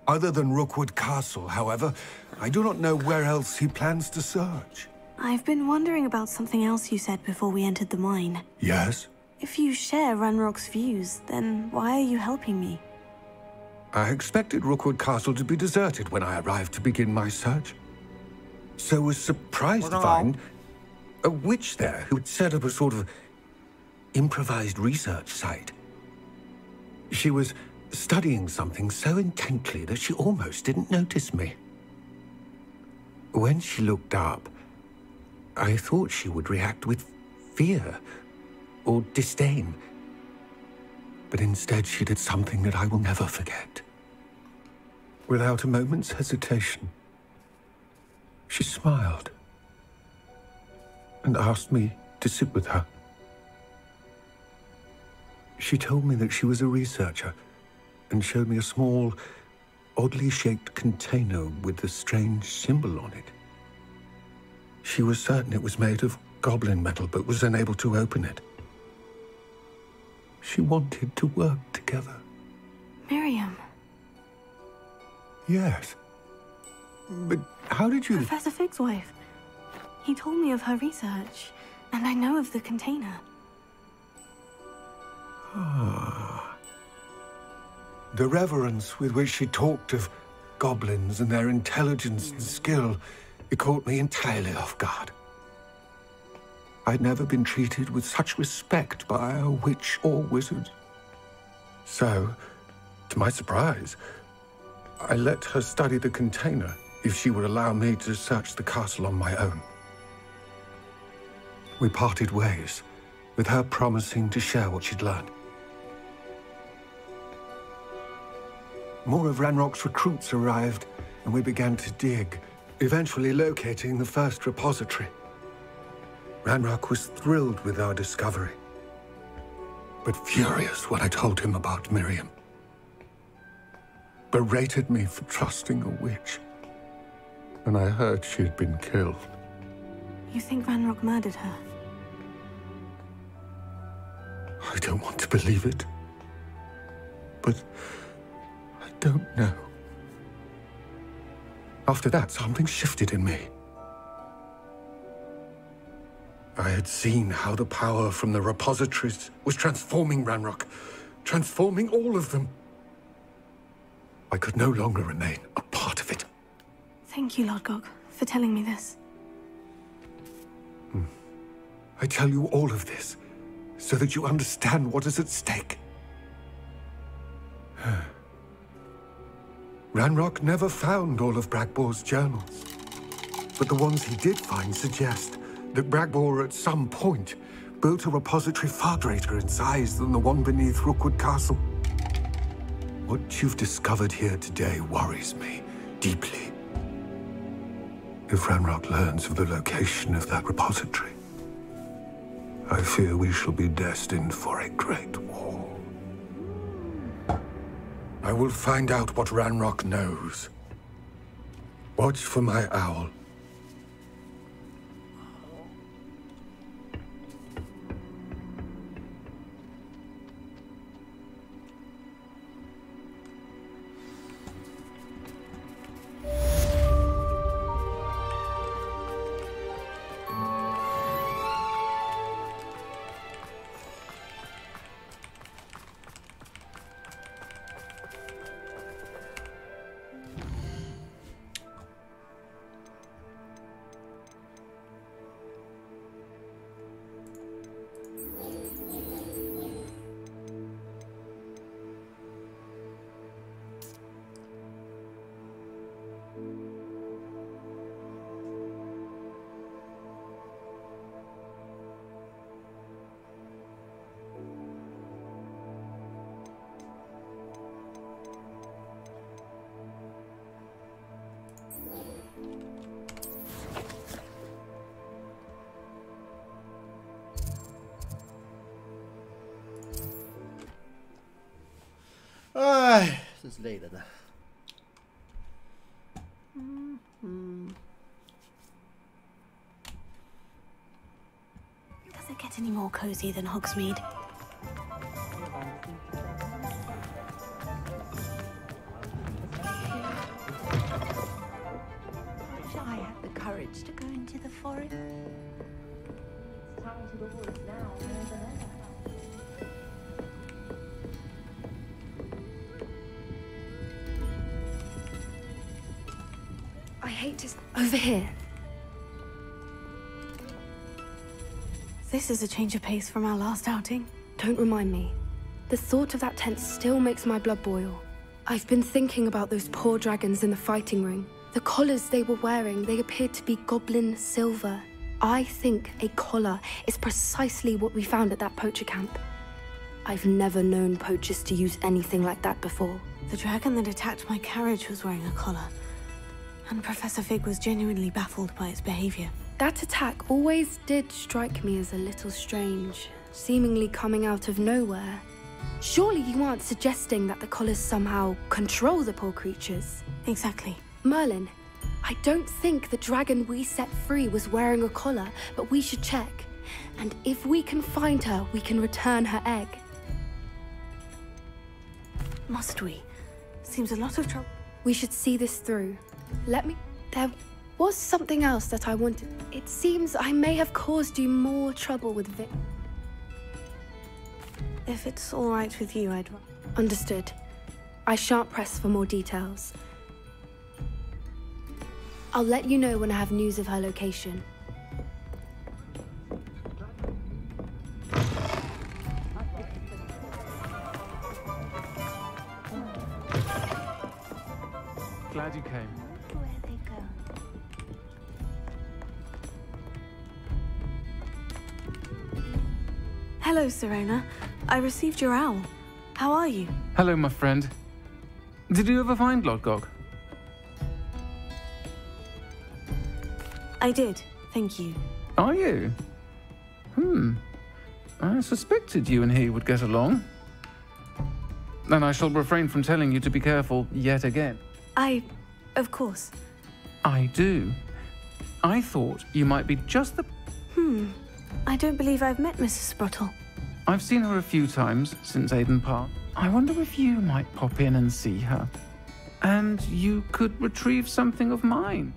Other than Rookwood Castle, however, I do not know where else he plans to search. I've been wondering about something else you said before we entered the mine. Yes? If you share Ranrock's views, then why are you helping me? I expected Rookwood Castle to be deserted when I arrived to begin my search. So was surprised to find a witch there who had set up a sort of improvised research site. She was studying something so intently that she almost didn't notice me. When she looked up, I thought she would react with fear or disdain. But instead she did something that I will never forget. Without a moment's hesitation, she smiled and asked me to sit with her. She told me that she was a researcher and showed me a small, oddly shaped container with a strange symbol on it. She was certain it was made of goblin metal, but was unable to open it. She wanted to work together. Miriam. Yes. But how did you... Professor Fig's wife. He told me of her research, and I know of the container. Ah. The reverence with which she talked of goblins and their intelligence and skill, it caught me entirely off guard. I'd never been treated with such respect by a witch or wizard. So, to my surprise, I let her study the container if she would allow me to search the castle on my own. We parted ways, with her promising to share what she'd learned. More of Ranrock's recruits arrived, and we began to dig, eventually locating the first repository. Ranrock was thrilled with our discovery, but furious when I told him about Miriam. Berated me for trusting a witch, and I heard she had been killed. You think Ranrock murdered her? I don't want to believe it, but I don't know. After that, something shifted in me. I had seen how the power from the repositories was transforming Ranrock, transforming all of them. I could no longer remain a part of it. Thank you, Lord Gog, for telling me this. I tell you all of this so that you understand what is at stake. Ranrock never found all of Bragbor's journals, but the ones he did find suggest that Bragbor at some point built a repository far greater in size than the one beneath Rookwood Castle. What you've discovered here today worries me deeply. If Ranrock learns of the location of that repository, I fear we shall be destined for a great war. I will find out what Ranrock knows. Watch for my owl.哎，真是累人啊！ it get any more cozy than Hogsmeade? Wish I had the courage to go into the forest. I hate to... Over here. This is a change of pace from our last outing. Don't remind me. The thought of that tent still makes my blood boil. I've been thinking about those poor dragons in the fighting ring. The collars they were wearing, they appeared to be goblin silver. I think a collar is precisely what we found at that poacher camp. I've never known poachers to use anything like that before. The dragon that attacked my carriage was wearing a collar. And Professor Fig was genuinely baffled by its behavior. That attack always did strike me as a little strange, seemingly coming out of nowhere. Surely you aren't suggesting that the collars somehow control the poor creatures? Exactly. Merlin, I don't think the dragon we set free was wearing a collar, but we should check. And if we can find her, we can return her egg. Must we? Seems a lot of trouble. We should see this through. There was something else that I wanted. It seems I may have caused you more trouble with Vic. If it's all right with you, I'd... Understood. I shan't press for more details. I'll let you know when I have news of her location. Glad you came. Hello, Serena. I received your owl. How are you? Hello, my friend. Did you ever find Lodgok? I did, thank you. Are you? I suspected you and he would get along. Then I shall refrain from telling you to be careful yet again. Of course. I do. I thought you might be just the... I don't believe I've met Mrs. Sprottle. I've seen her a few times since Aiden Park. I wonder if you might pop in and see her. And you could retrieve something of mine.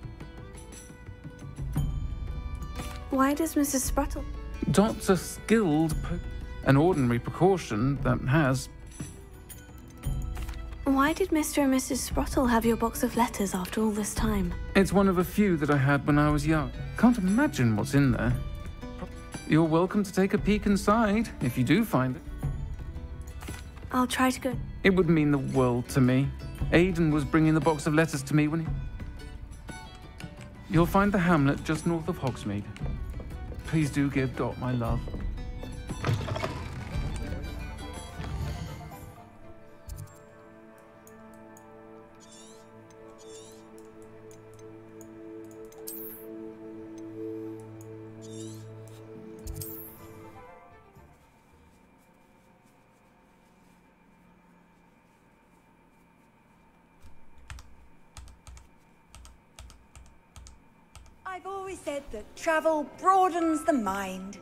Why does Mrs. Sprottle... Dot's a skilled... an ordinary precaution that has... Why did Mr. and Mrs. Sprottle have your box of letters after all this time? It's one of a few that I had when I was young. Can't imagine what's in there. You're welcome to take a peek inside, if you do find it. I'll try to go. It would mean the world to me. Aiden was bringing the box of letters to me when he... You'll find the hamlet just north of Hogsmeade. Please do give Dot my love. I've always said that travel broadens the mind.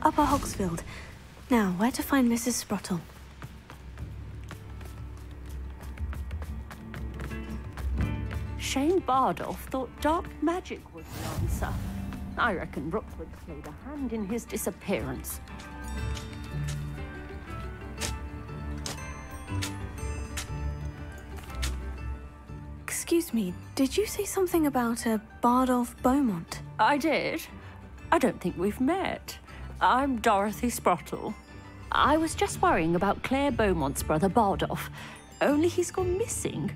Upper Hogsfield. Now, where to find Mrs. Sprottle? Shane Bardolph thought dark magic was the answer. I reckon Rookwood played a hand in his disappearance. Excuse me, did you say something about a Bardolph Beaumont? I did. I don't think we've met. I'm Dorothy Sprottle. I was just worrying about Claire Beaumont's brother Bardolph, only he's gone missing.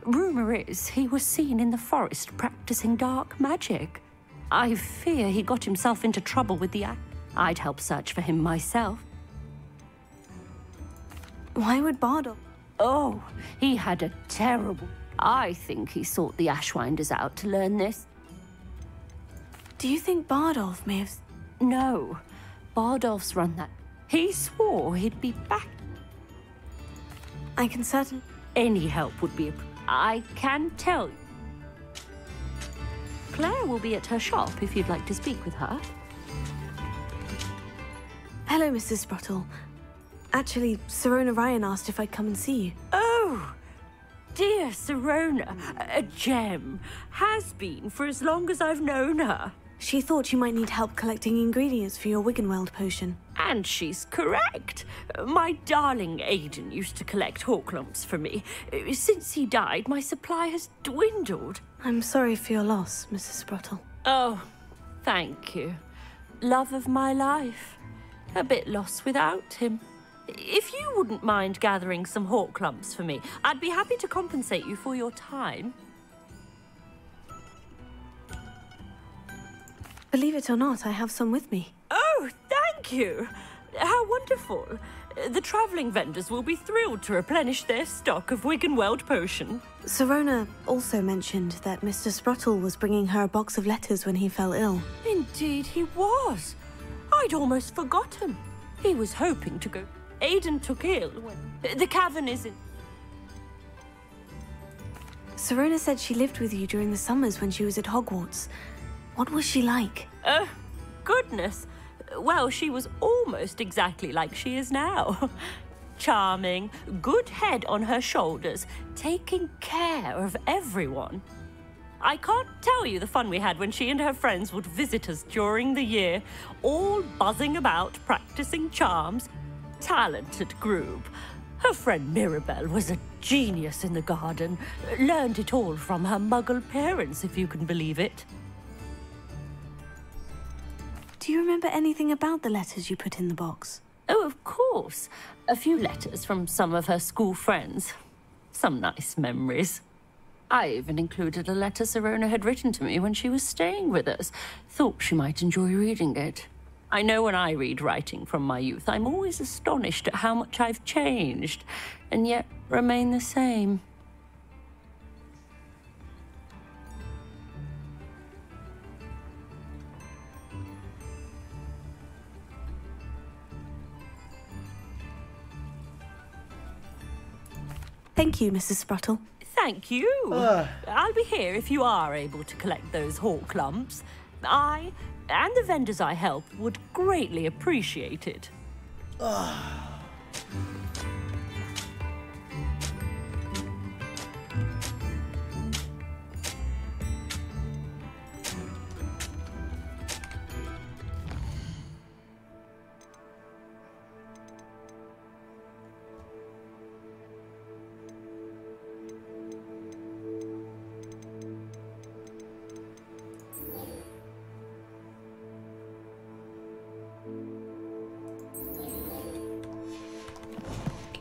Rumour is he was seen in the forest practicing dark magic. I fear he got himself into trouble with the I'd help search for him myself. Why would Bardolph? Oh, he had a terrible... I think he sought the Ashwinders out to learn this. Do you think Bardolph may have... No. Bardolph's run that. He swore he'd be back. I can certainly... Any help would be... I can tell you. Claire will be at her shop if you'd like to speak with her. Hello, Mrs. Sprottle. Actually, Sirona Ryan asked if I'd come and see you. Oh! Dear Sirona, a gem. Has been for as long as I've known her. She thought you might need help collecting ingredients for your Wiggenweld potion. And she's correct. My darling Aiden used to collect hawk lumps for me. Since he died, my supply has dwindled. I'm sorry for your loss, Mrs. Sprottle. Oh, thank you. Love of my life. A bit lost without him. If you wouldn't mind gathering some hawk lumps for me, I'd be happy to compensate you for your time. Believe it or not, I have some with me. Oh, thank you! How wonderful. The travelling vendors will be thrilled to replenish their stock of Wiggenweld potion. Sirona also mentioned that Mr. Sprottle was bringing her a box of letters when he fell ill. Indeed he was. I'd almost forgotten. He was hoping to go. Aiden took ill when... The cavern is in... Sirona said she lived with you during the summers when she was at Hogwarts. What was she like? Goodness. Well, she was almost exactly like she is now. Charming, good head on her shoulders, taking care of everyone. I can't tell you the fun we had when she and her friends would visit us during the year, all buzzing about, practicing charms. Talented group. Her friend Mirabelle was a genius in the garden. Learned it all from her muggle parents, if you can believe it. Do you remember anything about the letters you put in the box? Oh, of course. A few letters from some of her school friends. Some nice memories. I even included a letter Sirona had written to me when she was staying with us. Thought she might enjoy reading it. I know when I read writing from my youth, I'm always astonished at how much I've changed, and yet remain the same. Thank you, Mrs. Sprottle. Thank you. I'll be here if you are able to collect those hawk lumps. I, and the vendors I help, would greatly appreciate it.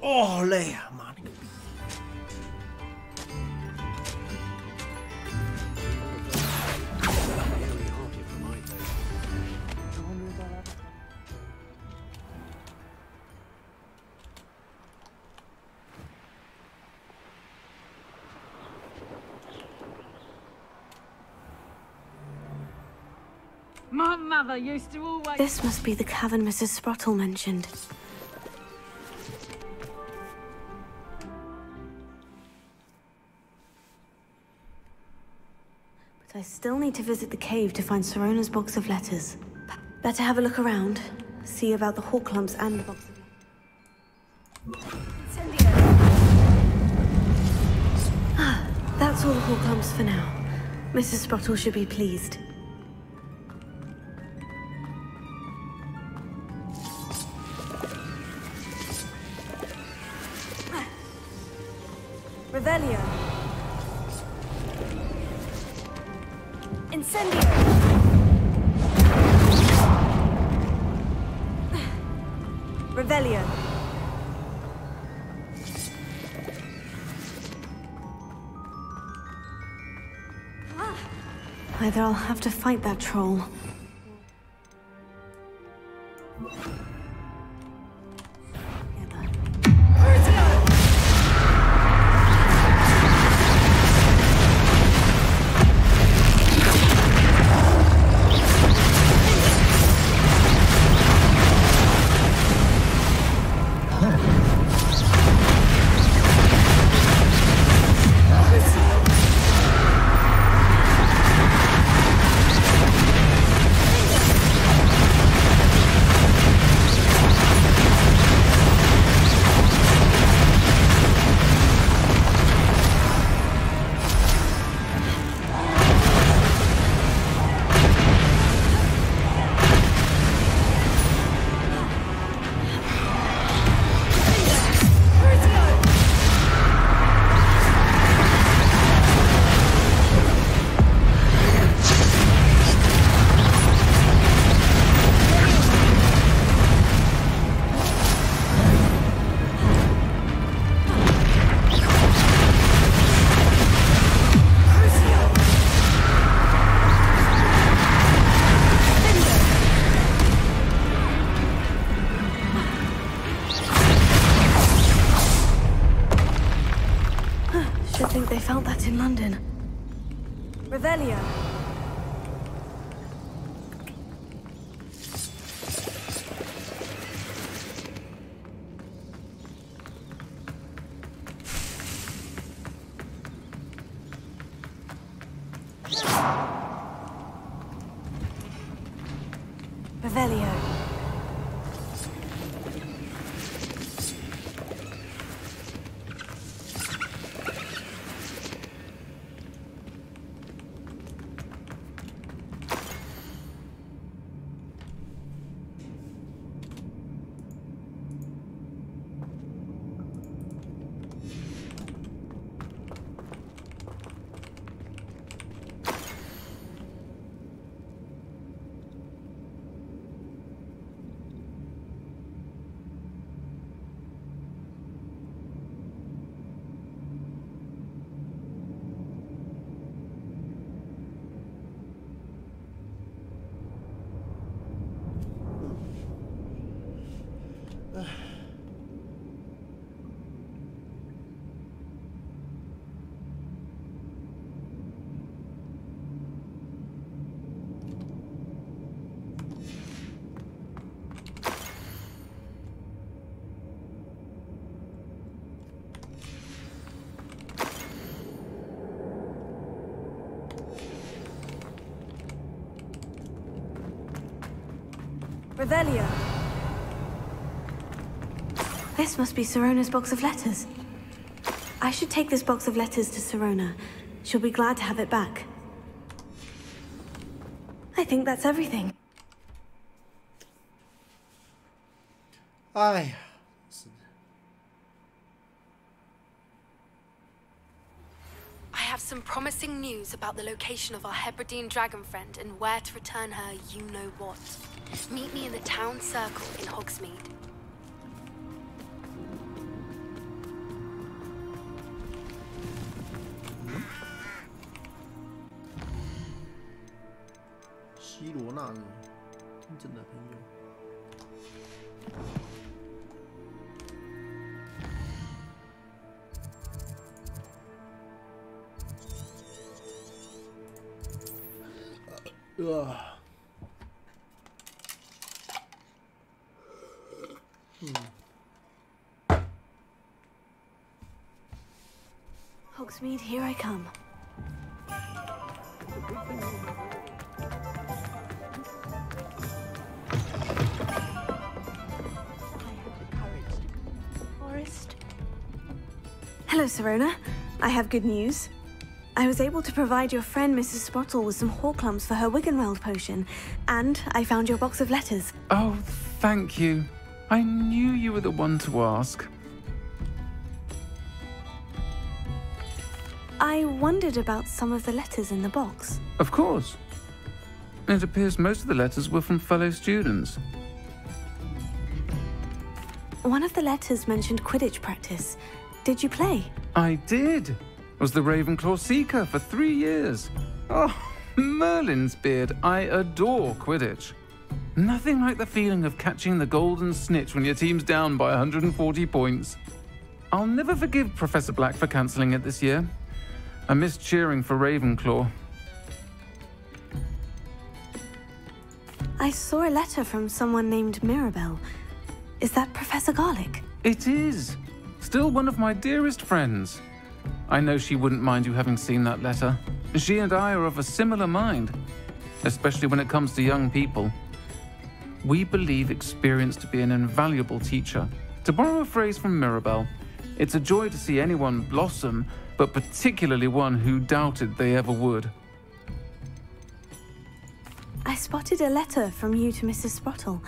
哦，好累啊！妈那个逼！My mother used to always... This must be the cavern Mrs. Sprottle mentioned. But I still need to visit the cave to find Sirona's box of letters. Better have a look around, see about the hawk lumps and the box of... Ah, that's all the hawk lumps for now. Mrs. Sprottle should be pleased. Revelio. Incendio. Revelio. Either I'll have to fight that troll, It's in London. Revelio. Revelio. Revelio. This must be Sirona's box of letters. I should take this box of letters to Sirona. She'll be glad to have it back. I think that's everything. 哎呀， I have some promising news about the location of our Hebridean dragon friend and where to return her you-know-what. Meet me in the town circle in Hogsmeade. 希罗纳人，真正的朋友。Hogsmeade, here I come. Hello, Sirona. I have good news. I was able to provide your friend Mrs. Sprottle with some Horklumps for her Wiggenweld potion, and I found your box of letters. Oh, thank you. I knew you were the one to ask. I wondered about some of the letters in the box. Of course. It appears most of the letters were from fellow students. One of the letters mentioned Quidditch practice. Did you play? I did. Was the Ravenclaw Seeker for 3 years. Oh, Merlin's beard. I adore Quidditch. Nothing like the feeling of catching the golden snitch when your team's down by 140 points. I'll never forgive Professor Black for cancelling it this year. I missed cheering for Ravenclaw. I saw a letter from someone named Mirabelle. Is that Professor Garlick? It is. Still one of my dearest friends. I know she wouldn't mind you having seen that letter. She and I are of a similar mind, especially when it comes to young people. We believe experience to be an invaluable teacher. To borrow a phrase from Mirabelle, it's a joy to see anyone blossom, but particularly one who doubted they ever would. I spotted a letter from you to Mrs. Sprottle.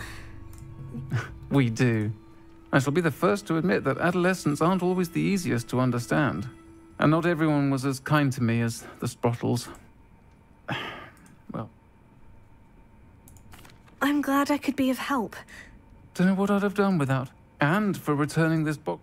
We do. I shall be the first to admit that adolescents aren't always the easiest to understand. And not everyone was as kind to me as the Sprottles. Well. I'm glad I could be of help. Don't know what I'd have done without. And for returning this box.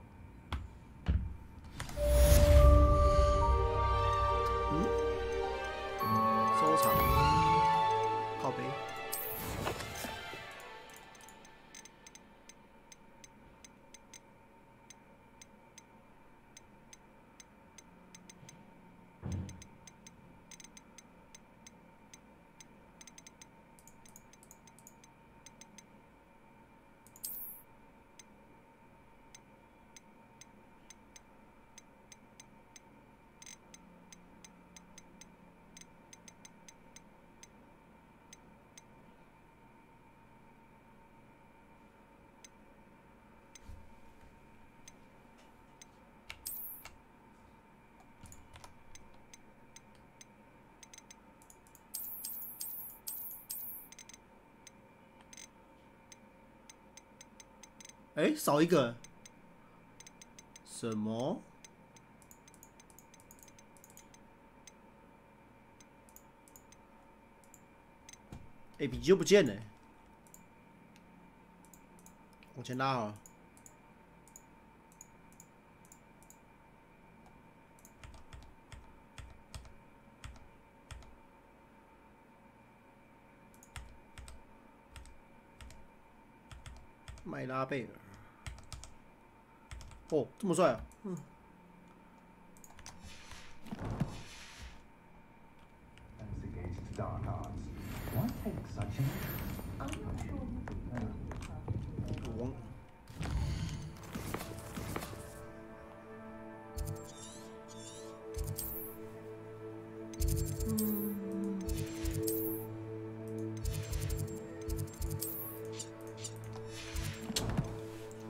哎，少一个。什么？哎，笔记就不见了。往前拉好了。麦拉贝尔。哦，这么帅啊！嗯。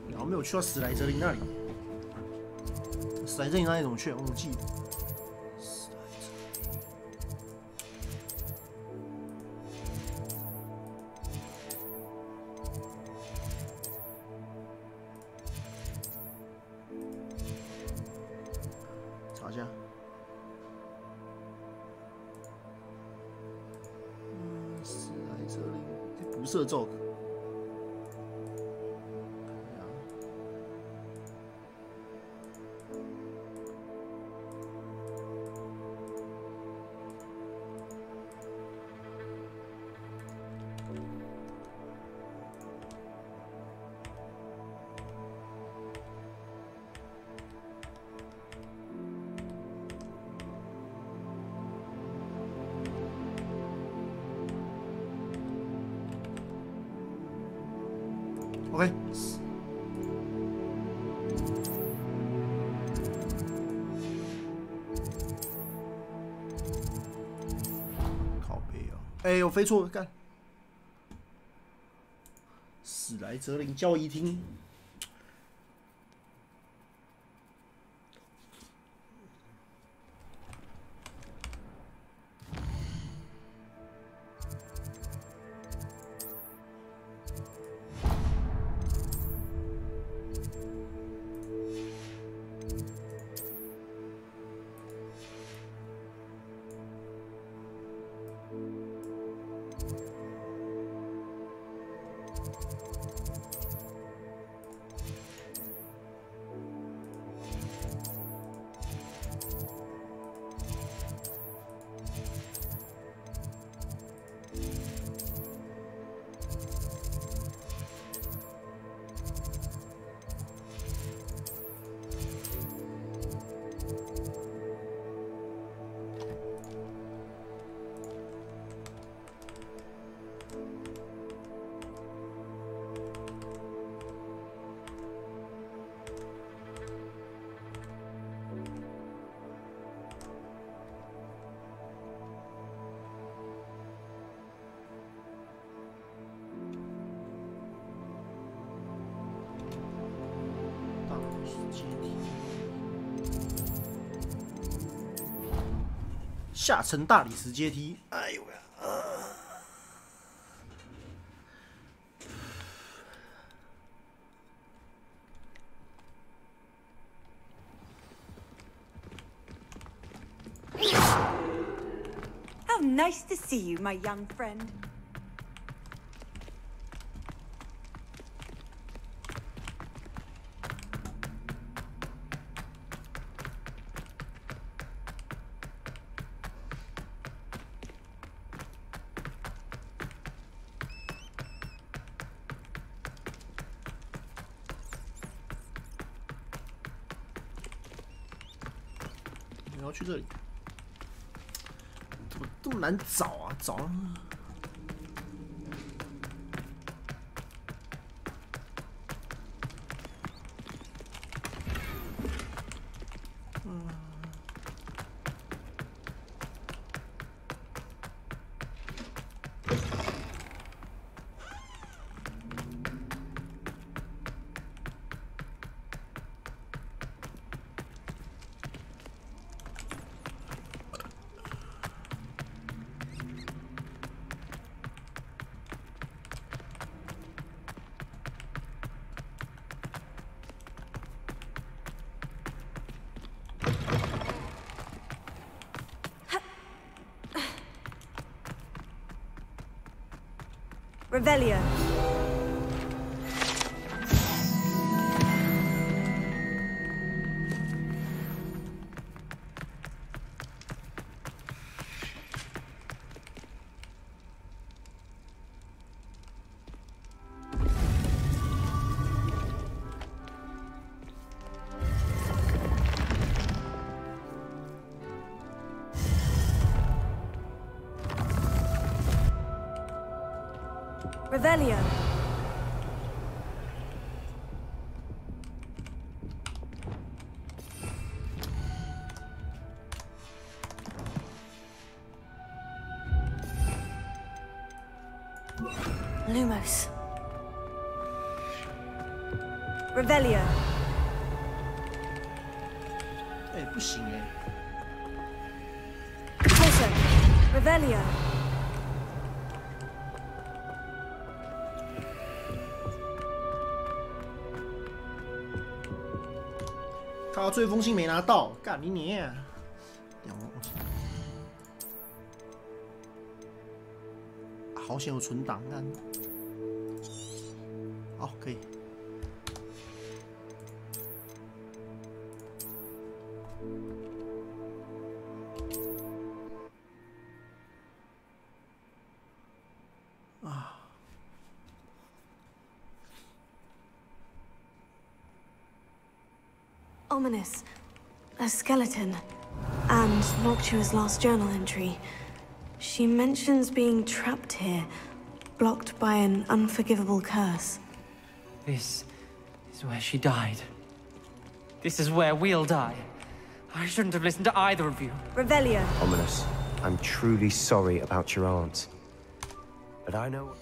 然后没有去到史莱哲林那里。史莱哲林那里怎么去？我忘记了。查一下。史莱哲林不射咒。OK， 靠背哦，哎，我飞错了，干！史莱哲林交易厅。下沉大理石阶梯，哎呦呀！How nice to see you, my young friend.你要去这里，怎么这么难找啊？找啊！ Revelio. Revelio. Lumos. Revelio. 哎，不行哎。Potter. Revelio. 看到追风信没拿到，干你娘！好险有存档案。好，可以。啊。 Ominous. A skeleton. And Noctua's last journal entry. She mentions being trapped here, blocked by an unforgivable curse. This is where she died. This is where we'll die. I shouldn't have listened to either of you. Revelio. Ominous, I'm truly sorry about your aunt. But I know...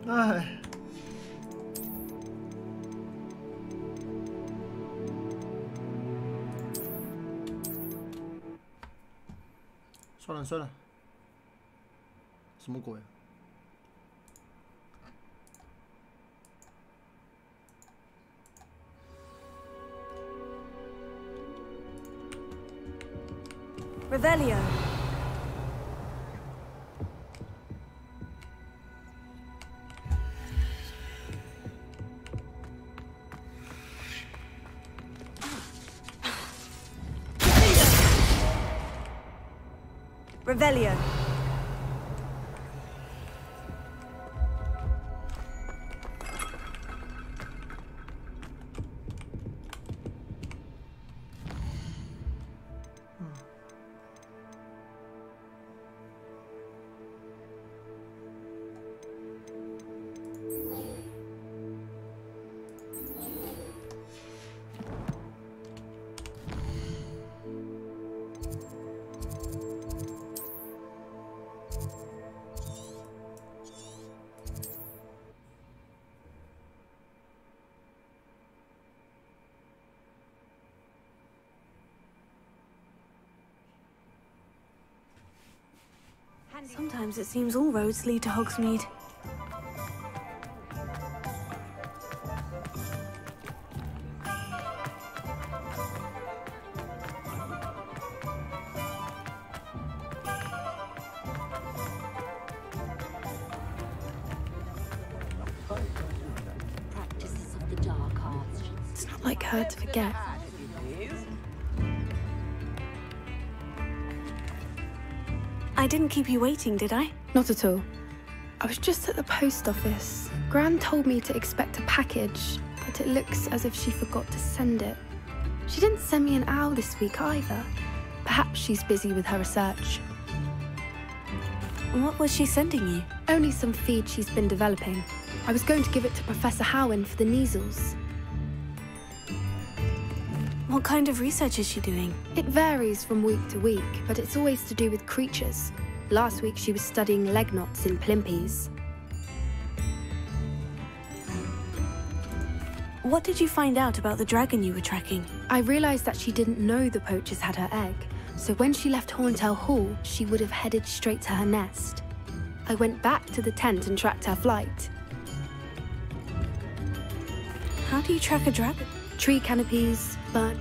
哎，算了算了，什么鬼？ Revelio. Revelio. Sometimes it seems all roads lead to Hogsmeade. Practices of the dark arts should stop not like her to forget. I didn't keep you waiting, did I? Not at all. I was just at the post office. Gran told me to expect a package, but it looks as if she forgot to send it. She didn't send me an owl this week either. Perhaps she's busy with her research. What was she sending you? Only some feed she's been developing. I was going to give it to Professor Howen for the measles. What kind of research is she doing? It varies from week to week, but it's always to do with creatures. Last week she was studying leg knots in plimpies. What did you find out about the dragon you were tracking? I realized that she didn't know the poachers had her egg, so when she left Horntail Hall, she would have headed straight to her nest. I went back to the tent and tracked her flight. How do you track a dragon? Tree canopies, but...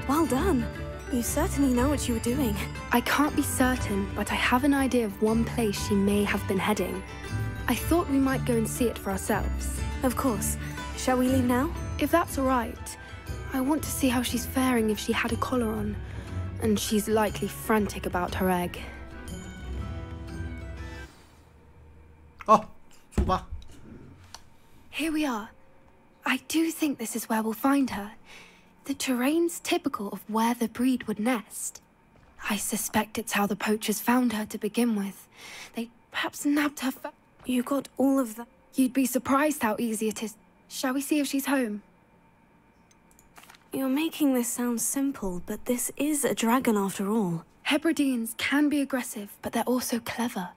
Well done. You certainly know what you were doing. I can't be certain, but I have an idea of one place she may have been heading. I thought we might go and see it for ourselves. Of course. Shall we leave now? If that's all right. I want to see how she's faring if she had a collar on. And she's likely frantic about her egg. Oh, 出发. Here we are. I do think this is where we'll find her. The terrain's typical of where the breed would nest. I suspect it's how the poachers found her to begin with. They perhaps nabbed her You got all of that. You'd be surprised how easy it is. Shall we see if she's home? You're making this sound simple, but this is a dragon after all. Hebrideans can be aggressive, but they're also clever.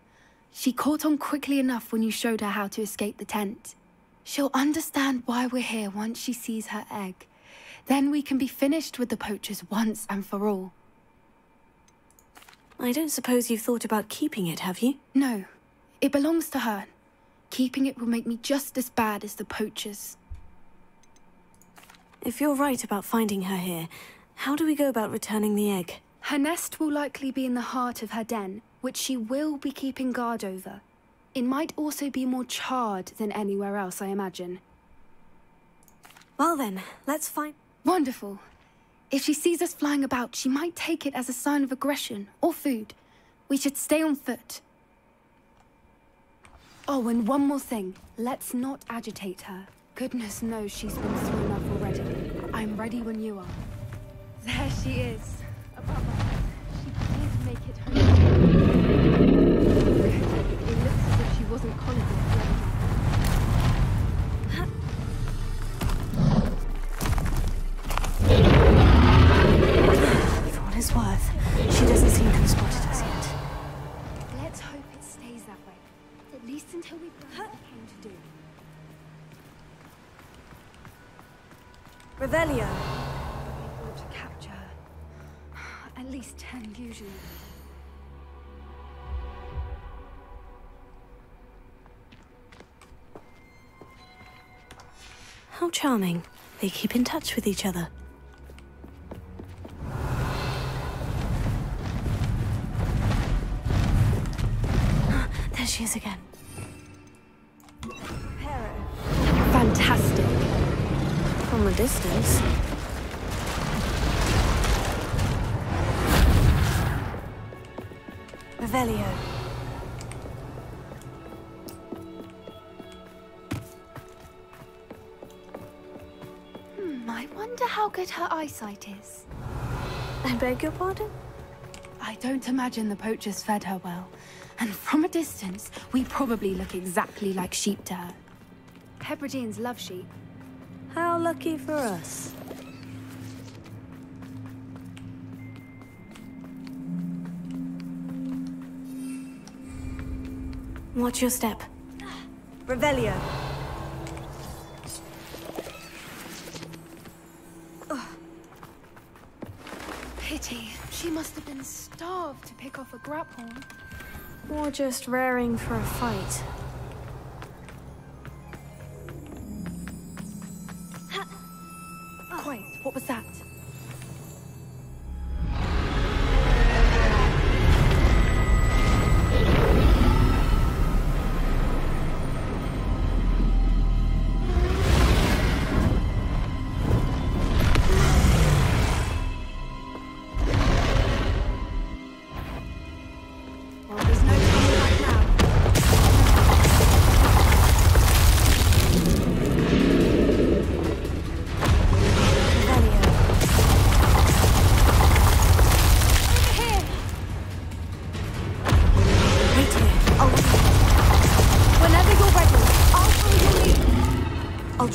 She caught on quickly enough when you showed her how to escape the tent. She'll understand why we're here once she sees her egg. Then we can be finished with the poachers once and for all. I don't suppose you've thought about keeping it, have you? No. It belongs to her. Keeping it will make me just as bad as the poachers. If you're right about finding her here, how do we go about returning the egg? Her nest will likely be in the heart of her den, which she will be keeping guard over. It might also be more charred than anywhere else, I imagine. Well then, let's find... Wonderful. If she sees us flying about, she might take it as a sign of aggression or food. We should stay on foot. Oh, and one more thing. Let's not agitate her. Goodness knows she's been through enough already. I'm ready when you are. There she is. Above us. She did make it home. It looks as if she wasn't collared yet. For what it's worth, she doesn't seem to have spotted us yet. Let's hope it stays that way. At least until we've done what we came to do. Revelio. Able to capture her. At least 10 usually. How charming. They keep in touch with each other. There she is again. Fantastic. From a distance. Revelio. I wonder how good her eyesight is. I beg your pardon? I don't imagine the poachers fed her well. And from a distance, we probably look exactly like sheep to her. Hebrideans love sheep. How lucky for us. Watch your step. Revelio. Pity. She must have been starved to pick off a graphorn. Or just raring for a fight. Quiet. What was that?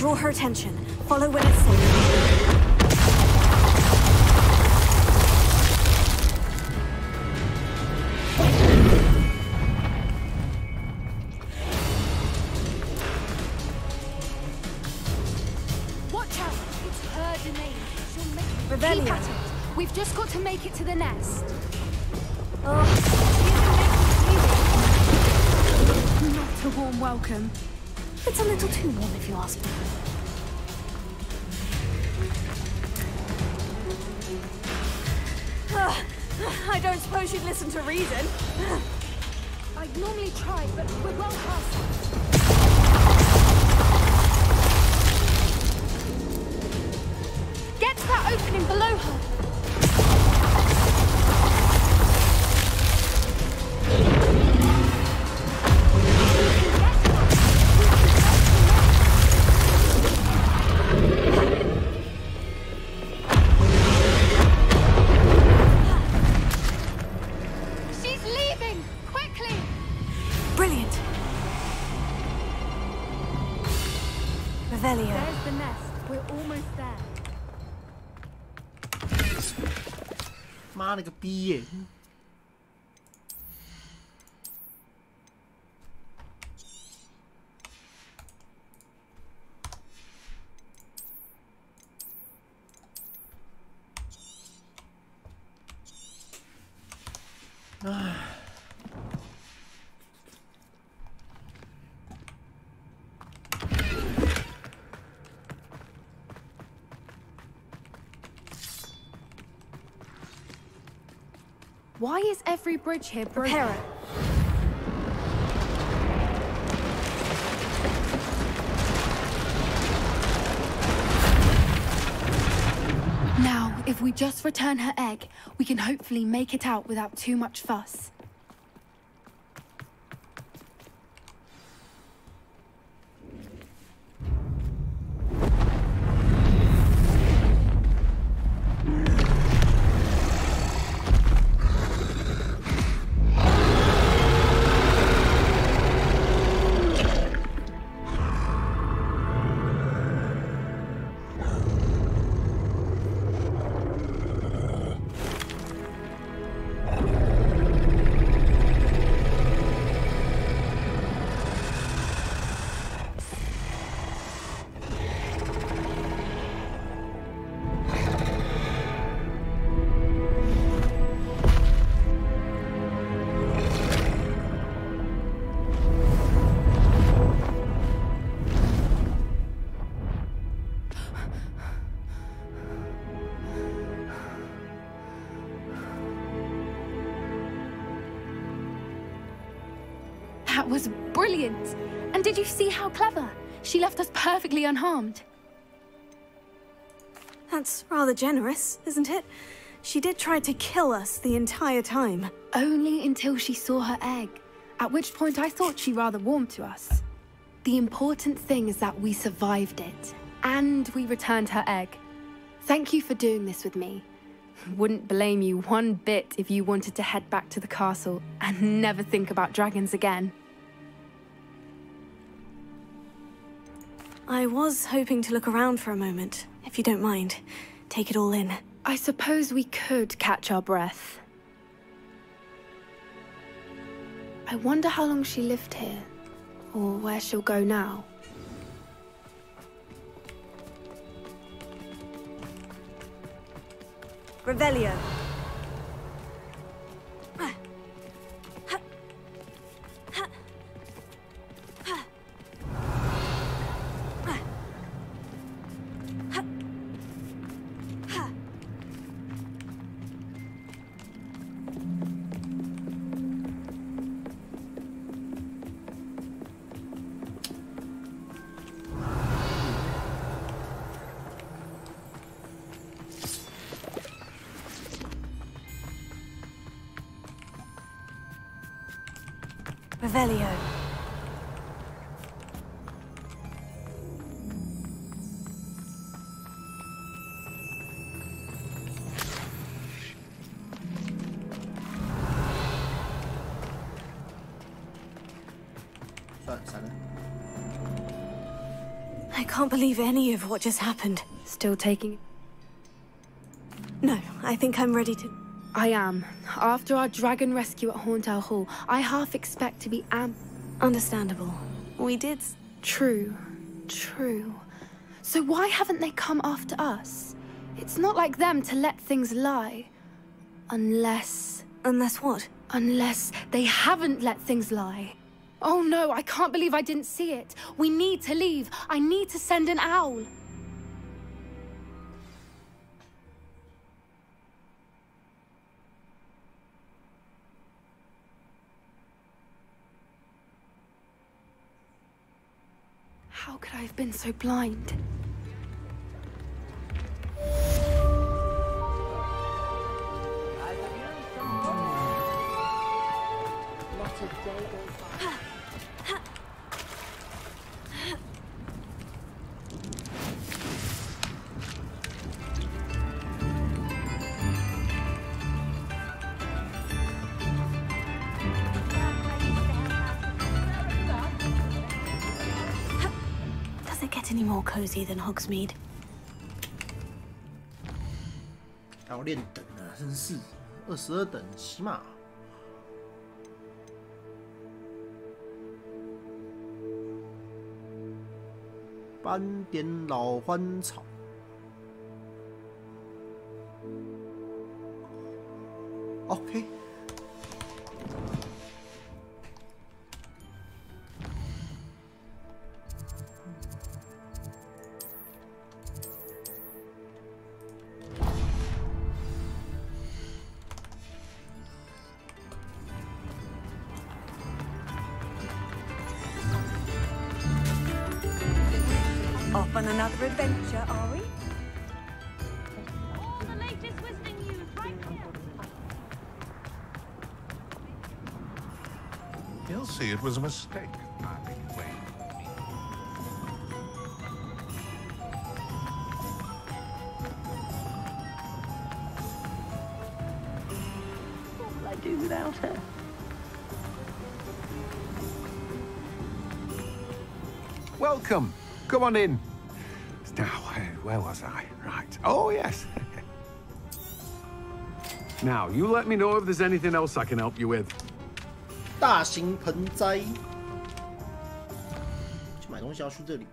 Draw her attention. Follow when it's safe. Watch out! It's her domain. She'll make Revelio. Keep at it. We've just got to make it to the nest. Oh, Not a warm welcome. it's a little too warm if you ask me. I don't suppose you'd listen to reason. I'd normally try, but we're well past that. Get to that opening below her. She's leaving! Quickly! Brilliant. Revelio. There's the nest. We're almost there. 妈了个逼耶！唉。Why is every bridge here broken? Prepare it. Now, if we just return her egg, we can hopefully make it out without too much fuss. That was brilliant! And did you see how clever? She left us perfectly unharmed. That's rather generous, isn't it? She did try to kill us the entire time. Only until she saw her egg, at which point I thought she rather warmed to us. The important thing is that we survived it, and we returned her egg. Thank you for doing this with me. Wouldn't blame you one bit if you wanted to head back to the castle and never think about dragons again. I was hoping to look around for a moment, if you don't mind. Take it all in. I suppose we could catch our breath. I wonder how long she lived here, or where she'll go now. Revelio. Revelio. I can't believe any of what just happened. Still taking... No, I think I'm ready to... I am. After our dragon rescue at Horntail Hall, I half expect to be Understandable. We did... True. So why haven't they come after us? It's not like them to let things lie. Unless... Unless what? Unless they haven't let things lie. Oh no, I can't believe I didn't see it. We need to leave. I need to send an owl. How could I have been so blind? Does it get any more cozy than Hogsmeade? 要练等啊，真是22等起码。斑点老欢草。OK。Off on another adventure, are we? All the latest whistling news right here. He'll see it was a mistake. Wait. What will I do without her? Welcome. Come on in. Now, where was I? Right. Oh, yes. Now, you let me know if there's anything else I can help you with. 大型盆栽。去买东西要去这里。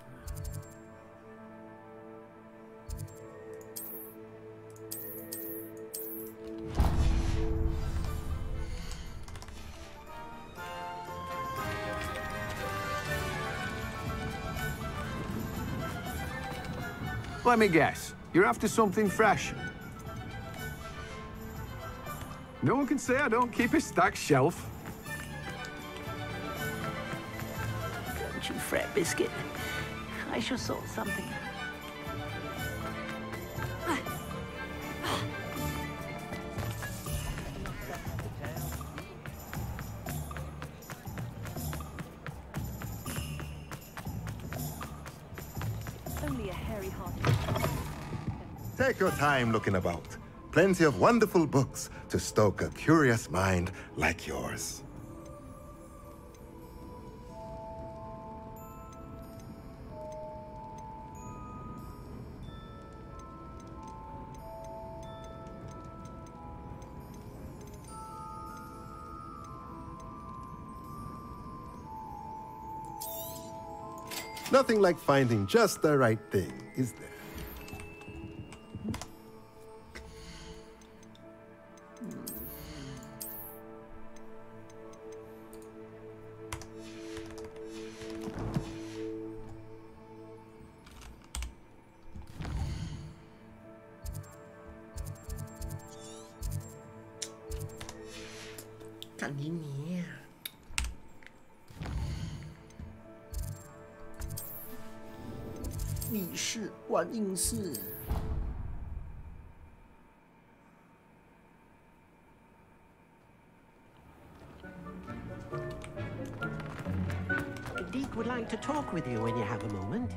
Let me guess. You're after something fresh. No one can say I don't keep a stacked shelf. Don't you fret, Biscuit. I shall sort something out. Only a hairy-hearted... Take your time looking about. Plenty of wonderful books to stoke a curious mind like yours. Nothing like finding just the right thing, is there?干你娘！你是万应室。Deke would like to talk with you when you have a moment.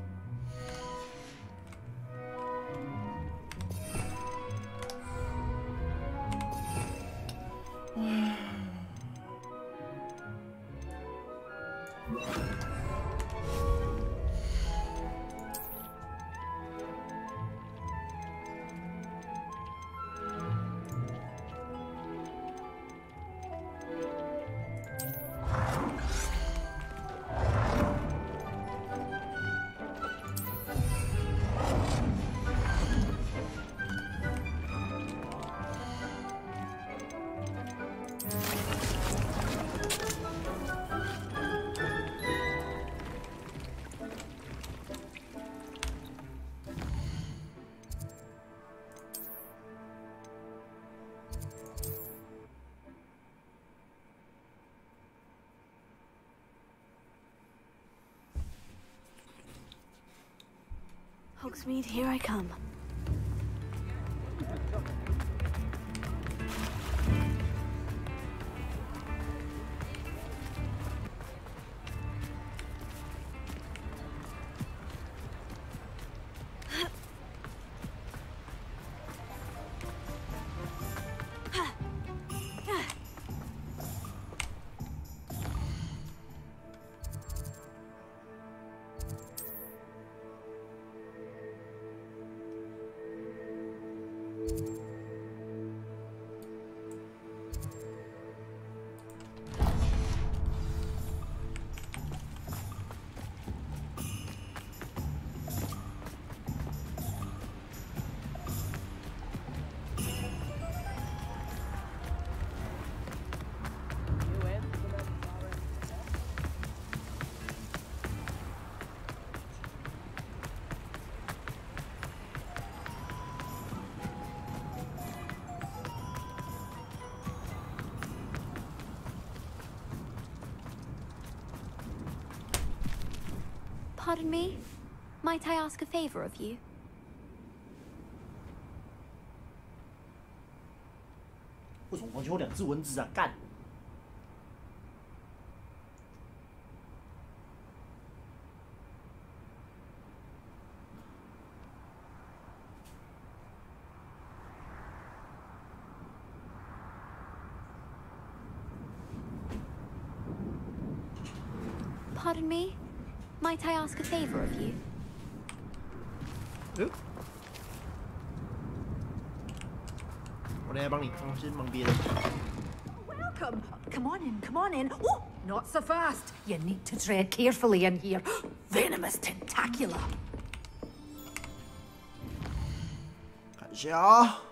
Hogsmeade, here I come. Pardon me? Might I ask a favor of you?为什么完全有2只蚊子啊？干！ Pardon me? Might I ask a favor of you? 我来帮你，我先忙别的。 Welcome. Come on in, come on in. Oh, not so fast. You need to tread carefully in here. Venomous tentacula. 看一下啊，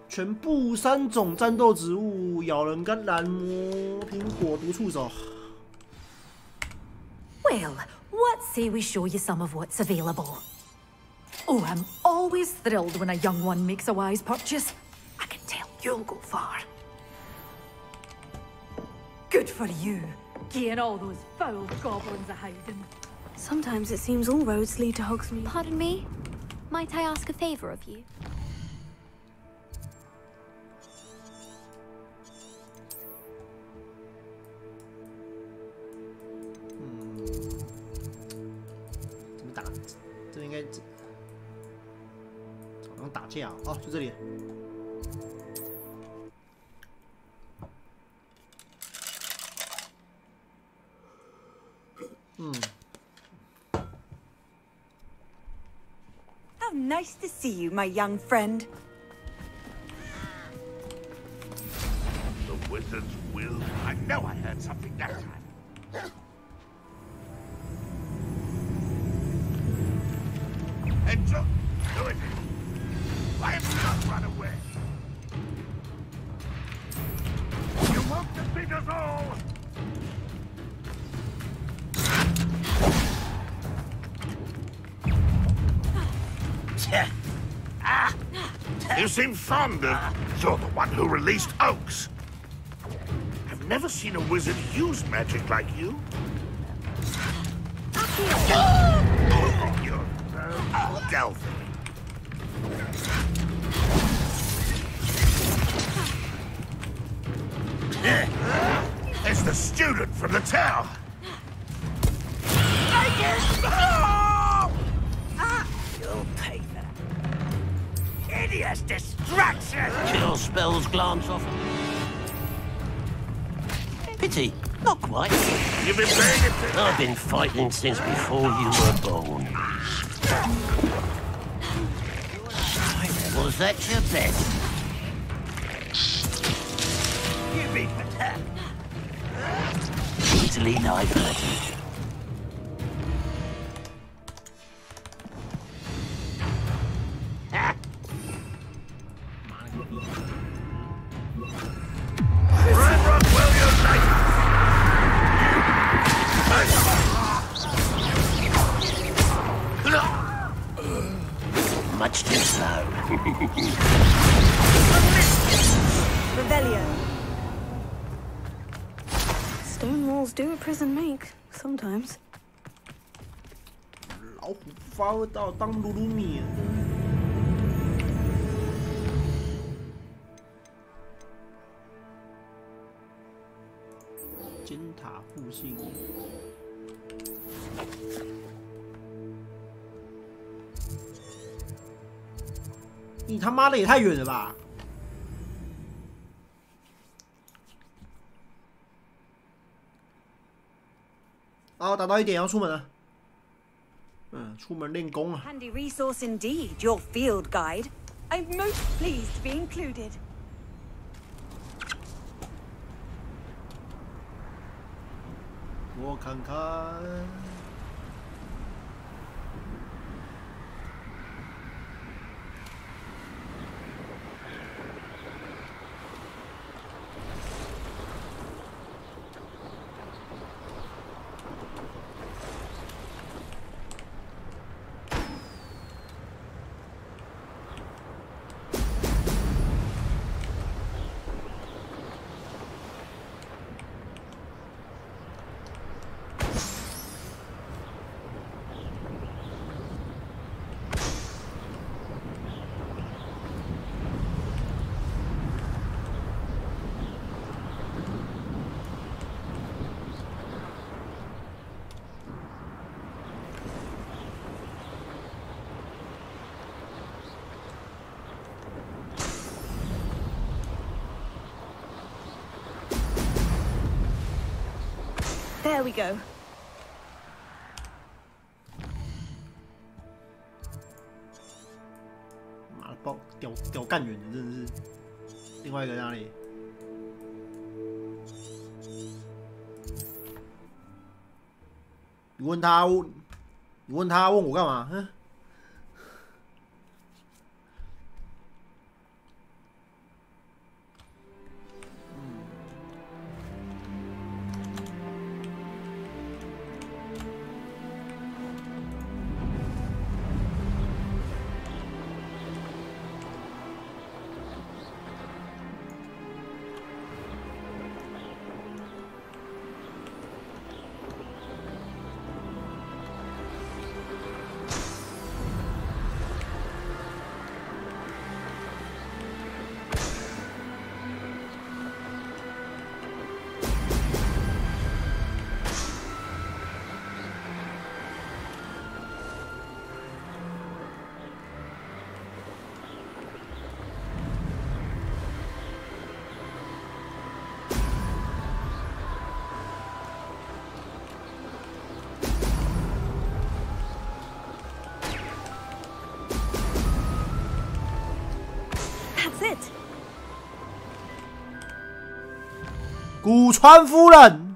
全部3种战斗植物：咬人、甘蓝、魔、苹果、毒触手。 Well, what say we show you some of what's available? Oh, I'm always thrilled when a young one makes a wise purchase. I can tell you'll go far. Good for you, getting all those foul goblins a hiding. Sometimes it seems all roads lead to Hogsmeade. Pardon me? Might I ask a favor of you? OK， 好像打架哦，就这里。How nice to see you, my young friend. The wizard's will. I know I heard something that time. Enjoy. Do it. Why have you not run away? You won't defeat us all. You seem fond of... You're the one who released Oaks. I've never seen a wizard use magic like you. You're stealthy. It's the student from the tower. You'll pay for that. Hideous distraction! Kill spells glance off. Pity, not quite. You've been paying attention. I've been fighting since before you were born. Was that your best? You beat the Easily diverted. Much too slow. Revelio. Stone walls do a prison make, sometimes. 老虎发会到当鲁鲁米。尖塔复兴。你他妈的也太远了吧！好，打到1点要出门了。出门练功啊。 Handy resource indeed, your field guide. I'm most pleased to be included. 我看看。There we go. 妈的，爆屌干远的，真的是。另外一个在哪里？你问他问我干嘛？哼。古川夫人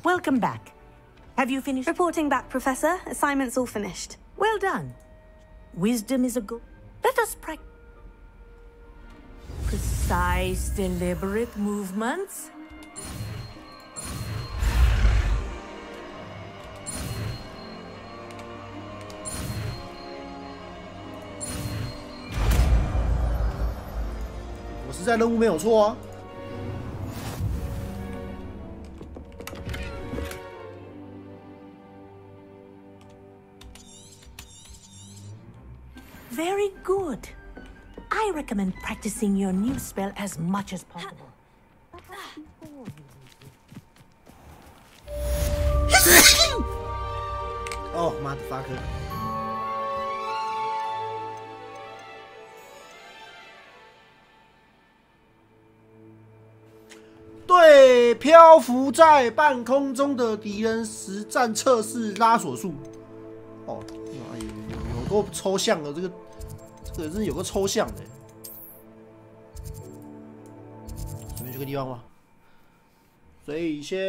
，Welcome back. Have you finished? Reporting back, Professor. Assignment's all finished. Well done. Wisdom is a good... Let us practice. Precise, deliberate movements.我实在任务没有错啊。 Very good. I recommend practicing your new spell as much as possible. Oh, motherfucker. 对漂浮在半空中的敌人实战测试拉锁术。哦，有够抽象的，这个真是有个抽象的。随便去个地方吧。水仙。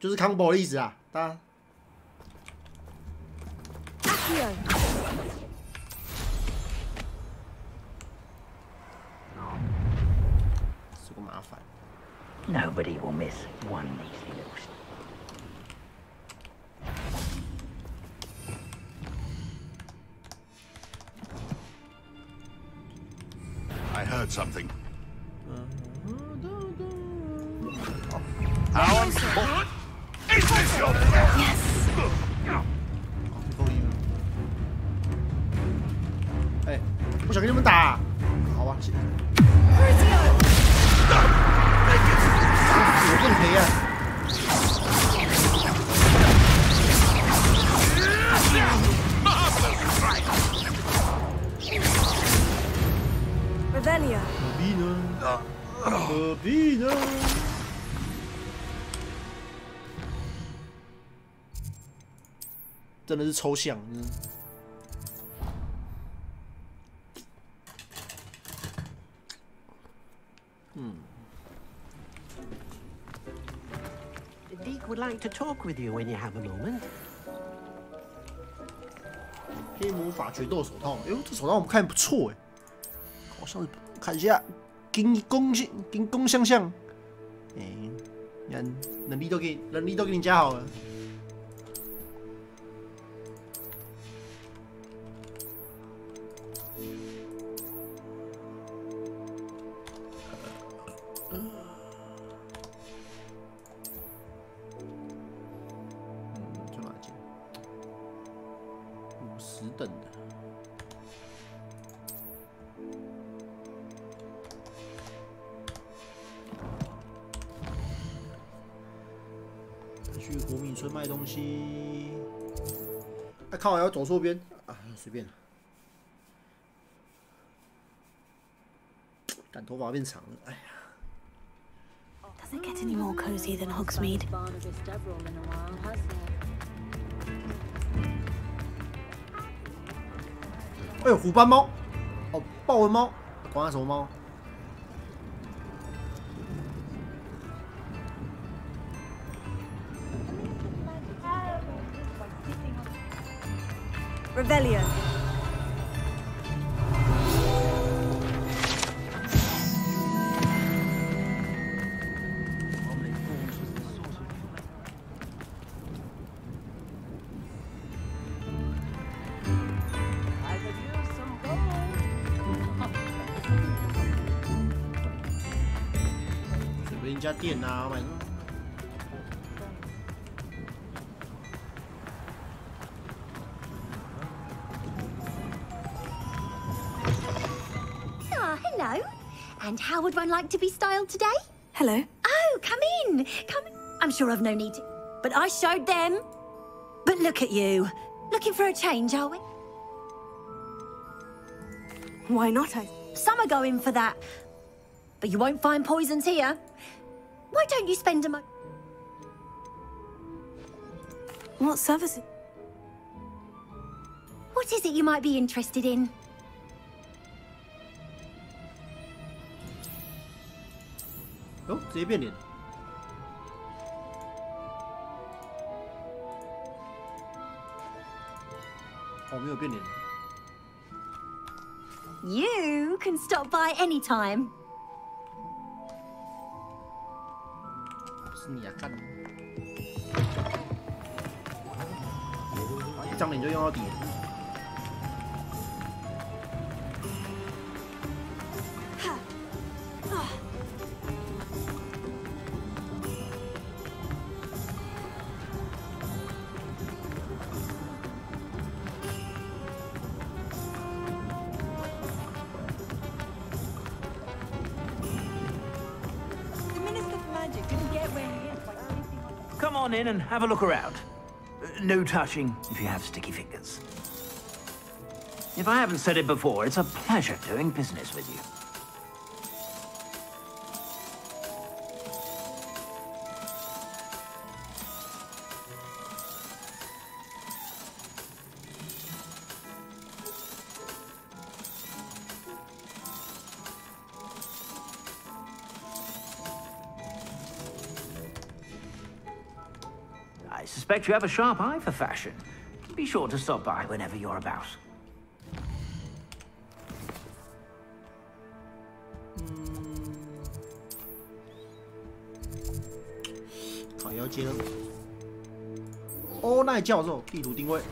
就是 combo 的意思啊，大家。是个麻烦。 Nobody will miss one easy little. I heard something. How is this your plan? Yes. 哎，不想跟你们打，好吧，我更黑暗。 Revelio. 何必呢？何必呢？真的是抽象，The Deke would like to talk with you when you have a moment. 黑魔法决斗手套，哎呦，这手套我们看不错哎，好像是看一下，金弓相向，哎，你看能力都给你加好了。 50等的，去国民村卖东西。哎，看我要走错边啊，随便了。但头发变长了，哎呀。 Does it get any more cozy than Hogsmeade? 哎呦，虎斑猫，哦，豹纹猫，管它什么猫。Revelio. Bên 家店啊，买。Ah, hello. And how would one like to be styled today? Hello. Oh, come in. Come in. I'm sure I've no need to. But I showed them. But look at you. Looking for a change, are we? Why not? Some are going for that. But you won't find poisons here. Why don't you spend a moment? What service? What is it you might be interested in? Oh, 直接变脸。哦，没有变脸。You can stop by anytime. 是你啊，干！一张脸就用到底了。Come on in and have a look around. No touching if you have sticky fingers. If I haven't said it before, it's a pleasure doing business with you. I suspect you have a sharp eye for fashion. Be sure to stop by whenever you're about. 好，要接了。欧奈教授，地图定位。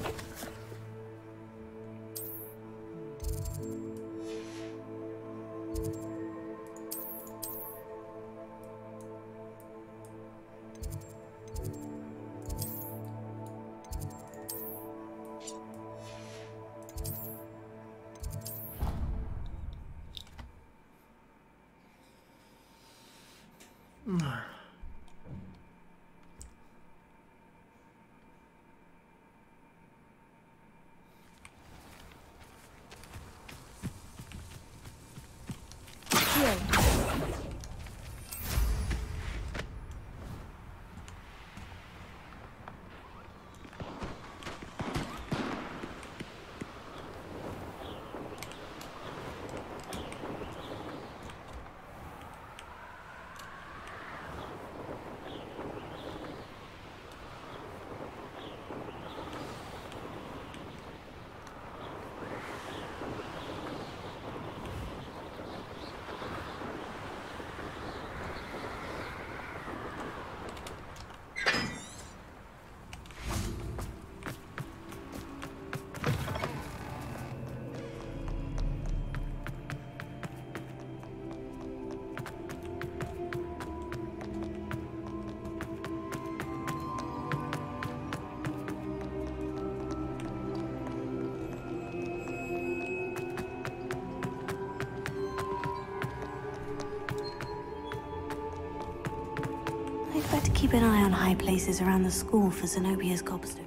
I'd better keep an eye on high places around the school for Zenobia's gobstone.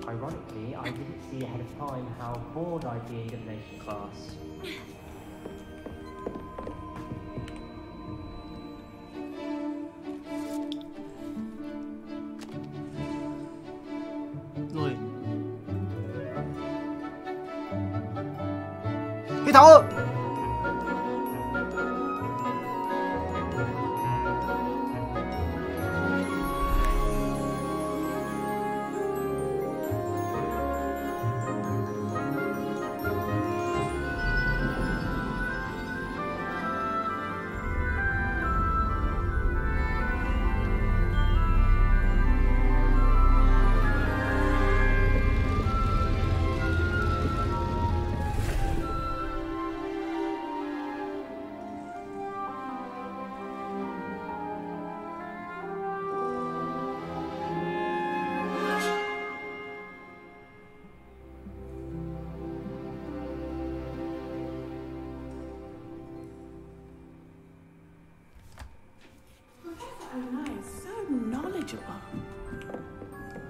Ironically, I didn't see ahead of time how bored I'd be in divination class. Rồi. 黑桃二。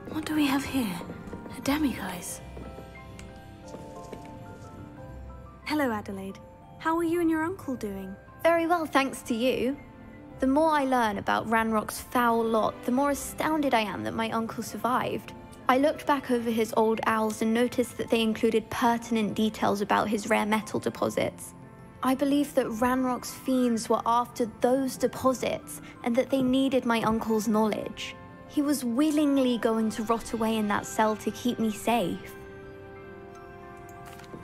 What do we have here? A demiguise. Hello, Adelaide. How are you and your uncle doing? Very well, thanks to you. The more I learn about Ranrock's foul lot, the more astounded I am that my uncle survived. I looked back over his old owls and noticed that they included pertinent details about his rare metal deposits. I believe that Ranrock's fiends were after those deposits and that they needed my uncle's knowledge. He was willingly going to rot away in that cell to keep me safe.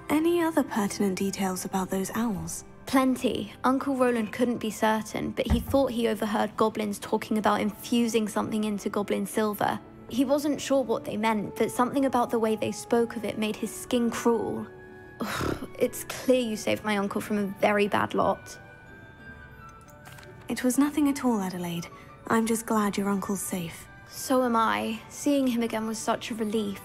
Any other pertinent details about those owls? Plenty. Uncle Roland couldn't be certain, but he thought he overheard goblins talking about infusing something into goblin silver. He wasn't sure what they meant, but something about the way they spoke of it made his skin crawl. It's clear you saved my uncle from a very bad lot. It was nothing at all, Adelaide. I'm just glad your uncle's safe. So am I. Seeing him again was such a relief.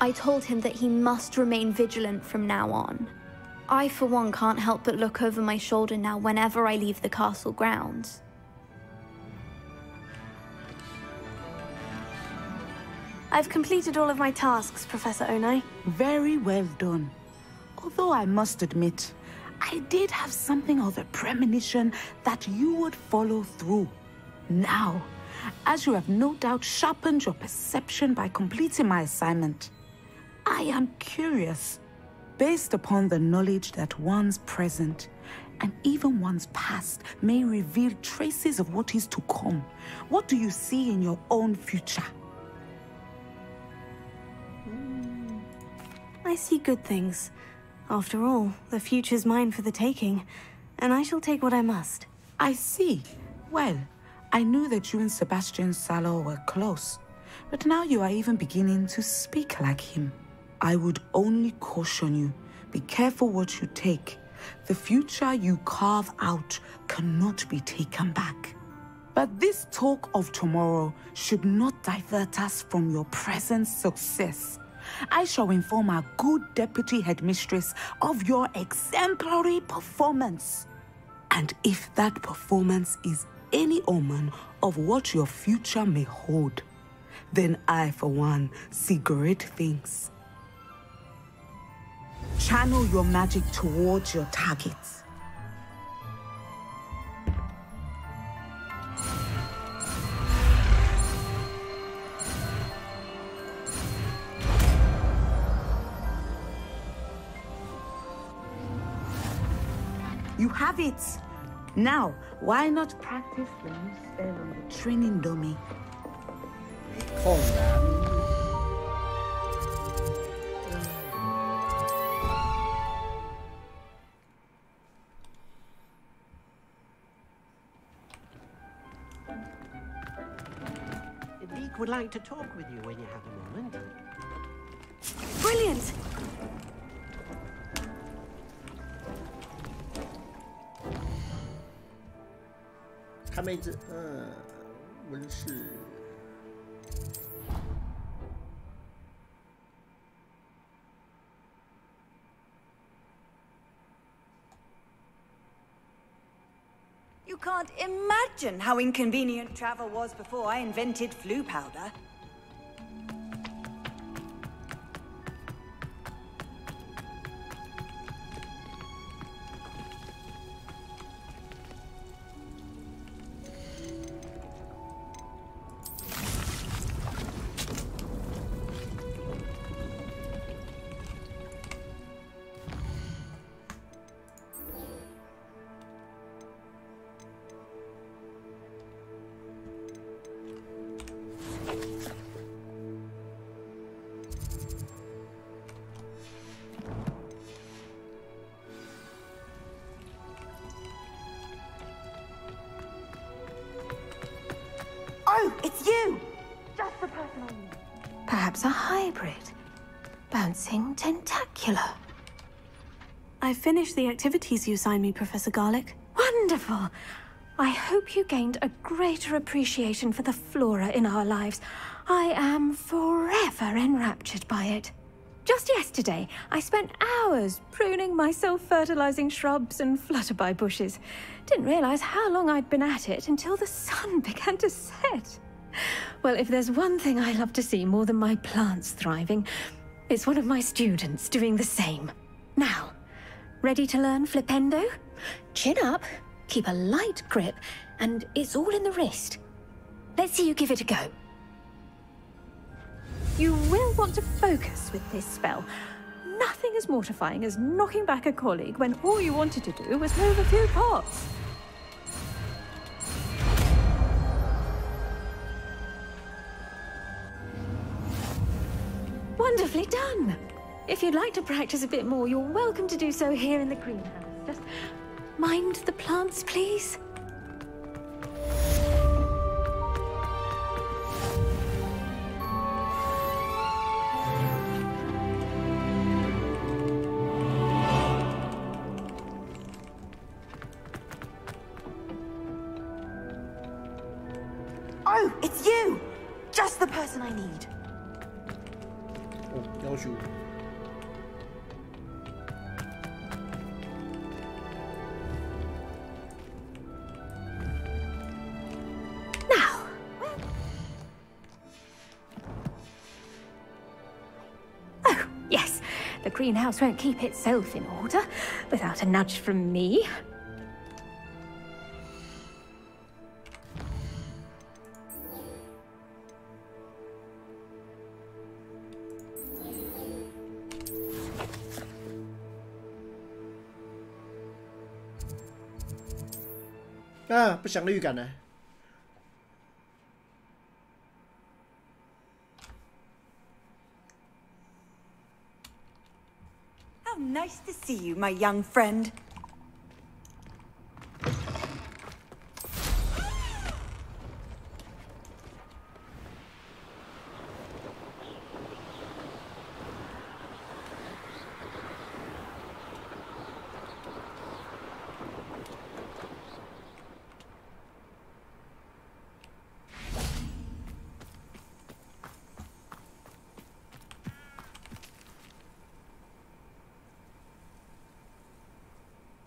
I told him that he must remain vigilant from now on. I, for one, can't help but look over my shoulder now whenever I leave the castle grounds. I've completed all of my tasks, Professor Onai. Very well done. Although I must admit, I did have something of a premonition that you would follow through. Now, as you have no doubt sharpened your perception by completing my assignment, I am curious, based upon the knowledge that once present, And even one's past may reveal traces of what is to come. What do you see in your own future? I see good things. After all, the future's mine for the taking, and I shall take what I must. I see. Well, I knew that you and Sebastian Salor were close, but now you are even beginning to speak like him. I would only caution you, be careful what you take. The future you carve out cannot be taken back. But this talk of tomorrow should not divert us from your present success. I shall inform our good deputy headmistress of your exemplary performance. And if that performance is any omen of what your future may hold, then I, for one, see great things. Channel your magic towards your targets. You have it! Now, why not practice the new spell on the training dummy? Deek would like to talk with you when you have a moment. Brilliant!看妹子，温室。You can't imagine how inconvenient travel was before I invented flu powder. Oh, it's you! Just the person I need. Perhaps a hybrid. Bouncing tentacular. I finished the activities you assigned me, Professor Garlic. Wonderful! I hope you gained a greater appreciation for the flora in our lives. I am forever enraptured by it. Just yesterday, I spent hours pruning my self-fertilizing shrubs and flutterby bushes. Didn't realize how long I'd been at it until the sun began to set. Well, if there's one thing I love to see more than my plants thriving, it's one of my students doing the same. Now, ready to learn Flipendo? Chin up, keep a light grip, and it's all in the wrist. Let's see you give it a go. You will want to focus with this spell. Nothing as mortifying as knocking back a colleague when all you wanted to do was move a few pots. Wonderfully done! If you'd like to practice a bit more, you're welcome to do so here in the greenhouse. Just mind the plants, please. Oh, it's you! Just the person I need. Oh, 要求。Now. Oh, yes. The greenhouse won't keep itself in order without a nudge from me. 啊，不祥的预感呢。How nice to see you, my young friend.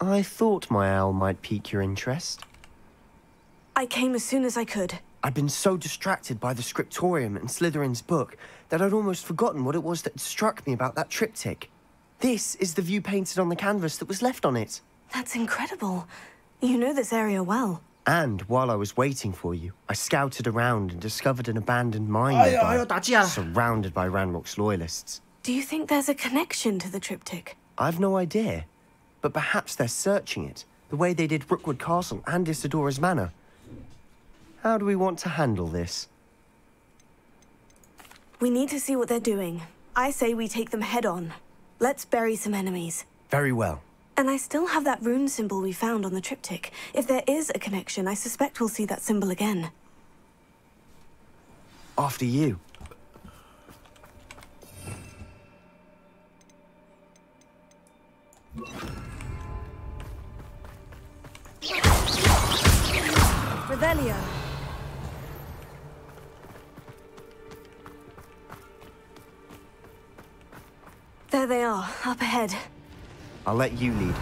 I thought my owl might pique your interest. I came as soon as I could. I'd been so distracted by the scriptorium and Slytherin's book that I'd almost forgotten what it was that struck me about that triptych. This is the view painted on the canvas that was left on it. That's incredible. You know this area well. And while I was waiting for you, I scouted around and discovered an abandoned mine nearby, surrounded by Ranrock's loyalists. Do you think there's a connection to the triptych? I've no idea. But perhaps they're searching it, the way they did Rookwood Castle and Isidora's Manor. How do we want to handle this? We need to see what they're doing. I say we take them head on. Let's bury some enemies. Very well. And I still have that rune symbol we found on the triptych. If there is a connection, I suspect we'll see that symbol again. After you. Revelio. There they are, up ahead. I'll let you lead.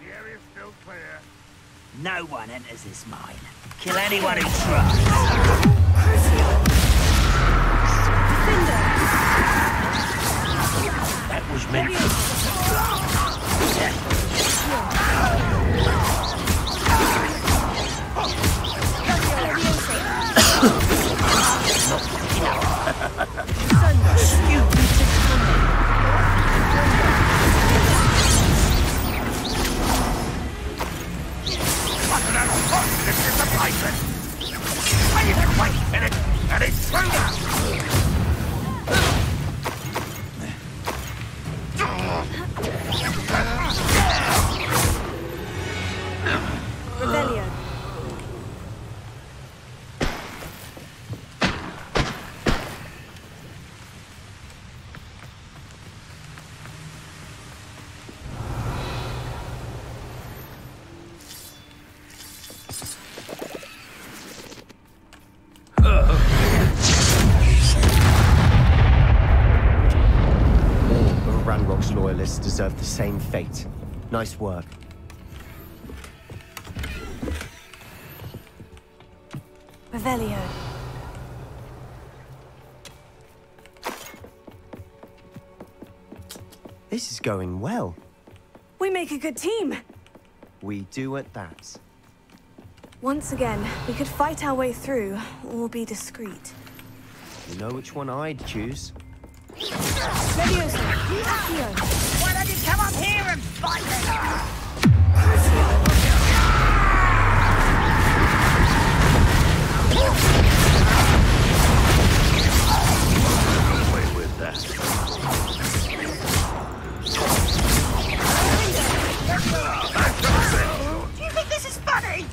The area's still clear. No one enters this mine. Kill anyone who tries. That was meant Loyalists deserve the same fate. Nice work. Revelio. This is going well. We make a good team. We do at that. Once again, we could fight our way through, or be discreet. You know which one I'd choose? Why don't you come up here and fight me? Away with that. Do you think this is funny?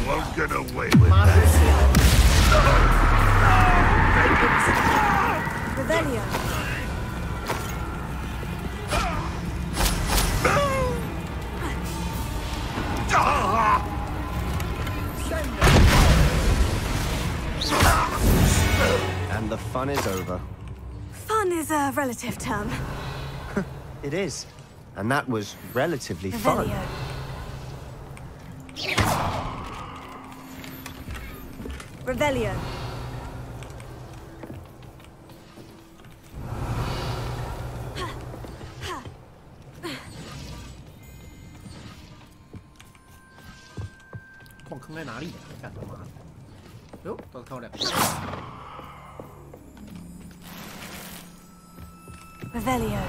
Won't get away with that. Revelio. And the fun is over. Fun is a relative term. It is. And that was relatively fun. Revelio. 干他妈的！哟，倒是看我两个。 Revelio.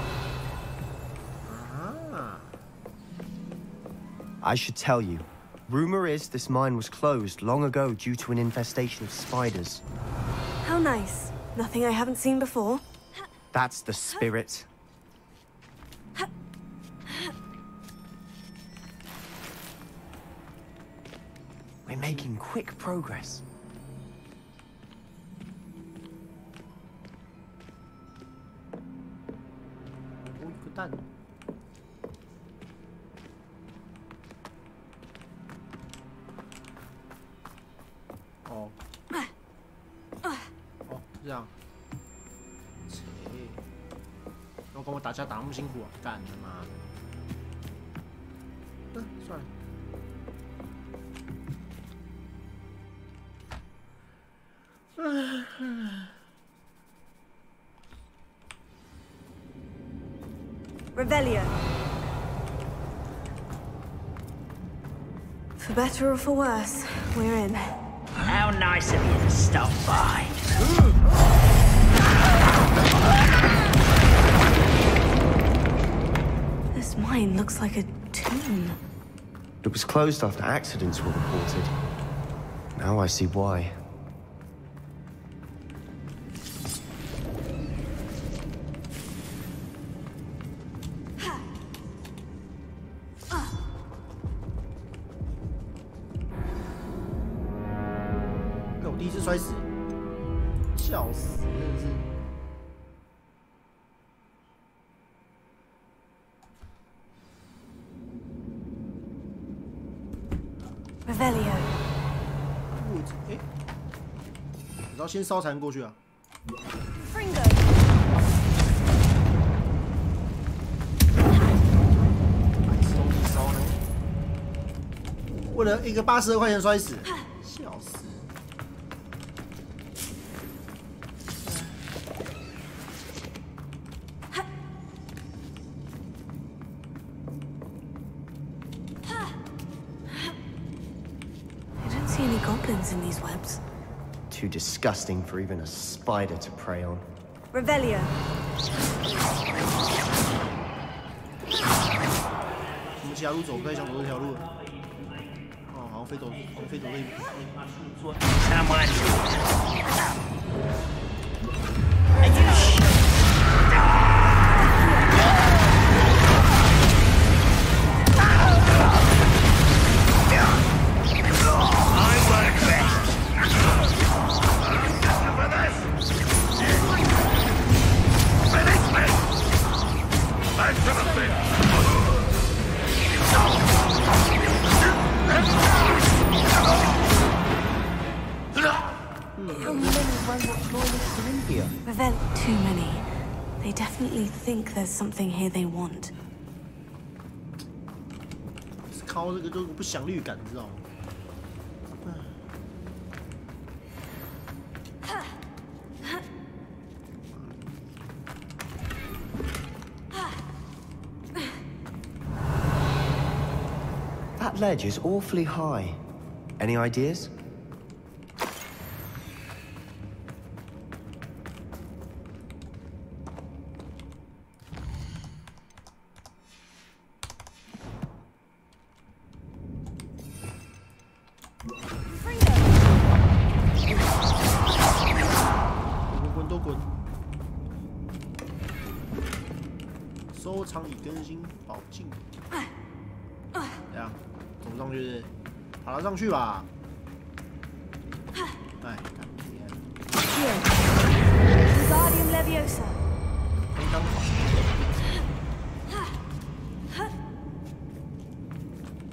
I should tell you. Rumor is this mine was closed long ago due to an infestation of spiders. How nice. Nothing I haven't seen before. That's the spirit. We're making quick progress. Oh. 哦，这样。切，我跟我打架打那么辛苦啊，干他妈的！算了。Revelio. For better or for worse, we're in. How nice of you to stop by. This mine looks like a tomb. It was closed after accidents were reported. Now I see why. Revelio. 哎，你要先烧才能过去啊。Fringo. 烧呢？为了一个82块钱摔死，笑死！ Goblins in these webs. Too disgusting for even a spider to prey on. Revelio. 什么其他路走？不太想走这条路了。哦，好像飞走那一边。Too many. They definitely think there's something here they want. 靠这个就不祥律感，你知道吗？ That ledge is awfully high. Any ideas?爬得上去吧。哎，Guardian Leviosa. 刚好。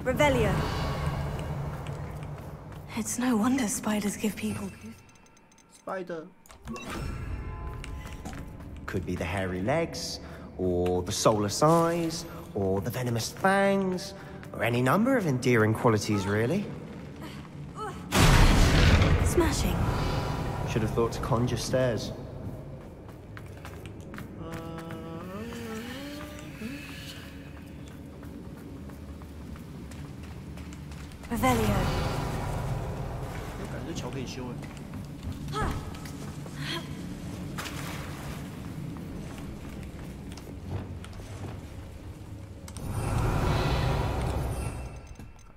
Revelio. It's no wonder spiders give people. Spider. Could be the hairy legs, or the soulless eyes, or the venomous fangs. Or any number of endearing qualities, really. Smashing. Should have thought to conjure stairs. Revelio. 桥可以修哎。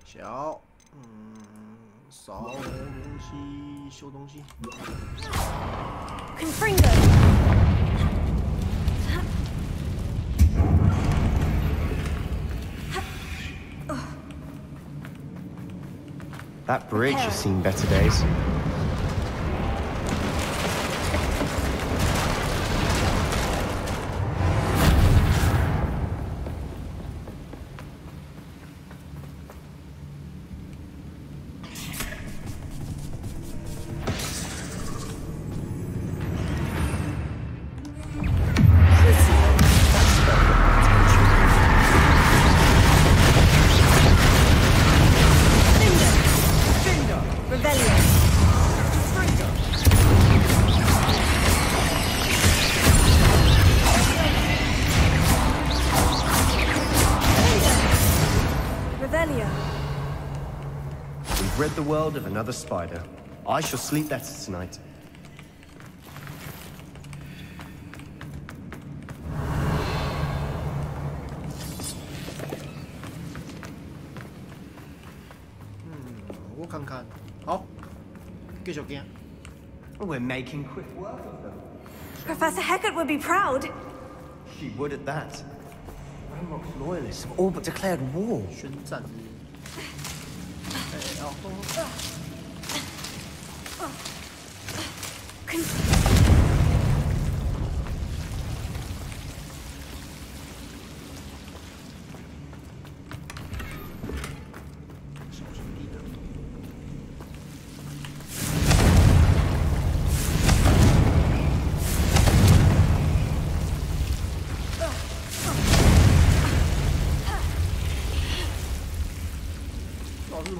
桥，少了东西，修东西。That bridge has seen better days. We've rid the world of another spider. I shall sleep better tonight. We're making quick work of them. Professor Hecat would be proud. She would at that. Ranrock's loyalists have all but declared war. 宣战。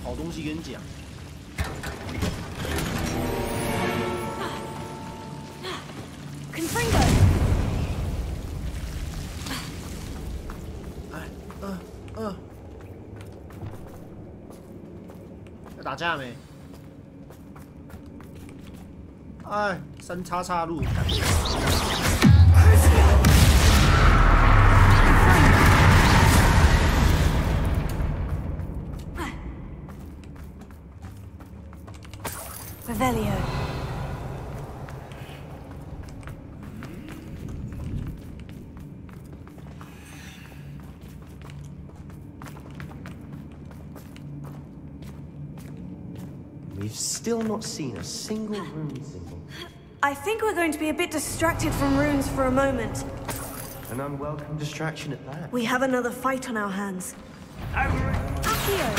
好东西跟你讲。要打架没？哎，3叉路。Revelio. We've still not seen a single rune symbol. I think we're going to be a bit distracted from runes for a moment. An unwelcome distraction at that. We have another fight on our hands. Accio!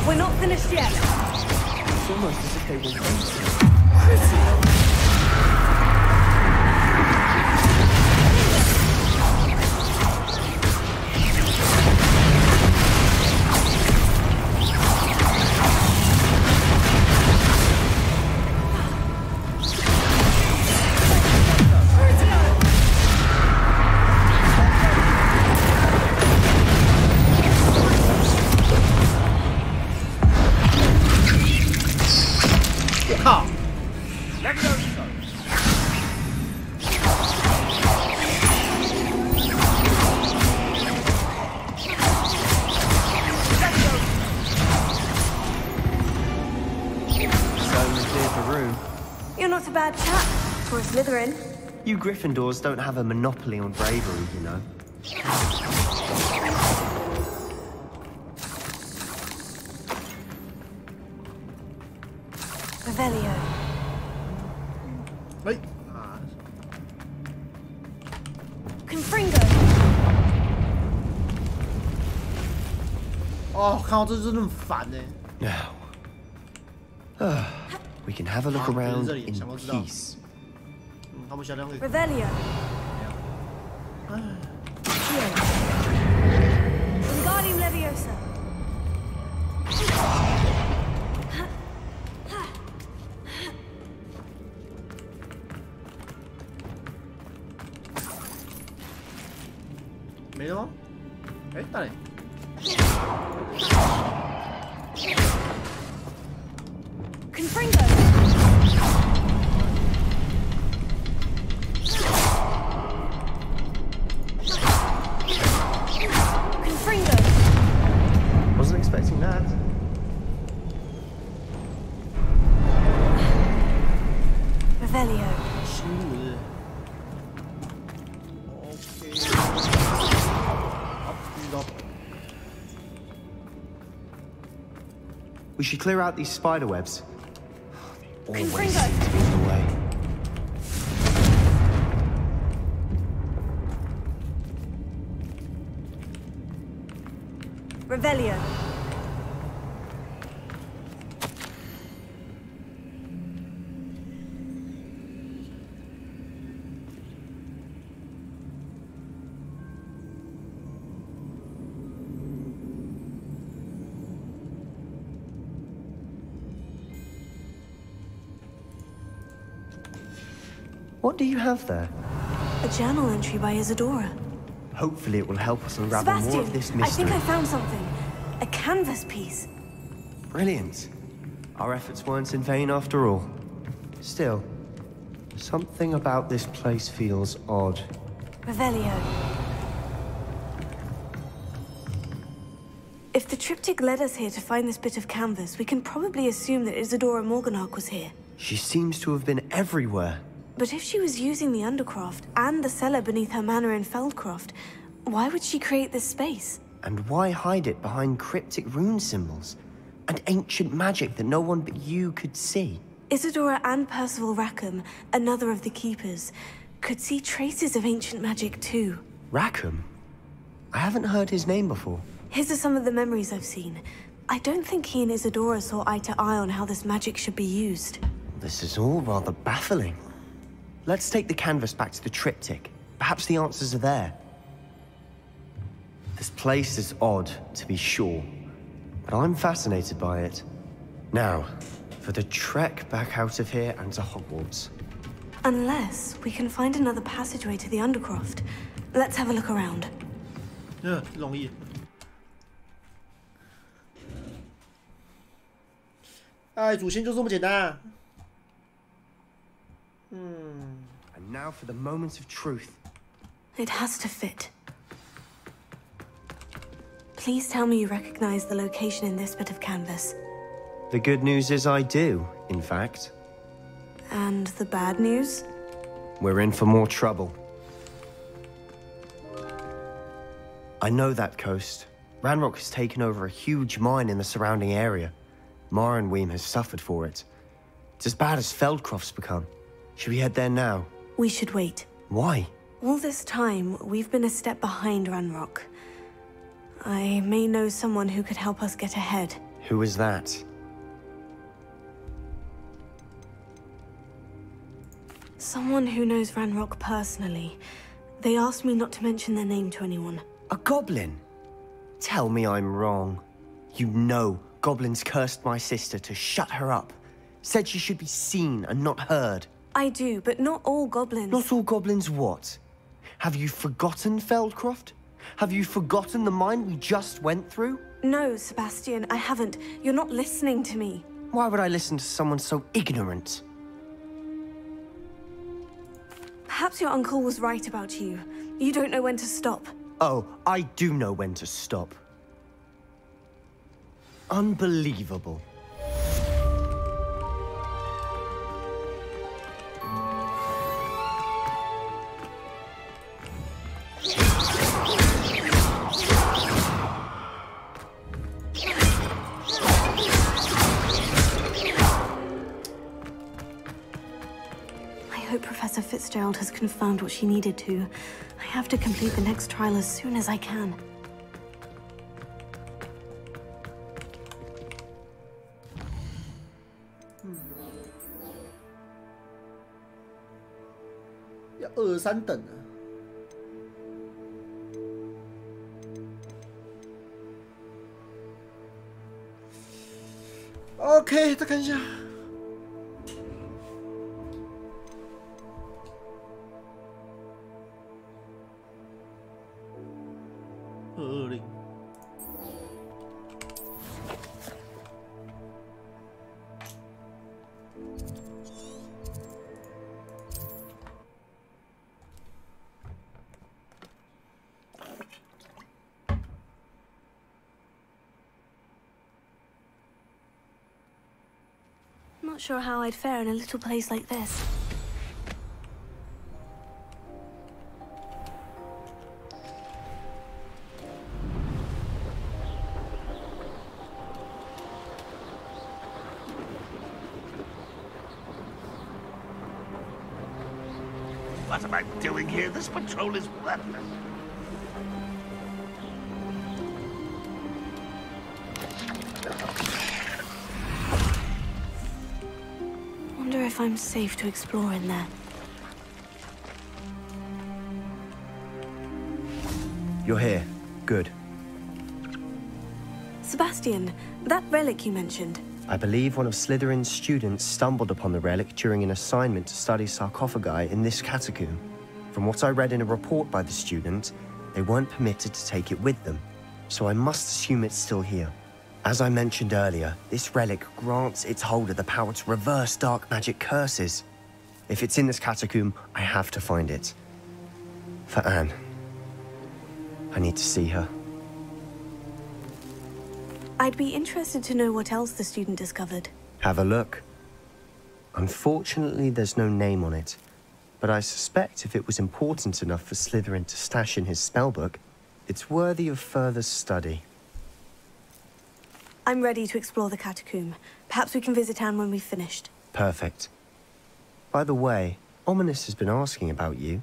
We're not finished yet. It's almost as if they were waiting. Let's go. You're not a bad chap for a Slytherin. You Gryffindors don't have a monopoly on bravery, you know. Revelio. Wait. Confringo. 哦，看到这真的很烦呢。 Now, we can have a look around in peace. 他们小亮会。 Revelio. Wingardium Leviosa. ¿没了吗？哎，大嘞。 Confringo. Confringo. Wasn't expecting that. Revelio. We should clear out these spider webs. Always Confringo. seem to be in the way. Revelio. What do you have there? A journal entry by Isadora. Hopefully it will help us unravel more Sebastian, of this I mystery. think I found something. A canvas piece. Brilliant. Our efforts weren't in vain after all. Still, something about this place feels odd. Revelio. If the triptych led us here to find this bit of canvas, we can probably assume that Isadora Morganach was here. She seems to have been everywhere. But if she was using the Undercroft and the cellar beneath her manor in Feldcroft, why would she create this space? And why hide it behind cryptic rune symbols? And ancient magic that no one but you could see? Isadora and Percival Rackham, another of the Keepers, could see traces of ancient magic too. Rackham? I haven't heard his name before. His are some of the memories I've seen. I don't think he and Isadora saw eye to eye on how this magic should be used. This is all rather baffling. Let's take the canvas back to the triptych. Perhaps the answers are there. This place is odd, to be sure, but I'm fascinated by it. Now, for the trek back out of here and to Hogwarts. Unless we can find another passageway to the Undercroft. Let's have a look around. 容易。哎，主线就这么简单啊。And now for the moment of truth. It has to fit. Please tell me you recognize the location in this bit of canvas. The good news is I do, in fact. And the bad news? We're in for more trouble. I know that coast. Ranrock has taken over a huge mine in the surrounding area. Mornweem has suffered for it. It's as bad as Feldcroft's become. Should we head there now? We should wait. Why? All this time, we've been a step behind Ranrock. I may know someone who could help us get ahead. Who is that? Someone who knows Ranrock personally. They asked me not to mention their name to anyone. A goblin? Tell me I'm wrong. You know goblins cursed my sister to shut her up. Said she should be seen and not heard. I do, but not all goblins. Not all goblins what? Have you forgotten Feldcroft? Have you forgotten the mine we just went through? No, Sebastian, I haven't. You're not listening to me. Why would I listen to someone so ignorant? Perhaps your uncle was right about you. You don't know when to stop. Oh, I do know when to stop. Unbelievable. Professor Fitzgerald has confirmed what she needed to. I have to complete the next trial as soon as I can.要23等啊。OK， 再看一下。220。Not sure how I'd fare in a little place like this. What am I doing here? This patrol is worthless. Wonder if I'm safe to explore in there. You're here. Good. Sebastian, that relic you mentioned. I believe one of Slytherin's students stumbled upon the relic during an assignment to study sarcophagi in this catacomb. From what I read in a report by the student, they weren't permitted to take it with them, so I must assume it's still here. As I mentioned earlier, this relic grants its holder the power to reverse dark magic curses. If it's in this catacomb, I have to find it. For Anne. I need to see her. I'd be interested to know what else the student discovered. Have a look. Unfortunately, there's no name on it, but I suspect if it was important enough for Slytherin to stash in his spellbook, it's worthy of further study. I'm ready to explore the catacomb. Perhaps we can visit Anne when we've finished. Perfect. By the way, Ominous has been asking about you.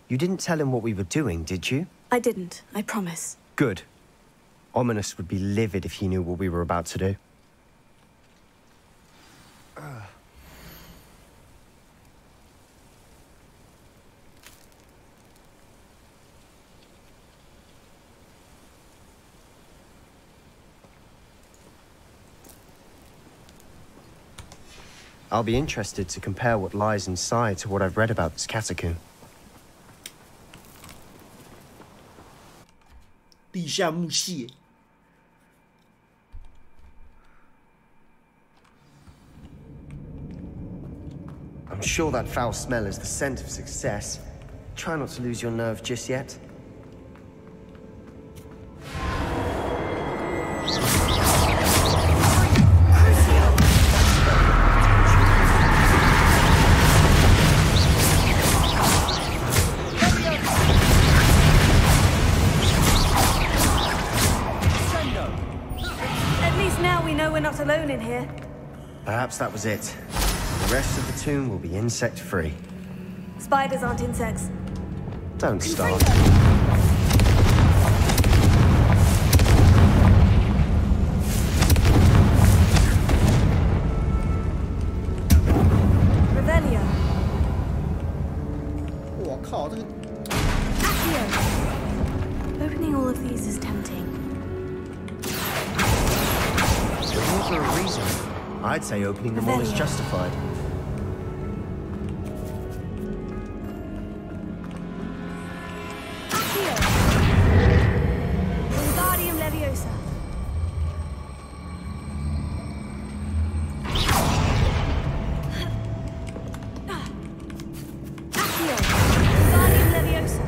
You didn't tell him what we were doing, did you? I didn't, I promise. Good. Ominous would be livid if he knew what we were about to do. I'll be interested to compare what lies inside to what I've read about this catacomb. 地下木屑。I'm sure that foul smell is the scent of success. Try not to lose your nerve just yet. Alone in here. Perhaps that was it. The rest of the tomb will be insect-free. Spiders aren't insects. Don't start. Revelio. 我靠，这个。Accio. Opening all of these is tempting. For a reason. I'd say opening them all is justified. Accio. Wingardium Leviosa. Accio. Wingardium Leviosa.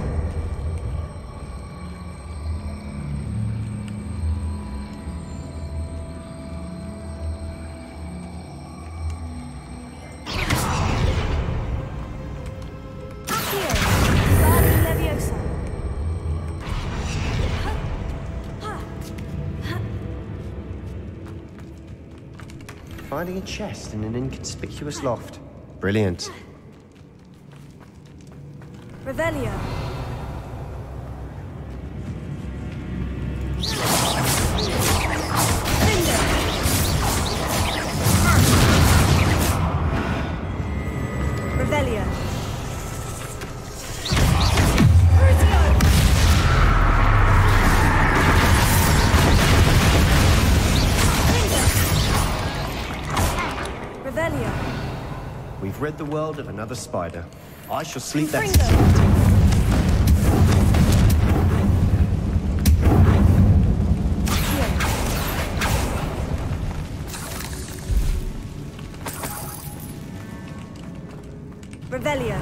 Finding a chest in an inconspicuous loft. Brilliant. Revelio. Revelio. Revelio. We've rid the world of another spider. I shall sleep that. Revelio.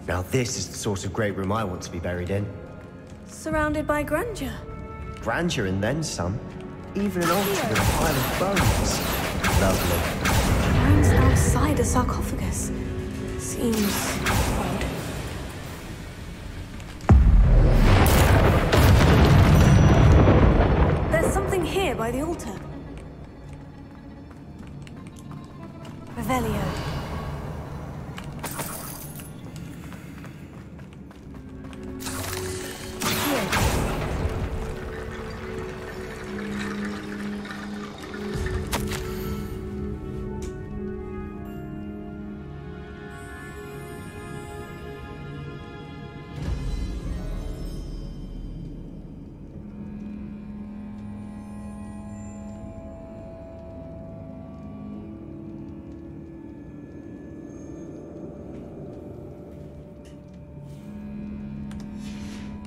Now this is the sort of great room I want to be buried in. Surrounded by grandeur. Grandeur and then some. Even an altar with a pile of bones. Lovely. Bones outside a sarcophagus. Seems odd. There's something here by the altar. Revelio.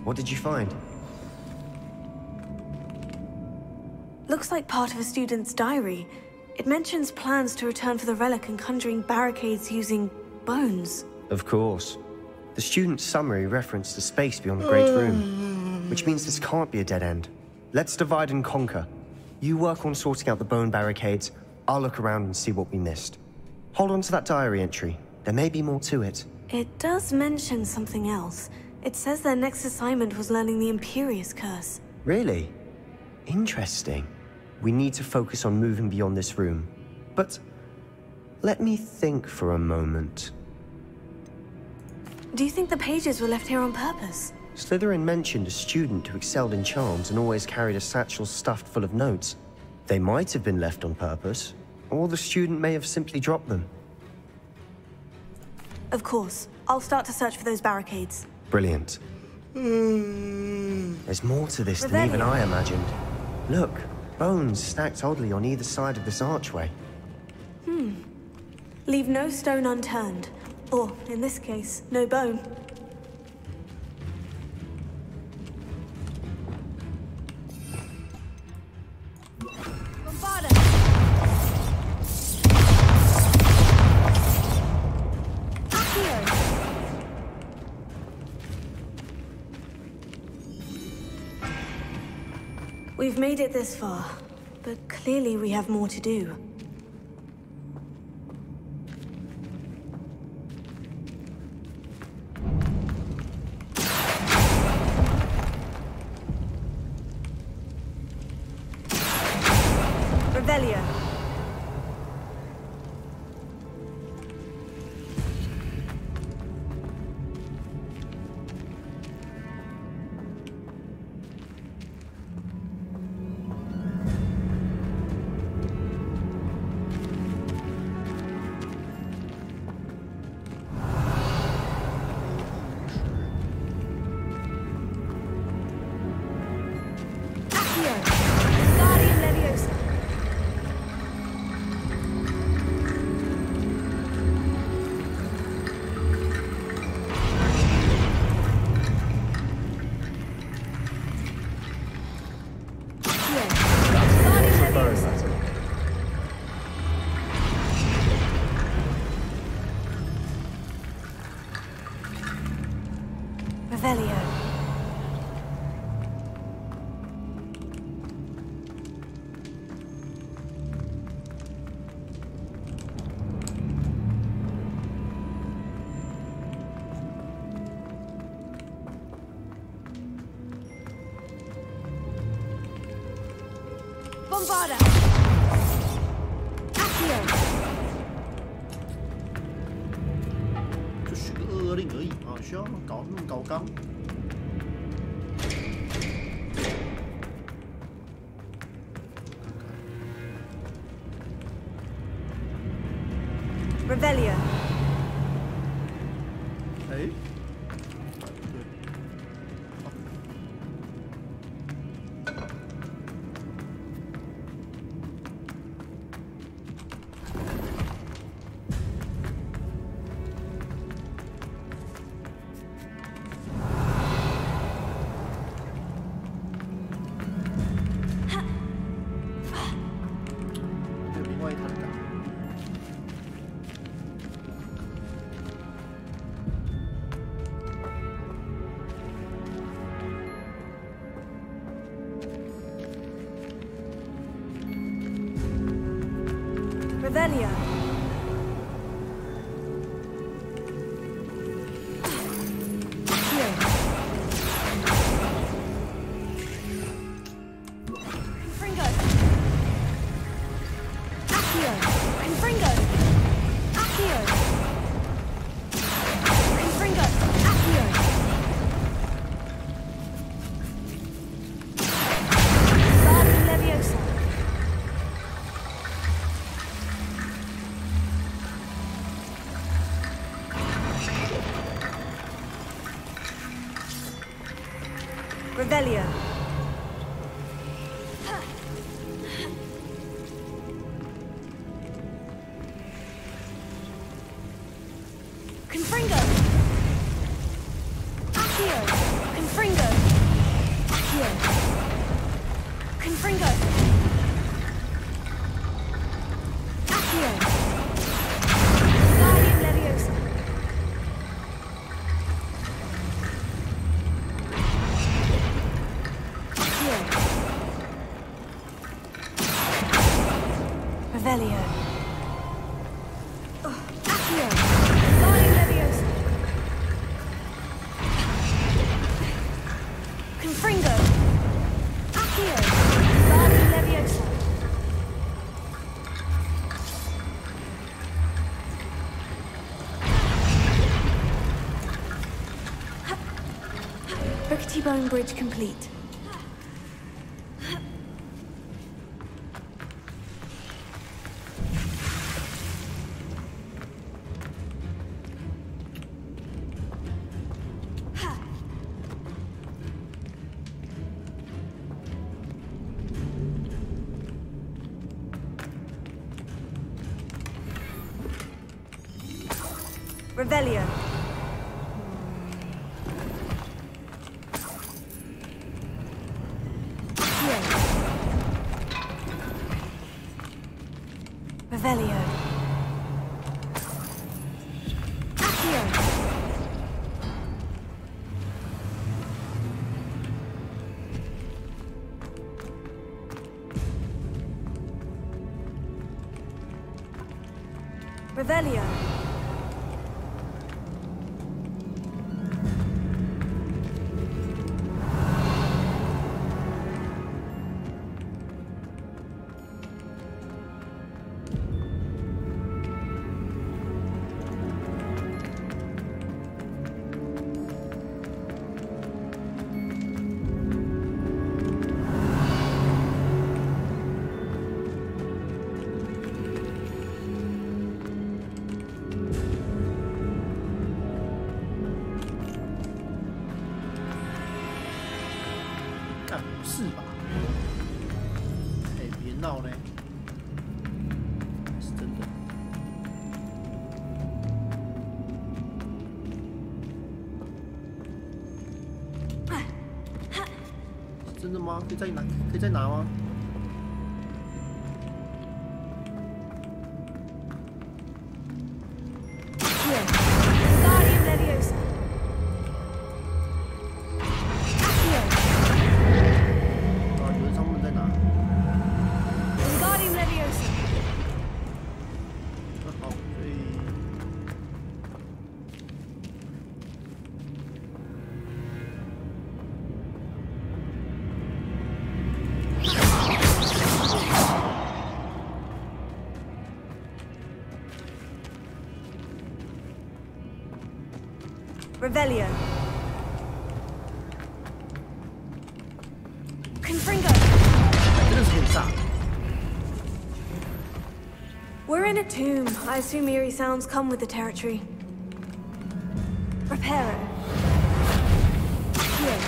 What did you find? Looks like part of a student's diary. It mentions plans to return for the relic and conjuring barricades using bones. Of course. The student's summary referenced the space beyond the Great Room, which means this can't be a dead end. Let's divide and conquer. You work on sorting out the bone barricades, I'll look around and see what we missed. Hold on to that diary entry. There may be more to it. It does mention something else. It says their next assignment was learning the Imperious Curse. Really? Interesting. We need to focus on moving beyond this room. But let me think for a moment. Do you think the pages were left here on purpose? Slytherin mentioned a student who excelled in charms and always carried a satchel stuffed full of notes. They might have been left on purpose, or the student may have simply dropped them. Of course. I'll start to search for those barricades. Brilliant. There's more to this than even I imagined. Look, bones stacked oddly on either side of this archway. Leave no stone unturned. Or, in this case, no bone. We've made it this far, but clearly we have more to do. Revelio. Revelio. Bombarda! 令而已啊，需要搞那么高纲。Revelio。哎。 Revelio. Revelio. Confringo. Accio. Confringo. Accio. Confringo. Accio. Guardian Leviosa. Revelio. Accio. Guardian Leviosa. Confringo. Accio. Guardian Leviosa. Rickety Bone Bridge complete. Revelio. Revelio. Accio. Revelio.真的吗？可以再拿吗？ Revelio. Confringo. 真的是很炸。 We're in a tomb. I assume eerie sounds come with the territory. Reparo. Here.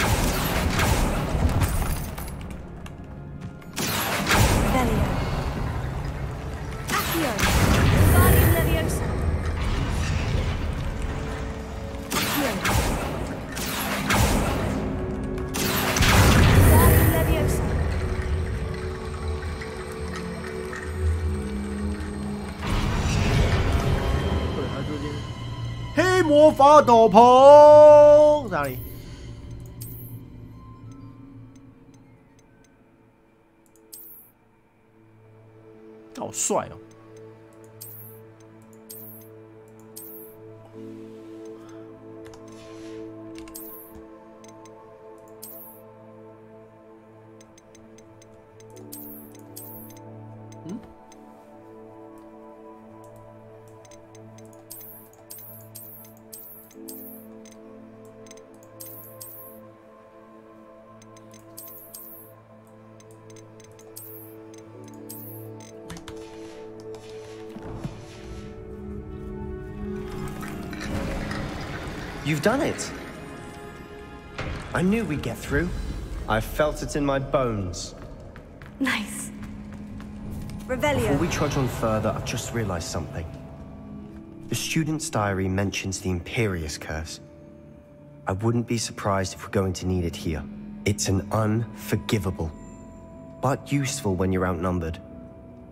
Revelio. Accio. Guardian Leviosa. Accio. Guardian Leviosa. 黑魔法斗篷哪里？好帅哦！嗯。 You've done it! I knew we'd get through. I felt it in my bones. Nice. Revelio. Before we trudge on further, I've just realized something. The student's diary mentions the Imperious Curse. I wouldn't be surprised if we're going to need it here. It's an unforgivable, but useful when you're outnumbered.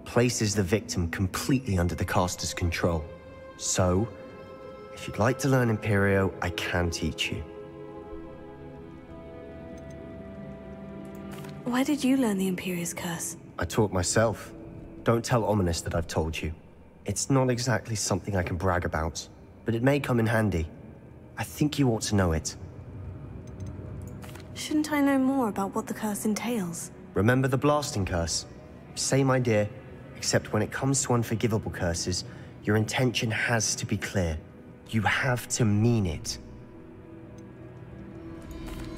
Places the victim completely under the caster's control. So, if you'd like to learn Imperio, I can teach you. Why did you learn the Imperious Curse? I taught myself. Don't tell Ominous that I've told you. It's not exactly something I can brag about, but it may come in handy. I think you ought to know it. Shouldn't I know more about what the curse entails? Remember the blasting curse? Same idea, except when it comes to unforgivable curses, your intention has to be clear. You have to mean it.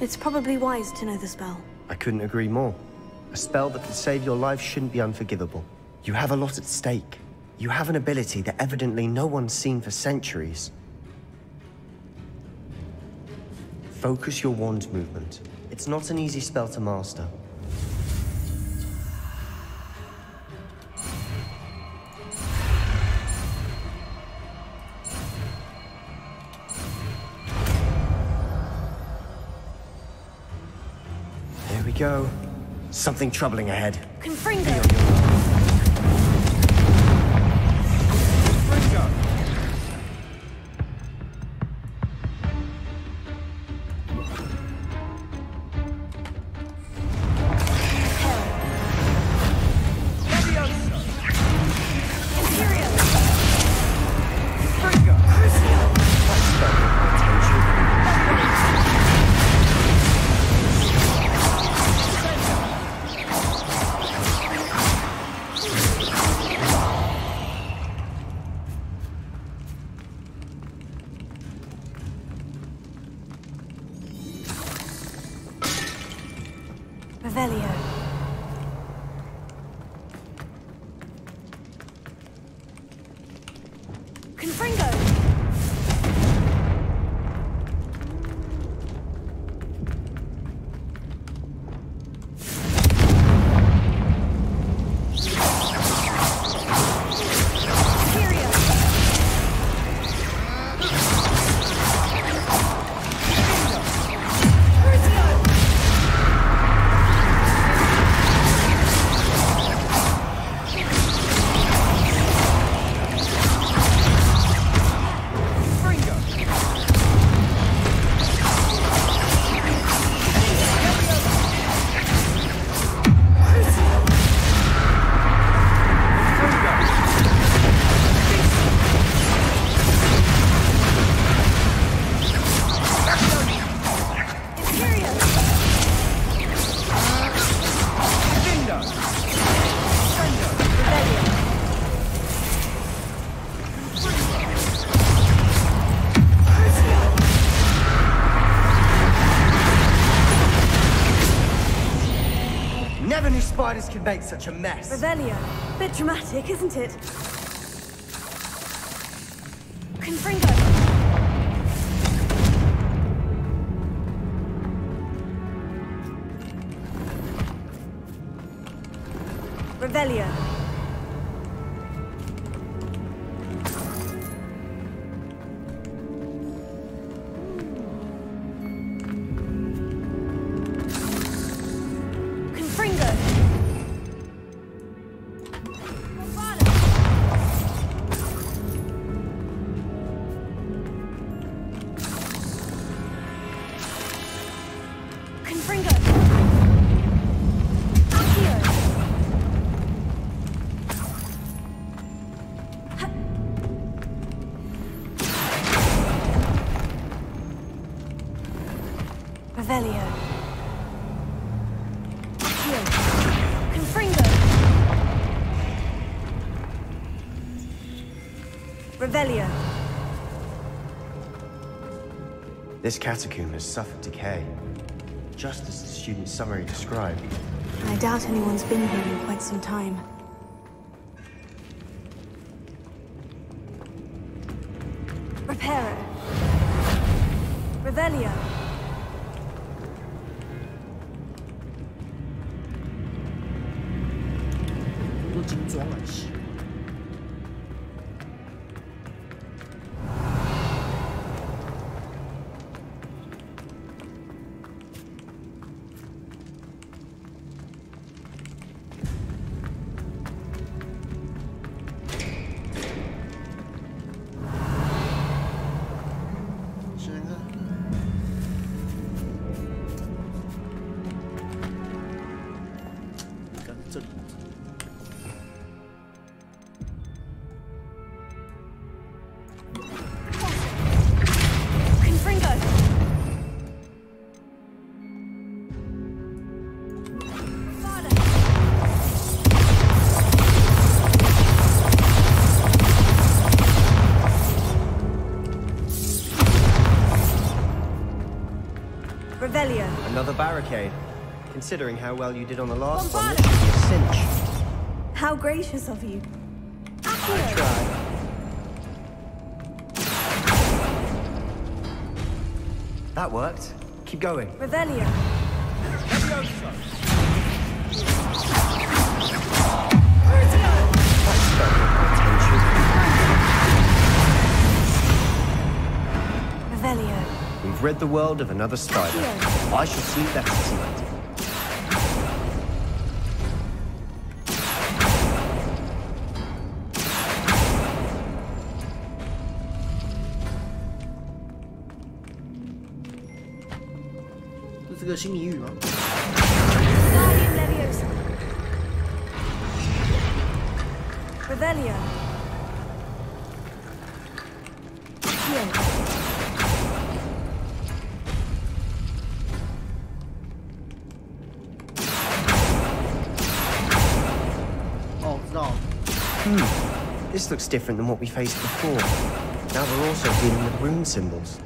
It's probably wise to know the spell. I couldn't agree more. A spell that could save your life shouldn't be unforgivable. You have a lot at stake. You have an ability that evidently no one's seen for centuries. Focus your wand movement. It's not an easy spell to master. There we go. Something troubling ahead. Confringo! Revelio. Confringo! outsiders could make such a mess. Revelio. Bit dramatic, isn't it? Confringo. Revelio. Confringo. Confringo. Accio. Revelio. Accio. Confringo. Revelio. This catacomb has suffered decay, just as the student's summary described. I doubt anyone's been here in quite some time. Reparo. Revelio.都精装了，是。Confringo. Revelio. Another barricade. Considering how well you did on the last one, this should be a cinch. How gracious of you. I tried. That worked. Keep going. Revelio. Revelio. We've rid the world of another spider. I shall sleep better tonight.这个新谜语吗？ Guardium Leviosa. Revelio. Accio.哦，知道了。This looks different than what we faced before. Now we're also dealing with rune symbols.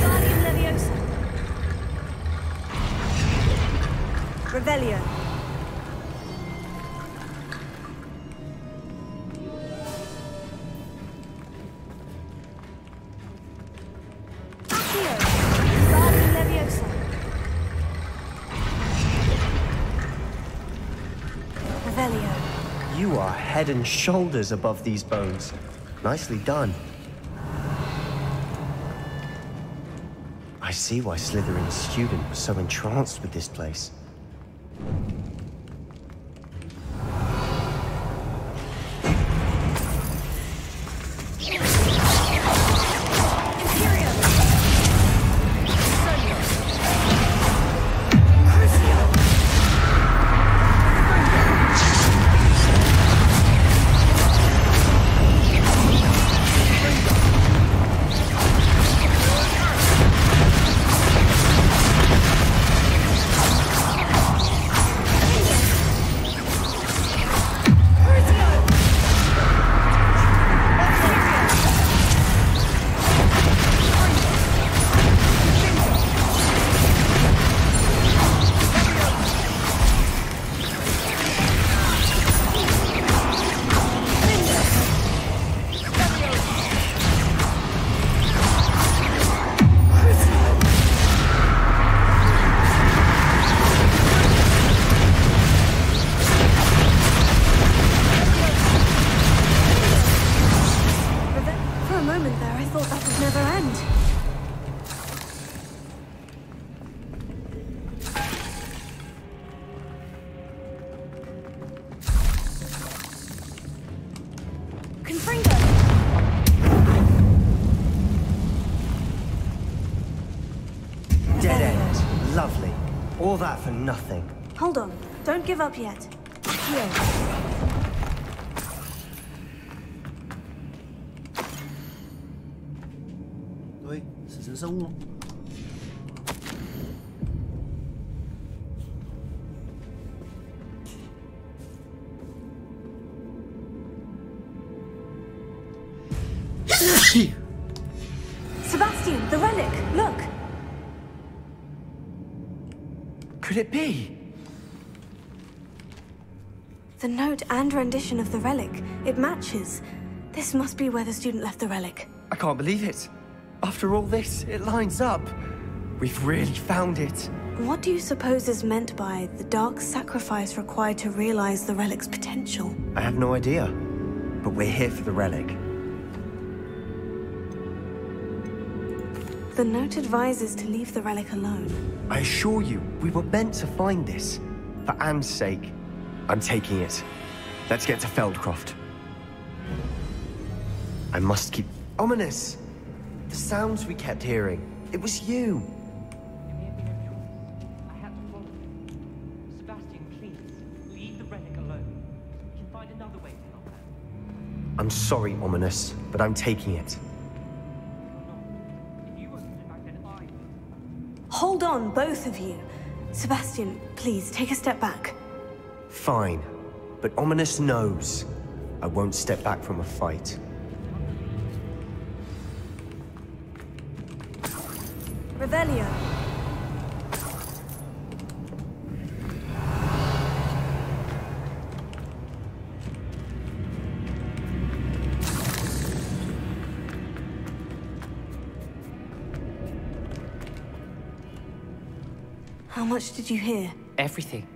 Guardium Leviosa. Revelio. Accio. Guardium Leviosa. Revelio. You are head and shoulders above these bones. Nicely done. I see why Slytherin's student was so entranced with this place. a moment there, I thought that would never end. Confringo! Dead end. Lovely. All that for nothing. Hold on. Don't give up yet. Here.喂，死神生物。Sebastian, the relic! Look! Could it be? The note and rendition of the relic. It matches. This must be where the student left the relic. I can't believe it. After all this, it lines up. We've really found it. What do you suppose is meant by the dark sacrifice required to realize the relic's potential? I have no idea. But we're here for the relic. The note advises to leave the relic alone. I assure you, we were meant to find this. For Anne's sake. I'm taking it. Let's get to Feldcroft. I must keep... Ominous! The sounds we kept hearing. It was you. I had to follow you. Sebastian, please, leave the relic alone. We can find another way to help her. I'm sorry, Ominous, but I'm taking it. Hold on, both of you. Sebastian, please, take a step back. Fine. But Ominous knows I won't step back from a fight. Revelio. How much did you hear? Everything.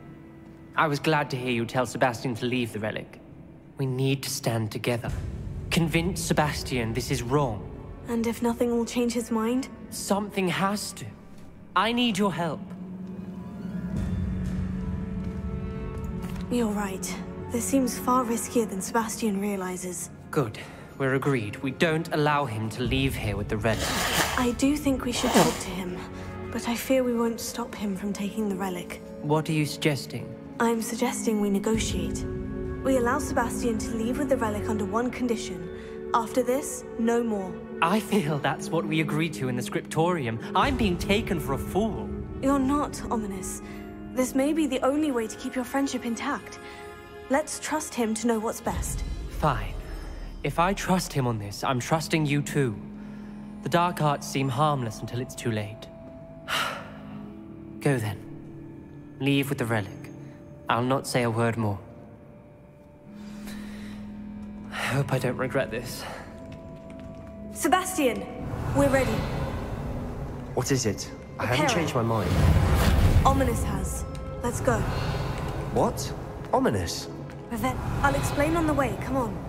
I was glad to hear you tell Sebastian to leave the relic. We need to stand together. Convince Sebastian this is wrong. And if nothing will change his mind? Something has to. I need your help. You're right. This seems far riskier than Sebastian realizes. Good. We're agreed. We don't allow him to leave here with the relic. I do think we should talk to him, but I fear we won't stop him from taking the relic. What are you suggesting? I'm suggesting we negotiate. We allow Sebastian to leave with the relic under one condition. After this, no more. I feel that's what we agreed to in the scriptorium. I'm being taken for a fool. You're not, Ominous. This may be the only way to keep your friendship intact. Let's trust him to know what's best. Fine. If I trust him on this, I'm trusting you too. The dark arts seem harmless until it's too late. Go then. Leave with the relic. I'll not say a word more. I hope I don't regret this. Sebastian, we're ready. What is it? I haven't changed my mind. Ominous has. Let's go. What? Ominous? I'll explain on the way. Come on.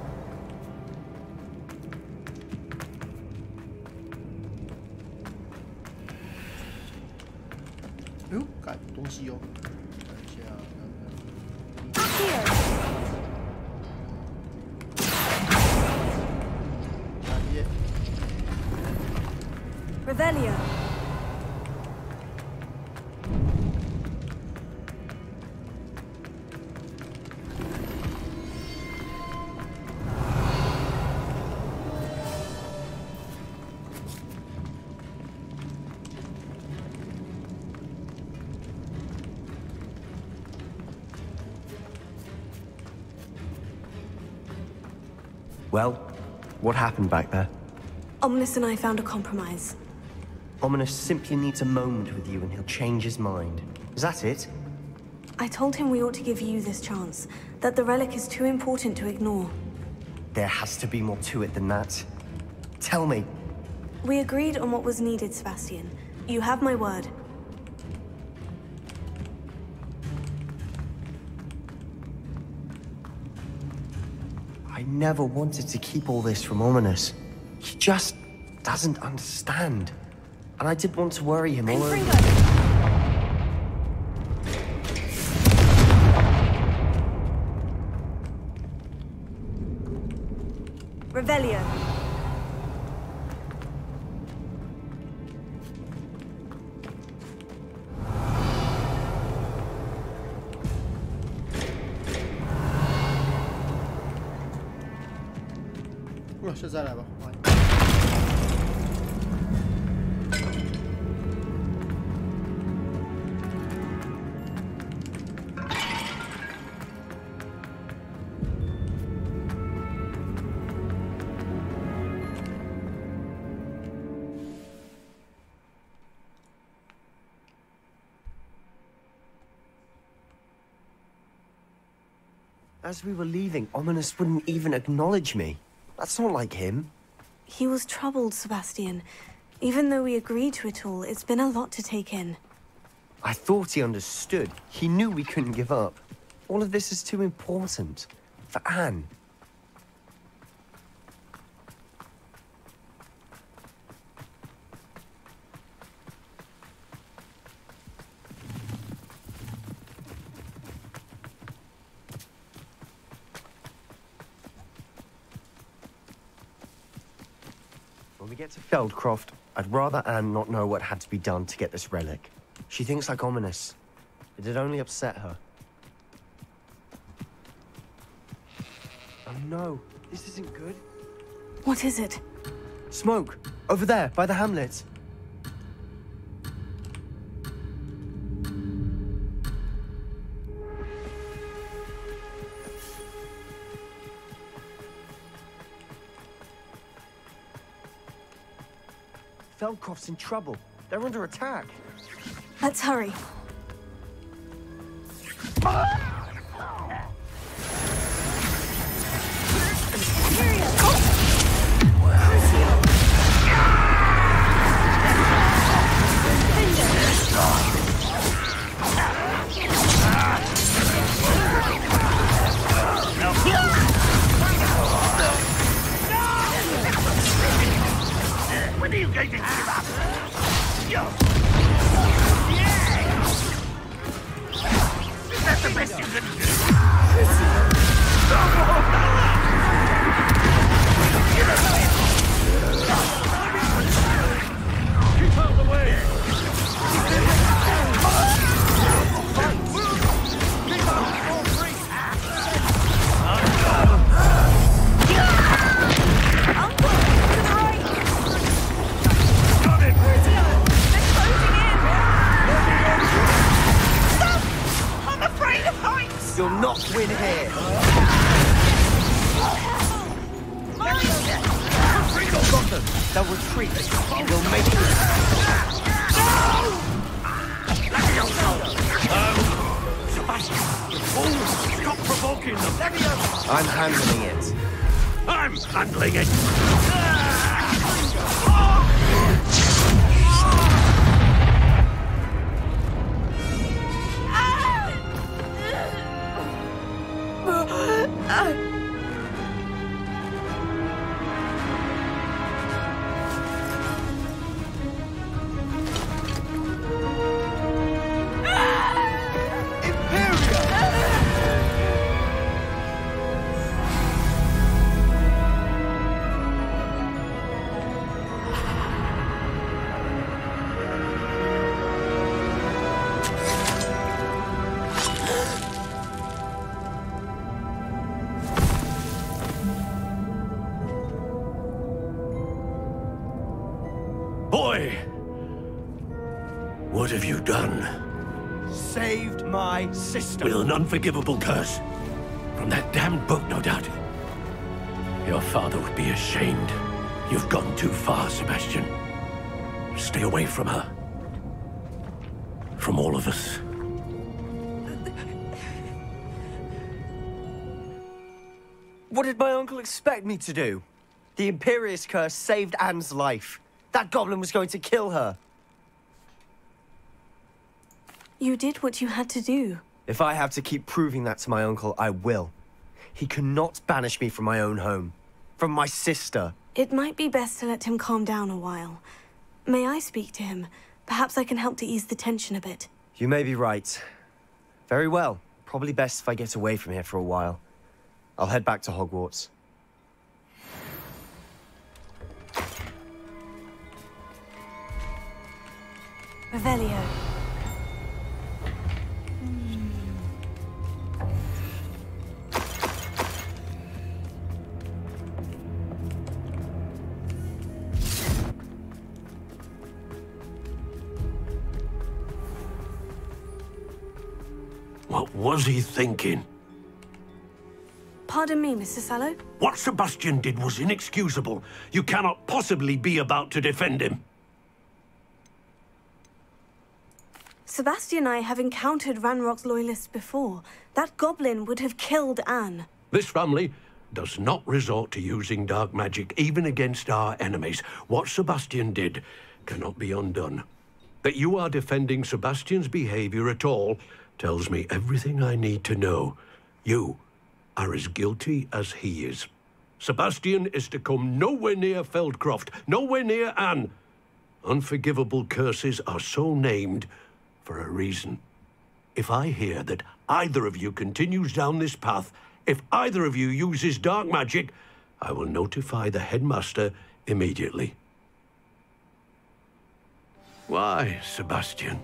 Revelio. Well, what happened back there? Ominous and I found a compromise. Ominous simply needs a moment with you and he'll change his mind. Is that it? I told him we ought to give you this chance, that the relic is too important to ignore. There has to be more to it than that. Tell me. We agreed on what was needed, Sebastian. You have my word. I never wanted to keep all this from Ominous. He just doesn't understand. And I did want to worry him all over. Revelio. Ủa, sao ra lại bảo? As we were leaving, Ominous wouldn't even acknowledge me. That's not like him. He was troubled, Sebastian. Even though we agreed to it all, it's been a lot to take in. I thought he understood. He knew we couldn't give up. All of this is too important. For Anne. When we get to Feldcroft, I'd rather Anne not know what had to be done to get this relic. She thinks like Ominous. It'd only upset her. Oh no, this isn't good. What is it? Smoke! Over there, by the hamlet. Feldcroft's in trouble. They're under attack. Let's hurry. When are you going to give up? That's the best you can do. Keep out of the way. You'll not win here. Got them. They'll retreat. We'll make it. Sebastian, you fool! Stop provoking them. I'm handling it. I'm handling it. Boy! What have you done? Saved my sister. With an unforgivable curse. From that damned book, no doubt. Your father would be ashamed. You've gone too far, Sebastian. Stay away from her. From all of us. What did my uncle expect me to do? The Imperious curse saved Anne's life. That goblin was going to kill her. You did what you had to do. If I have to keep proving that to my uncle, I will. He cannot banish me from my own home. From my sister. It might be best to let him calm down a while. May I speak to him? Perhaps I can help to ease the tension a bit. You may be right. Very well. Probably best if I get away from here for a while. I'll head back to Hogwarts. Revelio. What was he thinking? Pardon me, Mr. Sallow? What Sebastian did was inexcusable. You cannot possibly be about to defend him. Sebastian and I have encountered Ranrock's loyalists before. That goblin would have killed Anne. This family does not resort to using dark magic, even against our enemies. What Sebastian did cannot be undone. That you are defending Sebastian's behavior at all tells me everything I need to know. You are as guilty as he is. Sebastian is to come nowhere near Feldcroft, nowhere near Anne. Unforgivable curses are so named for a reason. If I hear that either of you continues down this path, if either of you uses dark magic, I will notify the headmaster immediately. Why, Sebastian?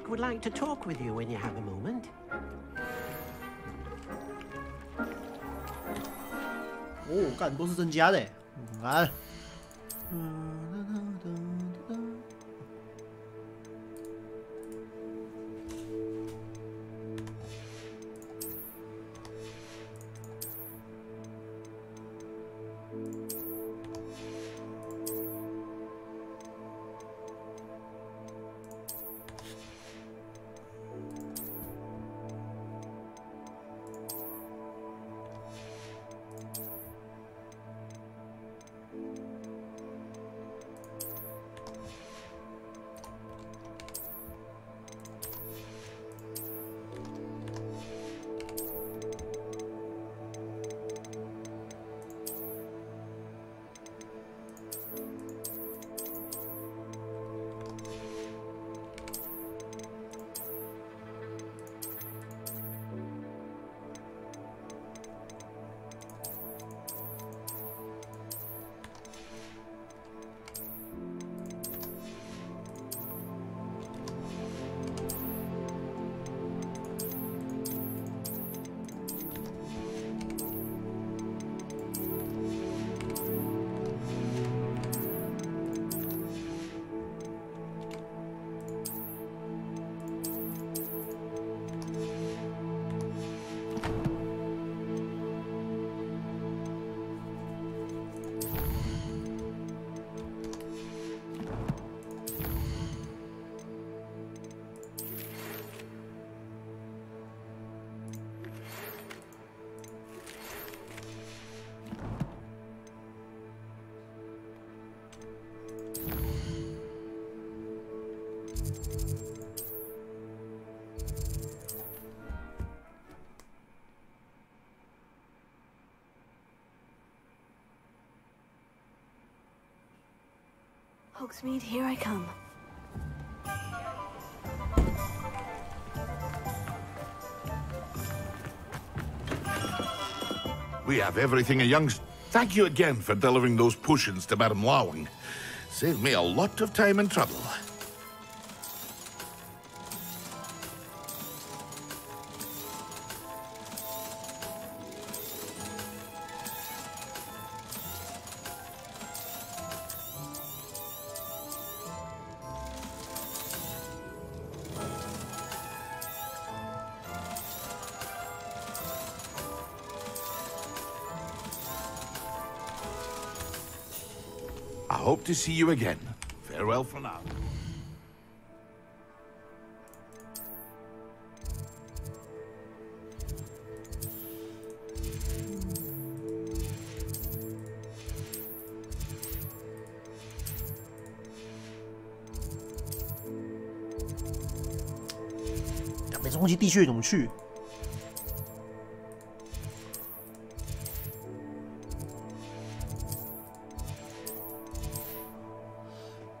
Would like to talk with you when you have a moment. Oh, 干都是增加的，来。Hogsmeade, here I come. We have everything a young... Thank you again for delivering those potions to Madame Lawing. Saved me a lot of time and trouble. I hope to see you again. Farewell for now. Ya, 没忘记地穴怎么去？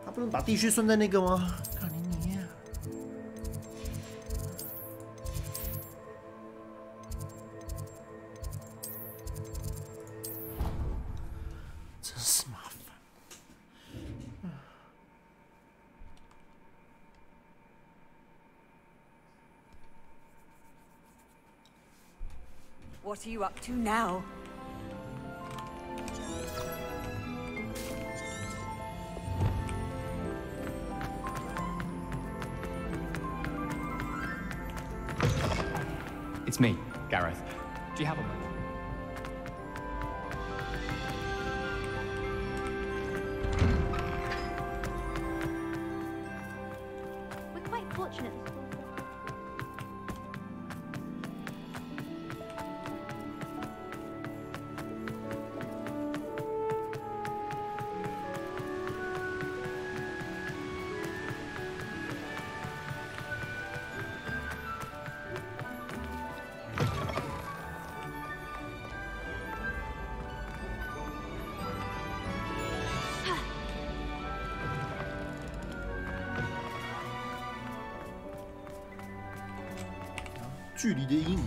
他不能把地穴算在那个吗？看你呀！真是麻烦。What are you up to now? It's me, Gareth. Do you have a moment? We're quite fortunate. "距离的阴影。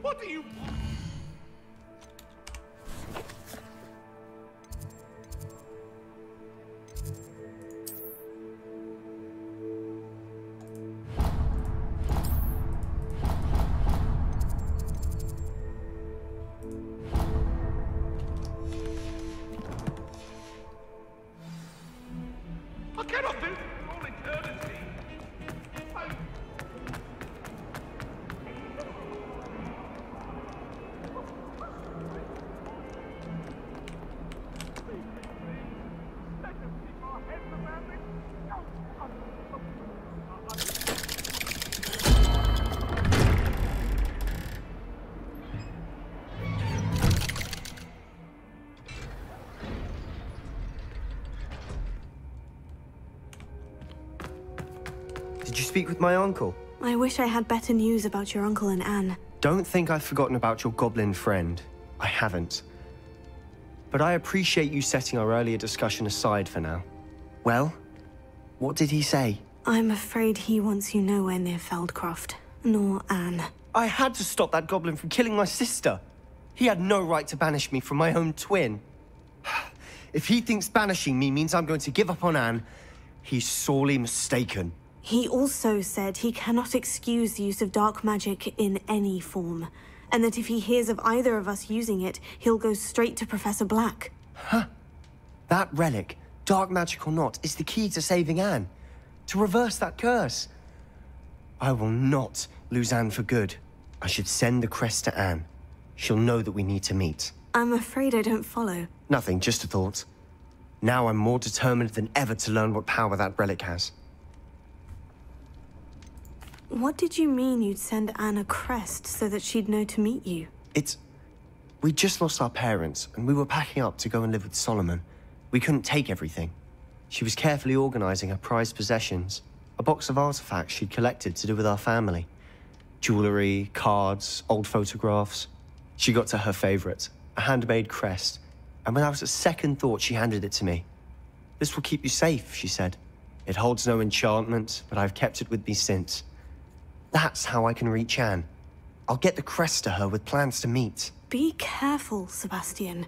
What do you... I cannot do this for all eternity. Did you speak with my uncle? I wish I had better news about your uncle and Anne. Don't think I've forgotten about your goblin friend. I haven't. But I appreciate you setting our earlier discussion aside for now. Well, what did he say? I'm afraid he wants you nowhere near Feldcroft, nor Anne. I had to stop that goblin from killing my sister. He had no right to banish me from my own twin. If he thinks banishing me means I'm going to give up on Anne, he's sorely mistaken. He also said he cannot excuse the use of dark magic in any form, and that if he hears of either of us using it, he'll go straight to Professor Black. Huh? That relic, dark magic or not, is the key to saving Anne. To reverse that curse. I will not lose Anne for good. I should send the crest to Anne. She'll know that we need to meet. I'm afraid I don't follow. Nothing, just a thought. Now I'm more determined than ever to learn what power that relic has. What did you mean you'd send Anne a crest so that she'd know to meet you? We just lost our parents, and we were packing up to go and live with Solomon. We couldn't take everything. She was carefully organizing her prized possessions, a box of artifacts she'd collected to do with our family. Jewelry, cards, old photographs. She got to her favorite, a handmade crest, and without a second thought, she handed it to me. This will keep you safe, she said. It holds no enchantment, but I've kept it with me since. That's how I can reach Anne. I'll get the crest to her with plans to meet. Be careful, Sebastian.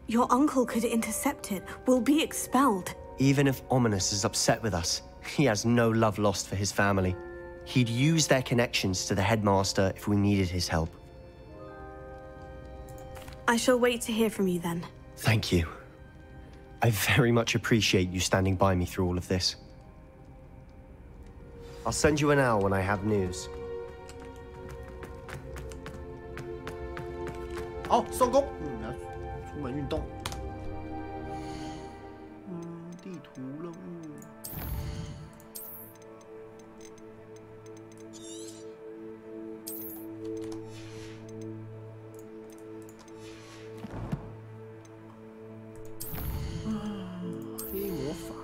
Your uncle could intercept it. We'll be expelled. Even if Ominous is upset with us, he has no love lost for his family. He'd use their connections to the headmaster if we needed his help. I shall wait to hear from you then. Thank you. I very much appreciate you standing by me through all of this. I'll send you an hour when I have news. 好，收工。来出门运动。地图任务。黑魔法。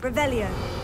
Revelio.